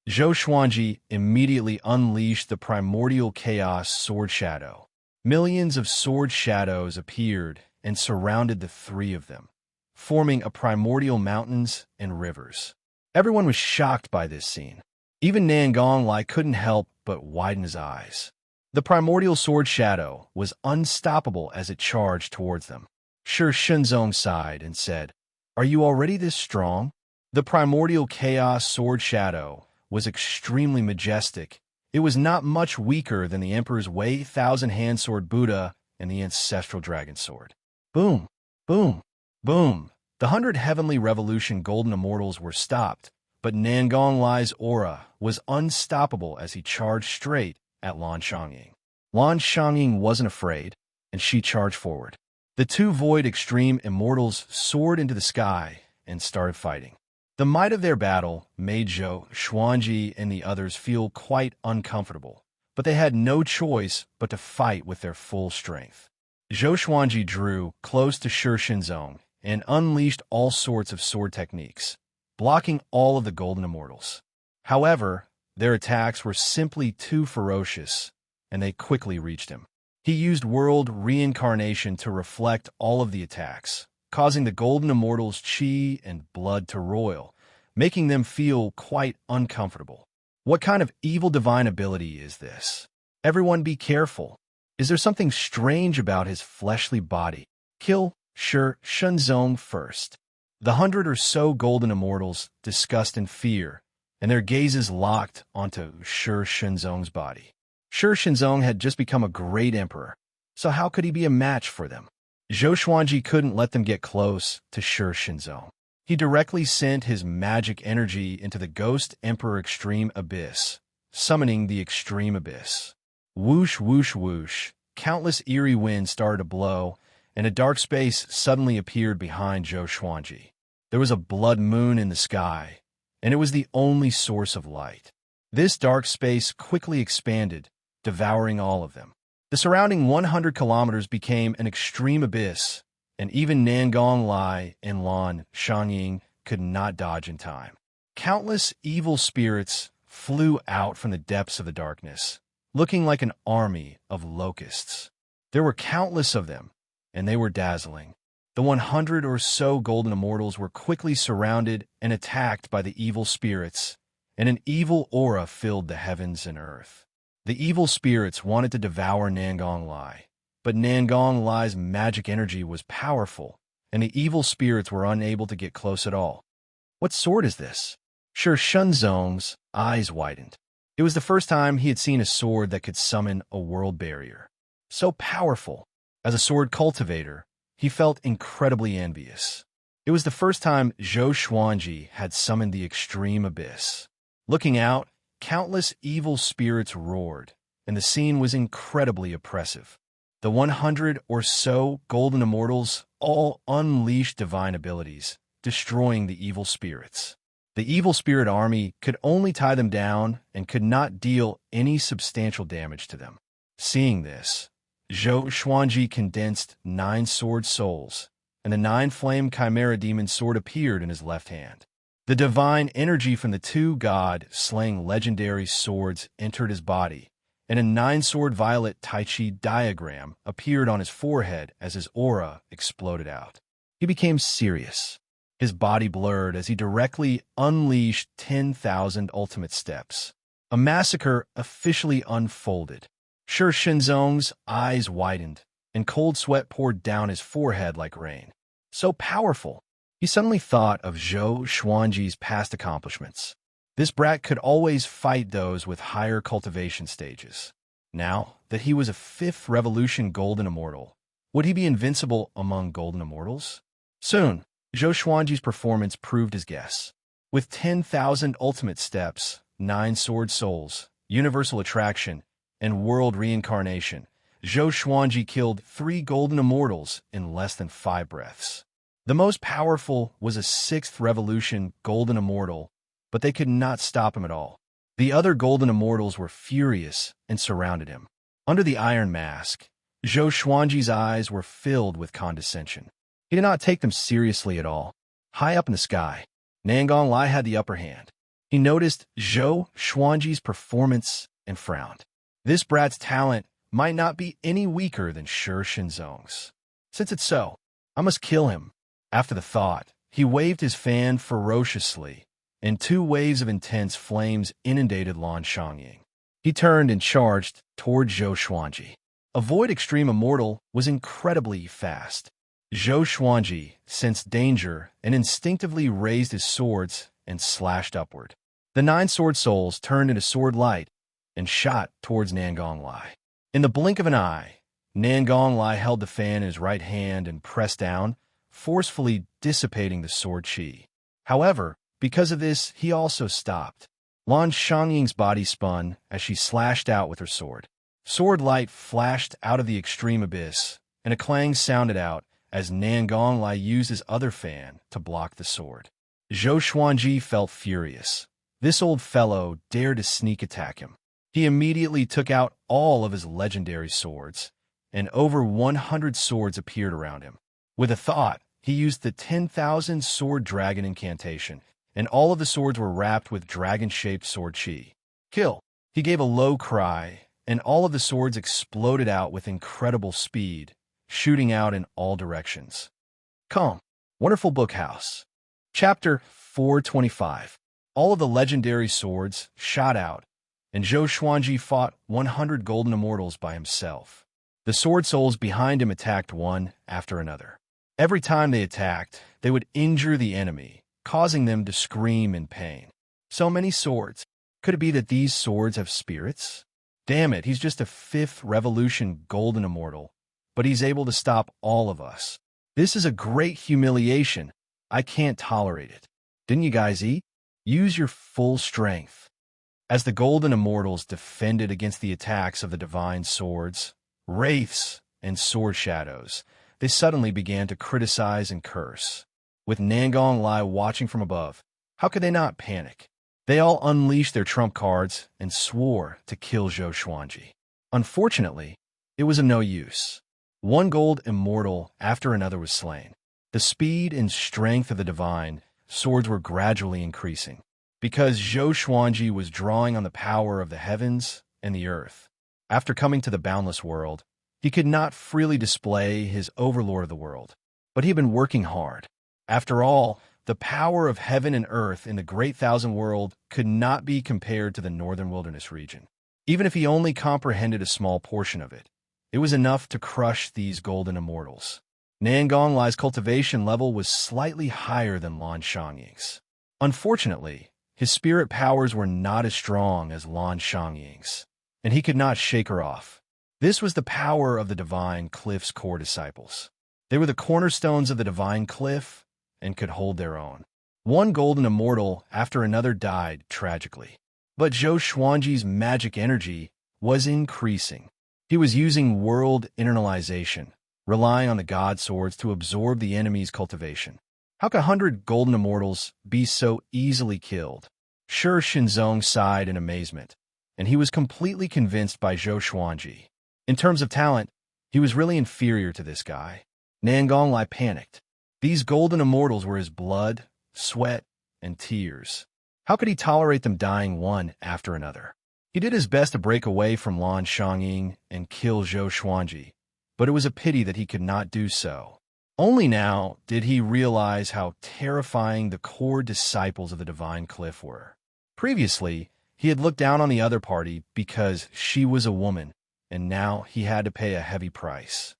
Zhou Xuanji immediately unleashed the primordial chaos sword shadow. Millions of sword shadows appeared and surrounded the 3 of them, forming a primordial mountains and rivers. Everyone was shocked by this scene. Even Nangong Lai couldn't help but widen his eyes. The primordial sword shadow was unstoppable as it charged towards them. Shi Shenzong sighed and said, "Are you already this strong?" The primordial chaos sword shadow was extremely majestic. It was not much weaker than the Emperor's Wei Thousand-Hand Sword Buddha and the ancestral dragon sword. Boom, boom, boom. The 100 Heavenly Revolution golden immortals were stopped, but Nangong Lai's aura was unstoppable as he charged straight at Lan Xiangying. Lan Xiangying wasn't afraid, and she charged forward. The 2 Void Extreme Immortals soared into the sky and started fighting. The might of their battle made Zhou Xuanji and the others feel quite uncomfortable, but they had no choice but to fight with their full strength. Zhou Xuanji drew close to Shi Shenzong and unleashed all sorts of sword techniques, blocking all of the golden immortals. However, their attacks were simply too ferocious, and they quickly reached him. He used world reincarnation to reflect all of the attacks, causing the golden immortals' chi and blood to roil, making them feel quite uncomfortable. What kind of evil divine ability is this? Everyone be careful. Is there something strange about his fleshly body? Kill Shi Shenzong first. The 100 or so golden immortals discussed in fear, and their gazes locked onto Shi Shenzong's body. Shi Shenzong had just become a great emperor, so how could he be a match for them? Zhou Xuanji couldn't let them get close to Shi Shenzong. He directly sent his magic energy into the Ghost Emperor Extreme Abyss, summoning the Extreme Abyss. Whoosh, whoosh, whoosh. Countless eerie winds started to blow, and a dark space suddenly appeared behind Zhou Xuanji. There was a blood moon in the sky, and it was the only source of light. This dark space quickly expanded, devouring all of them. The surrounding 100 kilometers became an extreme abyss, and even Nangong Lai and Lan Xiangying could not dodge in time. Countless evil spirits flew out from the depths of the darkness, looking like an army of locusts. There were countless of them, and they were dazzling. The 100 or so golden immortals were quickly surrounded and attacked by the evil spirits, and an evil aura filled the heavens and earth. The evil spirits wanted to devour Nangong Lai, but Nangong Lai's magic energy was powerful, and the evil spirits were unable to get close at all. What sword is this? Shi Shenzong's eyes widened. It was the first time he had seen a sword that could summon a world barrier. So powerful. As a sword cultivator, he felt incredibly envious. It was the first time Zhou Xuanji had summoned the Extreme Abyss. Looking out, countless evil spirits roared, and the scene was incredibly oppressive. The 100 or so golden immortals all unleashed divine abilities, destroying the evil spirits. The evil spirit army could only tie them down and could not deal any substantial damage to them. Seeing this, Zhou Xuanji condensed 9 sword souls, and the 9-flame chimera demon sword appeared in his left hand. The divine energy from the 2 god-slaying legendary swords entered his body, and a 9-sword violet Tai Chi diagram appeared on his forehead as his aura exploded out. He became serious. His body blurred as he directly unleashed 10,000 ultimate steps. A massacre officially unfolded. Shi Shenzong's eyes widened, and cold sweat poured down his forehead like rain. So powerful. He suddenly thought of Zhou Xuanji's past accomplishments. This brat could always fight those with higher cultivation stages. Now that he was a 5th Revolution Golden Immortal, would he be invincible among Golden Immortals? Soon, Zhou Xuanji's performance proved his guess. With 10,000 ultimate steps, 9 sword souls, universal attraction, and world reincarnation, Zhou Xuanji killed 3 golden immortals in less than 5 breaths. The most powerful was a 6th Revolution Golden Immortal, but they could not stop him at all. The other golden immortals were furious and surrounded him. Under the iron mask, Zhou Xuanji's eyes were filled with condescension. He did not take them seriously at all. High up in the sky, Nangong Lai had the upper hand. He noticed Zhou Xuanji's performance and frowned. This brat's talent might not be any weaker than Shi Shenzong's. Since it's so, I must kill him. After the thought, he waved his fan ferociously, and 2 waves of intense flames inundated Lan Xiangying. He turned and charged toward Zhou Xuanji. A void extreme immortal was incredibly fast. Zhou Xuanji sensed danger and instinctively raised his swords and slashed upward. The 9 sword souls turned into sword light and shot towards Nangong Lai. In the blink of an eye, Nangong Lai held the fan in his right hand and pressed down, forcefully dissipating the sword chi. However, because of this, he also stopped. Lan Xiangying's body spun as she slashed out with her sword. Sword light flashed out of the extreme abyss, and a clang sounded out as Nangong Lai used his other fan to block the sword. Zhou Xuanji felt furious. This old fellow dared to sneak attack him. He immediately took out all of his legendary swords, and over 100 swords appeared around him. With a thought, he used the 10,000 sword dragon incantation, and all of the swords were wrapped with dragon-shaped sword chi. Kill! He gave a low cry, and all of the swords exploded out with incredible speed, shooting out in all directions. Come, Wonderful Book House. Chapter 425. All of the legendary swords shot out, and Zhou Xuanji fought 100 golden immortals by himself. The sword souls behind him attacked one after another. Every time they attacked, they would injure the enemy, causing them to scream in pain. So many swords. Could it be that these swords have spirits? Damn it, he's just a 5th revolution golden immortal, but he's able to stop all of us. This is a great humiliation. I can't tolerate it. Didn't you guys eat? Use your full strength. As the golden immortals defended against the attacks of the divine swords, wraiths, and sword shadows, they suddenly began to criticize and curse. With Nangong Lai watching from above, how could they not panic? They all unleashed their trump cards and swore to kill Zhou Xuanji. Unfortunately, it was of no use. One gold immortal after another was slain. The speed and strength of the divine swords were gradually increasing, because Zhou Xuanji was drawing on the power of the heavens and the earth. After coming to the boundless world, he could not freely display his overlord of the world, but he had been working hard. After all, the power of heaven and earth in the Great Thousand World could not be compared to the Northern Wilderness region. Even if he only comprehended a small portion of it, it was enough to crush these golden immortals. Nangong Lai's cultivation level was slightly higher than Lan Xiangying's. Unfortunately, his spirit powers were not as strong as Lan Xiangying's, and he could not shake her off. This was the power of the Divine Cliff's core disciples. They were the cornerstones of the Divine Cliff and could hold their own. One golden immortal after another died tragically. But Zhou Xuanji's magic energy was increasing. He was using world internalization, relying on the god swords to absorb the enemy's cultivation. How could 100 golden immortals be so easily killed? Shi Shenzong sighed in amazement, and he was completely convinced by Zhou Xuanji. In terms of talent, he was really inferior to this guy. Nangong Lai panicked. These golden immortals were his blood, sweat, and tears. How could he tolerate them dying one after another? He did his best to break away from Lan Xiangying and kill Zhou Xuanji, but it was a pity that he could not do so. Only now did he realize how terrifying the core disciples of the Divine Cliff were. Previously, he had looked down on the other party because she was a woman, and now he had to pay a heavy price.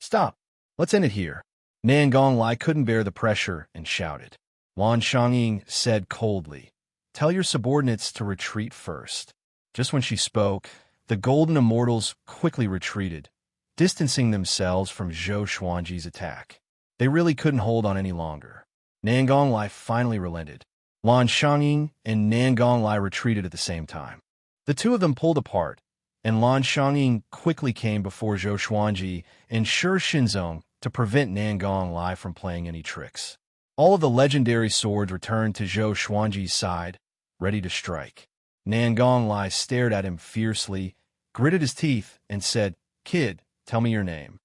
Stop. Let's end it here. Nangong Lai couldn't bear the pressure and shouted. Lan Xiangying said coldly, "Tell your subordinates to retreat first." Just when she spoke, the golden immortals quickly retreated, distancing themselves from Zhou Xuanji's attack. They really couldn't hold on any longer. Nangong Lai finally relented. Lan Xiangying and Nangong Lai retreated at the same time. The two of them pulled apart, and Lan Xiangying quickly came before Zhou Xuanji and Shi Shenzong to prevent Nangong Lai from playing any tricks. All of the legendary swords returned to Zhou Xuanji's side, ready to strike. Nangong Lai stared at him fiercely, gritted his teeth, and said, "Kid, tell me your name."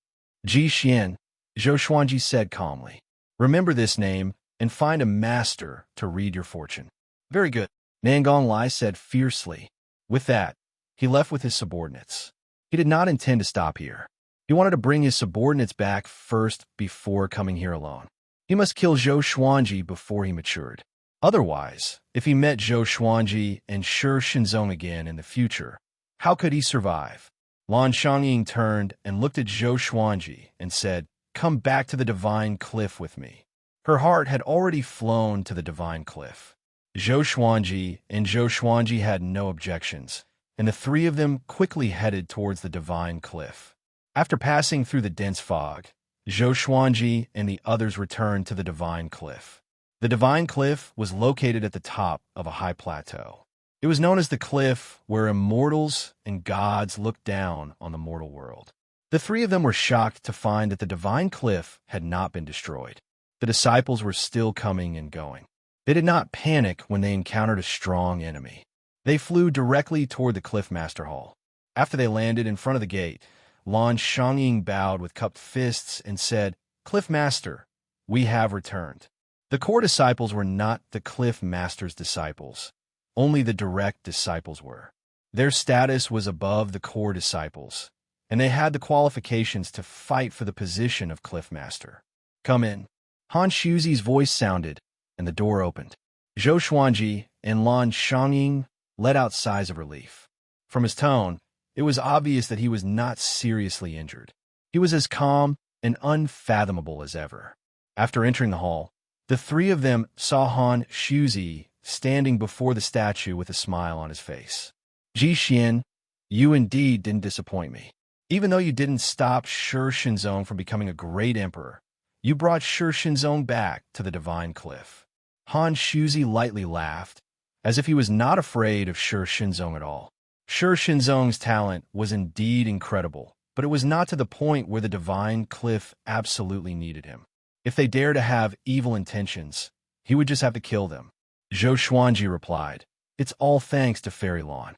"Ji Xian," Zhou Xuanji said calmly. "Remember this name and find a master to read your fortune." "Very good," Nangong Lai said fiercely. With that, he left with his subordinates. He did not intend to stop here. He wanted to bring his subordinates back first before coming here alone. He must kill Zhou Xuanji before he matured. Otherwise, if he met Zhou Xuanji and Shi Shenzong again in the future, how could he survive? Lan Xiangying turned and looked at Zhou Xuanji and said, "Come back to the Divine Cliff with me." Her heart had already flown to the Divine Cliff. Zhou Xuanji had no objections, and the three of them quickly headed towards the Divine Cliff. After passing through the dense fog, Zhou Xuanji and the others returned to the Divine Cliff. The Divine Cliff was located at the top of a high plateau. It was known as the cliff where immortals and gods looked down on the mortal world. The three of them were shocked to find that the Divine Cliff had not been destroyed. The disciples were still coming and going. They did not panic when they encountered a strong enemy. They flew directly toward the Cliff Master Hall. After they landed in front of the gate, Lan Xiangying bowed with cupped fists and said, "Cliff Master, we have returned." The core disciples were not the Cliff Master's disciples. Only the direct disciples were. Their status was above the core disciples, and they had the qualifications to fight for the position of Cliff Master. "Come in." Han Shuzi's voice sounded, and the door opened. Zhou Xuanji and Lan Xiangying let out sighs of relief. From his tone, It was obvious that he was not seriously injured. He was as calm and unfathomable as ever. After entering the hall, the three of them saw Han Shuzi standing before the statue with a smile on his face. Jixian, you indeed didn't disappoint me. Even though you didn't stop Shi Shinzong from becoming a great emperor, you brought Shi Shinzong back to the Divine Cliff. Han Shuzi lightly laughed, as if he was not afraid of Shi Shinzong at all. Shi Shinzong's talent was indeed incredible, but it was not to the point where the Divine Cliff absolutely needed him. If they dare to have evil intentions, he would just have to kill them. Zhou Xuanji replied, "It's all thanks to Fairy Lan."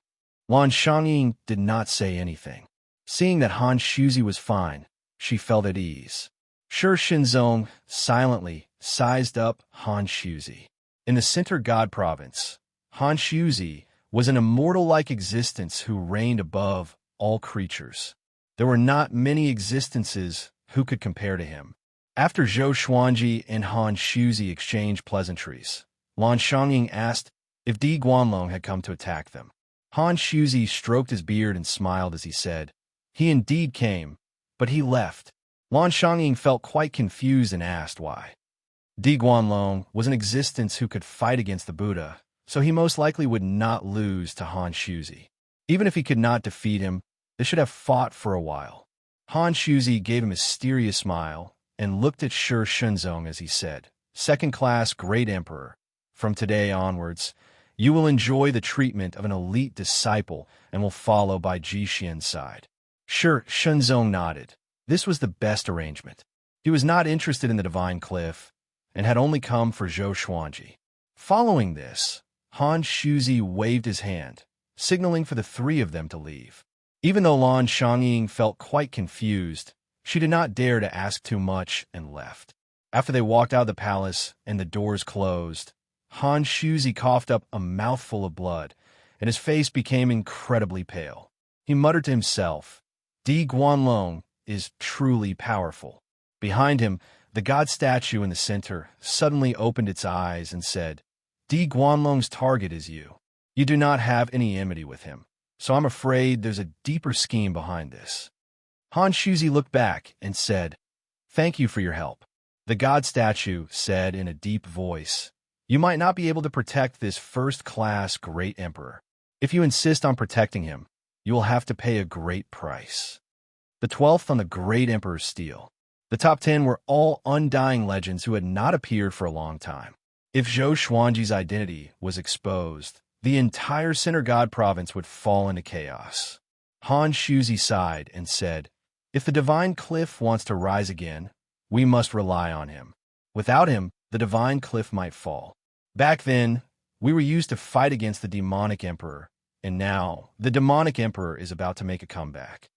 Lan Xiangying did not say anything. Seeing that Han Shuzi was fine, she felt at ease. Shi Shinzong silently sized up Han Shuzi. In the Center God Province, Han Shuzi was an immortal-like existence who reigned above all creatures. There were not many existences who could compare to him. After Zhou Xuanji and Han Shuzi exchanged pleasantries, Lan Xiangying asked if Di Guanlong had come to attack them. Han Shuzi stroked his beard and smiled as he said, "He indeed came, but he left." Lan Xiangying felt quite confused and asked why. Di Guanlong was an existence who could fight against the Buddha, so he most likely would not lose to Han Shuzi. Even if he could not defeat him, they should have fought for a while. Han Shuzi gave a mysterious smile and looked at Shi Shinzong as he said, "Second-class Great Emperor, from today onwards, you will enjoy the treatment of an elite disciple and will follow by Jixian's side." Shi Shinzong nodded. This was the best arrangement. He was not interested in the Divine Cliff and had only come for Zhou Xuanji. Following this, Han Shuzi waved his hand, signaling for the three of them to leave. Even though Lan Xiangying felt quite confused, she did not dare to ask too much and left. After they walked out of the palace and the doors closed, Han Shuzi coughed up a mouthful of blood, and his face became incredibly pale. He muttered to himself, "Di Guanlong is truly powerful." Behind him, the god statue in the center suddenly opened its eyes and said, "Di Guanlong's target is you. You do not have any enmity with him, so I'm afraid there's a deeper scheme behind this." Han Shuzi looked back and said, "Thank you for your help." The god statue said in a deep voice, "You might not be able to protect this first-class great emperor. If you insist on protecting him, you will have to pay a great price." The 12th on the great emperor's steel. The top 10 were all undying legends who had not appeared for a long time. If Zhou Xuanji's identity was exposed, the entire Center God province would fall into chaos. Han Shuzi sighed and said, "If the Divine Cliff wants to rise again, we must rely on him. Without him, the Divine Cliff might fall. Back then, we were used to fight against the demonic emperor, and now the demonic emperor is about to make a comeback."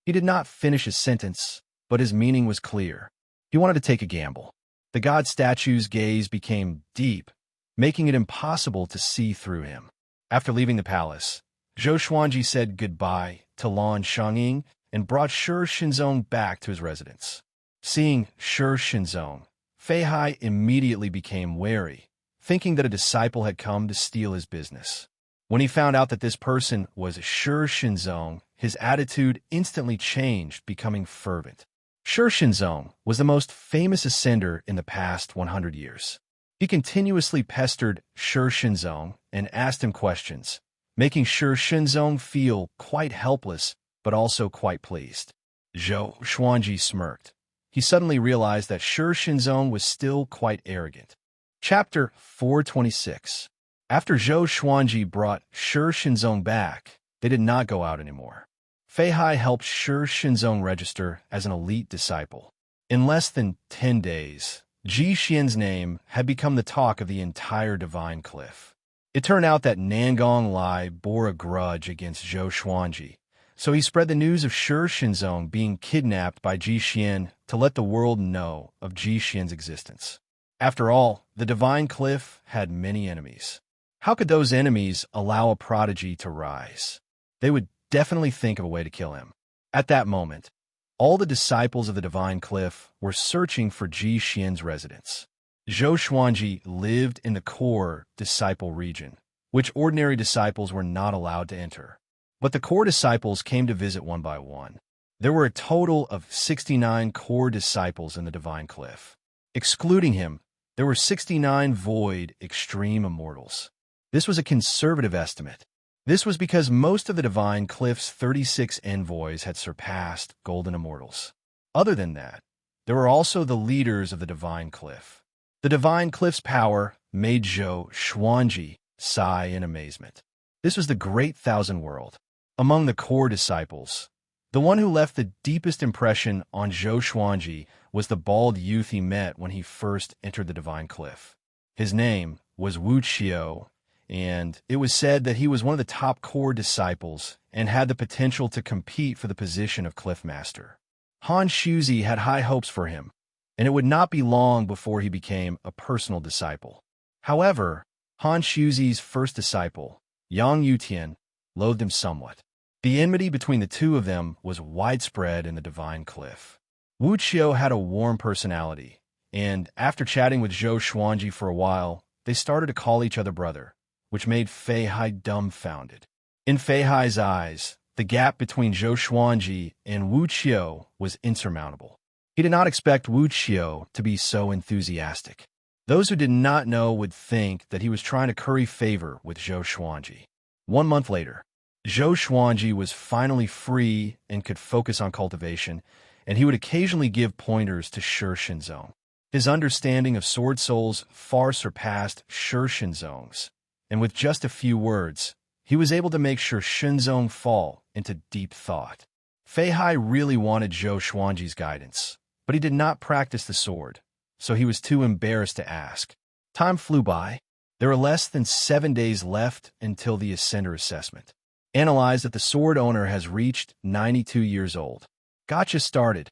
He did not finish his sentence, but his meaning was clear. He wanted to take a gamble. The god statue's gaze became deep, making it impossible to see through him. After leaving the palace, Zhou Xuanji said goodbye to Lan Xiangying and brought Shi Shinzong back to his residence. Seeing Shi Shinzong, Fei Hai immediately became wary, thinking that a disciple had come to steal his business. When he found out that this person was Shi Shinzong, his attitude instantly changed, becoming fervent. Shi Shinzong was the most famous ascender in the past 100 years. He continuously pestered Shi Shinzong and asked him questions, making Shi Shinzong feel quite helpless but also quite pleased. Zhou Xuanji smirked. He suddenly realized that Shi Shinzong was still quite arrogant. Chapter 426. After Zhou Xuanji brought Shi Shinzong back, they did not go out anymore. Fei Hai helped Shi Shinzong register as an elite disciple. In less than 10 days, Jixian's name had become the talk of the entire Divine Cliff. It turned out that Nangong Lai bore a grudge against Zhou Xuanji, so he spread the news of Shi Shinzong being kidnapped by Jixian to let the world know of Jixian's existence. After all, the Divine Cliff had many enemies. How could those enemies allow a prodigy to rise? They would definitely think of a way to kill him. At that moment, all the disciples of the Divine Cliff were searching for Jixian's residence. Zhou Xuanji lived in the core disciple region, which ordinary disciples were not allowed to enter. But the core disciples came to visit one by one. There were a total of 69 core disciples in the Divine Cliff. Excluding him, there were 69 void extreme immortals. This was a conservative estimate. This was because most of the Divine Cliff's 36 envoys had surpassed golden immortals. Other than that, there were also the leaders of the Divine Cliff. The Divine Cliff's power made Zhou Xuanji sigh in amazement. This was the Great Thousand World. Among the core disciples, the one who left the deepest impression on Zhou Xuanji was the bald youth he met when he first entered the Divine Cliff. His name was Wuxia, and it was said that he was one of the top core disciples and had the potential to compete for the position of Cliff Master. Han Shuzi had high hopes for him, and it would not be long before he became a personal disciple. However, Han Shuzi's first disciple, Yang Yutian, loathed him somewhat. The enmity between the two of them was widespread in the Divine Cliff. Wuxia had a warm personality, and after chatting with Zhou Xuanji for a while, they started to call each other brother, which made Fei Hai dumbfounded. In Fei Hai's eyes, the gap between Zhou Xuanji and Wuxia was insurmountable. He did not expect Wuxia to be so enthusiastic. Those who did not know would think that he was trying to curry favor with Zhou Xuanji. 1 month later, Zhou Xuanji was finally free and could focus on cultivation, and he would occasionally give pointers to Shi Shenzong. His understanding of sword souls far surpassed Shi Shenzong's, and with just a few words, he was able to make Shi Shenzong fall into deep thought. Fei Hai really wanted Zhou Xuanji's guidance, but he did not practice the sword, so he was too embarrassed to ask. Time flew by. There were less than 7 days left until the Ascender assessment. Analyzed that the sword owner has reached 92 years old. Gotcha started.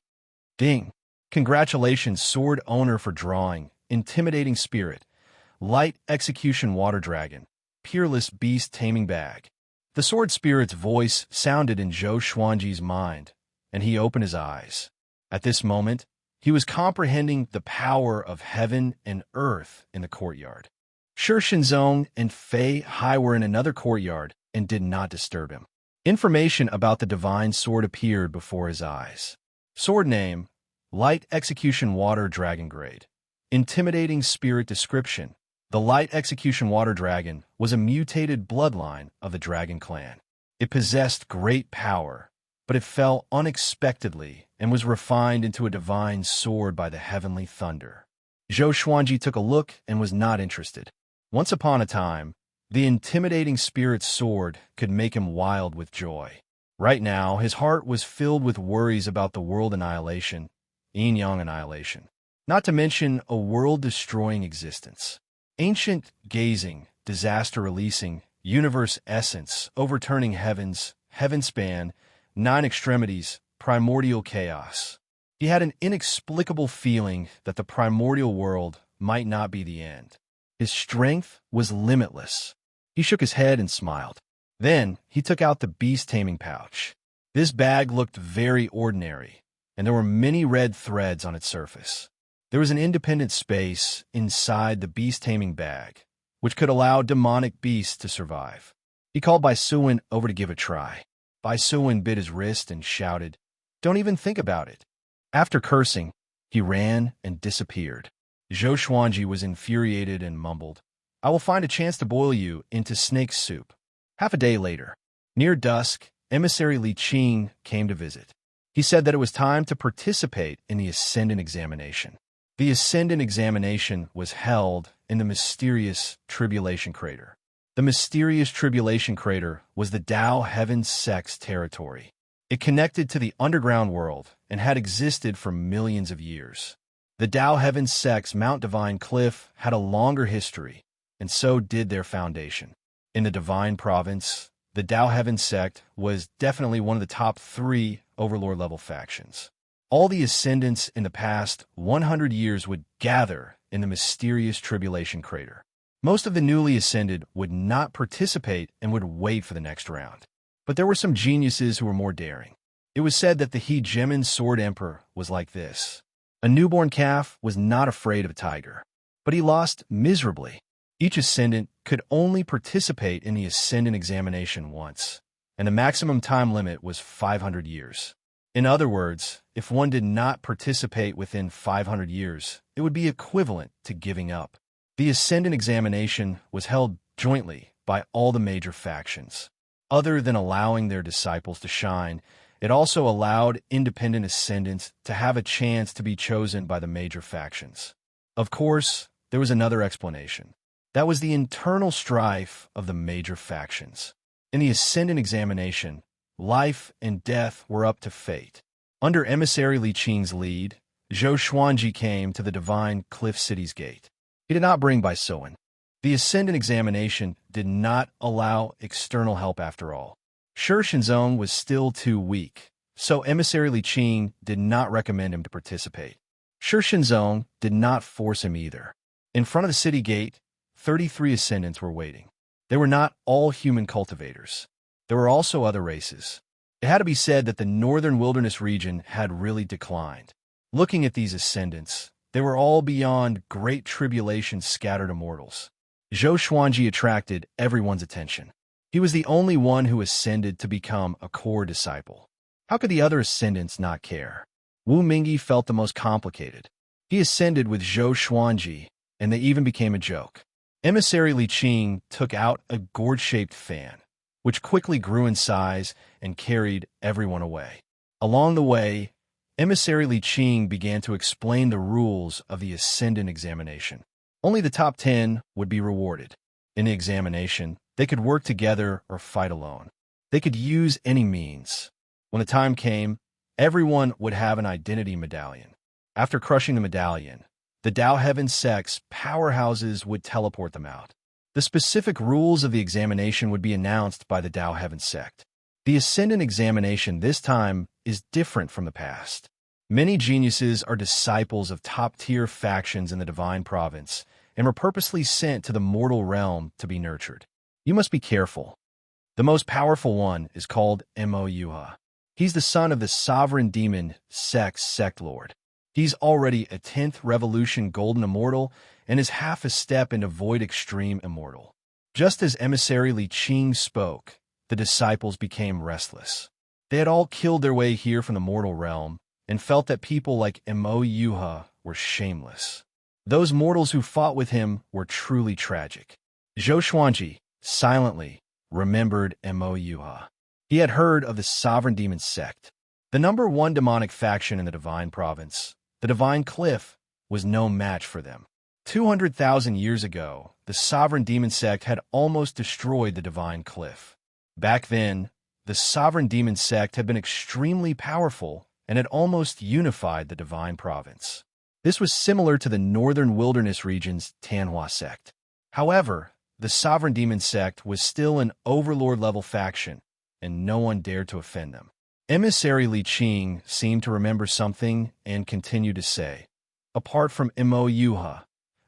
Ding. Congratulations, sword owner, for drawing Intimidating Spirit, Light Execution Water Dragon, Peerless Beast Taming Bag. The sword spirit's voice sounded in Zhou Xuanji's mind, and he opened his eyes. At this moment, he was comprehending the power of heaven and earth in the courtyard. Shi Shenzong and Fei Hai were in another courtyard and did not disturb him. Information about the divine sword appeared before his eyes. Sword name, Light Execution Water Dragon Grade. Intimidating Spirit description. The Light Execution Water Dragon was a mutated bloodline of the Dragon Clan. It possessed great power, but it fell unexpectedly and was refined into a divine sword by the heavenly thunder. Zhou Xuanji took a look and was not interested. Once upon a time, the intimidating spirit's sword could make him wild with joy. Right now, his heart was filled with worries about the world annihilation, yin-yang annihilation, not to mention a world-destroying existence. Ancient gazing, disaster releasing, universe essence, overturning heavens, heaven span, 9 extremities, primordial chaos. He had an inexplicable feeling that the primordial world might not be the end. His strength was limitless. He shook his head and smiled. Then he took out the beast-taming pouch. This bag looked very ordinary, and there were many red threads on its surface. There was an independent space inside the beast-taming bag, which could allow demonic beasts to survive. He called Bai Suwen over to give a try. Bai Suwen bit his wrist and shouted, "Don't even think about it." After cursing, he ran and disappeared. Zhou Xuanji was infuriated and mumbled, "I will find a chance to boil you into snake soup." Half a day later, near dusk, emissary Li Qing came to visit. He said that it was time to participate in the Ascendant examination. The Ascendant examination was held in the mysterious Tribulation Crater. The mysterious Tribulation Crater was the Dao Heaven Sect's territory. It connected to the underground world and had existed for millions of years. The Dao Heaven Sect's Mount Divine Cliff had a longer history, and so did their foundation. In the Divine Province, the Dao Heaven Sect was definitely one of the top 3 Overlord-level factions. All the Ascendants in the past 100 years would gather in the mysterious Tribulation Crater. Most of the newly ascended would not participate and would wait for the next round. But there were some geniuses who were more daring. It was said that the Hegemon Sword Emperor was like this. A newborn calf was not afraid of a tiger, but he lost miserably. Each Ascendant could only participate in the Ascendant examination once, and the maximum time limit was 500 years. In other words, if one did not participate within 500 years, it would be equivalent to giving up. The Ascendant examination was held jointly by all the major factions. Other than allowing their disciples to shine, it also allowed independent ascendants to have a chance to be chosen by the major factions. Of course, there was another explanation. That was the internal strife of the major factions. In the Ascendant examination, life and death were up to fate. Under emissary Li Qing's lead, Zhou Xuanji came to the divine Cliff City's gate. He did not bring Baisoan. The Ascendant examination did not allow external help after all. Shi Shenzong was still too weak, so emissary Li Qing did not recommend him to participate. Shi Shenzong did not force him either. In front of the city gate, 33 ascendants were waiting. They were not all human cultivators. There were also other races. It had to be said that the northern wilderness region had really declined. Looking at these ascendants, they were all beyond great tribulation scattered immortals. Zhou Xuanji attracted everyone's attention. He was the only one who ascended to become a core disciple. How could the other ascendants not care? Wu Mingyi felt the most complicated. He ascended with Zhou Xuanji, and they even became a joke. Emissary Li Qing took out a gourd-shaped fan, which quickly grew in size and carried everyone away. Along the way, emissary Li Qing began to explain the rules of the Ascendant examination. Only the top 10 would be rewarded. In the examination, they could work together or fight alone. They could use any means. When the time came, everyone would have an identity medallion. After crushing the medallion, the Dao Heaven sect's powerhouses would teleport them out. The specific rules of the examination would be announced by the Dao Heaven sect. The Ascendant examination this time is different from the past. Many geniuses are disciples of top-tier factions in the Divine Province and were purposely sent to the mortal realm to be nurtured. You must be careful. The most powerful one is called Mo. He's the son of the sovereign demon Sex Sect Lord. He's already a 10th Revolution Golden Immortal and is half a step into Void Extreme Immortal. Just as emissary Li Qing spoke, the disciples became restless. They had all killed their way here from the mortal realm and felt that people like Mo were shameless. Those mortals who fought with him were truly tragic. Zhou Xuanji silently remembered Mo. He had heard of the Sovereign Demon Sect, the number one demonic faction in the Divine Province. The Divine Cliff was no match for them. 200,000 years ago, the Sovereign Demon Sect had almost destroyed the Divine Cliff. Back then, the Sovereign Demon Sect had been extremely powerful and had almost unified the Divine Province. This was similar to the Northern Wilderness region's Tanhua sect. However, the Sovereign Demon Sect was still an overlord-level faction, and no one dared to offend them. Emissary Li Qing seemed to remember something and continued to say, "Apart from Mo,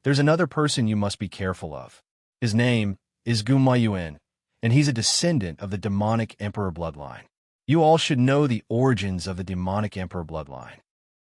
there's another person you must be careful of. His name is Guma Yuan, and he's a descendant of the demonic emperor bloodline. You all should know the origins of the demonic emperor bloodline."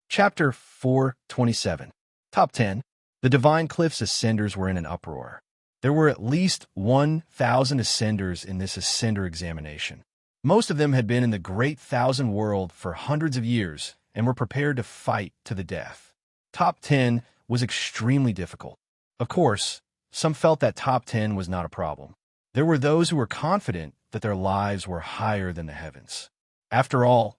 Chapter 427. Top 10. The Divine Cliff's Ascenders were in an uproar. There were at least 1,000 Ascenders in this Ascender examination. Most of them had been in the Great Thousand World for hundreds of years and were prepared to fight to the death. Top 10 was extremely difficult. Of course, some felt that top 10 was not a problem. There were those who were confident that their lives were higher than the heavens. After all,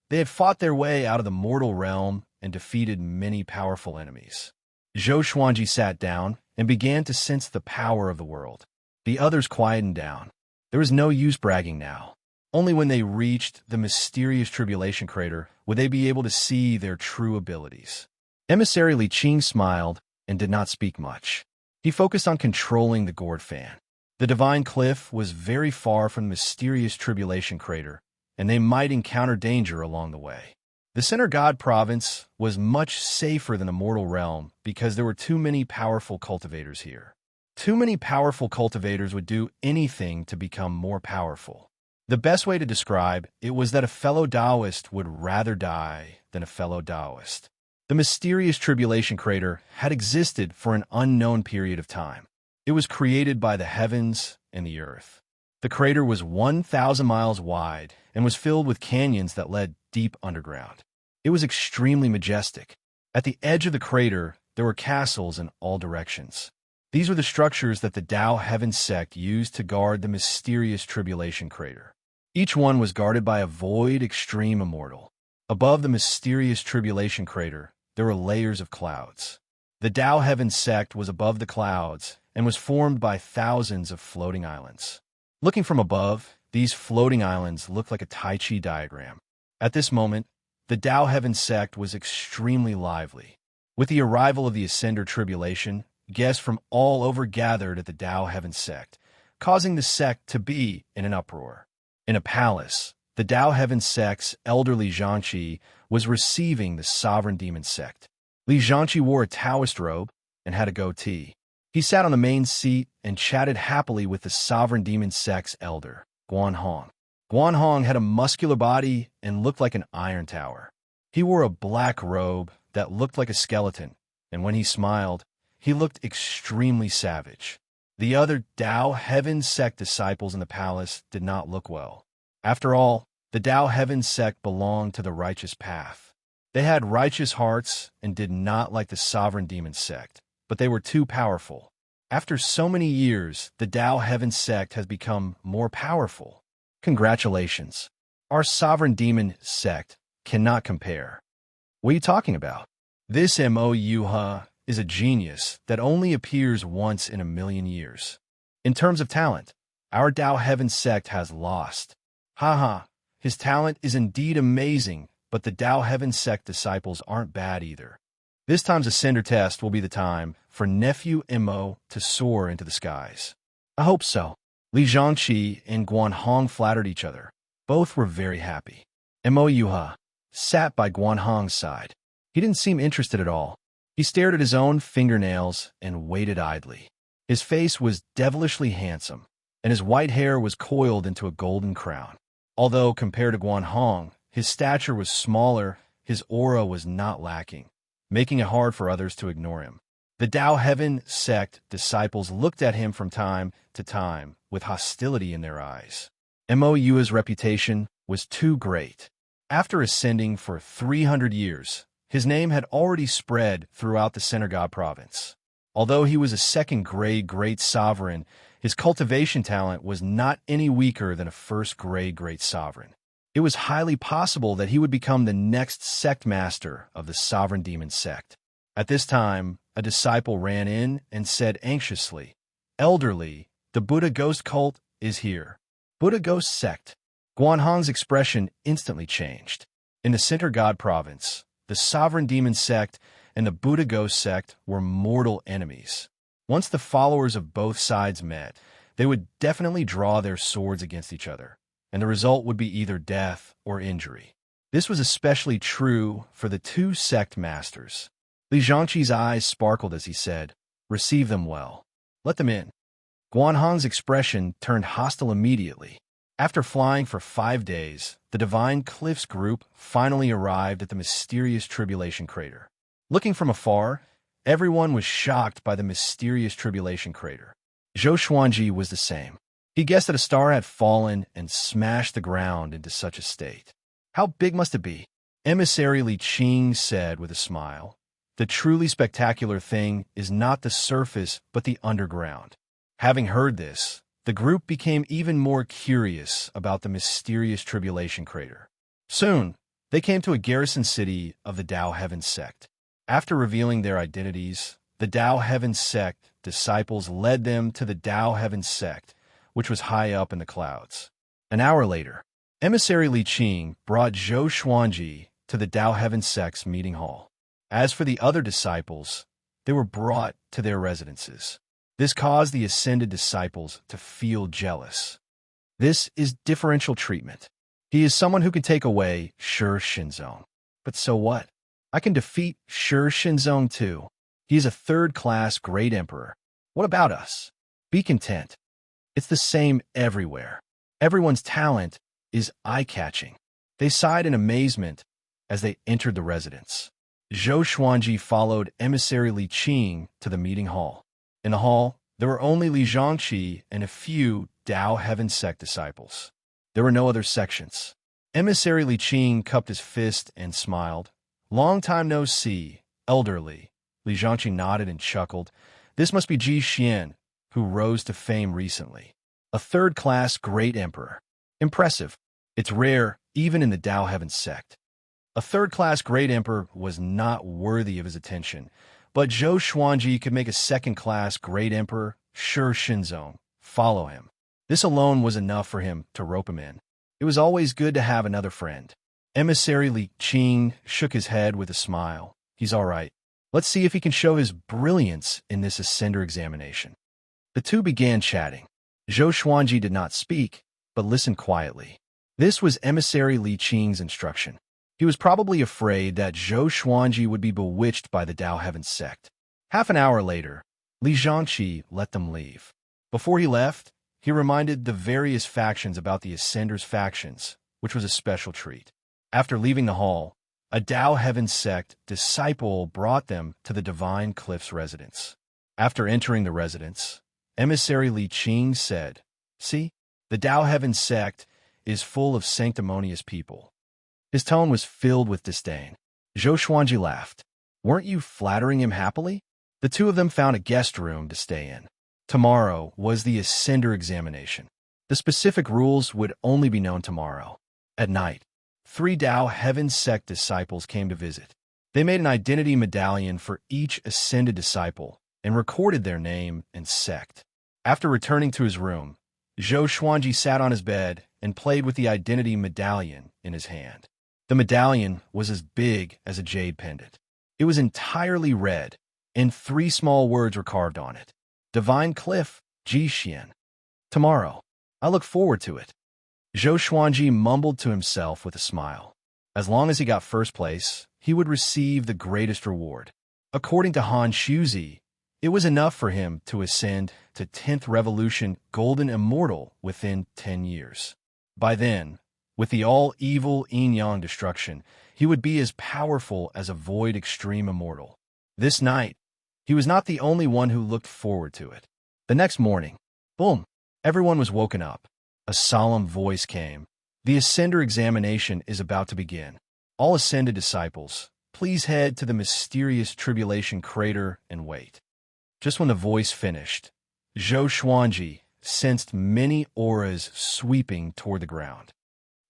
they had fought their way out of the mortal realm and defeated many powerful enemies. Zhou Xuanji sat down and began to sense the power of the world. The others quietened down. There was no use bragging now. Only when they reached the mysterious tribulation crater would they be able to see their true abilities. Emissary Li Qing smiled and did not speak much. He focused on controlling the gourd fan. The Divine Cliff was very far from the mysterious tribulation crater, and they might encounter danger along the way. The Center God Province was much safer than the mortal realm because there were too many powerful cultivators here. Too many powerful cultivators would do anything to become more powerful. The best way to describe it was that a fellow Taoist would rather die than a fellow Taoist. The mysterious tribulation crater had existed for an unknown period of time. It was created by the heavens and the earth. The crater was 1,000 miles wide and was filled with canyons that led deep underground. It was extremely majestic. At the edge of the crater, there were castles in all directions. These were the structures that the Tao Heaven sect used to guard the mysterious Tribulation crater. Each one was guarded by a void extreme immortal. Above the mysterious Tribulation crater, there were layers of clouds. The Tao Heaven sect was above the clouds and was formed by thousands of floating islands. Looking from above, these floating islands looked like a Tai Chi diagram. At this moment, the Tao Heaven sect was extremely lively. With the arrival of the Ascender Tribulation, guests from all over gathered at the Tao Heaven sect, causing the sect to be in an uproar. In a palace, the Tao Heaven sect's elderly Xianxia was receiving the sovereign demon sect. Xianxia wore a Taoist robe and had a goatee. He sat on the main seat and chatted happily with the sovereign demon sect's elder, Guanhong. Guanhong had a muscular body and looked like an iron tower. He wore a black robe that looked like a skeleton, and when he smiled, he looked extremely savage. The other Tao Heaven sect disciples in the palace did not look well. After all, the Tao Heaven sect belonged to the righteous path. They had righteous hearts and did not like the sovereign demon sect, but they were too powerful. After so many years, the Tao Heaven sect has become more powerful. Congratulations. Our sovereign demon sect cannot compare. What are you talking about? This Mo is a genius that only appears once in a million years. In terms of talent, our Tao Heaven sect has lost. Haha, his talent is indeed amazing, but the Tao Heaven sect disciples aren't bad either. This time's Ascender test will be the time for Nephew Mo to soar into the skies. I hope so. Xianxia and Guanhong flattered each other. Both were very happy. Mo sat by Guanhong's side. He didn't seem interested at all. He stared at his own fingernails and waited idly. His face was devilishly handsome, and his white hair was coiled into a golden crown. Although, compared to Guanhong, his stature was smaller, his aura was not lacking, making it hard for others to ignore him. The Tao Heaven sect disciples looked at him from time to time with hostility in their eyes. Mo's reputation was too great. After ascending for 300 years, his name had already spread throughout the Senegal province. Although he was a second-grade great sovereign, his cultivation talent was not any weaker than a first-grade great sovereign. It was highly possible that he would become the next sect master of the sovereign demon sect. At this time, a disciple ran in and said anxiously, "Elderly, the Buddha ghost cult is here." Buddha ghost sect. Guanhong's expression instantly changed. In the Center God province, the sovereign demon sect and the Buddha ghost sect were mortal enemies. Once the followers of both sides met, they would definitely draw their swords against each other, and the result would be either death or injury. This was especially true for the two sect masters. Xianxi's eyes sparkled as he said, "Receive them well. Let them in." Guanhong's expression turned hostile immediately. After flying for 5 days, the Divine Cliffs group finally arrived at the mysterious Tribulation crater. Looking from afar, everyone was shocked by the mysterious Tribulation crater. Zhou Xuanji was the same. He guessed that a star had fallen and smashed the ground into such a state. How big must it be? Emissary Li Qing said with a smile. The truly spectacular thing is not the surface but the underground. Having heard this, the group became even more curious about the mysterious Tribulation crater. Soon, they came to a garrison city of the Tao Heaven sect. After revealing their identities, the Tao Heaven sect disciples led them to the Tao Heaven sect, which was high up in the clouds. An hour later, Emissary Li Qing brought Zhou Xuanji to the Tao Heaven sect's meeting hall. As for the other disciples, they were brought to their residences. This caused the ascended disciples to feel jealous. This is differential treatment. He is someone who can take away Shi Shinzong. But so what? I can defeat Shi Shinzong too. He is a third-class great emperor. What about us? Be content. It's the same everywhere. Everyone's talent is eye-catching. They sighed in amazement as they entered the residence. Zhou Xuanji followed Emissary Li Qing to the meeting hall. In the hall, there were only Li Xianxia and a few Tao Heaven Sect disciples. There were no other sections. Emissary Li Qing cupped his fist and smiled. Long time no see, elderly. Li Xianxia nodded and chuckled. This must be Ji Xian, who rose to fame recently. A third-class great emperor. Impressive. It's rare, even in the Tao Heaven Sect. A third-class great emperor was not worthy of his attention, but Zhou Xuanji could make a second-class great emperor. Sure, Shinzong, follow him. This alone was enough for him to rope him in. It was always good to have another friend. Emissary Li Qing shook his head with a smile. He's all right. Let's see if he can show his brilliance in this Ascender examination. The two began chatting. Zhou Xuanji did not speak, but listened quietly. This was Emissary Li Qing's instruction. He was probably afraid that Zhou Xuanji would be bewitched by the Tao Heaven Sect. Half an hour later, Li Xianxia let them leave. Before he left, he reminded the various factions about the Ascender's factions, which was a special treat. After leaving the hall, a Tao Heaven Sect disciple brought them to the Divine Cliff's residence. After entering the residence, Emissary Li Qing said, "See, the Tao Heaven Sect is full of sanctimonious people." His tone was filled with disdain. Zhou Xuanji laughed. "Weren't you flattering him happily?" The two of them found a guest room to stay in. Tomorrow was the Ascender examination. The specific rules would only be known tomorrow. At night, 3 Tao Heaven Sect disciples came to visit. They made an identity medallion for each ascended disciple and recorded their name and sect. After returning to his room, Zhou Xuanji sat on his bed and played with the identity medallion in his hand. The medallion was as big as a jade pendant. It was entirely red, and 3 small words were carved on it. Divine Cliff, Ji Xian. Tomorrow. I look forward to it. Zhou Xuanji mumbled to himself with a smile. As long as he got first place, he would receive the greatest reward. According to Han Shuzi, it was enough for him to ascend to 10th Revolution Golden Immortal within 10 years. By then, with the all-evil yin-yang destruction, he would be as powerful as a Void Extreme Immortal. This night, he was not the only one who looked forward to it. The next morning, boom, everyone was woken up. A solemn voice came. The Ascender examination is about to begin. All ascended disciples, please head to the mysterious tribulation crater and wait. Just when the voice finished, Zhou Xuanji sensed many auras sweeping toward the ground.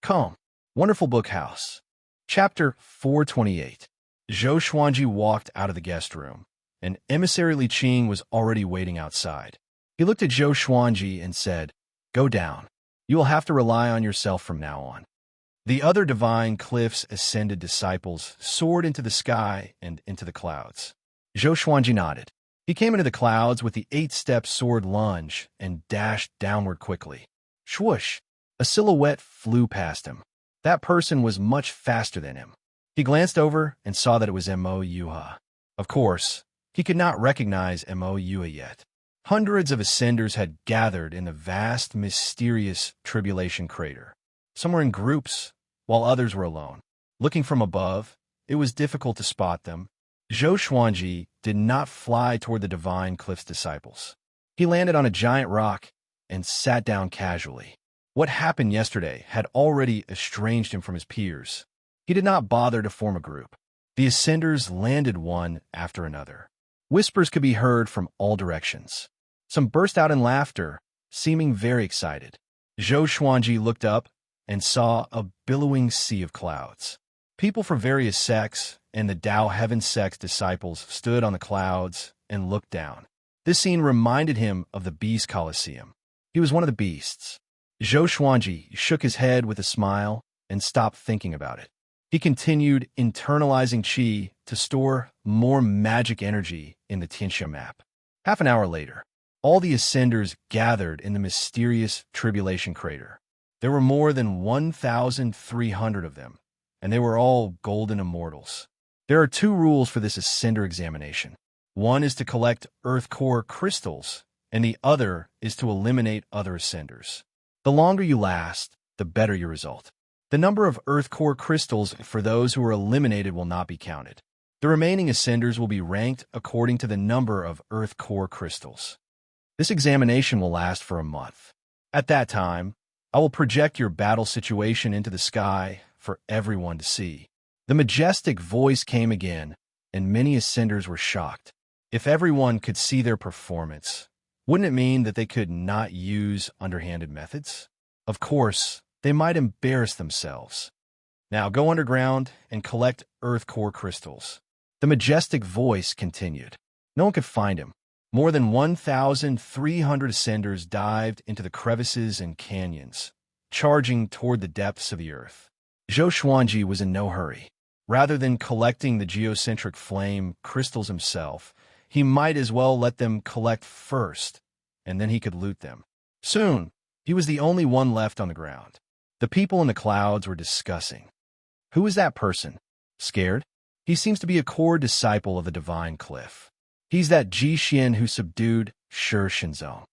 Come, wonderful book house. Chapter 428. Zhou Xuanji walked out of the guest room, and Emissary Li Qing was already waiting outside. He looked at Zhou Xuanji and said, "Go down. You will have to rely on yourself from now on." The other Divine Cliff's ascended disciples soared into the sky and into the clouds. Zhou Xuanji nodded. He came into the clouds with the 8-step sword lunge and dashed downward quickly. Swoosh! A silhouette flew past him. That person was much faster than him. He glanced over and saw that it was Mo Yuha. Of course, he could not recognize Mo Yuha yet. Hundreds of ascenders had gathered in the vast, mysterious tribulation crater. Some were in groups, while others were alone. Looking from above, it was difficult to spot them. Zhou Xuanji did not fly toward the Divine Cliff's disciples. He landed on a giant rock and sat down casually. What happened yesterday had already estranged him from his peers. He did not bother to form a group. The ascenders landed one after another. Whispers could be heard from all directions. Some burst out in laughter, seeming very excited. Zhou Xuanji looked up and saw a billowing sea of clouds. People from various sects and the Tao Heaven Sect's disciples stood on the clouds and looked down. This scene reminded him of the Beast Colosseum. He was one of the beasts. Zhou Xuanji shook his head with a smile and stopped thinking about it. He continued internalizing qi to store more magic energy in the Xianxia map. Half an hour later, all the ascenders gathered in the mysterious tribulation crater. There were more than 1,300 of them, and they were all golden immortals. There are 2 rules for this ascender examination. One is to collect earth core crystals, and the other is to eliminate other ascenders. The longer you last, the better your result. The number of earth core crystals for those who are eliminated will not be counted. The remaining ascenders will be ranked according to the number of earth core crystals. This examination will last for a month. At that time, I will project your battle situation into the sky for everyone to see." The majestic voice came again, and many ascenders were shocked. If everyone could see their performance, wouldn't it mean that they could not use underhanded methods? Of course, they might embarrass themselves. "Now go underground and collect earth core crystals." The majestic voice continued. No one could find him. More than 1,300 ascenders dived into the crevices and canyons, charging toward the depths of the earth. Zhou Xuanji was in no hurry. Rather than collecting the geocentric flame crystals himself, he might as well let them collect first, and then he could loot them. Soon, he was the only one left on the ground. The people in the clouds were discussing. Who is that person? Scared? He seems to be a core disciple of the divine cliff. He's that Jixin who subdued Shi Shenzong.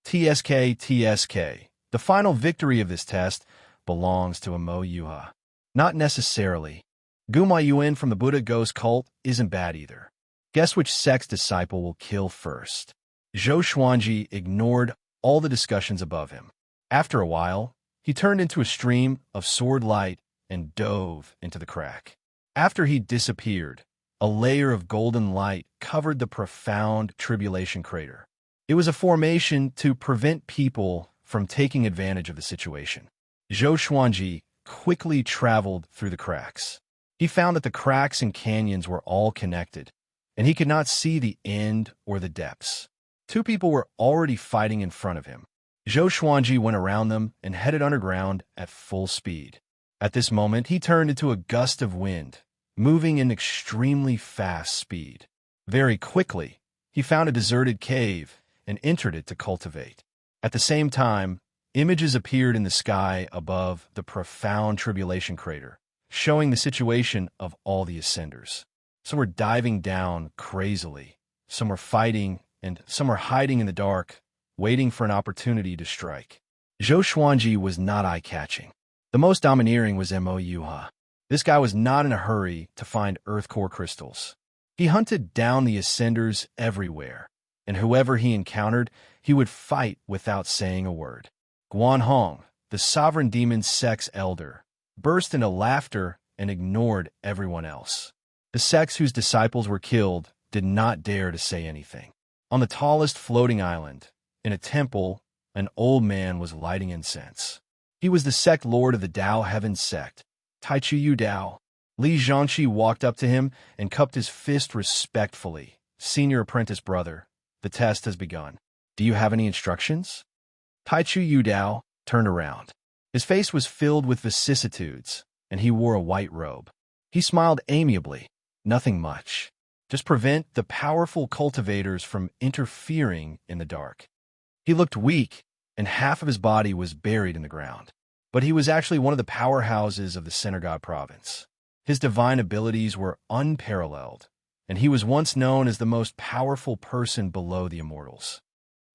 TSK. The final victory of this test belongs to Mo Yuha. Not necessarily. Guma Yuan from the Buddha Ghost cult isn't bad either. Guess which sect's disciple will kill first? Zhou Xuanji ignored all the discussions above him. After a while, he turned into a stream of sword light and dove into the crack. After he disappeared, a layer of golden light covered the profound tribulation crater. It was a formation to prevent people from taking advantage of the situation. Zhou Xuanji quickly traveled through the cracks. He found that the cracks and canyons were all connected, and he could not see the end or the depths. Two people were already fighting in front of him. Zhou Xuanji went around them and headed underground at full speed. At this moment, he turned into a gust of wind, moving in extremely fast speed. Very quickly, he found a deserted cave and entered it to cultivate. At the same time, images appeared in the sky above the profound tribulation crater, showing the situation of all the ascenders. Some were diving down crazily, some were fighting, and some were hiding in the dark, waiting for an opportunity to strike. Zhou Xuanji was not eye-catching. The most domineering was Mo Yuha. This guy was not in a hurry to find earth core crystals. He hunted down the ascenders everywhere, and whoever he encountered, he would fight without saying a word. Guan Hong, the sovereign demon sect's elder, burst into laughter and ignored everyone else. The sects whose disciples were killed did not dare to say anything. On the tallest floating island, in a temple, an old man was lighting incense. He was the sect lord of the Dao Heaven sect, Taichu Yu Dao. Li Xianxia walked up to him and cupped his fist respectfully. "Senior apprentice brother, the test has begun. Do you have any instructions?" Taichu Yu Dao turned around. His face was filled with vicissitudes, and he wore a white robe. He smiled amiably. "Nothing much. Just prevent the powerful cultivators from interfering in the dark." He looked weak, and half of his body was buried in the ground. But he was actually one of the powerhouses of the Synagogue province. His divine abilities were unparalleled, and he was once known as the most powerful person below the immortals.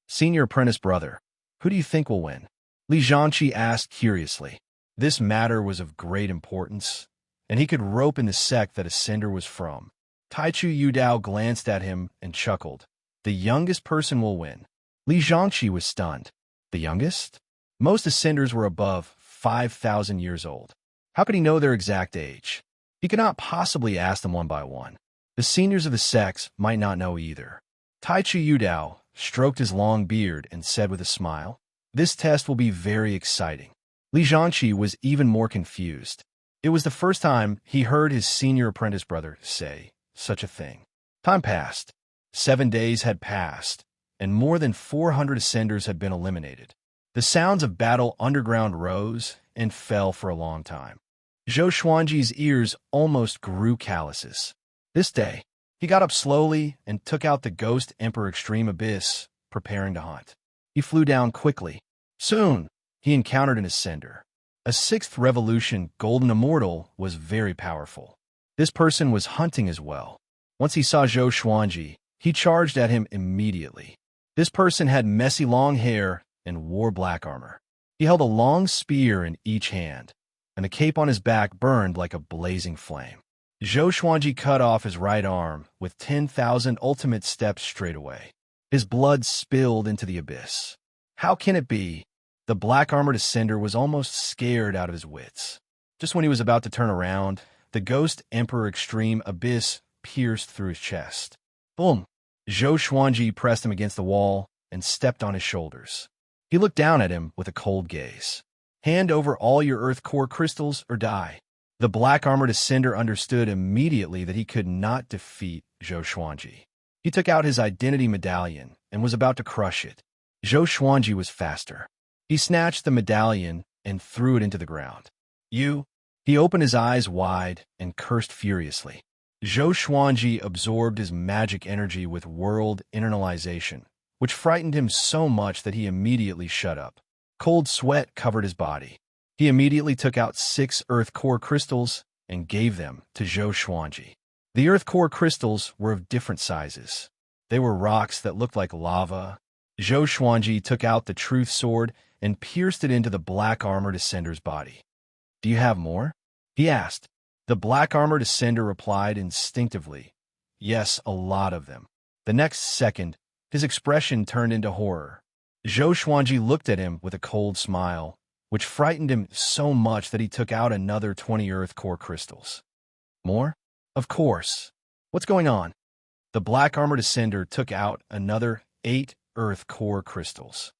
"Senior apprentice brother, who do you think will win?" Li Xianxia asked curiously. This matter was of great importance, and he could rope in the sect that Ascender was from. Taichu Yu Dao glanced at him and chuckled. "The youngest person will win." Li Xianxia was stunned. The youngest? Most Ascenders were above 5,000 years old. How could he know their exact age? He could not possibly ask them one by one. The seniors of the sects might not know either. Taichu Yu Dao stroked his long beard and said with a smile, "This test will be very exciting." Li Xianxia was even more confused. It was the first time he heard his senior apprentice brother say such a thing. Time passed. 7 days had passed, and more than 400 Ascenders had been eliminated. The sounds of battle underground rose and fell for a long time. Zhou Xuanji's ears almost grew calluses. This day, he got up slowly and took out the Ghost Emperor Extreme Abyss, preparing to hunt. He flew down quickly. Soon, he encountered an Ascender. A 6th Revolution Golden Immortal was very powerful. This person was hunting as well. Once he saw Zhou Xuanji, he charged at him immediately. This person had messy long hair and wore black armor. He held a long spear in each hand, and the cape on his back burned like a blazing flame. Zhou Xuanji cut off his right arm with 10,000 ultimate steps straight away. His blood spilled into the abyss. How can it be? The black-armored ascender was almost scared out of his wits. Just when he was about to turn around, the Ghost Emperor Extreme Abyss pierced through his chest. Boom! Zhou Xuanji pressed him against the wall and stepped on his shoulders. He looked down at him with a cold gaze. Hand over all your earth core crystals or die. The black-armored ascender understood immediately that he could not defeat Zhou Xuanji. He took out his identity medallion and was about to crush it. Zhou Xuanji was faster. He snatched the medallion and threw it into the ground. You? He opened his eyes wide and cursed furiously. Zhou Xuanji absorbed his magic energy with world internalization, which frightened him so much that he immediately shut up. Cold sweat covered his body. He immediately took out 6 earth core crystals and gave them to Zhou Xuanji. The earth core crystals were of different sizes. They were rocks that looked like lava. Zhou Xuanji took out the truth sword and pierced it into the black-armored ascender's body. Do you have more? He asked. The black-armored ascender replied instinctively, yes, a lot of them. The next second, his expression turned into horror. Zhou Xuanji looked at him with a cold smile, which frightened him so much that he took out another 20 earth core crystals. More? Of course. What's going on? The black-armored ascender took out another 8 earth core crystals.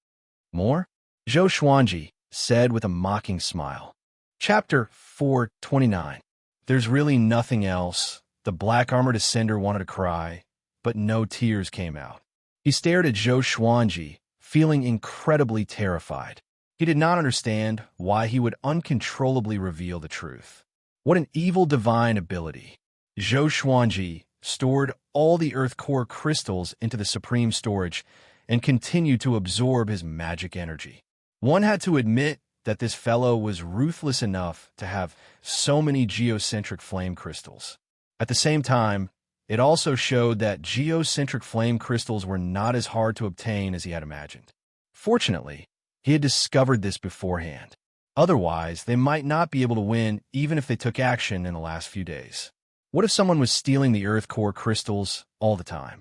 More? Zhou Xuanji said with a mocking smile. Chapter 429. There's really nothing else. The black-armored ascender wanted to cry, but no tears came out. He stared at Zhou Xuanji, feeling incredibly terrified. He did not understand why he would uncontrollably reveal the truth. What an evil divine ability. Zhou Xuanji stored all the earth core crystals into the supreme storage and continued to absorb his magic energy. One had to admit that this fellow was ruthless enough to have so many geocentric flame crystals. At the same time, it also showed that geocentric flame crystals were not as hard to obtain as he had imagined. Fortunately, he had discovered this beforehand. Otherwise, they might not be able to win even if they took action in the last few days. What if someone was stealing the earth core crystals all the time?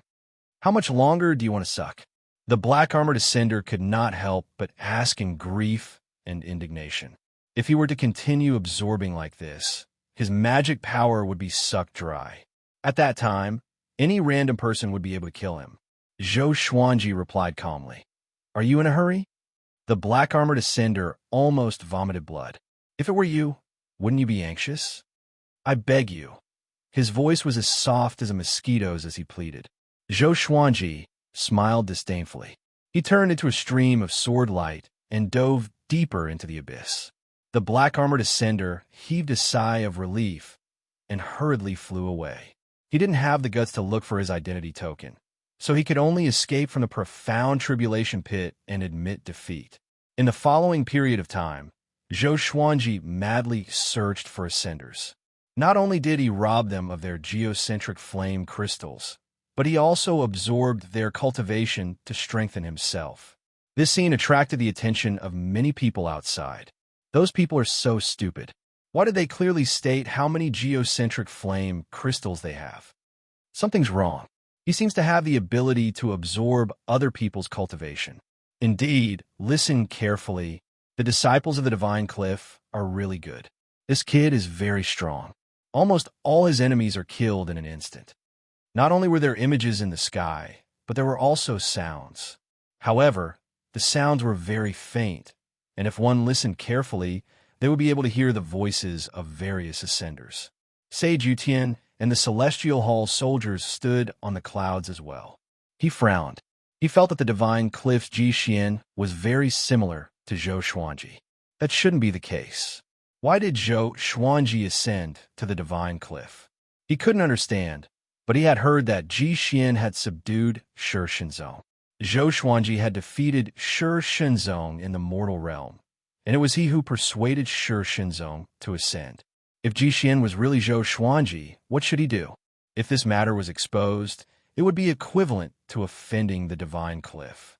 How much longer do you want to suck? The black-armored ascender could not help but ask in grief and indignation. If he were to continue absorbing like this, his magic power would be sucked dry. At that time, any random person would be able to kill him. Zhou Xuanji replied calmly. Are you in a hurry? The black-armored ascender almost vomited blood. If it were you, wouldn't you be anxious? I beg you. His voice was as soft as a mosquito's as he pleaded. Zhou Xuanji smiled disdainfully. He turned into a stream of sword light and dove deeper into the abyss. The black-armored ascender heaved a sigh of relief and hurriedly flew away. He didn't have the guts to look for his identity token, so he could only escape from the profound tribulation pit and admit defeat. In the following period of time, Zhou Xuanji madly searched for ascenders. Not only did he rob them of their geocentric flame crystals, but he also absorbed their cultivation to strengthen himself. This scene attracted the attention of many people outside. Those people are so stupid. Why did they clearly state how many geocentric flame crystals they have? Something's wrong. He seems to have the ability to absorb other people's cultivation. Indeed, listen carefully. The disciples of the Divine Cliff are really good. This kid is very strong. Almost all his enemies are killed in an instant. Not only were there images in the sky, but there were also sounds. However, the sounds were very faint, and if one listened carefully, they would be able to hear the voices of various ascenders. Sage Yutian and the Celestial Hall soldiers stood on the clouds as well. He frowned. He felt that the Divine Cliff's Jixian was very similar to Zhou Xuanji. That shouldn't be the case. Why did Zhou Xuanji ascend to the Divine Cliff? He couldn't understand, but he had heard that Jixian had subdued Shi Shenzong. Zhou Xuanji had defeated Shi Shenzong in the mortal realm, and it was he who persuaded Shi Shenzong to ascend. If Jixian was really Zhou Xuanji, what should he do? If this matter was exposed, it would be equivalent to offending the Divine Cliff.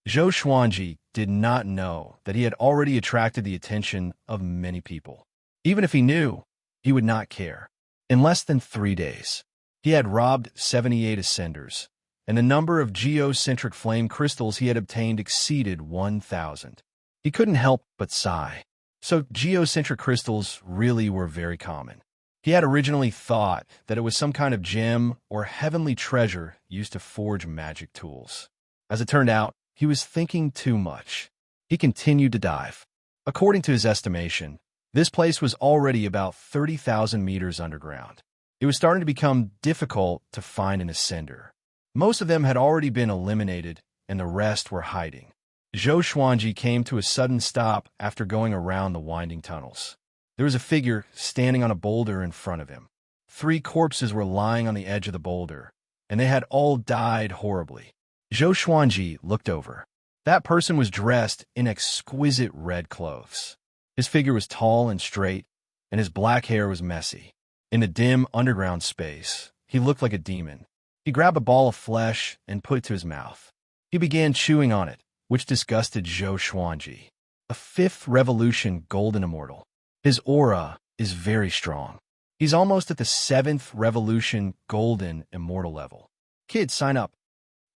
Zhou Xuanji did not know that he had already attracted the attention of many people. Even if he knew, he would not care. In less than 3 days, he had robbed 78 ascenders, and the number of geocentric flame crystals he had obtained exceeded 1,000. He couldn't help but sigh. So geocentric crystals really were very common. He had originally thought that it was some kind of gem or heavenly treasure used to forge magic tools. As it turned out, he was thinking too much. He continued to dive. According to his estimation, this place was already about 30,000 meters underground. It was starting to become difficult to find an ascender. Most of them had already been eliminated, and the rest were hiding. Zhou Xuanji came to a sudden stop after going around the winding tunnels. There was a figure standing on a boulder in front of him. 3 corpses were lying on the edge of the boulder, and they had all died horribly. Zhou Xuanji looked over. That person was dressed in exquisite red clothes. His figure was tall and straight, and his black hair was messy. In the dim underground space, he looked like a demon. He grabbed a ball of flesh and put it to his mouth. He began chewing on it, which disgusted Zhou Xuanji. A 5th Revolution Golden Immortal. His aura is very strong. He's almost at the 7th Revolution Golden Immortal level. Kids, sign up.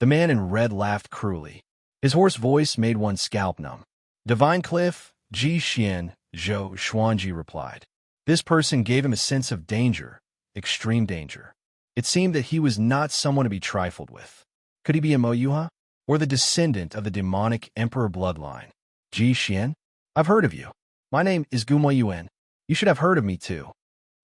The man in red laughed cruelly. His hoarse voice made one's scalp numb. Divine Cliff, Ji Xian, Zhou Xuanji replied. This person gave him a sense of danger, extreme danger. It seemed that he was not someone to be trifled with. Could he be a Moyuha? Or the descendant of the demonic emperor bloodline? Ji Xian? I've heard of you. My name is Gumo Yuan. You should have heard of me too.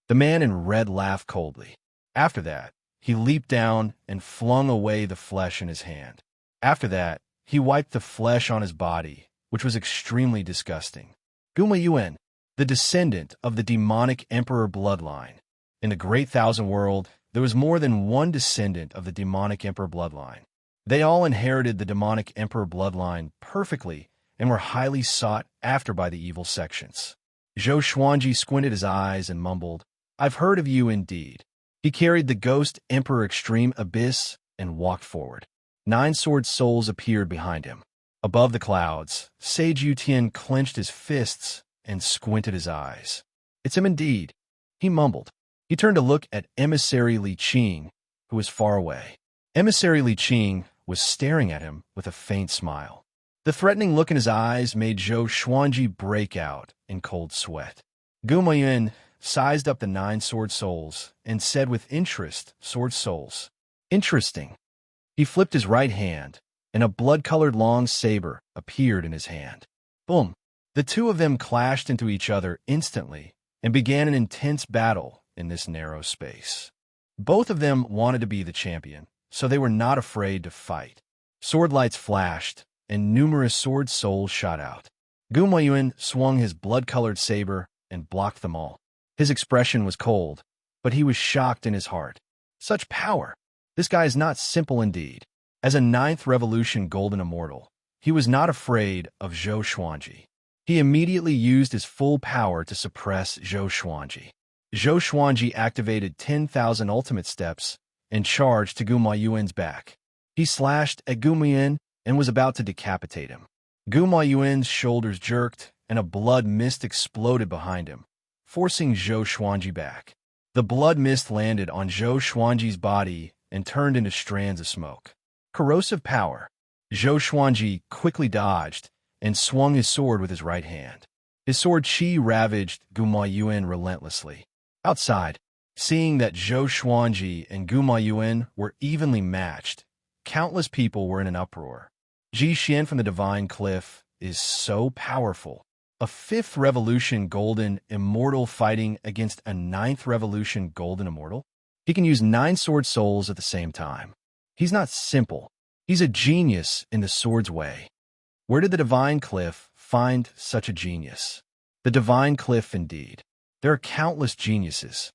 The man in red laughed coldly. After that, he leaped down and flung away the flesh in his hand. After that, he wiped the flesh on his body, which was extremely disgusting. Gumo Yuan, the descendant of the demonic emperor bloodline. In the Great Thousand World, there was more than one descendant of the demonic emperor bloodline. They all inherited the demonic emperor bloodline perfectly and were highly sought after by the evil sections. Zhou Xuanji squinted his eyes and mumbled, I've heard of you indeed. He carried the ghost Emperor Extreme Abyss and walked forward. 9 sword souls appeared behind him. Above the clouds, Sage Yutian clenched his fists and squinted his eyes. It's him indeed, he mumbled. He turned to look at Emissary Li Qing, who was far away. Emissary Li Qing was staring at him with a faint smile. The threatening look in his eyes made Zhou Xuanji break out in cold sweat. Gumo Yuan sized up the 9 sword souls and said with interest, sword souls. Interesting. He flipped his right hand, and a blood-colored long saber appeared in his hand. Boom! The 2 of them clashed into each other instantly and began an intense battle in this narrow space. Both of them wanted to be the champion, so they were not afraid to fight. Sword lights flashed, and numerous sword souls shot out. Gumo Yuan swung his blood-colored saber and blocked them all. His expression was cold, but he was shocked in his heart. Such power! This guy is not simple indeed. As a 9th Revolution Golden Immortal, he was not afraid of Zhou Xuanji. He immediately used his full power to suppress Zhou Xuanji. Zhou Xuanji activated 10,000 ultimate steps and charged to Gumo Yuan's back. He slashed at Gumo Yuan and was about to decapitate him. Gumo Yuan's shoulders jerked, and a blood mist exploded behind him, forcing Zhou Xuanji back. The blood mist landed on Zhou Xuanji's body and turned into strands of smoke. Corrosive power. Zhou Xuanji quickly dodged and swung his sword with his right hand. His sword chi ravaged Gumo Yuan relentlessly. Outside, seeing that Zhou Xuanji and Gumo Yuan were evenly matched, countless people were in an uproar. Ji Xian from the Divine Cliff is so powerful. A 5th Revolution Golden Immortal fighting against a 9th Revolution Golden Immortal? He can use 9 sword souls at the same time. He's not simple. He's a genius in the sword's way. Where did the Divine Cliff find such a genius? The Divine Cliff indeed. There are countless geniuses.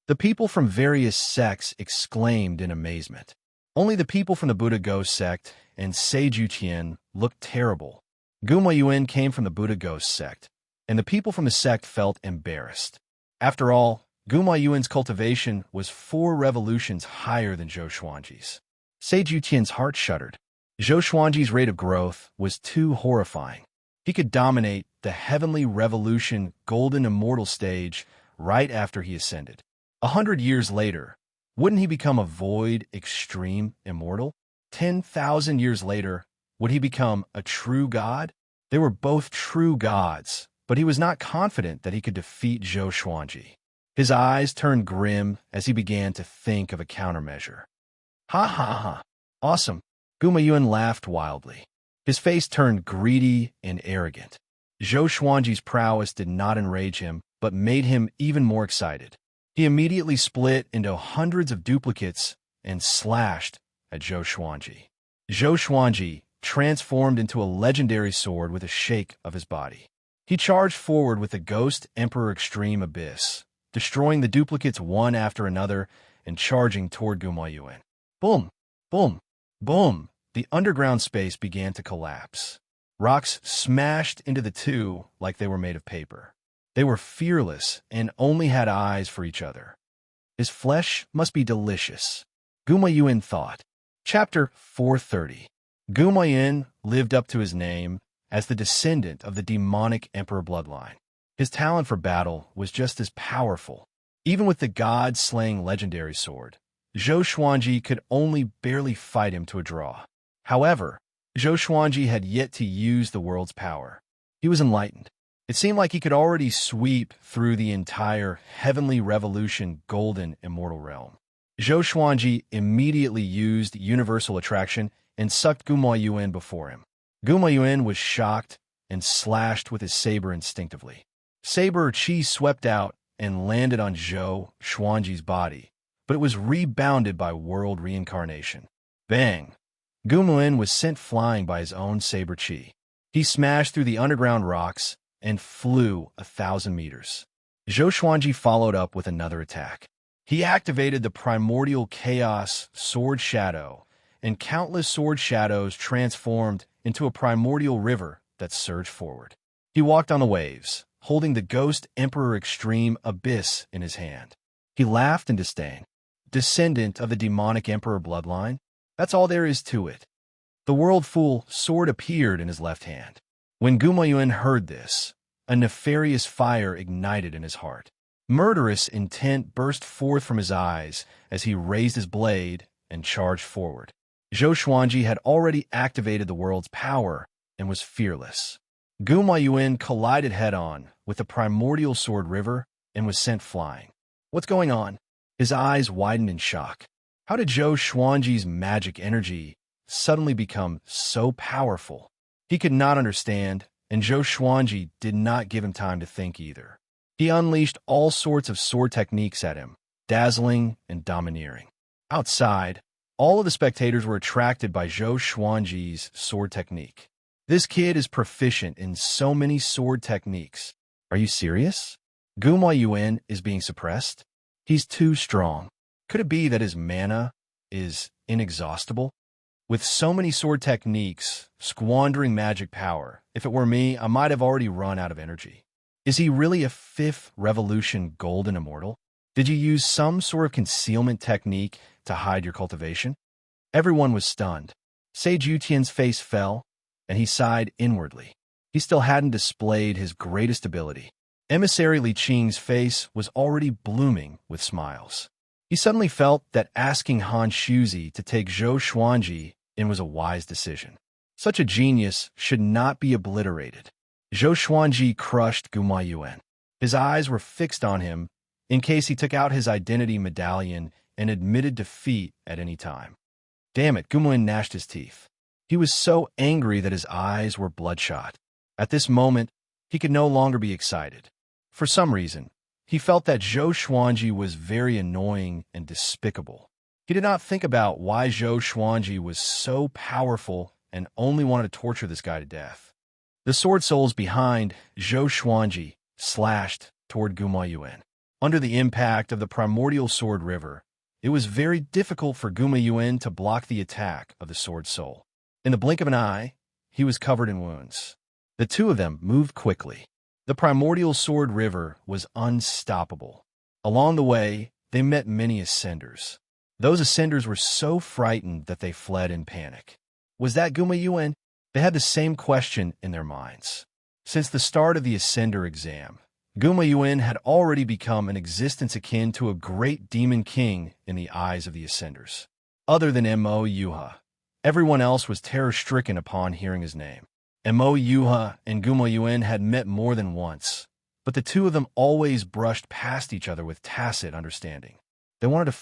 The people from various sects exclaimed in amazement. Only the people from the Buddha Ghost sect and Sage Yutian looked terrible. Gumo Yuan came from the Buddha Ghost sect, and the people from the sect felt embarrassed. After all, Gumo Yuan's cultivation was 4 revolutions higher than Zhou Xuanji's. Sage Yutian's heart shuddered. Zhou Xuanji's rate of growth was too horrifying. He could dominate the Heavenly Revolution Golden Immortal stage right after he ascended. 100 years later, wouldn't he become a Void Extreme Immortal? 10,000 years later, would he become a true god? They were both true gods, but he was not confident that he could defeat Zhou Xuanji. His eyes turned grim as he began to think of a countermeasure. Ha ha ha. Awesome. Gumayuan laughed wildly. His face turned greedy and arrogant. Zhou Xuanji's prowess did not enrage him, but made him even more excited. He immediately split into hundreds of duplicates and slashed at Zhou Xuanji. Zhou Xuanji transformed into a legendary sword with a shake of his body. He charged forward with the Ghost Emperor Extreme Abyss, destroying the duplicates one after another and charging toward Gumayuan. Boom! Boom! Boom! The underground space began to collapse. Rocks smashed into the two like they were made of paper. They were fearless and only had eyes for each other. His flesh must be delicious, Gumayuan thought. Chapter 430. Gumayuan lived up to his name as the descendant of the demonic emperor bloodline. His talent for battle was just as powerful. Even with the god-slaying legendary sword, Zhou Xuanji could only barely fight him to a draw. However, Zhou Xuanji had yet to use the world's power. He was enlightened. It seemed like he could already sweep through the entire Heavenly Revolution golden immortal realm. Zhou Xuanji immediately used universal attraction and sucked Gumayuan before him. Gumayuan was shocked and slashed with his saber instinctively. Saber chi swept out and landed on Zhou Xuanji's body, but it was rebounded by world reincarnation. Bang! Gumayuan was sent flying by his own saber chi. He smashed through the underground rocks and flew 1,000 meters. Zhou Xuanji followed up with another attack. He activated the primordial chaos sword shadow, and countless sword shadows transformed into a primordial river that surged forward. He walked on the waves, holding the Ghost Emperor Extreme Abyss in his hand. He laughed in disdain. Descendant of the demonic emperor bloodline? That's all there is to it. The World Fool sword appeared in his left hand. When Gumayuan heard this, a nefarious fire ignited in his heart. Murderous intent burst forth from his eyes as he raised his blade and charged forward. Zhou Xuanji had already activated the world's power and was fearless. Gumayuan collided head-on with the primordial sword river and was sent flying. What's going on? His eyes widened in shock. How did Zhou Xuanji's magic energy suddenly become so powerful? He could not understand, and Zhou Xuanji did not give him time to think either. He unleashed all sorts of sword techniques at him, dazzling and domineering. Outside, all of the spectators were attracted by Zhou Xuanji's sword technique. This kid is proficient in so many sword techniques. Are you serious? Gumayuan is being suppressed? He's too strong. Could it be that his mana is inexhaustible? With so many sword techniques, squandering magic power, if it were me, I might have already run out of energy. Is he really a 5th Revolution Golden Immortal? Did you use some sort of concealment technique to hide your cultivation? Everyone was stunned. Sage Yutian's face fell, and he sighed inwardly. He still hadn't displayed his greatest ability. Emissary Li Qing's face was already blooming with smiles. He suddenly felt that asking Han Shuzi to take Zhou Xuanji in was a wise decision. Such a genius should not be obliterated. Zhou Xuanji crushed Gumayuan. His eyes were fixed on him in case he took out his identity medallion and admitted defeat at any time. Damn it, Gumayuan gnashed his teeth. He was so angry that his eyes were bloodshot. At this moment, he could no longer be excited. For some reason, he felt that Zhou Xuanji was very annoying and despicable. He did not think about why Zhou Xuanji was so powerful and only wanted to torture this guy to death. The sword souls behind Zhou Xuanji slashed toward Gumayuan. Under the impact of the primordial sword river, it was very difficult for Gumayuan to block the attack of the sword soul. In the blink of an eye, he was covered in wounds. The two of them moved quickly. The primordial sword river was unstoppable. Along the way, they met many ascenders. Those ascenders were so frightened that they fled in panic. Was that Gumayuan? They had the same question in their minds. Since the start of the ascender exam, Gumayuan had already become an existence akin to a great demon king in the eyes of the ascenders. Other than Mo Yuha, everyone else was terror-stricken upon hearing his name. Mo Yuha and Gumo Yuan had met more than once, but the two of them always brushed past each other with tacit understanding. They wanted to